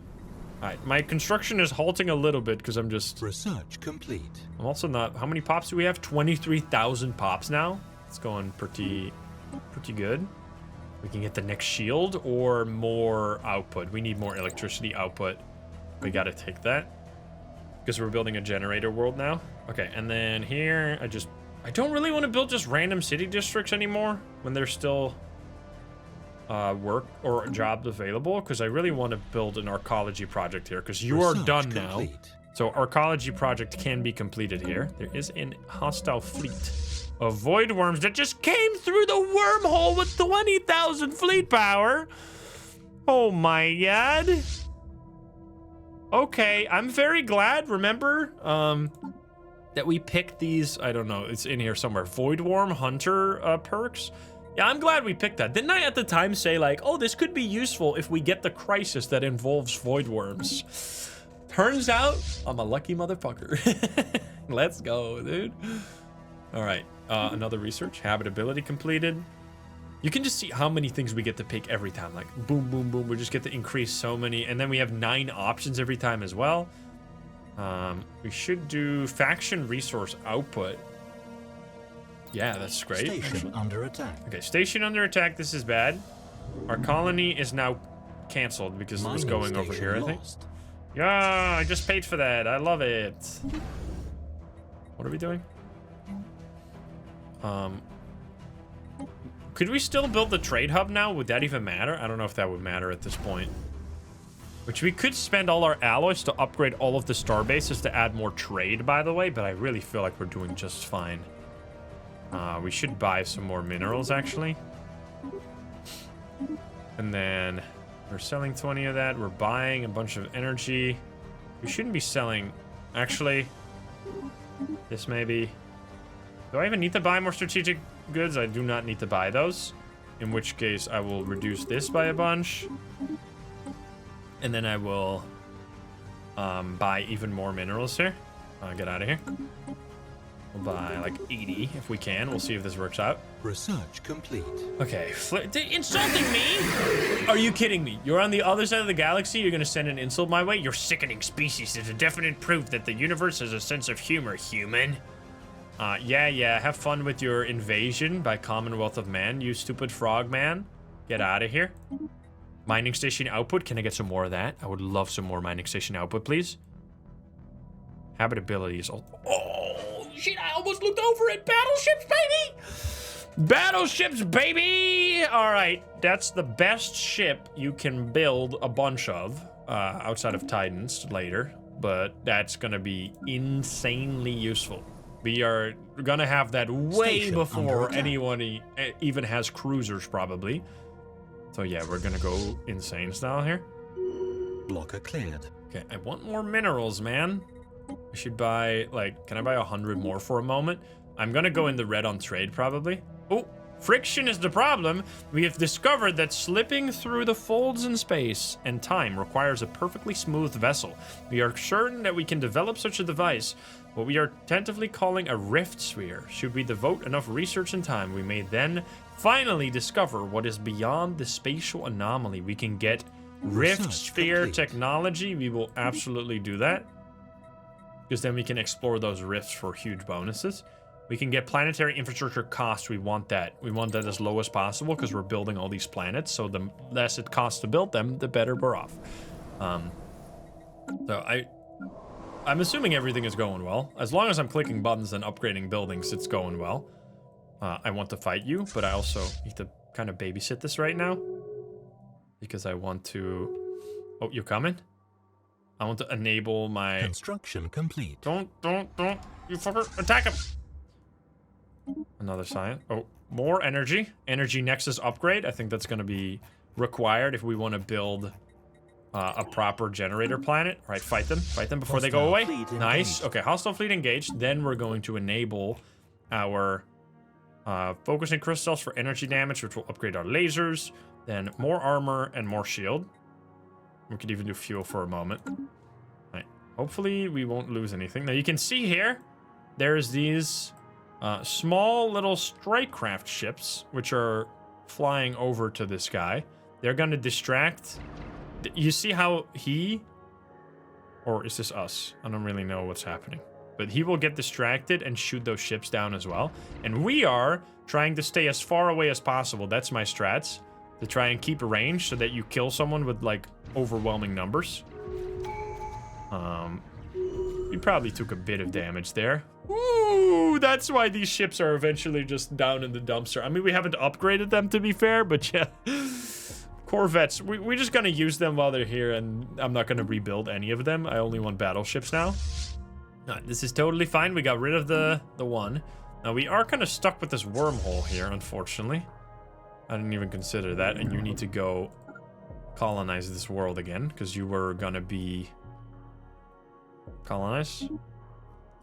All right, my construction is halting a little bit because I'm just... Research complete. I'm also not... How many pops do we have? 23,000 pops now. It's going pretty good. We can get the next shield or more output. We need more electricity output. We got to take that because we're building a generator world now. Okay, and then here, I don't really want to build just random city districts anymore when there's still work or jobs available, because I really want to build an arcology project here, because you are done now. So arcology project can be completed here. There is an hostile fleet of Voidworms that just came through the wormhole with 20,000 fleet power. Oh my god. Okay, I'm very glad, remember, that we picked these, I don't know, it's in here somewhere, Voidworm Hunter perks. Yeah, I'm glad we picked that. Didn't I at the time say like, oh, this could be useful if we get the crisis that involves Voidworms? Turns out, I'm a lucky motherfucker. Let's go, dude. All right, another research, habitability completed. You can just see how many things we get to pick every time. Like, boom, boom, boom. We just get to increase so many. And then we have 9 options every time as well. We should do faction resource output. Yeah, that's great. Station under attack. Okay, station under attack. This is bad. Our colony is now canceled because it was going over here, I think. Yeah, I just paid for that. I love it. What are we doing? Could we still build the trade hub now? Would that even matter? I don't know if that would matter at this point. Which we could spend all our alloys to upgrade all of the star bases to add more trade, by the way, but I really feel like we're doing just fine. We should buy some more minerals, actually. And then we're selling 20 of that. We're buying a bunch of energy. We shouldn't be selling... Actually, this maybe... Do I even need to buy more strategic goods? I do not need to buy those. In which case, I will reduce this by a bunch. And then I will buy even more minerals here. Get out of here. We'll buy like 80 if we can. We'll see if this works out. Research complete. Okay, insulting me? Are you kidding me? You're on the other side of the galaxy? You're gonna send an insult my way? Your sickening species is a definite proof that the universe has a sense of humor, human. Yeah, have fun with your invasion by Commonwealth of Man, you stupid frog man. Get out of here. Mining station output, can I get some more of that? I would love some more mining station output, please. Habitability is... Oh, shit, I almost looked over it. Battleships, baby! Battleships, baby! All right, that's the best ship you can build a bunch of, outside of Titans later, but that's gonna be insanely useful. We are gonna have that way before anyone even has cruisers, probably. So yeah, we're gonna go insane style here. Blocker cleared. Okay, I want more minerals, man. I should buy, like, can I buy 100 more for a moment? I'm gonna go in the red on trade, probably. Oh, friction is the problem. We have discovered that slipping through the folds in space and time requires a perfectly smooth vessel. We are certain that we can develop such a device, what we are tentatively calling a rift sphere. Should we devote enough research and time, we may then finally discover what is beyond the spatial anomaly. We can get rift sphere technology. We will absolutely do that, because then we can explore those rifts for huge bonuses. We can get planetary infrastructure cost. We want that. We want that as low as possible because we're building all these planets. So the less it costs to build them, the better we're off. So I'm assuming everything is going well. As long as I'm clicking buttons and upgrading buildings, it's going well. I want to fight you, but I also need to kind of babysit this right now. Because I want to... Oh, you're coming? I want to enable my... Construction complete. Don't. You fucker. Attack him. Another science. Oh, more energy. Energy Nexus upgrade. I think that's going to be required if we want to build a proper generator planet. All right, fight them before they go away. Nice. Okay, hostile fleet engaged. Then we're going to enable our focusing crystals for energy damage, which will upgrade our lasers. Then more armor and more shield. We could even do fuel for a moment. All right. Hopefully we won't lose anything. Now you can see here, there's these small little strikecraft ships, which are flying over to this guy. They're going to distract. You see how he, or is this us? I don't really know what's happening. But he will get distracted and shoot those ships down as well. And we are trying to stay as far away as possible. That's my strats. To try and keep a range so that you kill someone with, like, overwhelming numbers. We probably took a bit of damage there. Ooh, that's why these ships are eventually just down in the dumpster. I mean, we haven't upgraded them, to be fair, but yeah. Corvettes, we're just gonna use them while they're here, and I'm not gonna rebuild any of them. I only want battleships now. This is totally fine. We got rid of the one. Now, we are kind of stuck with this wormhole here, unfortunately. I didn't even consider that, and you need to go colonize this world again, because you were gonna be... Colonize? You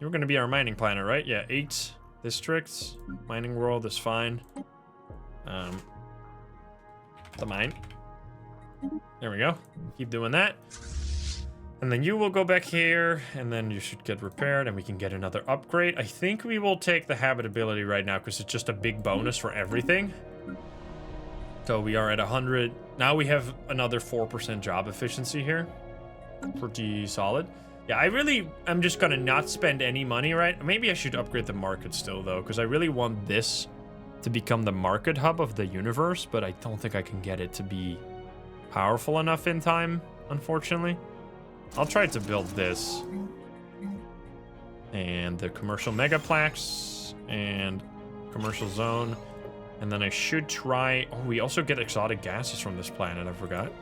were gonna be our mining planet, right? Yeah, 8 districts. Mining world is fine. The mine. There we go. Keep doing that. And then you will go back here, and then you should get repaired, and we can get another upgrade. I think we will take the habitability right now, because it's just a big bonus for everything. So we are at 100. Now we have another 4% job efficiency here. Pretty solid. Yeah, I'm just gonna not spend any money, right? Maybe I should upgrade the market still, though, because I really want this to become the market hub of the universe, but I don't think I can get it to be powerful enough in time, unfortunately. I'll try to build this. And the commercial megaplex and commercial zone. And then I should try... Oh, we also get exotic gases from this planet, I forgot.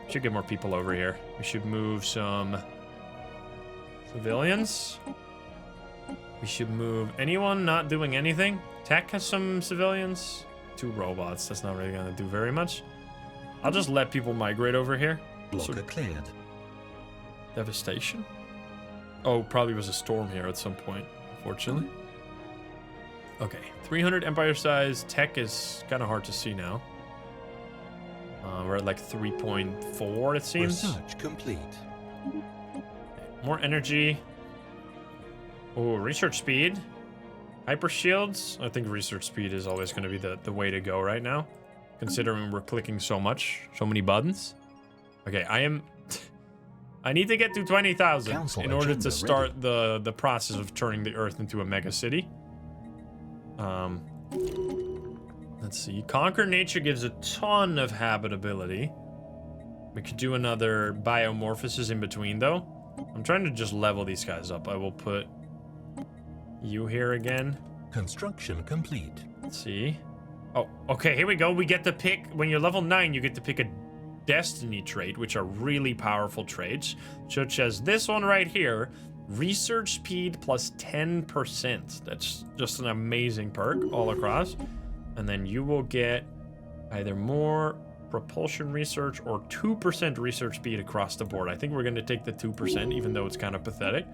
Should get more people over here. We should move some civilians. We should move anyone not doing anything. Tech has some civilians. 2 robots. That's not really gonna do very much. I'll just let people migrate over here. Blocker cleared. Devastation? Oh, probably was a storm here at some point, unfortunately. Okay, 300 empire size. Tech is kind of hard to see now. We're at like 3.4, it seems. Research complete. More energy. Oh, research speed. Hyper shields. I think research speed is always going to be the way to go right now, considering we're clicking so many buttons. Okay, I need to get to 20,000 in order to start the process of turning the Earth into a mega city. Let's see. Conquer nature gives a ton of habitability. We could do another biomorphosis in between, though. I'm trying to just level these guys up. I will put you here again. Construction complete. Let's see. Oh, okay, here we go. We get to pick, when you're level 9, you get to pick a destiny trait, which are really powerful traits, such as this one right here. Research speed plus 10%. That's just an amazing perk all across. And then you will get either more propulsion research or 2% research speed across the board. I think we're going to take the 2%, even though it's kind of pathetic.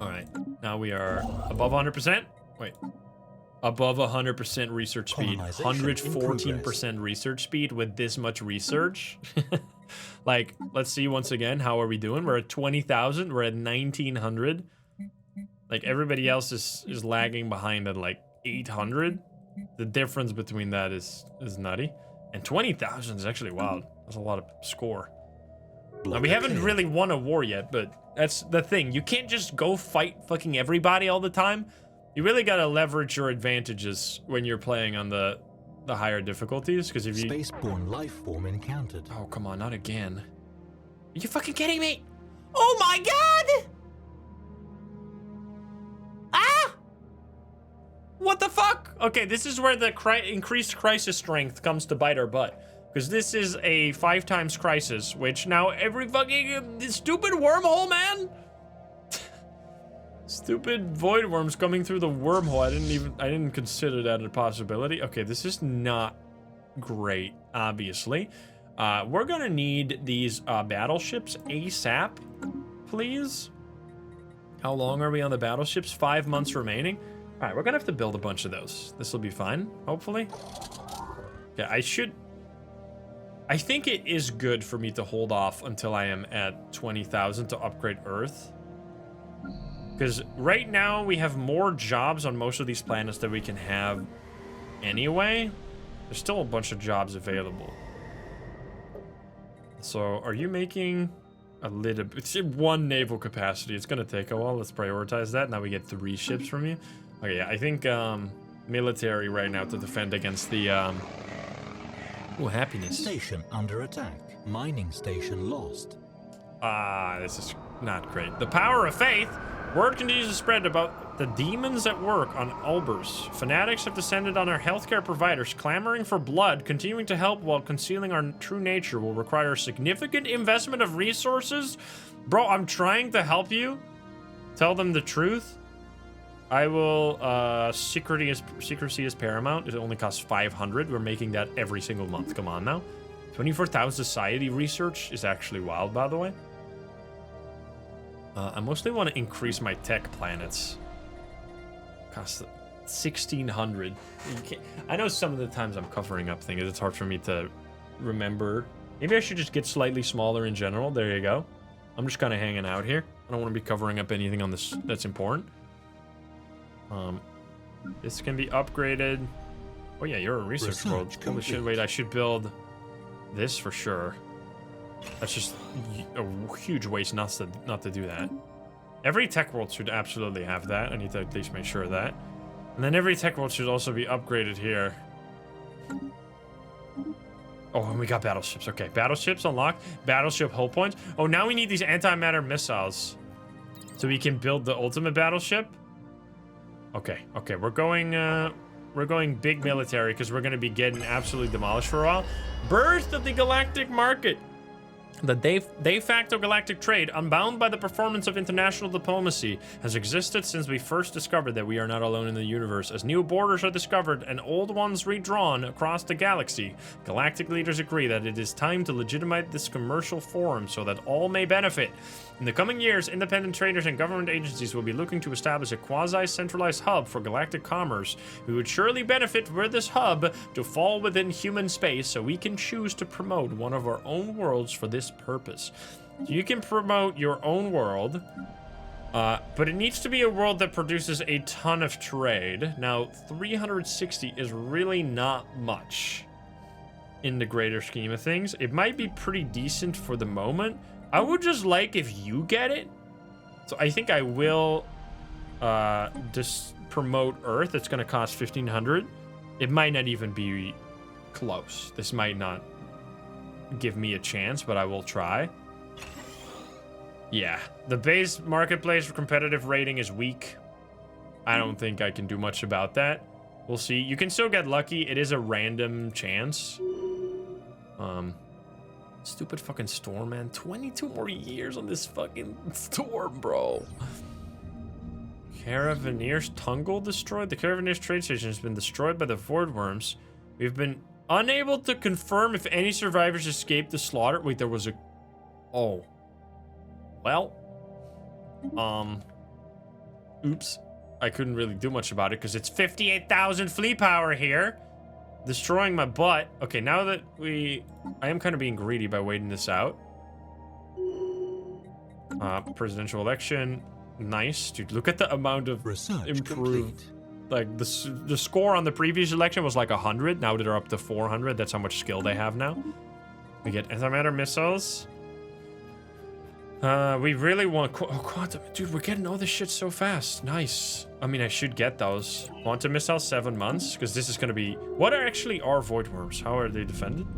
All right, now we are above 100%. Wait, above 100% research speed. 114% research speed with this much research. Like, let's see once again, how are we doing? We're at 20,000. We're at 1,900. Like, everybody else is lagging behind at like 800. The difference between that is nutty. And 20,000 is actually wild. That's a lot of score. Now, we haven't really won a war yet, but that's the thing. You can't just go fight fucking everybody all the time. You really gotta leverage your advantages when you're playing on the higher difficulties, because if you... Spaceborne life form encountered. Oh, come on, not again. Are you fucking kidding me? Oh my god! Ah! What the fuck? Okay, this is where the increased crisis strength comes to bite our butt. Because this is a 5 times crisis, which now every fucking stupid wormhole, man! Stupid Voidworms coming through the wormhole. I didn't consider that a possibility. Okay, this is not great, obviously. We're gonna need these battleships ASAP, please. How long are we on the battleships? 5 months remaining. All right, we're gonna have to build a bunch of those. This will be fine, hopefully. Yeah, I think it is good for me to hold off until I am at 20,000 to upgrade Earth. Because right now we have more jobs on most of these planets that we can have anyway. There's still a bunch of jobs available. So are you making a little bit? It's 1 naval capacity. It's going to take a while. Let's prioritize that. Now we get 3 ships from you. Okay, yeah, I think military right now to defend against the... Oh, happiness. Station under attack. Mining station lost. This is not great. The power of faith. Word continues to spread about the demons at work on Ulbers. Fanatics have descended on our healthcare providers, clamoring for blood. Continuing to help while concealing our true nature will require significant investment of resources. Bro, I'm trying to help you. Tell them the truth. I will, secrecy is paramount. It only costs 500. We're making that every single month. Come on now. 24,000 society research is actually wild, by the way. I mostly want to increase my tech planets. Cost 1,600. I know some of the times I'm covering up things. It's hard for me to remember. Maybe I should just get slightly smaller in general. There you go. I'm just kind of hanging out here. I don't want to be covering up anything on this that's important. This can be upgraded. Oh yeah, you're a research world. Holy shit, wait, I should build this for sure. That's just a huge waste not to do that. Every tech world should absolutely have that. I need to at least make sure of that. And then every tech world should also be upgraded here. Oh, and we got battleships. Okay, battleships unlocked. Battleship hull points. Oh, now we need these antimatter missiles. So we can build the ultimate battleship. Okay, we're going big military because we're going to be getting absolutely demolished for a while. Birth of the galactic market. The de facto galactic trade, unbound by the performance of international diplomacy, has existed since we first discovered that we are not alone in the universe. As new borders are discovered and old ones redrawn across the galaxy, galactic leaders agree that it is time to legitimize this commercial forum so that all may benefit. In the coming years, independent traders and government agencies will be looking to establish a quasi-centralized hub for galactic commerce. We would surely benefit were this hub to fall within human space, so we can choose to promote one of our own worlds for this purpose. You can promote your own world, but it needs to be a world that produces a ton of trade. Now, 360 is really not much in the greater scheme of things. It might be pretty decent for the moment. I would just like if you get it. So I think I will just promote Earth. It's going to cost 1,500. It might not even be close. This might not give me a chance, but I will try. Yeah, the base marketplace for competitive rating is weak. I don't think I can do much about that. We'll see. You can still get lucky. It is a random chance. Stupid fucking storm, man. 22 more years on this fucking storm, bro. Caravaneers Tungle destroyed. The Caravaneers trade station has been destroyed by the Voidworms. We've been unable to confirm if any survivors escaped the slaughter. Wait, there was a... Oh. Well. Oops. I couldn't really do much about it because it's 58,000 fleet power here. Destroying my butt. Okay, now that I am kind of being greedy by waiting this out. Presidential election. Nice. Dude, look at the amount of Research improved... complete. Like, the score on the previous election was like 100. Now they're up to 400. That's how much skill they have now. We get antimatter missiles. We really want... quantum... Dude, we're getting all this shit so fast. Nice. I mean, I should get those. Quantum missiles, 7 months. Because this is going to be... What actually are Voidworms? How are they defended?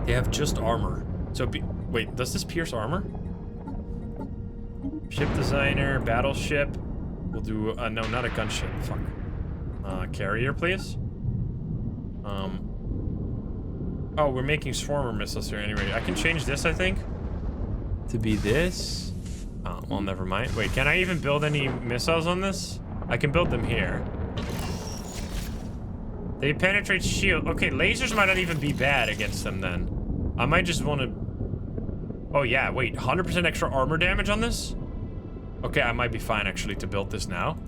They have just armor. So, wait, does this pierce armor? Ship designer, battleship... We'll do, no, not a gunship, fuck. Carrier, please. Oh, we're making swarmer missiles here anyway. I can change this, I think, to be this. Oh, well, never mind. Wait, can I even build any missiles on this? I can build them here. They penetrate shield. Okay, lasers might not even be bad against them then. I might just want to... Oh yeah, wait, 100% extra armor damage on this? Okay, I might be fine actually to build this now.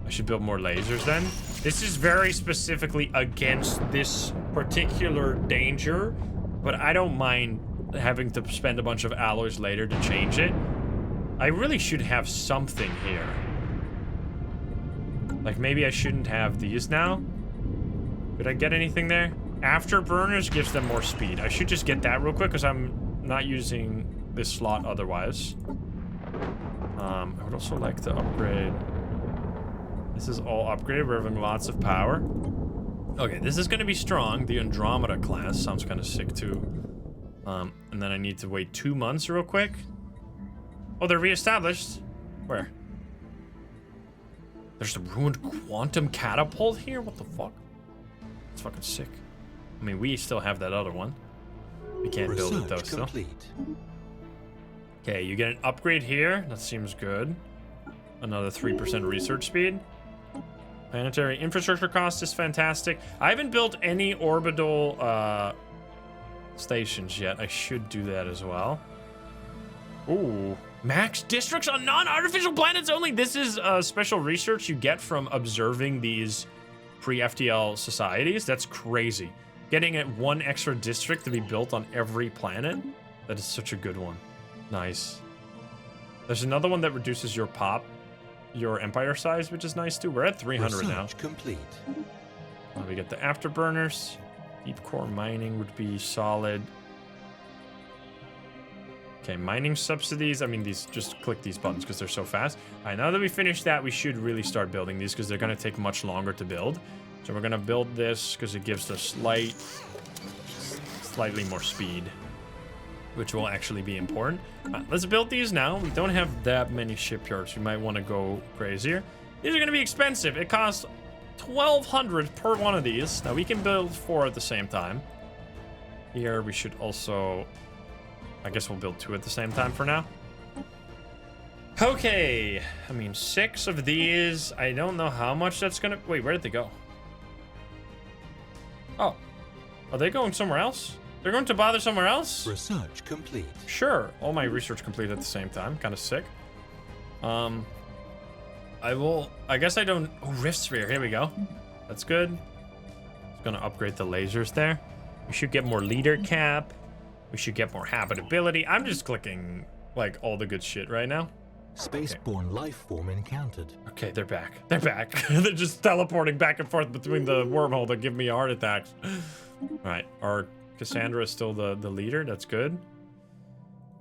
I should build more lasers then. This is very specifically against this particular danger, but I don't mind having to spend a bunch of alloys later to change it. I really should have something here. Like maybe I shouldn't have these now. Did I get anything there? Afterburners gives them more speed. I should just get that real quick because I'm not using this slot otherwise. I would also like to upgrade. This is all upgraded. We're having lots of power. Okay, this is going to be strong. The Andromeda class sounds kind of sick too. And then I need to wait 2 months real quick. Oh, they're reestablished. Where? There's the ruined quantum catapult here? What the fuck? It's fucking sick. I mean, we still have that other one. We can't build it though still. Okay, you get an upgrade here. That seems good. Another 3% research speed. Planetary infrastructure cost is fantastic. I haven't built any orbital stations yet. I should do that as well. Ooh. Max districts on non-artificial planets only. This is special research you get from observing these pre-FTL societies. That's crazy. Getting it 1 extra district to be built on every planet. That is such a good one. Nice. There's another one that reduces your empire size, which is nice too. We're at 300 Research now. Complete. We get the afterburners. Deep core mining would be solid. Okay, mining subsidies. I mean, these, just click these buttons because they're so fast. All right, now that we finished that, we should really start building these because they're going to take much longer to build. So we're going to build this because it gives us slightly more speed, which will actually be important. Let's build these now. We don't have that many shipyards. You might want to go crazier. These are going to be expensive. It costs 1,200 per one of these. Now we can build 4 at the same time. Here we should also, I guess we'll build 2 at the same time for now. Okay, I mean 6 of these. I don't know how much that's gonna, wait, where did they go? Oh, are they going somewhere else? They're going to bother somewhere else? Research complete. Sure, all my research complete at the same time. Kind of sick. I guess I don't, oh, Rift Sphere, here we go. That's good. It's gonna upgrade the lasers there. We should get more leader cap. We should get more habitability. I'm just clicking, like, all the good shit right now. Spaceborne life form encountered. Okay, they're back. They're back. They're just teleporting back and forth between the wormhole that give me heart attacks. All right, our Cassandra is still the leader. That's good.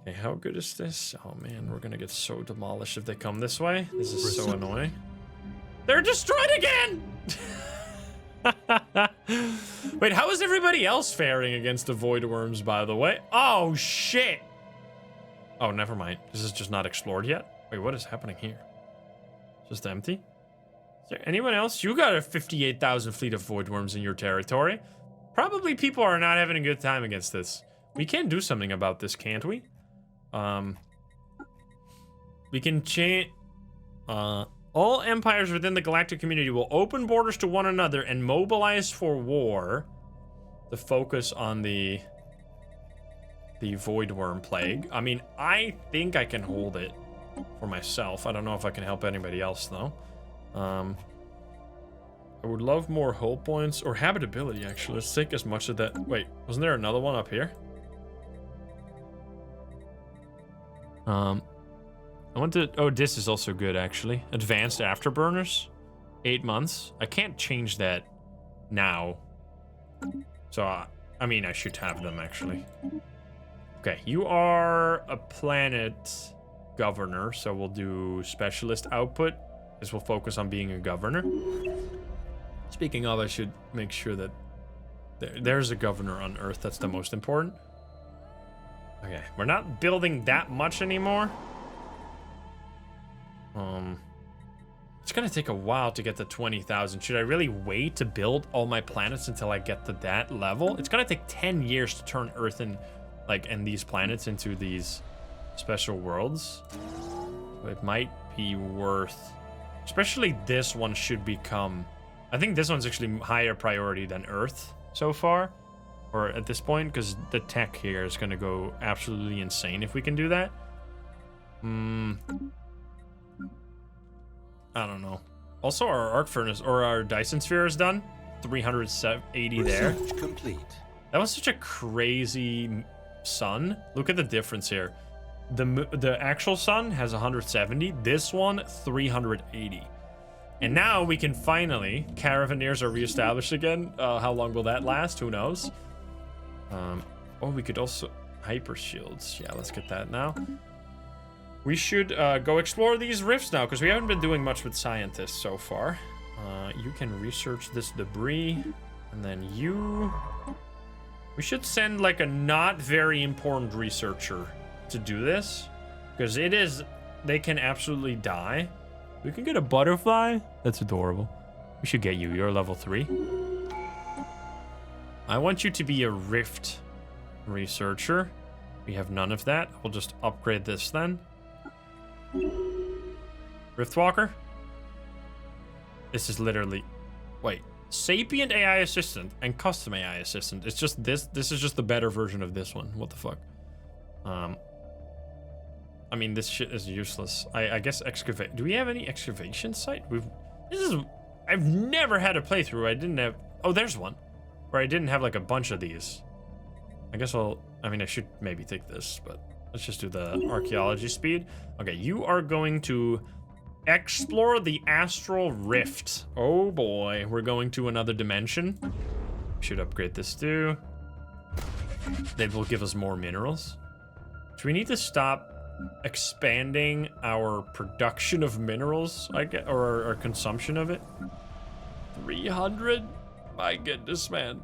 Okay, how good is this? Oh man, we're gonna get so demolished if they come this way. This is so annoying. They're destroyed again! Wait, how is everybody else faring against the Voidworms, by the way? Oh, shit! Oh, never mind. This is just not explored yet. Wait, what is happening here? Just empty? Is there anyone else? You got a 58,000 fleet of Voidworms in your territory. Probably people are not having a good time against this. We can do something about this, can't we? We can change... all empires within the galactic community will open borders to one another and mobilize for war to focus on the Voidworm plague. I mean, I think I can hold it for myself. I don't know if I can help anybody else, though. I would love more hull points or habitability, actually. Let's take as much of that. Wait, wasn't there another one up here? I want to... Oh, this is also good, actually. Advanced afterburners. 8 months. I can't change that now. So, I mean, I should have them, actually. Okay, you are a planet governor, so we'll do specialist output. This will focus on being a governor. Speaking of, I should make sure that there's a governor on Earth. That's the most important. Okay, we're not building that much anymore. It's gonna take a while to get to 20,000. Should I really wait to build all my planets until I get to that level? It's gonna take 10 years to turn Earth and these planets into these special worlds. It might be worth, especially this one should become I think this one's actually higher priority than Earth so far, or at this point, because the tech here is going to go absolutely insane if we can do that. I don't know. Also, our arc furnace or our Dyson sphere is done. 380 there. Research complete. That was such a crazy sun. Look at the difference here. The actual sun has 170. This one 380. And now we can finally, Caravaneers are reestablished again. How long will that last? Who knows? Oh, we could also hyper shields. Yeah, let's get that now. We should go explore these rifts now, because we haven't been doing much with scientists so far. You can research this debris, and then you... We should send like a not very important researcher to do this, because it is... They can absolutely die. We can get a butterfly. That's adorable. We should get you. You're level 3. I want you to be a rift researcher. We have none of that. We'll just upgrade this then. Riftwalker. This is literally... Wait. Sapient AI Assistant and Custom AI Assistant. It's just this. This is just the better version of this one. What the fuck? I mean, this shit is useless. I guess excavate. Do we have any excavation site? I've never had a playthrough. I didn't have... Oh, there's one. Where I didn't have like a bunch of these. I guess I mean, I should maybe take this, but let's just do the archaeology speed. Okay, you are going to explore the Astral Rift. Oh boy, we're going to another dimension. Should upgrade this too. They will give us more minerals. Do we need to stop expanding our production of minerals, I guess, or our consumption of it? 300? My goodness, man.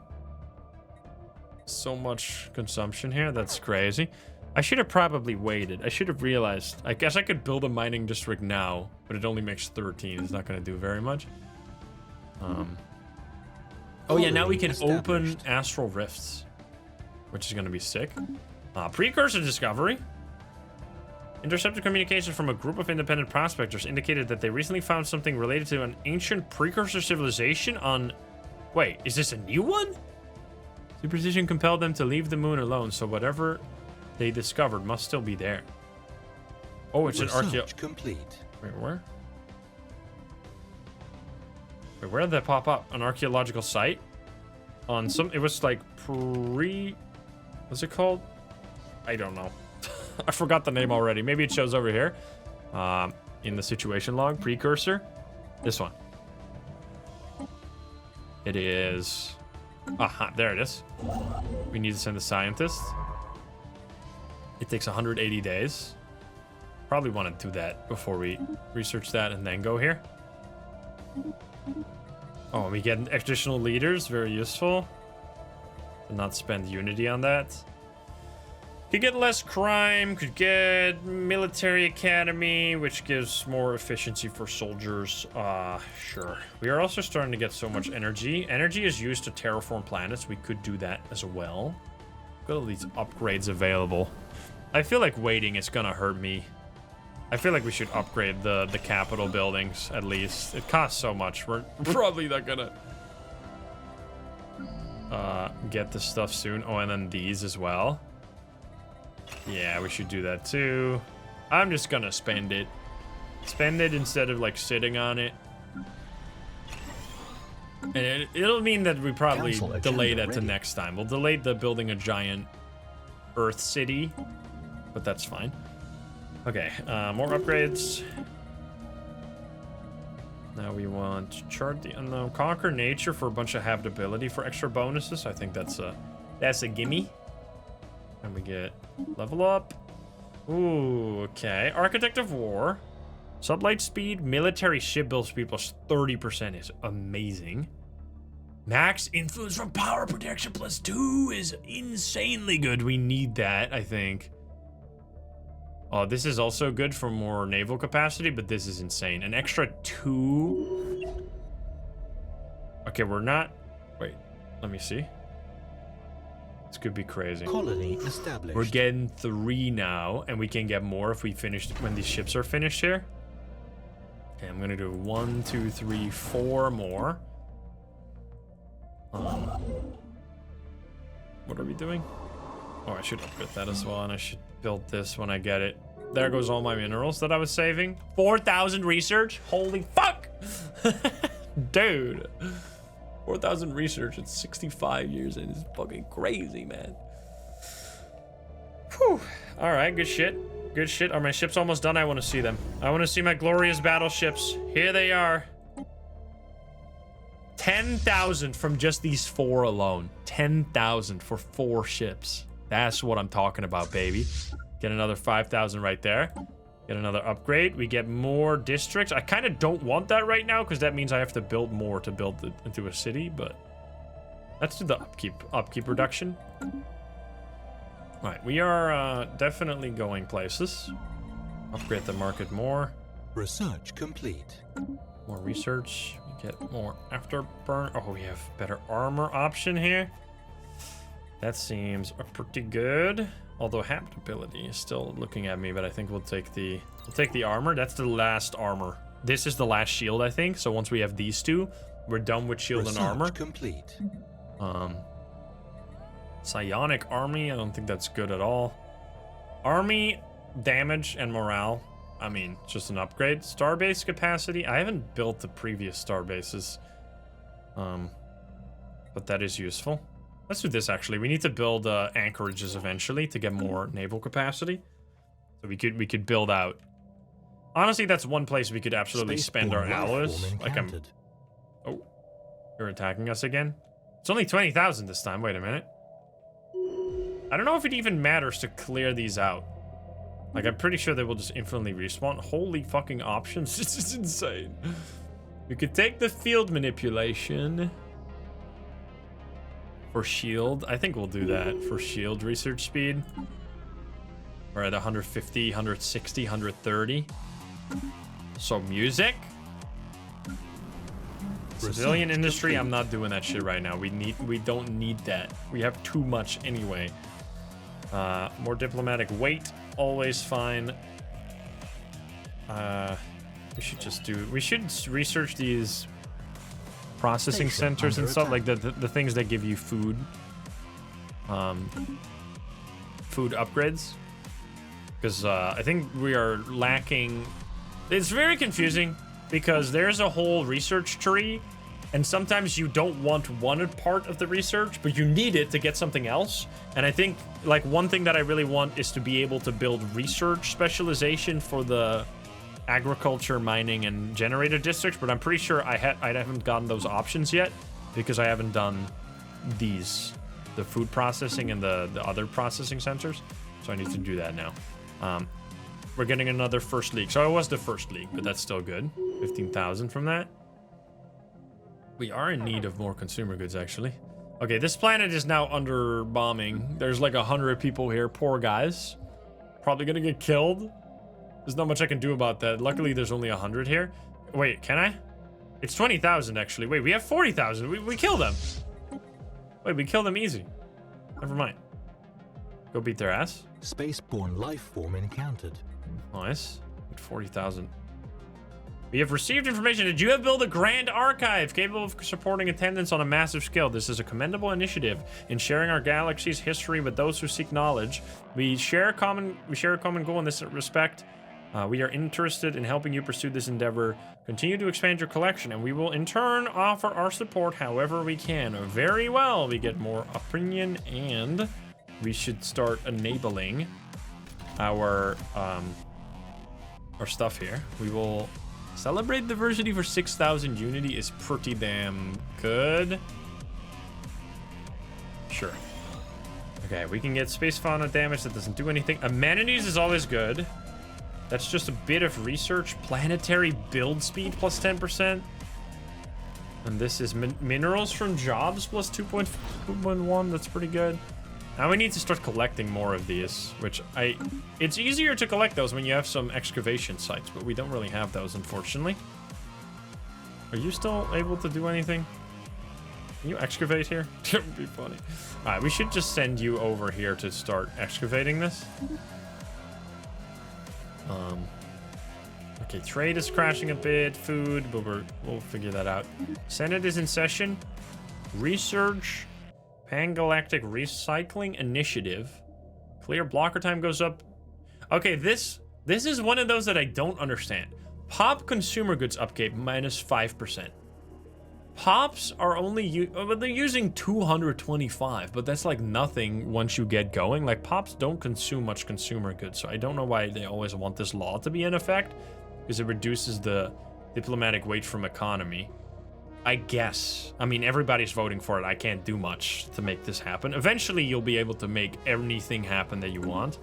So much consumption here. That's crazy. I should have probably waited. I should have realized. I guess I could build a mining district now, but it only makes 13. It's not going to do very much. Oh yeah, now we can open Astral Rifts, which is going to be sick. Precursor discovery. Intercepted communications from a group of independent prospectors indicated that they recently found something related to an ancient precursor civilization on... Wait, is this a new one? Superstition compelled them to leave the moon alone, so whatever they discovered must still be there. Oh, it's an complete. Wait, where? Wait, where did that pop up? An archaeological site? On some... It was like What's it called? I don't know. I forgot the name already. Maybe it shows over here. In the situation log. Precursor. This one. It is... Aha, there it is. We need to send a scientist. It takes 180 days. Probably want to do that before we research that and then go here. Oh, we get additional leaders. Very useful. To not spend unity on that. Could get less crime. Could get military academy, which gives more efficiency for soldiers. Sure. We are also starting to get so much energy. Energy is used to terraform planets. We could do that as well. Got all these upgrades available. I feel like waiting is gonna hurt me. I feel like we should upgrade the capital buildings at least. It costs so much. We're probably not gonna get this stuff soon. Oh, and then these as well. Yeah, we should do that too. I'm just gonna spend it. Spend it instead of like sitting on it. And it'll mean that we probably delay that to next time. We'll delay the building a giant Earth city, but that's fine. Okay, more upgrades. Now we want to chart the unknown. Conquer nature for a bunch of habitability for extra bonuses. I think that's a gimme. And we get level up. Ooh, okay. Architect of War. Sublight speed, military ship build speed plus 30% is amazing. Max influence from power protection plus 2 is insanely good. We need that, I think. Oh, this is also good for more naval capacity, but this is insane. An extra 2. Okay, we're not... Wait, let me see. This could be crazy. Colony established. We're getting 3 now, and we can get more if we finish when these ships are finished here. Okay, I'm gonna do 1, 2, 3, 4 more. What are we doing? Oh, I should upgrade that as well, and I should build this when I get it. There goes all my minerals that I was saving. 4,000 research? Holy fuck! Dude. 4,000 research in 65 years, and it's fucking crazy, man. Whew. All right, good shit. Good shit. Are my ships almost done? I want to see them. I want to see my glorious battleships. Here they are. 10,000 from just these 4 alone. 10,000 for 4 ships. That's what I'm talking about, baby. Get another 5,000 right there. Get another upgrade. We get more districts. I kind of don't want that right now because that means I have to build more to build it into a city, but let's do the upkeep reduction. All right, we are definitely going places. Upgrade the market more. Research complete. More research. We get more afterburn. Oh, we have better armor option here. That seems pretty good. Although habitability is still looking at me, but I think we'll take the armor. That's the last armor. This is the last shield, I think. So once we have these two, we're done with shield and armor. Complete. Psionic army, I don't think that's good at all. Army damage and morale, I mean, just an upgrade. Starbase capacity, I haven't built the previous starbases, but that is useful. Let's do this actually. We need to build anchorages eventually to get more naval capacity, so we could build out. Honestly, that's one place we could absolutely spend our alloys. Like oh, you're attacking us again. It's only 20,000 this time. Wait a minute. I don't know if it even matters to clear these out. Like, I'm pretty sure they will just infinitely respawn. Holy fucking options. This is insane. We could take the field manipulation for shield. I think we'll do that for shield research speed. We're at 150, 160, 130. So music. Civilian industry, I'm not doing that shit right now. We don't need that. We have too much anyway. More diplomatic weight, always fine. We should research these processing centers and stuff, like the things that give you food. Food upgrades. Because I think we are lacking. It's very confusing because there's a whole research tree, and sometimes you don't want one part of the research, but you need it to get something else. And I think, like, one thing that I really want is to be able to build research specialization for the agriculture, mining, and generator districts, but I'm pretty sure I haven't gotten those options yet because I haven't done these, the food processing and the other processing centers. So I need to do that now. We're getting another first league. So it was the first league, but that's still good. 15,000 from that. We are in need of more consumer goods, actually. Okay, this planet is now under bombing. There's like 100 people here. Poor guys. Probably gonna get killed. There's not much I can do about that. Luckily, there's only 100 here. Wait, can I? It's 20,000, actually. Wait, we have 40,000. We kill them. Wait, we kill them easy. Never mind. Go beat their ass. Spaceborne life form encountered. Nice. 40,000. We have received information that you have built a grand archive capable of supporting attendance on a massive scale. This is a commendable initiative in sharing our galaxy's history with those who seek knowledge. We share a common goal in this respect. We are interested in helping you pursue this endeavor. Continue to expand your collection, and we will in turn offer our support however we can. Very well. We get more opinion, and we should start enabling our stuff here. We will celebrate diversity for 6,000 unity is pretty damn good. Sure. Okay, we can get space fauna damage that doesn't do anything. Amenities is always good. That's just a bit of research. Planetary build speed plus 10%. And this is minerals from jobs plus 2.1. That's pretty good. Now we need to start collecting more of these, which it's easier to collect those when you have some excavation sites, but we don't really have those, unfortunately. Are you still able to do anything? Can you excavate here? That would be funny. All right, we should just send you over here to start excavating this. Okay, trade is crashing a bit, food, but we'll figure that out. Senate is in session. Research. Pan-Galactic Recycling Initiative. Clear blocker time goes up. Okay, this is one of those that I don't understand. Pop consumer goods upkeep minus 5%. Pops are only they're using 225, but that's like nothing once you get going. Like, pops don't consume much consumer goods, so I don't know why they always want this law to be in effect, because it reduces the diplomatic weight from economy. I guess. I mean, everybody's voting for it. I can't do much to make this happen. Eventually, you'll be able to make anything happen that you want.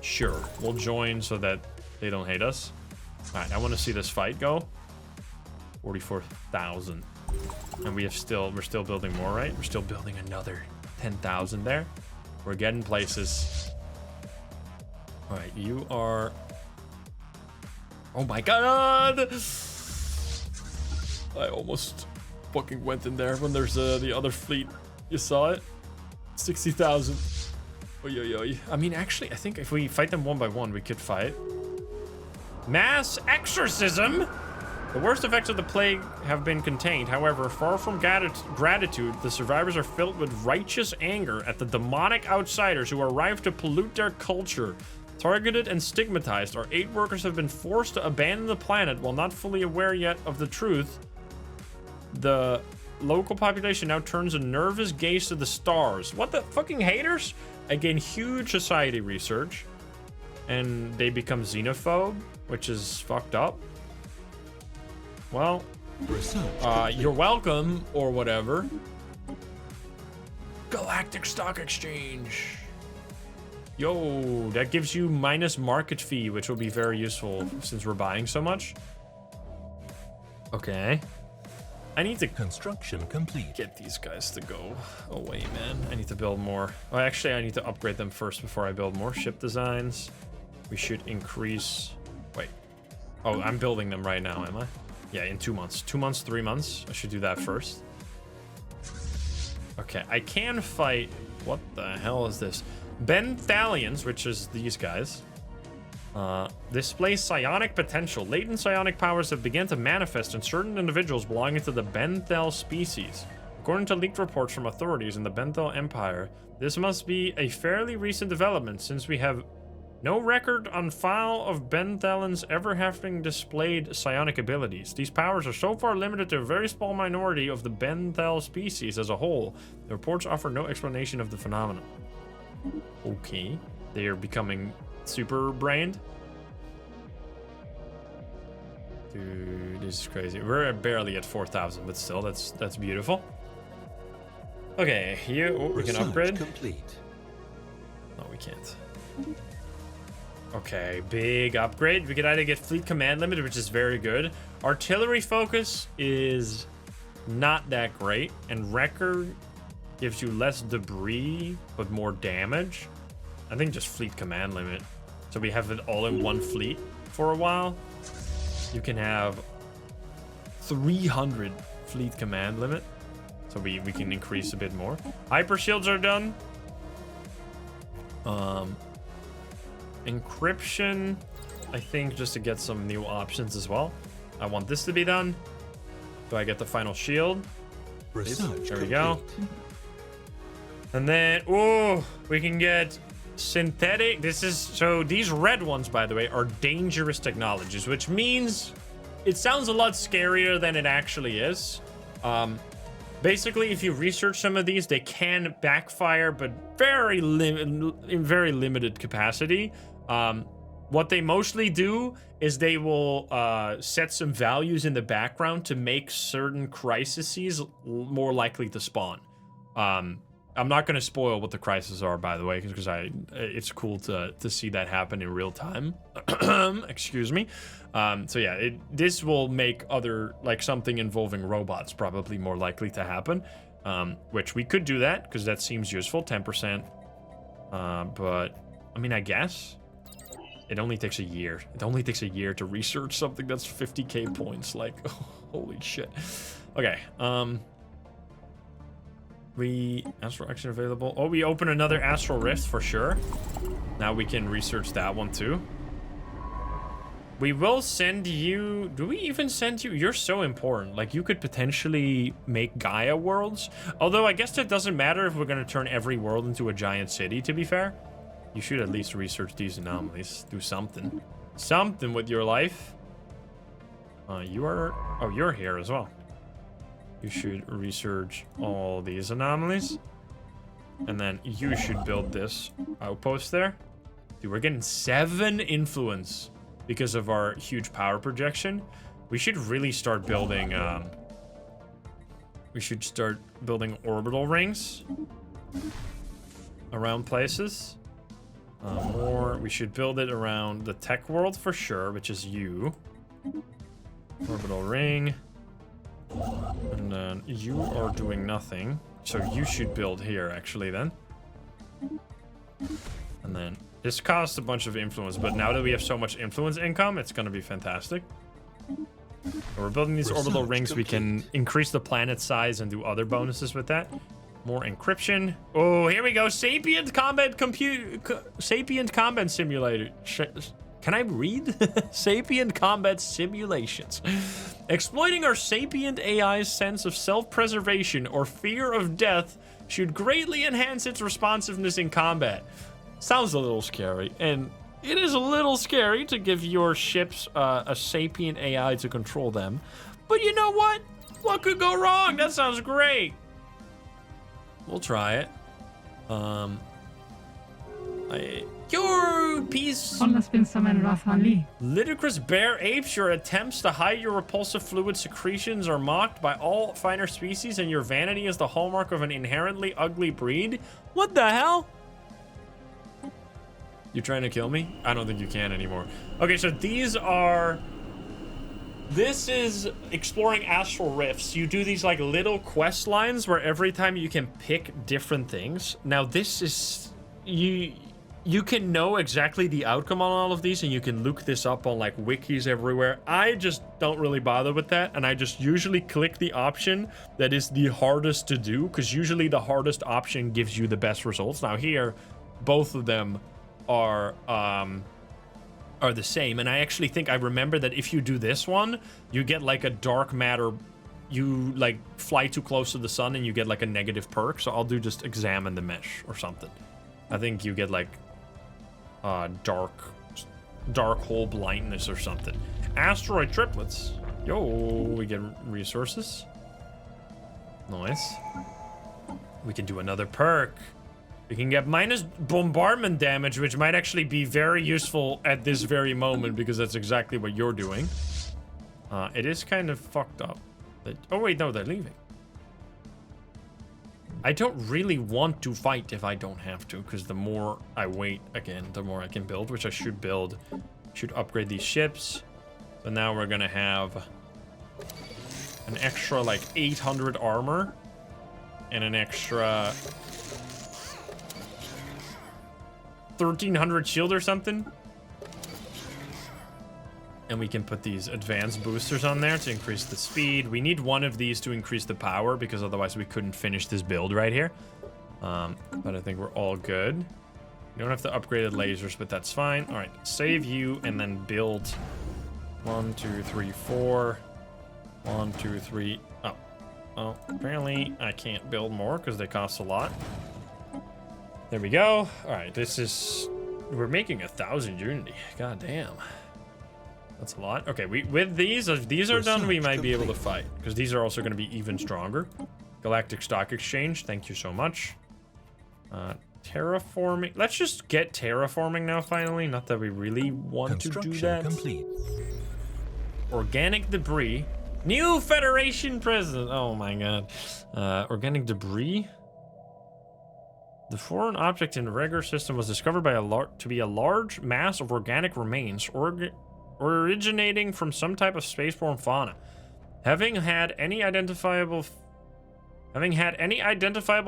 Sure, we'll join so that they don't hate us. All right, I want to see this fight go. 44,000. And we're still building more, right? We're still building another 10,000 there. We're getting places. All right, you are... Oh my god! I almost fucking went in there when there's the other fleet. You saw it? 60,000. Oy, oy, oy. I mean, actually, I think if we fight them one by one, we could fight. Mass exorcism? The worst effects of the plague have been contained. However, far from gratitude, the survivors are filled with righteous anger at the demonic outsiders who arrive to pollute their culture. Targeted and stigmatized, our 8 workers have been forced to abandon the planet while not fully aware yet of the truth. The local population now turns a nervous gaze to the stars. What the fucking haters? Again, huge society research. And they become xenophobe, which is fucked up. Well, you're welcome, or whatever. Galactic Stock Exchange. Yo, that gives you minus market fee, which will be very useful since we're buying so much. Okay. I need to Construction complete. get these guys to go away, man. I need to build more. Well, actually, I need to upgrade them first before I build more ship designs. We should increase... Wait. Oh, I'm building them right now, am I? Yeah, in 2 months. 2 months, 3 months. I should do that first. Okay, I can fight... What the hell is this? Benthalians, which is these guys. Display psionic potential. Latent psionic powers have begun to manifest in certain individuals belonging to the Benthal species. According to leaked reports from authorities in the Benthal Empire, this must be a fairly recent development since we have no record on file of Benthalans ever having displayed psionic abilities. These powers are so far limited to a very small minority of the Benthal species as a whole. The reports offer no explanation of the phenomenon. Okay, they are becoming super brained. Dude, this is crazy. We're barely at 4,000, but still, that's beautiful. Okay, here we can upgrade. Complete. No, we can't. Okay, big upgrade. We can either get fleet command limit, which is very good. Artillery focus is not that great, and record gives you less debris but more damage. I think just fleet command limit, so we have it all in one fleet for a while. You can have 300 fleet command limit, so we can increase a bit more. Hyper shields are done. Encryption, I think, just to get some new options as well. I want this to be done. Do I get the final shield? Research there we go. And then, oh, we can get synthetic. This is, so these red ones, by the way, are dangerous technologies, which means it sounds a lot scarier than it actually is. Basically, if you research some of these, they can backfire, but in very limited capacity. What they mostly do is they will set some values in the background to make certain crises more likely to spawn. I'm not going to spoil what the crises are, by the way, because it's cool to see that happen in real time. Excuse me. So yeah, this will make other, like something involving robots probably more likely to happen, which we could do that because that seems useful, 10%. But I mean, I guess it only takes a year. It only takes a year to research something that's 50k points. Like, oh, holy shit. Okay. Astral action available. Oh, we open another Astral Rift for sure. Now we can research that one too. We will send you... Do we even send you? You're so important. Like, you could potentially make Gaia worlds. Although, I guess that doesn't matter if we're going to turn every world into a giant city, to be fair. You should at least research these anomalies. Do something. Something with your life. You are... Oh, you're here as well. You should research all these anomalies. And then you should build this outpost there. Dude, we're getting 7 influence because of our huge power projection. We should really start building, orbital rings around places. We should build it around the tech world for sure, which is you. Orbital ring. And then you are doing nothing. So you should build here, actually, then. And then this costs a bunch of influence, but now that we have so much influence income, it's going to be fantastic. So we're building these orbital rings. We can increase the planet size and do other bonuses with that. More encryption. Oh, here we go. Sapient combat simulator. Can I read? Sapient combat simulations. Exploiting our sapient AI's sense of self-preservation or fear of death should greatly enhance its responsiveness in combat. Sounds a little scary, and it is a little scary to give your ships a sapient AI to control them. But you know what? What could go wrong? That sounds great. We'll try it. Your piece. Ludicrous bear apes, your attempts to hide your repulsive fluid secretions are mocked by all finer species, and your vanity is the hallmark of an inherently ugly breed. What the hell? You trying to kill me? I don't think you can anymore. Okay, so these are... This is exploring astral rifts. You do these like little quest lines where every time you can pick different things. Now this is... You can know exactly the outcome on all of these, and you can look this up on like wikis everywhere. I just don't really bother with that, and I just usually click the option that is the hardest to do, because usually the hardest option gives you the best results. Now here, both of them are the same, and I actually think I remember that if you do this one, you get like a dark matter. You like fly too close to the sun, and you get like a negative perk. So I'll do just examine the mesh or something. I think you get like dark hole blindness or something. Asteroid triplets. Yo, we get resources. Nice. We can do another perk. We can get minus bombardment damage, which might actually be very useful at this very moment, because that's exactly what you're doing. It is kind of fucked up. Oh wait, no, they're leaving. I don't really want to fight if I don't have to, because the more I wait, again, the more I can build, which I should build. Should upgrade these ships. So now we're gonna have an extra like 800 armor and an extra 1300 shield or something. And we can put these advanced boosters on there to increase the speed. We need one of these to increase the power, because otherwise we couldn't finish this build right here. But I think we're all good. You don't have to upgrade lasers, but that's fine. All right, save you and then build 1, 2, 3, 4. 1, 2, 3. Oh, apparently I can't build more because they cost a lot. There we go. All right, we're making 1,000 unity. God damn. That's a lot. Okay, with these, if these are done, we might be able to fight, because these are also going to be even stronger. Galactic Stock Exchange, thank you so much. Terraforming. Let's just get terraforming now, finally. Not that we really want to do that. Complete. Organic debris. New Federation president. Oh my god. Organic debris. The foreign object in the regular system was discovered by to be a large mass of organic remains, originating from some type of spaceborne fauna. Having had any identifiable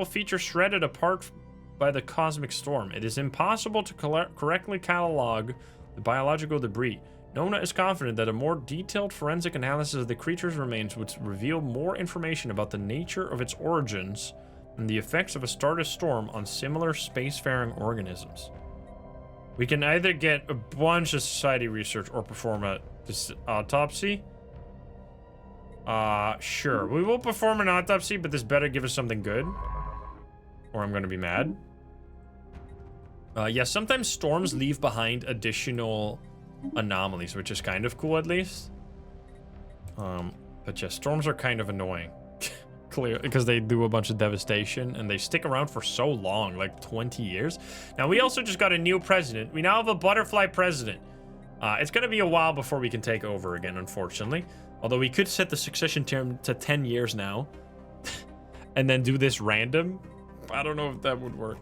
feature shredded apart by the cosmic storm, it is impossible to correctly catalog the biological debris. Nona is confident that a more detailed forensic analysis of the creature's remains would reveal more information about the nature of its origins and the effects of a stardust storm on similar spacefaring organisms. We can either get a bunch of society research or perform a autopsy. Sure. We will perform an autopsy, but this better give us something good, or I'm gonna be mad. Yeah, sometimes storms leave behind additional anomalies, which is kind of cool at least. But yeah, storms are kind of annoying. Clear, because they do a bunch of devastation and they stick around for so long, like 20 years. Now, we also just got a new president. We now have a butterfly president. It's gonna be a while before we can take over again, unfortunately. Although we could set the succession term to 10 years now. And then do this random. I don't know if that would work.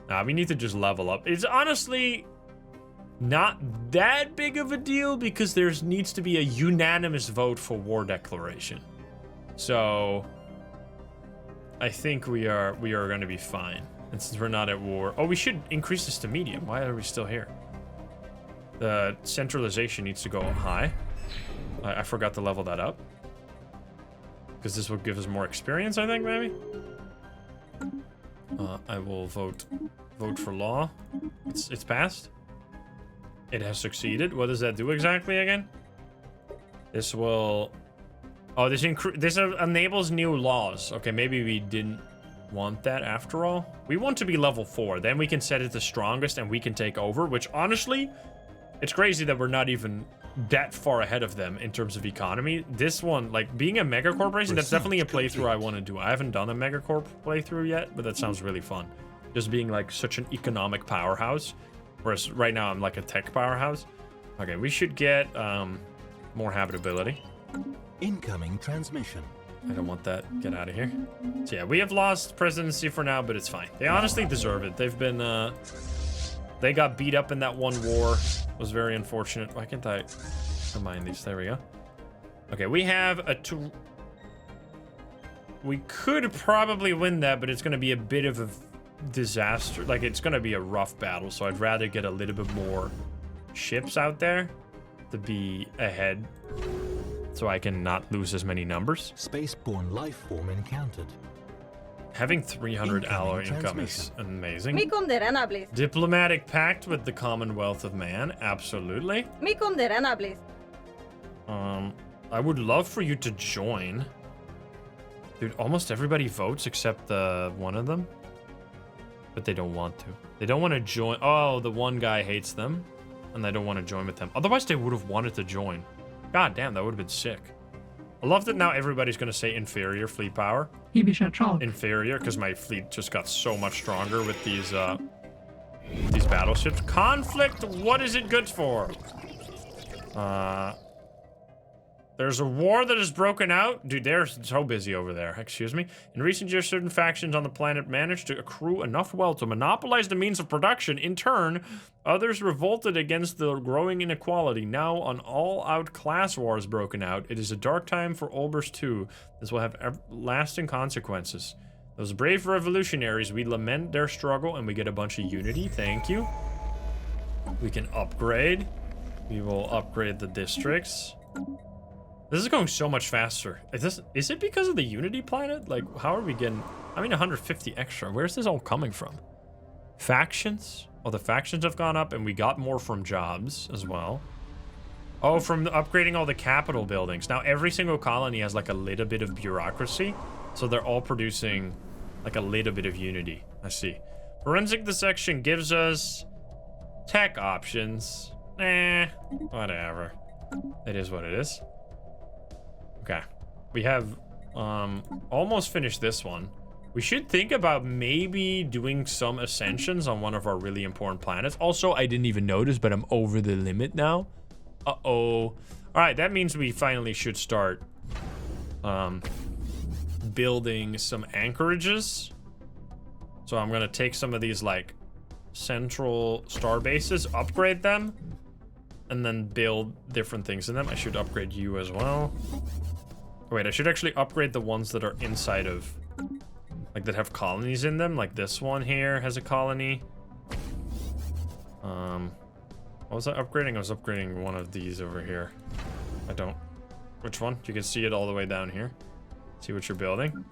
Nah, we need to just level up. It's honestly not that big of a deal because there needs to be a unanimous vote for war declaration. So I think we are going to be fine. And since we're not at war, oh, we should increase this to medium. Why are we still here? The centralization needs to go high. I forgot to level that up because this will give us more experience, I think, maybe. I will vote for law. It's passed. It has succeeded. What does that do exactly again? This will... Oh, this enables new laws. Okay, maybe we didn't want that after all. We want to be level 4. Then we can set it to strongest and we can take over, which honestly, it's crazy that we're not even that far ahead of them in terms of economy. This one, like being a mega corporation, that's definitely a playthrough I want to do. I haven't done a mega corp playthrough yet, but that sounds really fun. Just being like such an economic powerhouse. Whereas right now I'm like a tech powerhouse. Okay, we should get more habitability. Incoming transmission. I don't want that. Get out of here. So yeah, we have lost presidency for now, but it's fine. They honestly deserve it. They've been, they got beat up in that one war. It was very unfortunate. Why can't I combine these? There we go. Okay, we have a two... We could probably win that, but it's going to be a bit of a disaster. Like, it's going to be a rough battle, so I'd rather get a little bit more ships out there to be ahead so I can not lose as many numbers. Spaceborne life form encountered. Having 300 alloy income is amazing. Mi conderena, please. Diplomatic pact with the Commonwealth of Man, absolutely. Mi conderena, please. I would love for you to join. Dude, almost everybody votes except one of them. But they don't want to. They don't want to join. Oh, the one guy hates them. And they don't want to join with them. Otherwise, they would have wanted to join. God damn, that would have been sick. I love that now everybody's going to say inferior fleet power. Inferior, because my fleet just got so much stronger with these battleships. Conflict, what is it good for? There's a war that has broken out. Dude, they're so busy over there. Excuse me. In recent years, certain factions on the planet managed to accrue enough wealth to monopolize the means of production. In turn, others revolted against the growing inequality. Now, an all-out class war has broken out. It is a dark time for Olbers too. This will have lasting consequences. Those brave revolutionaries, we lament their struggle and we get a bunch of unity. Thank you. We can upgrade. We will upgrade the districts. This is going so much faster. Is it because of the Unity planet? Like, how are we getting... I mean, 150 extra. Where's this all coming from? Factions? Oh, the factions have gone up, and we got more from jobs as well. Oh, from upgrading all the capital buildings. Now, every single colony has, like, a little bit of bureaucracy. So they're all producing, like, a little bit of Unity. I see. Forensic dissection gives us tech options. Whatever. It is what it is. Okay, we have almost finished this one. We should think about maybe doing some ascensions on one of our really important planets. Also, I didn't even notice, but I'm over the limit now. Uh-oh. All right, that means we finally should start building some anchorages. So I'm gonna take some of these like central star bases, upgrade them, and then build different things in them. I should upgrade you as well. Wait, I should actually upgrade the ones that are inside of, like, that have colonies in them. Like this one here has a colony. What was I upgrading? I was upgrading one of these over here. Which one? You can see it all the way down here. See what you're building.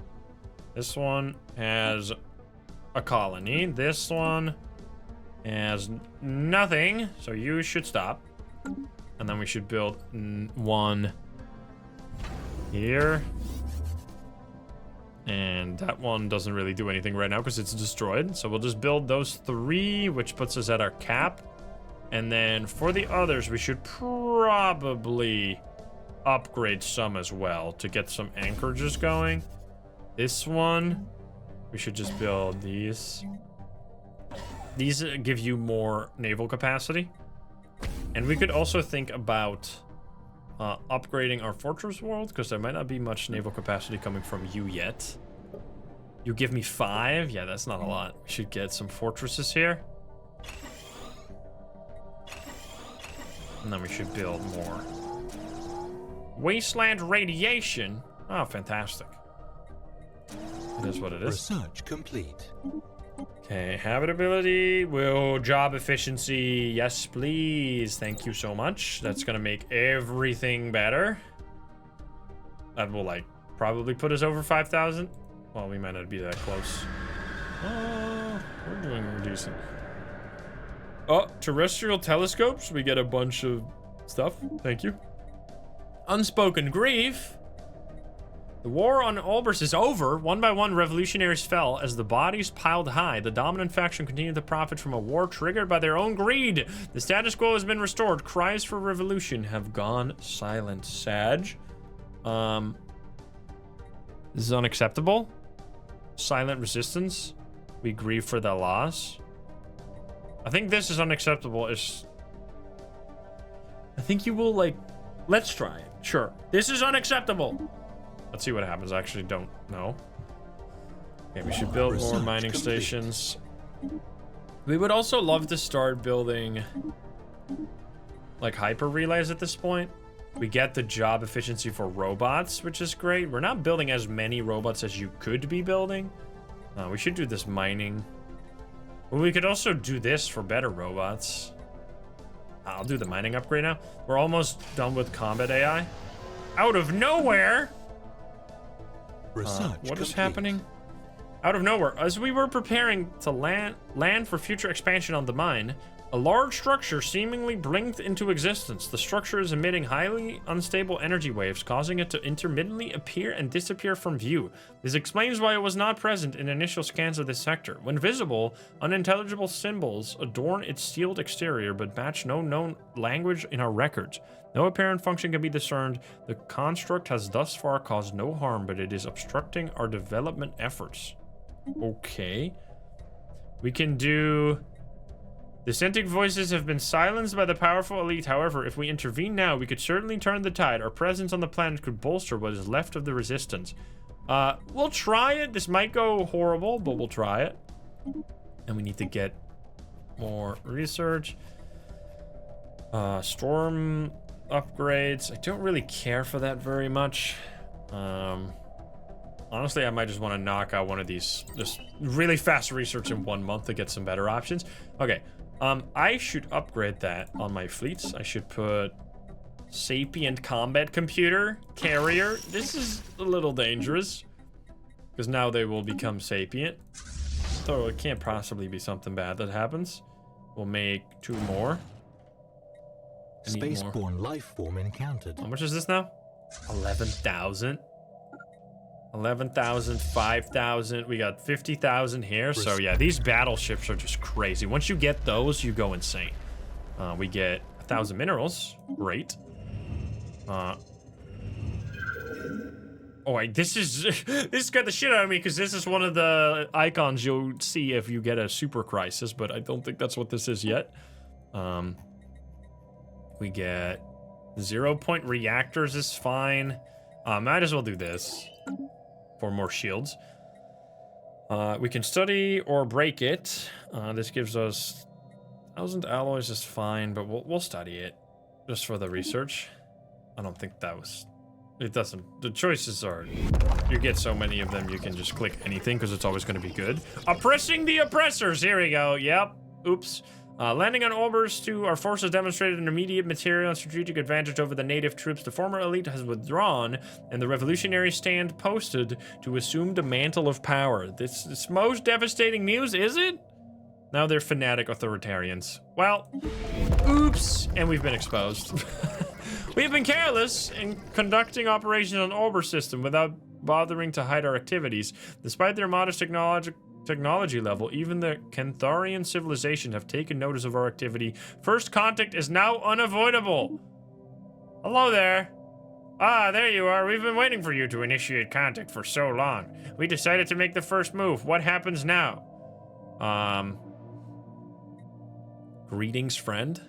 This one has a colony. This one has nothing, so you should stop. And then we should build one here. And that one doesn't really do anything right now because it's destroyed. So we'll just build those 3, which puts us at our cap. And then for the others, we should probably upgrade some as well to get some anchorages going. This one, we should just build these. These give you more naval capacity. And we could also think about upgrading our fortress world, because there might not be much naval capacity coming from you yet. You give me 5? Yeah, that's not a lot. We should get some fortresses here. And then we should build more. Wasteland radiation. Oh, fantastic. It is what it is. Research complete. Okay, habitability, job efficiency, yes please, thank you so much. That's gonna make everything better. That will, like, probably put us over 5,000. Well, we might not be that close. We're doing decent. Oh, terrestrial telescopes, we get a bunch of stuff, thank you. Unspoken grief. The war on Olbers is over. One by one, revolutionaries fell. As the bodies piled high, the dominant faction continued to profit from a war triggered by their own greed. The status quo has been restored. Cries for revolution have gone silent. Sag. This is unacceptable. Silent resistance. We grieve for the loss. I think this is unacceptable. I think you will, like... Let's try it. Sure. This is unacceptable. Let's see what happens. I actually don't know. Okay, we should build more mining stations. We would also love to start building like hyper relays at this point. We get the job efficiency for robots, which is great. We're not building as many robots as you could be building. We should do this mining. Well, we could also do this for better robots. I'll do the mining upgrade now. We're almost done with combat AI. Out of nowhere! What is happening? Out of nowhere, as we were preparing to land for future expansion on the mine, a large structure seemingly blinked into existence. The structure is emitting highly unstable energy waves, causing it to intermittently appear and disappear from view. This explains why it was not present in initial scans of this sector. When visible, unintelligible symbols adorn its sealed exterior, but match no known language in our records. No apparent function can be discerned. The construct has thus far caused no harm, but it is obstructing our development efforts. Okay. We can do... Dissenting voices have been silenced by the powerful elite. However, if we intervene now, we could certainly turn the tide. Our presence on the planet could bolster what is left of the resistance. We'll try it. This might go horrible, but we'll try it. And we need to get more research. Storm upgrades. I don't really care for that very much. Honestly, I might just want to knock out one of these. Just really fast research in 1 month to get some better options. Okay. I should upgrade that on my fleets. I should put Sapient Combat Computer Carrier. This is a little dangerous because now they will become sapient. So it can't possibly be something bad that happens. We'll make 2 more. Spaceborne life form encountered. How much is this now? 11,000. 11,000, 5,000. We got 50,000 here. So yeah, these battleships are just crazy. Once you get those, you go insane. We get 1,000 minerals. Great. This scared the shit out of me because this is one of the icons you'll see if you get a super crisis, but I don't think that's what this is yet. We get 0-point reactors is fine. Might as well do this for more shields. We can study or break it. This gives us 1,000 alloys is fine, but we'll study it just for the research. I don't think that was... It doesn't... The choices are... You get so many of them, you can just click anything because it's always going to be good. Oppressing the oppressors! Here we go. Yep. Oops. Landing on Olbers 2, our forces demonstrated an immediate material and strategic advantage over the native troops. The former elite has withdrawn, and the revolutionaries stand posted to assume the mantle of power. This is most devastating news, is it? Now they're fanatic authoritarians. Well, oops, and we've been exposed. We've been careless in conducting operations on Orbor system without bothering to hide our activities. Despite their modest technology level, even the Cantharian civilization have taken notice of our activity. First contact is now unavoidable. Hello there. Ah, there you are. We've been waiting for you to initiate contact for so long. We decided to make the first move. What happens now? Greetings, friend.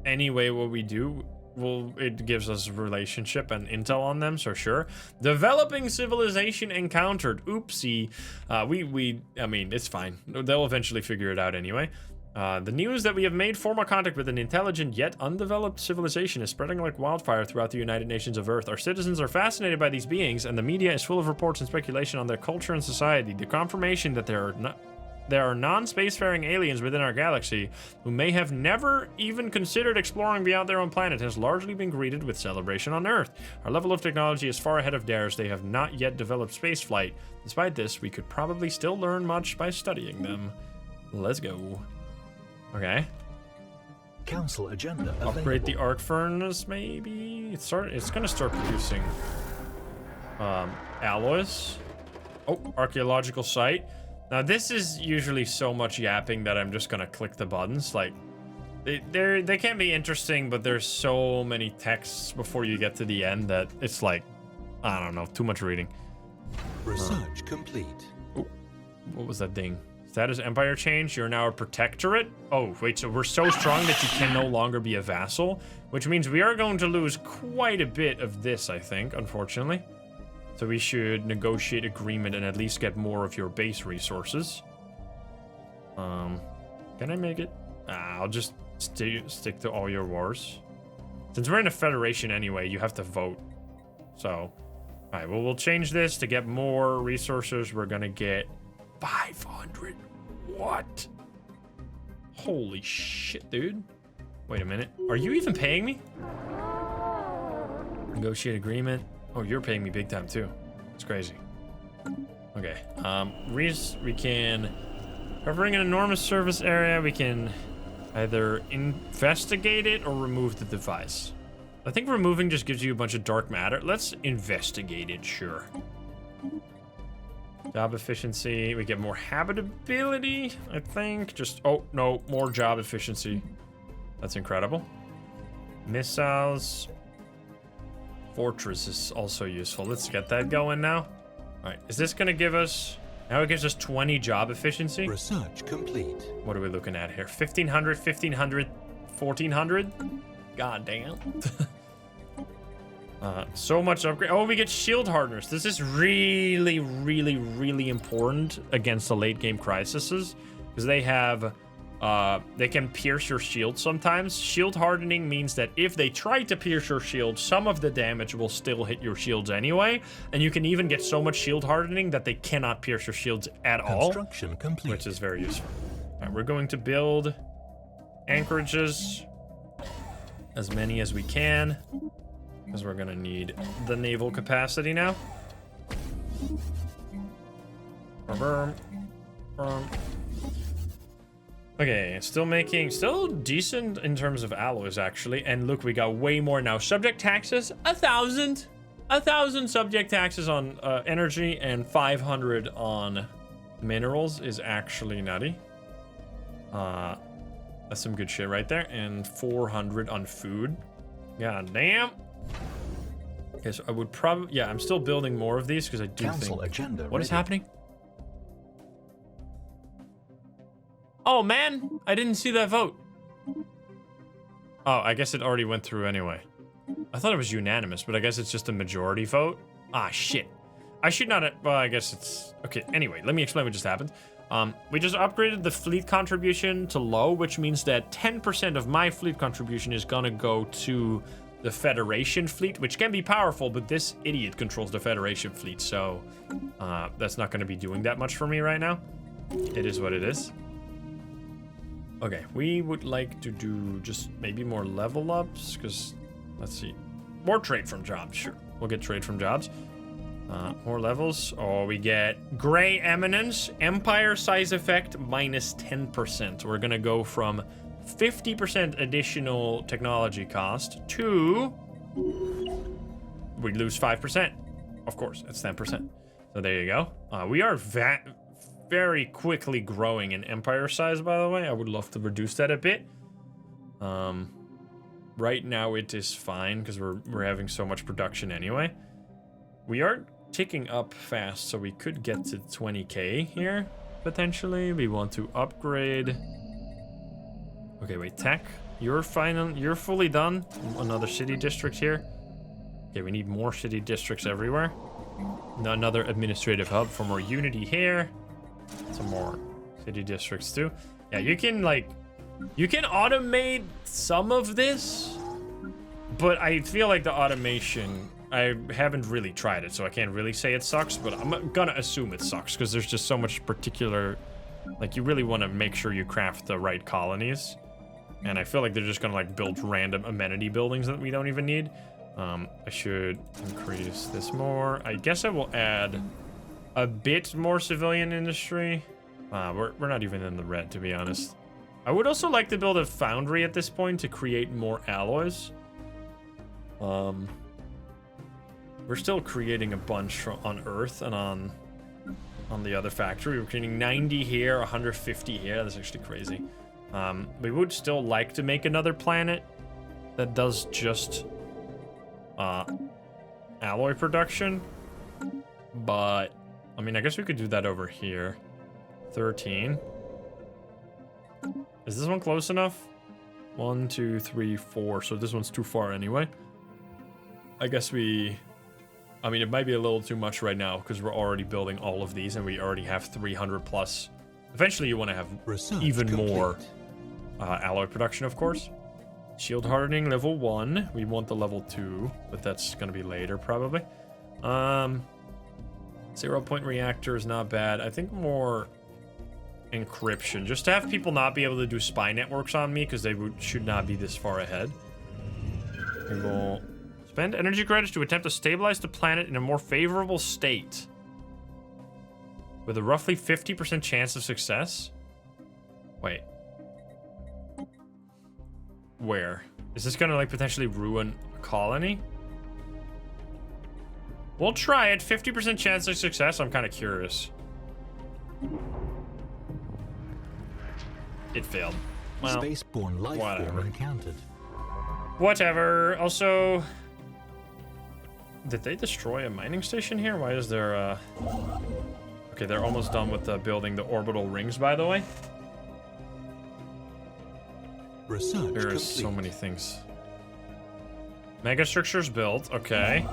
Anyway, what we do, well, it gives us relationship and intel on them, so sure. Developing civilization encountered. Oopsie. I mean, it's fine. They'll eventually figure it out anyway. The news that we have made formal contact with an intelligent yet undeveloped civilization is spreading like wildfire throughout the United Nations of Earth. Our citizens are fascinated by these beings, and the media is full of reports and speculation on their culture and society. The confirmation that there are non-spacefaring aliens within our galaxy who may have never even considered exploring beyond their own planet has largely been greeted with celebration on Earth. Our level of technology is far ahead of theirs. They have not yet developed spaceflight. Despite this, we could probably still learn much by studying them. Let's go. Okay. Council agenda Upgrade available. the arc furnace, maybe? It's gonna start producing alloys. Oh, archaeological site. Now this is usually so much yapping that I'm just gonna click the buttons. Like, they can be interesting, but there's so many texts before you get to the end that it's like, I don't know, too much reading. Research complete. Oh, what was that thing? Status empire change. You're now a protectorate. Oh wait, so we're so strong that you can no longer be a vassal, which means we are going to lose quite a bit of this, I think, unfortunately. So we should negotiate agreement and at least get more of your base resources. Can I make it? I'll just stick to all your wars. Since we're in a federation anyway, you have to vote. So, all right, well, we'll change this to get more resources. We're gonna get 500. What? Holy shit, dude. Wait a minute. Are you even paying me? Negotiate agreement. Oh, you're paying me big time too. It's crazy. Okay. We can, covering an enormous surface area, we can either investigate it or remove the device. I think removing just gives you a bunch of dark matter. Let's investigate it, sure. Job efficiency. We get more habitability, I think. Just, oh, no, more job efficiency. That's incredible. Missiles. Fortress is also useful. Let's get that going now. All right, is this gonna give us, now it gives us 20 job efficiency. Research complete. What are we looking at here? 1500, 1500, 1400? God damn. So much upgrade. Oh, we get shield hardeners. This is really, really, really important against the late game crises because they have, they can pierce your shield sometimes. Shield hardening means that if they try to pierce your shield, some of the damage will still hit your shields anyway, and you can even get so much shield hardening that they cannot pierce your shields at all, Construction complete. which is very useful. All right, we're going to build anchorages, as many as we can, because we're gonna need the naval capacity now. Okay, still decent in terms of alloys, actually. And look, we got way more now. Subject taxes, 1,000. 1,000 subject taxes on energy and 500 on minerals is actually nutty. That's some good shit right there. And 400 on food. God damn. Okay, so I would probably, yeah, I'm still building more of these because I do Council think. agenda What is ready. happening? Oh man, I didn't see that vote. Oh, I guess it already went through anyway. I thought it was unanimous, but I guess it's just a majority vote. Ah, shit. I should not have, well, I guess it's, okay, anyway, let me explain what just happened. We just upgraded the fleet contribution to low, which means that 10% of my fleet contribution is gonna go to the Federation fleet, which can be powerful, but this idiot controls the Federation fleet, so that's not gonna be doing that much for me right now. It is what it is. Okay, we would like to do just maybe more level ups, because, let's see, more trade from jobs, sure. We'll get trade from jobs. More levels. Oh, we get Gray Eminence, Empire Size Effect, minus 10%. We're gonna go from 50% additional technology cost to... we lose 5%. Of course, it's 10%. So there you go. We are very quickly growing in empire size, by the way. I would love to reduce that a bit. Right now it is fine because we're having so much production anyway. We are ticking up fast, so we could get to 20k here potentially. We want to upgrade. Okay, wait, tech. You're fully done. Another city district here. Okay, we need more city districts everywhere. Another administrative hub for more unity here. Some more city districts too. Yeah, you can automate some of this, but I feel like the automation, I haven't really tried it, so I can't really say it sucks, but I'm gonna assume it sucks because there's just so much particular, like, you really want to make sure you craft the right colonies, and I feel like they're just gonna like build random amenity buildings that we don't even need. I should increase this more. I guess I will add a bit more civilian industry. We're not even in the red, to be honest. I would also like to build a foundry at this point to create more alloys. We're still creating a bunch on Earth and on the other factory. We're creating 90 here, 150 here. That's actually crazy. We would still like to make another planet that does just alloy production, but I mean, I guess we could do that over here. 13. Is this one close enough? 1, 2, 3, 4. So this one's too far anyway. I guess I mean, it might be a little too much right now because we're already building all of these and we already have 300 plus. Eventually you want to have even more alloy production, of course. Shield hardening level 1. We want the level 2, but that's going to be later probably. 0-point reactor is not bad. I think more encryption, just to have people not be able to do spy networks on me because they should not be this far ahead. We will spend energy credits to attempt to stabilize the planet in a more favorable state with a roughly 50% chance of success. Wait. Where? Is this gonna like potentially ruin a colony? We'll try it. 50% chance of success. I'm kind of curious. It failed. Well, Spaceborne life form encountered. Whatever. Also, did they destroy a mining station here? Why is there okay, they're almost done with building the orbital rings, by the way. Research There is so many things. Megastructures built. Okay.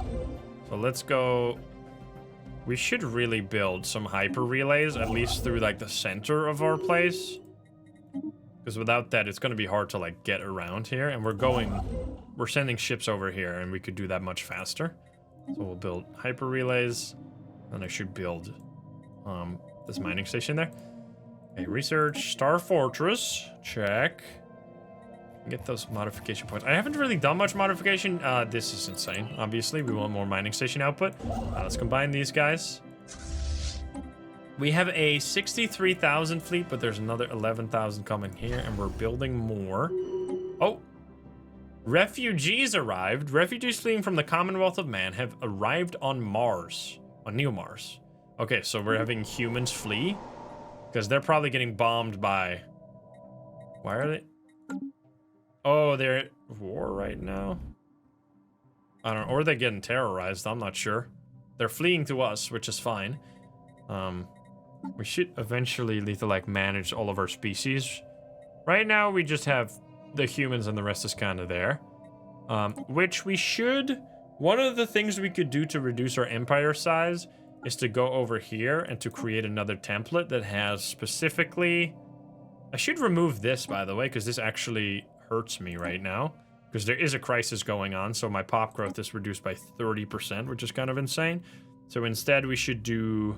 So let's go. We should really build some hyper relays, at least through like the center of our place. Because without that, it's going to be hard to like get around here. And we're sending ships over here and we could do that much faster. So we'll build hyper relays. And I should build this mining station there. Okay, research, Star Fortress, check. Get those modification points. I haven't really done much modification. This is insane. Obviously, we want more mining station output. Let's combine these guys. We have a 63,000 fleet, but there's another 11,000 coming here, and we're building more. Oh, refugees arrived. Refugees fleeing from the Commonwealth of Man have arrived on Mars, on New Mars. Okay, so we're having humans flee because they're probably getting bombed by. Why are they? Oh, they're at war right now. I don't know, or they're getting terrorized. I'm not sure. They're fleeing to us, which is fine. We should eventually need to like manage all of our species. Right now, we just have the humans and the rest is kind of there. Which we should. One of the things we could do to reduce our empire size is to go over here and to create another template that has specifically. I should remove this, by the way, because this actually hurts me right now. Because there is a crisis going on, so my pop growth is reduced by 30%, which is kind of insane. So instead, we should do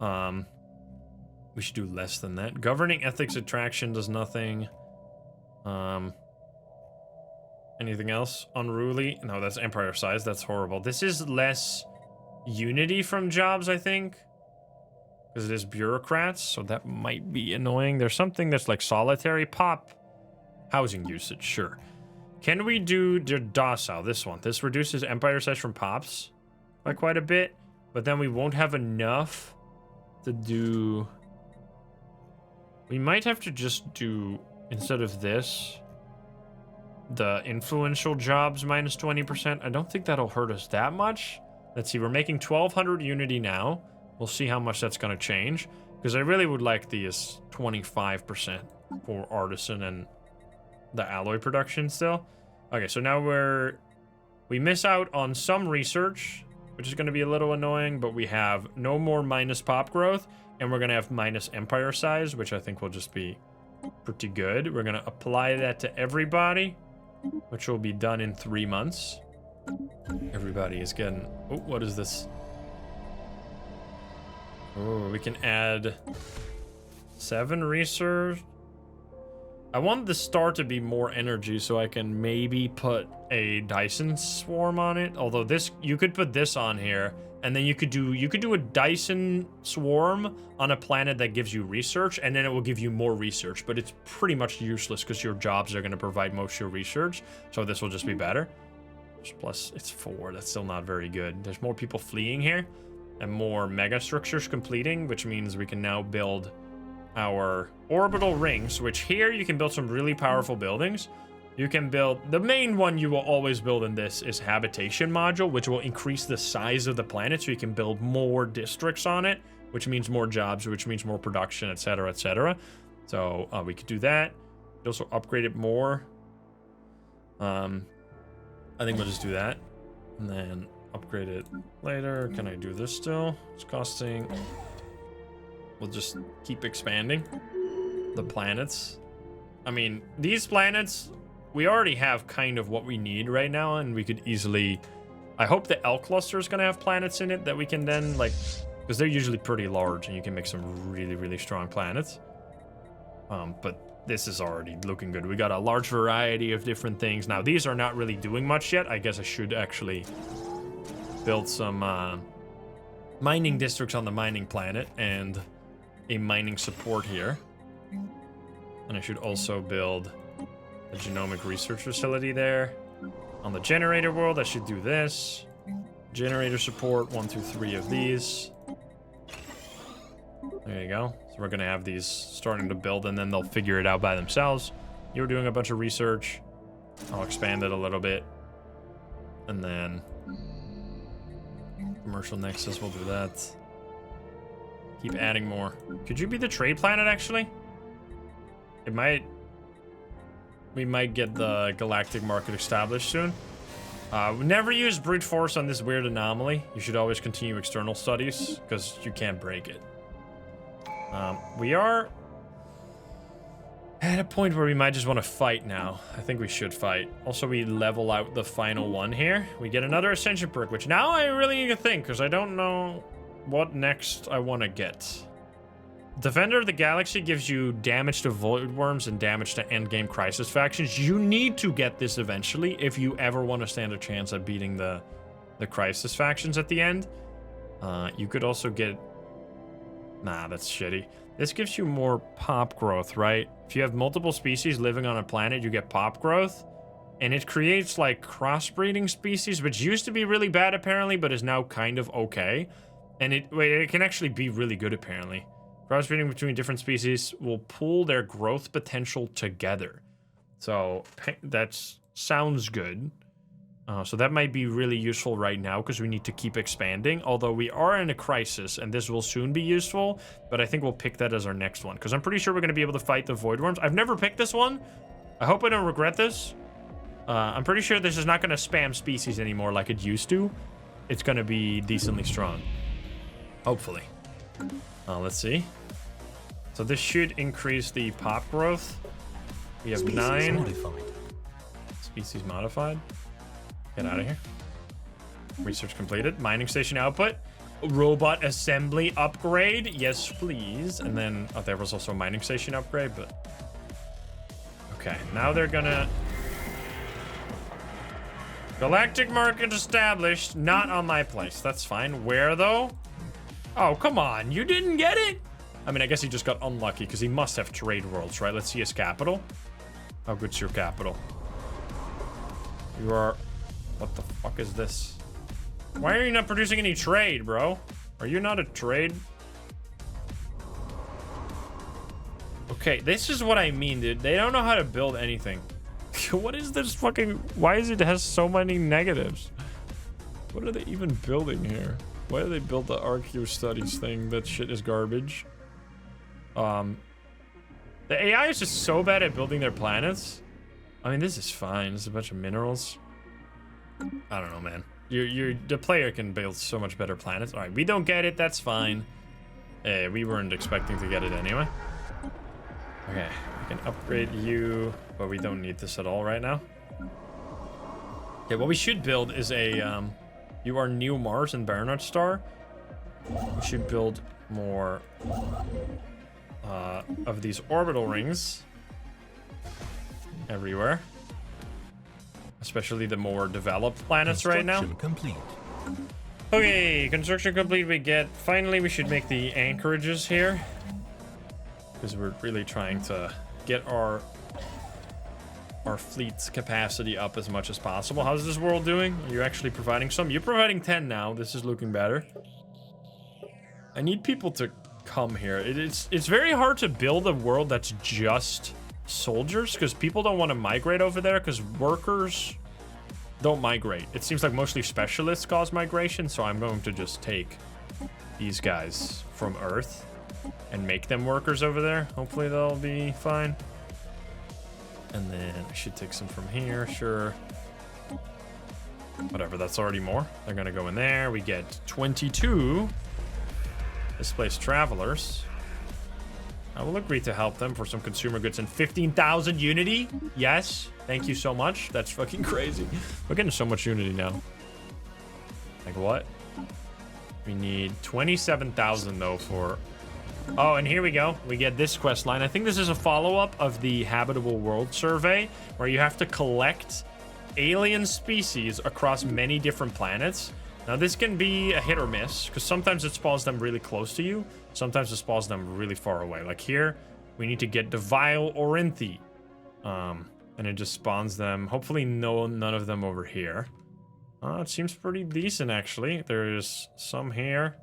less than that. Governing ethics attraction does nothing. Anything else? Unruly? No, that's empire size. That's horrible. This is less unity from jobs, I think. Because it is bureaucrats, so that might be annoying. There's something that's like solitary pop. Housing usage, sure. Can we do the docile, this one? This reduces empire size from pops by quite a bit, but then we won't have enough to do... We might have to just do, instead of this, the influential jobs minus 20%. I don't think that'll hurt us that much. Let's see, we're making 1,200 unity now. We'll see how much that's going to change, because I really would like these 25% for artisan and the alloy production still. Okay, so now we miss out on some research, which is going to be a little annoying, but we have no more minus pop growth, and we're going to have minus empire size, which I think will just be pretty good. We're going to apply that to everybody, which will be done in 3 months. Everybody is getting... Oh, what is this? Oh, we can add 7 research. I want the star to be more energy so I can maybe put a Dyson swarm on it. Although this, you could put this on here, and then you could do a Dyson swarm on a planet that gives you research, and then it will give you more research. But it's pretty much useless because your jobs are going to provide most of your research. So this will just be better. Plus, it's 4. That's still not very good. There's more people fleeing here, and more mega structures completing, which means we can now build our orbital rings, which here you can build some really powerful buildings. You can build, the main one you will always build in this is habitation module, which will increase the size of the planet so you can build more districts on it, which means more jobs, which means more production, etc., etc. So we could do that. Could also upgrade it more. I think we'll just do that, and then upgrade it later. Can I do this still? It's costing... We'll just keep expanding the planets. I mean, these planets, we already have kind of what we need right now, and we could easily... I hope the L cluster is going to have planets in it that we can then, like... Because they're usually pretty large, and you can make some really, really strong planets. But this is already looking good. We got a large variety of different things. Now, these are not really doing much yet. I guess I should actually build some mining districts on the mining planet and a mining support here. And I should also build a genomic research facility there. On the generator world, I should do this. Generator support, 1, 2, 3 of these. There you go. So we're gonna have these starting to build, and then they'll figure it out by themselves. You're doing a bunch of research. I'll expand it a little bit. And then commercial nexus, we'll do that. Keep adding more. Could you be the trade planet, actually? It might... We might get the galactic market established soon. Never use brute force on this weird anomaly. You should always continue external studies, because you can't break it. We are at a point where we might just want to fight now. I think we should fight. Also, we level out the final one here. We get another ascension perk, which now I really need to think, because I don't know what next I want to get. Defender of the Galaxy gives you damage to Voidworms and damage to endgame crisis factions. You need to get this eventually if you ever want to stand a chance at beating the crisis factions at the end. You could also get... Nah, that's shitty. This gives you more pop growth, right? If you have multiple species living on a planet, you get pop growth. And it creates, like, crossbreeding species, which used to be really bad, apparently, but is now kind of okay. And it can actually be really good, apparently. Crossbreeding between different species will pull their growth potential together. So, that sounds good. So that might be really useful right now because we need to keep expanding. Although we are in a crisis and this will soon be useful. But I think we'll pick that as our next one. Because I'm pretty sure we're going to be able to fight the Voidworms. I've never picked this one. I hope I don't regret this. I'm pretty sure this is not going to spam species anymore like it used to. It's going to be decently strong. Hopefully. Let's see. So this should increase the pop growth. We have 9. Modified. Species modified. Get out of here. Research completed. Mining station output. Robot assembly upgrade. Yes, please. And then, oh, there was also a mining station upgrade, but... Okay, now they're gonna... Galactic market established. Not on my place. That's fine. Where, though? Oh, come on. You didn't get it? I mean, I guess he just got unlucky because he must have trade worlds, right? Let's see his capital. How good's your capital? You are... What the fuck is this? Why are you not producing any trade, bro? Are you not a trade? Okay, this is what I mean, dude. They don't know how to build anything. What is this fucking... Why is it has so many negatives? What are they even building here? Why do they build the RQ studies thing? That shit is garbage. The AI is just so bad at building their planets. I mean, this is fine. It's a bunch of minerals. I don't know, man. The player can build so much better planets. All right, we don't get it. That's fine. We weren't expecting to get it anyway. Okay, we can upgrade you, but we don't need this at all right now. Okay, what we should build is a, you are New Mars and Barnard Star. We should build more of these orbital rings everywhere. Especially the more developed planets right now. Complete. Okay, construction complete. Finally, we should make the anchorages here. Because we're really trying to get our fleet's capacity up as much as possible. How's this world doing? Are you actually providing some? You're providing 10 now. This is looking better. I need people to come here. It's very hard to build a world that's just soldiers because people don't want to migrate over there because workers don't migrate. It seems like mostly specialists cause migration, so I'm going to just take these guys from Earth and make them workers over there. Hopefully they'll be fine. And then I should take some from here, sure. Whatever, that's already more. They're gonna go in there. We get 22 displaced travelers. I will agree to help them for some consumer goods and 15,000 unity. Yes, thank you so much. That's fucking crazy. We're getting so much unity now. Like what? We need 27,000 though for... Oh, and here we go. We get this quest line. I think this is a follow-up of the Habitable World Survey, where you have to collect alien species across many different planets. Now, this can be a hit or miss, because sometimes it spawns them really close to you. Sometimes it spawns them really far away. Like here, we need to get the Vile Orinthi. And it just spawns them. Hopefully none of them over here. It seems pretty decent, actually. There's some here.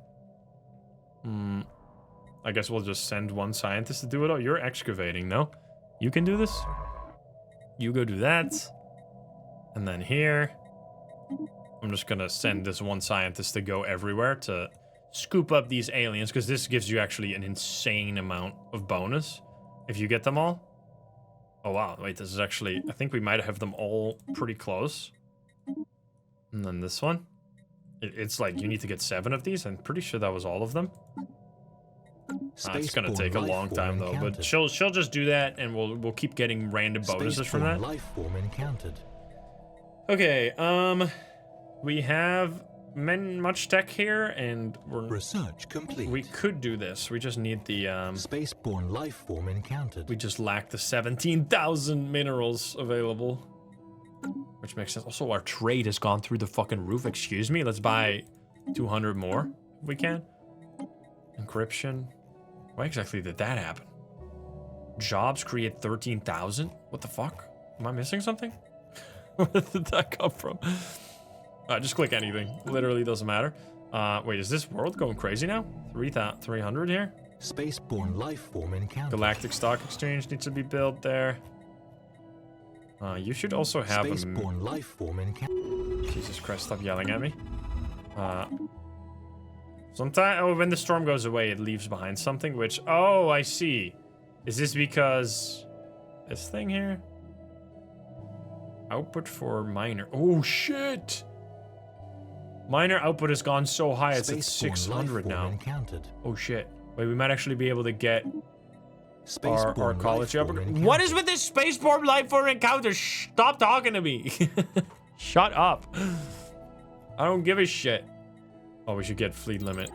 I guess we'll just send one scientist to do it. Oh, you're excavating, no? You can do this? You go do that. And then here, I'm just gonna send this one scientist to go everywhere to scoop up these aliens, because this gives you actually an insane amount of bonus if you get them all. Oh, wow. Wait, this is actually... I think we might have them all pretty close. And then this one. It's like you need to get 7 of these. I'm pretty sure that was all of them. It's gonna take a long time though, but she'll just do that, and we'll keep getting random bonuses from that. Life form encountered. Okay, we have much tech here, and Research complete. we could do this. We just need the Spaceborne life form encountered. we just lack the 17,000 minerals available, which makes sense. Also, our trade has gone through the fucking roof. Excuse me. Let's buy 200 more if we can. Encryption. Why exactly did that happen? Jobs create 13,000? What the fuck? Am I missing something? Where did that come from? Just click anything. Literally doesn't matter. Wait, is this world going crazy now? 300 here? Spaceborne life form encountered. Galactic Stock Exchange needs to be built there. You should also have a... Spaceborne life form encountered. Jesus Christ, stop yelling at me. Sometimes, when the storm goes away, it leaves behind something, which... Oh, I see. Is this because... This thing here? Output for miner. Oh, shit! Miner output has gone so high, it's at 600 now. Encountered. Oh, shit. Wait, we might actually be able to get our college life upgrade. form encountered. What is with this spaceborne life form encounter? Stop talking to me. Shut up. I don't give a shit. Oh, we should get fleet limit.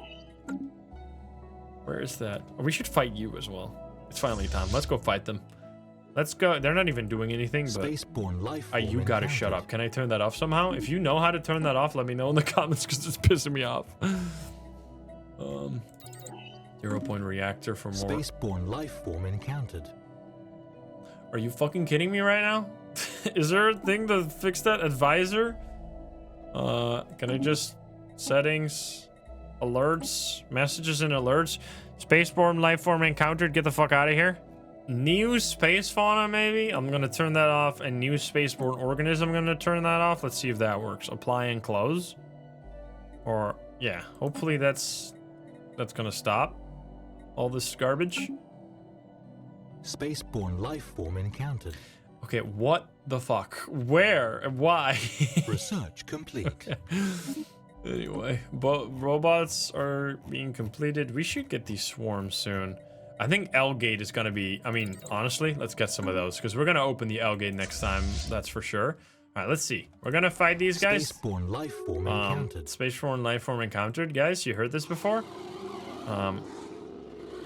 Where is that? Oh, we should fight you as well. It's finally time. Let's go fight them. Let's go. They're not even doing anything, but Spaceborne life form you gotta shut encountered. up. Can I turn that off somehow? If you know how to turn that off, let me know in the comments because it's pissing me off. 0-point reactor for more. Spaceborne life form encountered. Are you fucking kidding me right now? Is there a thing to fix that? Advisor? Can I just... Settings... Alerts? Messages and alerts? Spaceborne life form encountered. Get the fuck out of here. New space fauna, maybe? I'm gonna turn that off. And new spaceborne organism, I'm gonna turn that off. Let's see if that works. Apply and close. Or, yeah. Hopefully that's gonna stop all this garbage. Spaceborne life form encountered. Okay, what the fuck? Where? And why? Research complete. Anyway, but robots are being completed. We should get these swarms soon. I think L-Gate is going to be... I mean, honestly, let's get some of those. Because we're going to open the L-Gate next time. That's for sure. All right, let's see. We're going to fight these guys. Spaceborne life form encountered. Spaceborne life form encountered. Guys, you heard this before?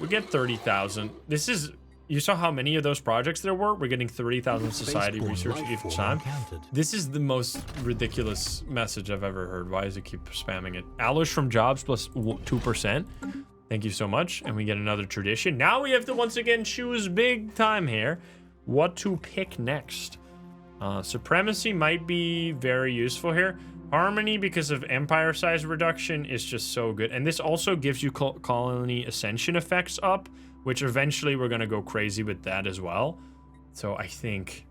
We get 30,000. This is... You saw how many of those projects there were? We're getting 30,000 society Spaceborne research life each form time. encountered. This is the most ridiculous message I've ever heard. Why does it keep spamming it? Alosh from jobs plus 2%. Thank you so much. And we get another tradition. Now we have to once again choose big time here. What to pick next? Supremacy might be very useful here. Harmony, because of empire size reduction, is just so good. And this also gives you colony ascension effects up, which eventually we're going to go crazy with that as well. So I think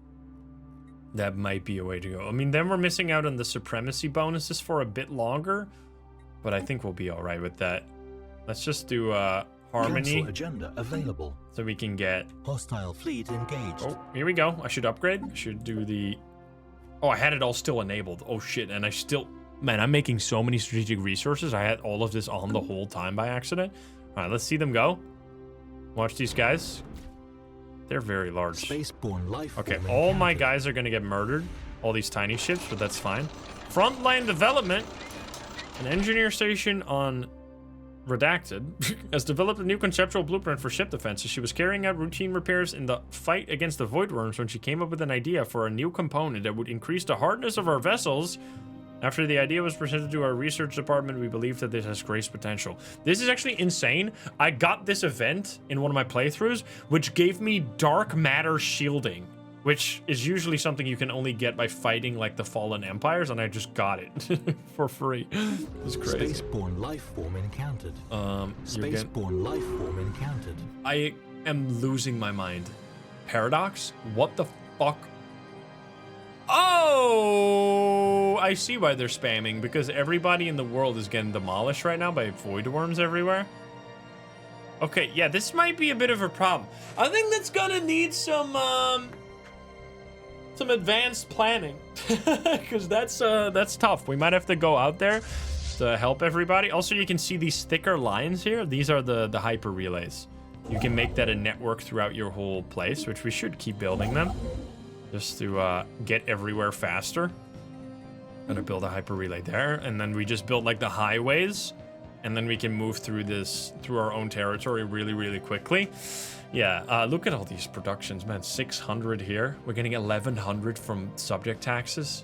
that might be a way to go. I mean, then we're missing out on the supremacy bonuses for a bit longer, but I think we'll be all right with that. Let's just do harmony. Council agenda available. So we can get... Hostile fleet engaged. Oh, here we go. I should upgrade. I should do the... Oh, I had it all still enabled. Oh, shit. And I still... Man, I'm making so many strategic resources. I had all of this on the whole time by accident. All right, let's see them go. Watch these guys. They're very large. Spaceborne life Okay, form all my encountered. guys are going to get murdered. All these tiny ships, but that's fine. Frontline development. An engineer station on... Redacted has developed a new conceptual blueprint for ship defenses. She was carrying out routine repairs in the fight against the Voidworms when she came up with an idea for a new component that would increase the hardness of our vessels. After the idea was presented to our research department, we believe that this has great potential. This is actually insane. I got this event in one of my playthroughs, which gave me dark matter shielding, which is usually something you can only get by fighting like the fallen empires, and I just got it for free. It's crazy. Spaceborne life form encountered. Spaceborne life form encountered. I am losing my mind. Paradox? What the fuck? Oh, I see why they're spamming, because everybody in the world is getting demolished right now by Voidworms everywhere. Okay, yeah, this might be a bit of a problem. I think that's gonna need some advanced planning, because that's tough. We might have to go out there to help everybody. Also, you can see these thicker lines here. These are the hyper relays. You can make that a network throughout your whole place, which we should keep building them just to get everywhere faster. Gonna build a hyper relay there, and then we just build like the highways, and then we can move through our own territory really quickly. Yeah, look at all these productions, man. 600 here. We're getting 1,100 from subject taxes.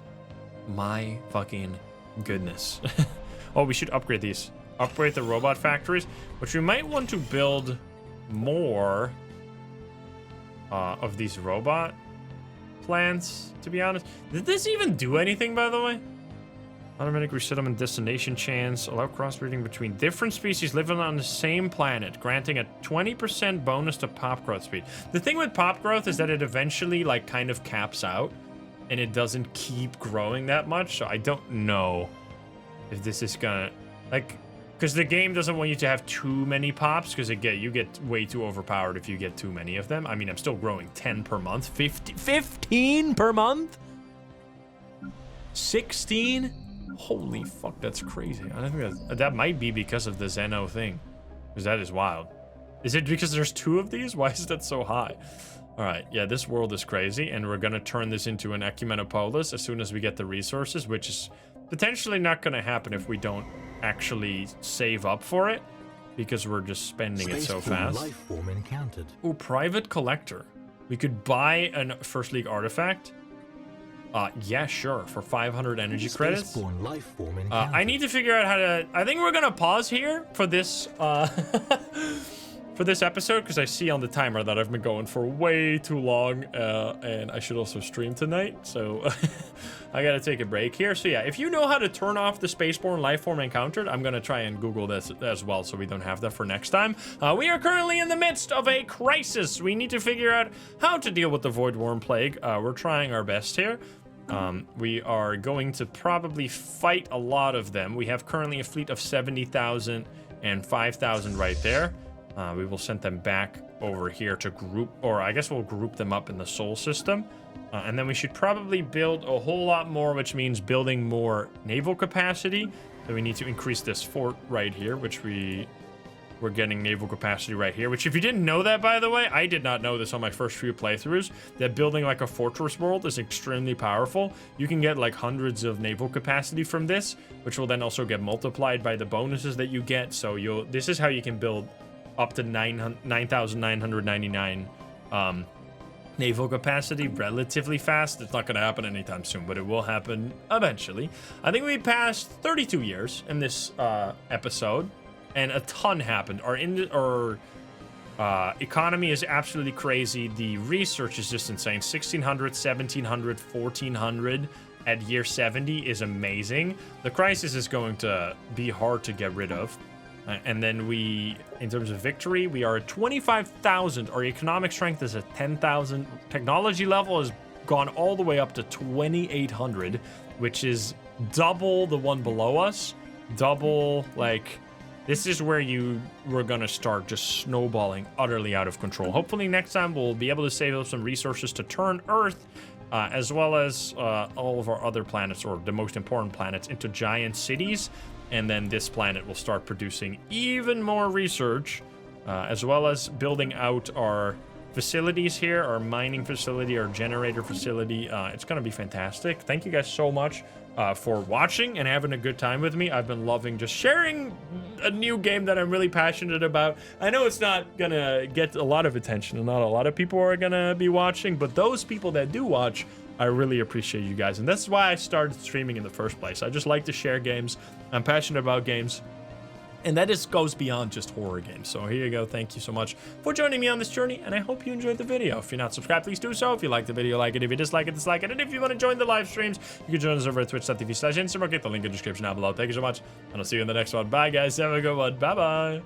My fucking goodness. Oh, we should upgrade these. Upgrade the robot factories, which we might want to build more of these robot plants, to be honest. Did this even do anything, by the way? Automatic resettlement destination chance. Allow crossbreeding between different species living on the same planet, granting a 20% bonus to pop growth speed. The thing with pop growth is that it eventually, like, kind of caps out, and it doesn't keep growing that much, so I don't know if this is gonna... Like, because the game doesn't want you to have too many pops, because you get way too overpowered if you get too many of them. I mean, I'm still growing 10 per month. 15 per month? 16? Holy fuck, that's crazy. I don't think that might be because of the Zeno thing, because that is wild. Is it because there's 2 of these? Why is that so high? All right, yeah, this world is crazy, and we're gonna turn this into an Acumenopolis as soon as we get the resources, which is potentially not gonna happen if we don't actually save up for it, because we're just spending it so fast. Life form encountered. Ooh, private collector. We could buy a First League artifact. Yeah, sure, for 500 energy credits. Spaceborne life form I encountered. need to figure out how to... I think we're gonna pause here for this, for this episode, because I see on the timer that I've been going for way too long, and I should also stream tonight, so I gotta take a break here. So yeah, if you know how to turn off the Spaceborne life form encountered, I'm gonna try and Google this as well, so we don't have that for next time. We are currently in the midst of a crisis. We need to figure out how to deal with the Voidworm plague. We're trying our best here. We are going to probably fight a lot of them. We have currently a fleet of 70,000 and 5,000 right there. We will send them back over here to group, or I guess we'll group them up in the Sol system. And then we should probably build a whole lot more, which means building more naval capacity. So we need to increase this fort right here, which we're getting naval capacity right here, which if you didn't know that, by the way, I did not know this on my first few playthroughs, that building like a fortress world is extremely powerful. You can get like hundreds of naval capacity from this, which will then also get multiplied by the bonuses that you get. So this is how you can build up to 9,999 naval capacity relatively fast. It's not going to happen anytime soon, but it will happen eventually. I think we passed 32 years in this episode. And a ton happened. Our economy is absolutely crazy. The research is just insane. 1600, 1700, 1400 at year 70 is amazing. The crisis is going to be hard to get rid of. And then in terms of victory, we are at 25,000. Our economic strength is at 10,000. Technology level has gone all the way up to 2,800, which is double the one below us. Double, like... This is where we're gonna start just snowballing utterly out of control. Hopefully next time we'll be able to save up some resources to turn Earth, as well as all of our other planets, or the most important planets, into giant cities. And then this planet will start producing even more research, as well as building out our facilities here, our mining facility, our generator facility. It's gonna be fantastic. Thank you guys so much for watching and having a good time with me. I've been loving just sharing a new game that I'm really passionate about. I know it's not gonna get a lot of attention and not a lot of people are gonna be watching, but those people that do watch, I really appreciate you guys. And that's why I started streaming in the first place. I just like to share games. I'm passionate about games. And that just goes beyond just horror games. So here you go. Thank you so much for joining me on this journey, and I hope you enjoyed the video. If you're not subscribed, please do so. If you like the video, like it. If you dislike it, dislike it. And if you want to join the live streams, you can join us over at twitch.tv/Instagram. Get the link in the description down below. Thank you so much, and I'll see you in the next one. Bye, guys. Have a good one. Bye-bye.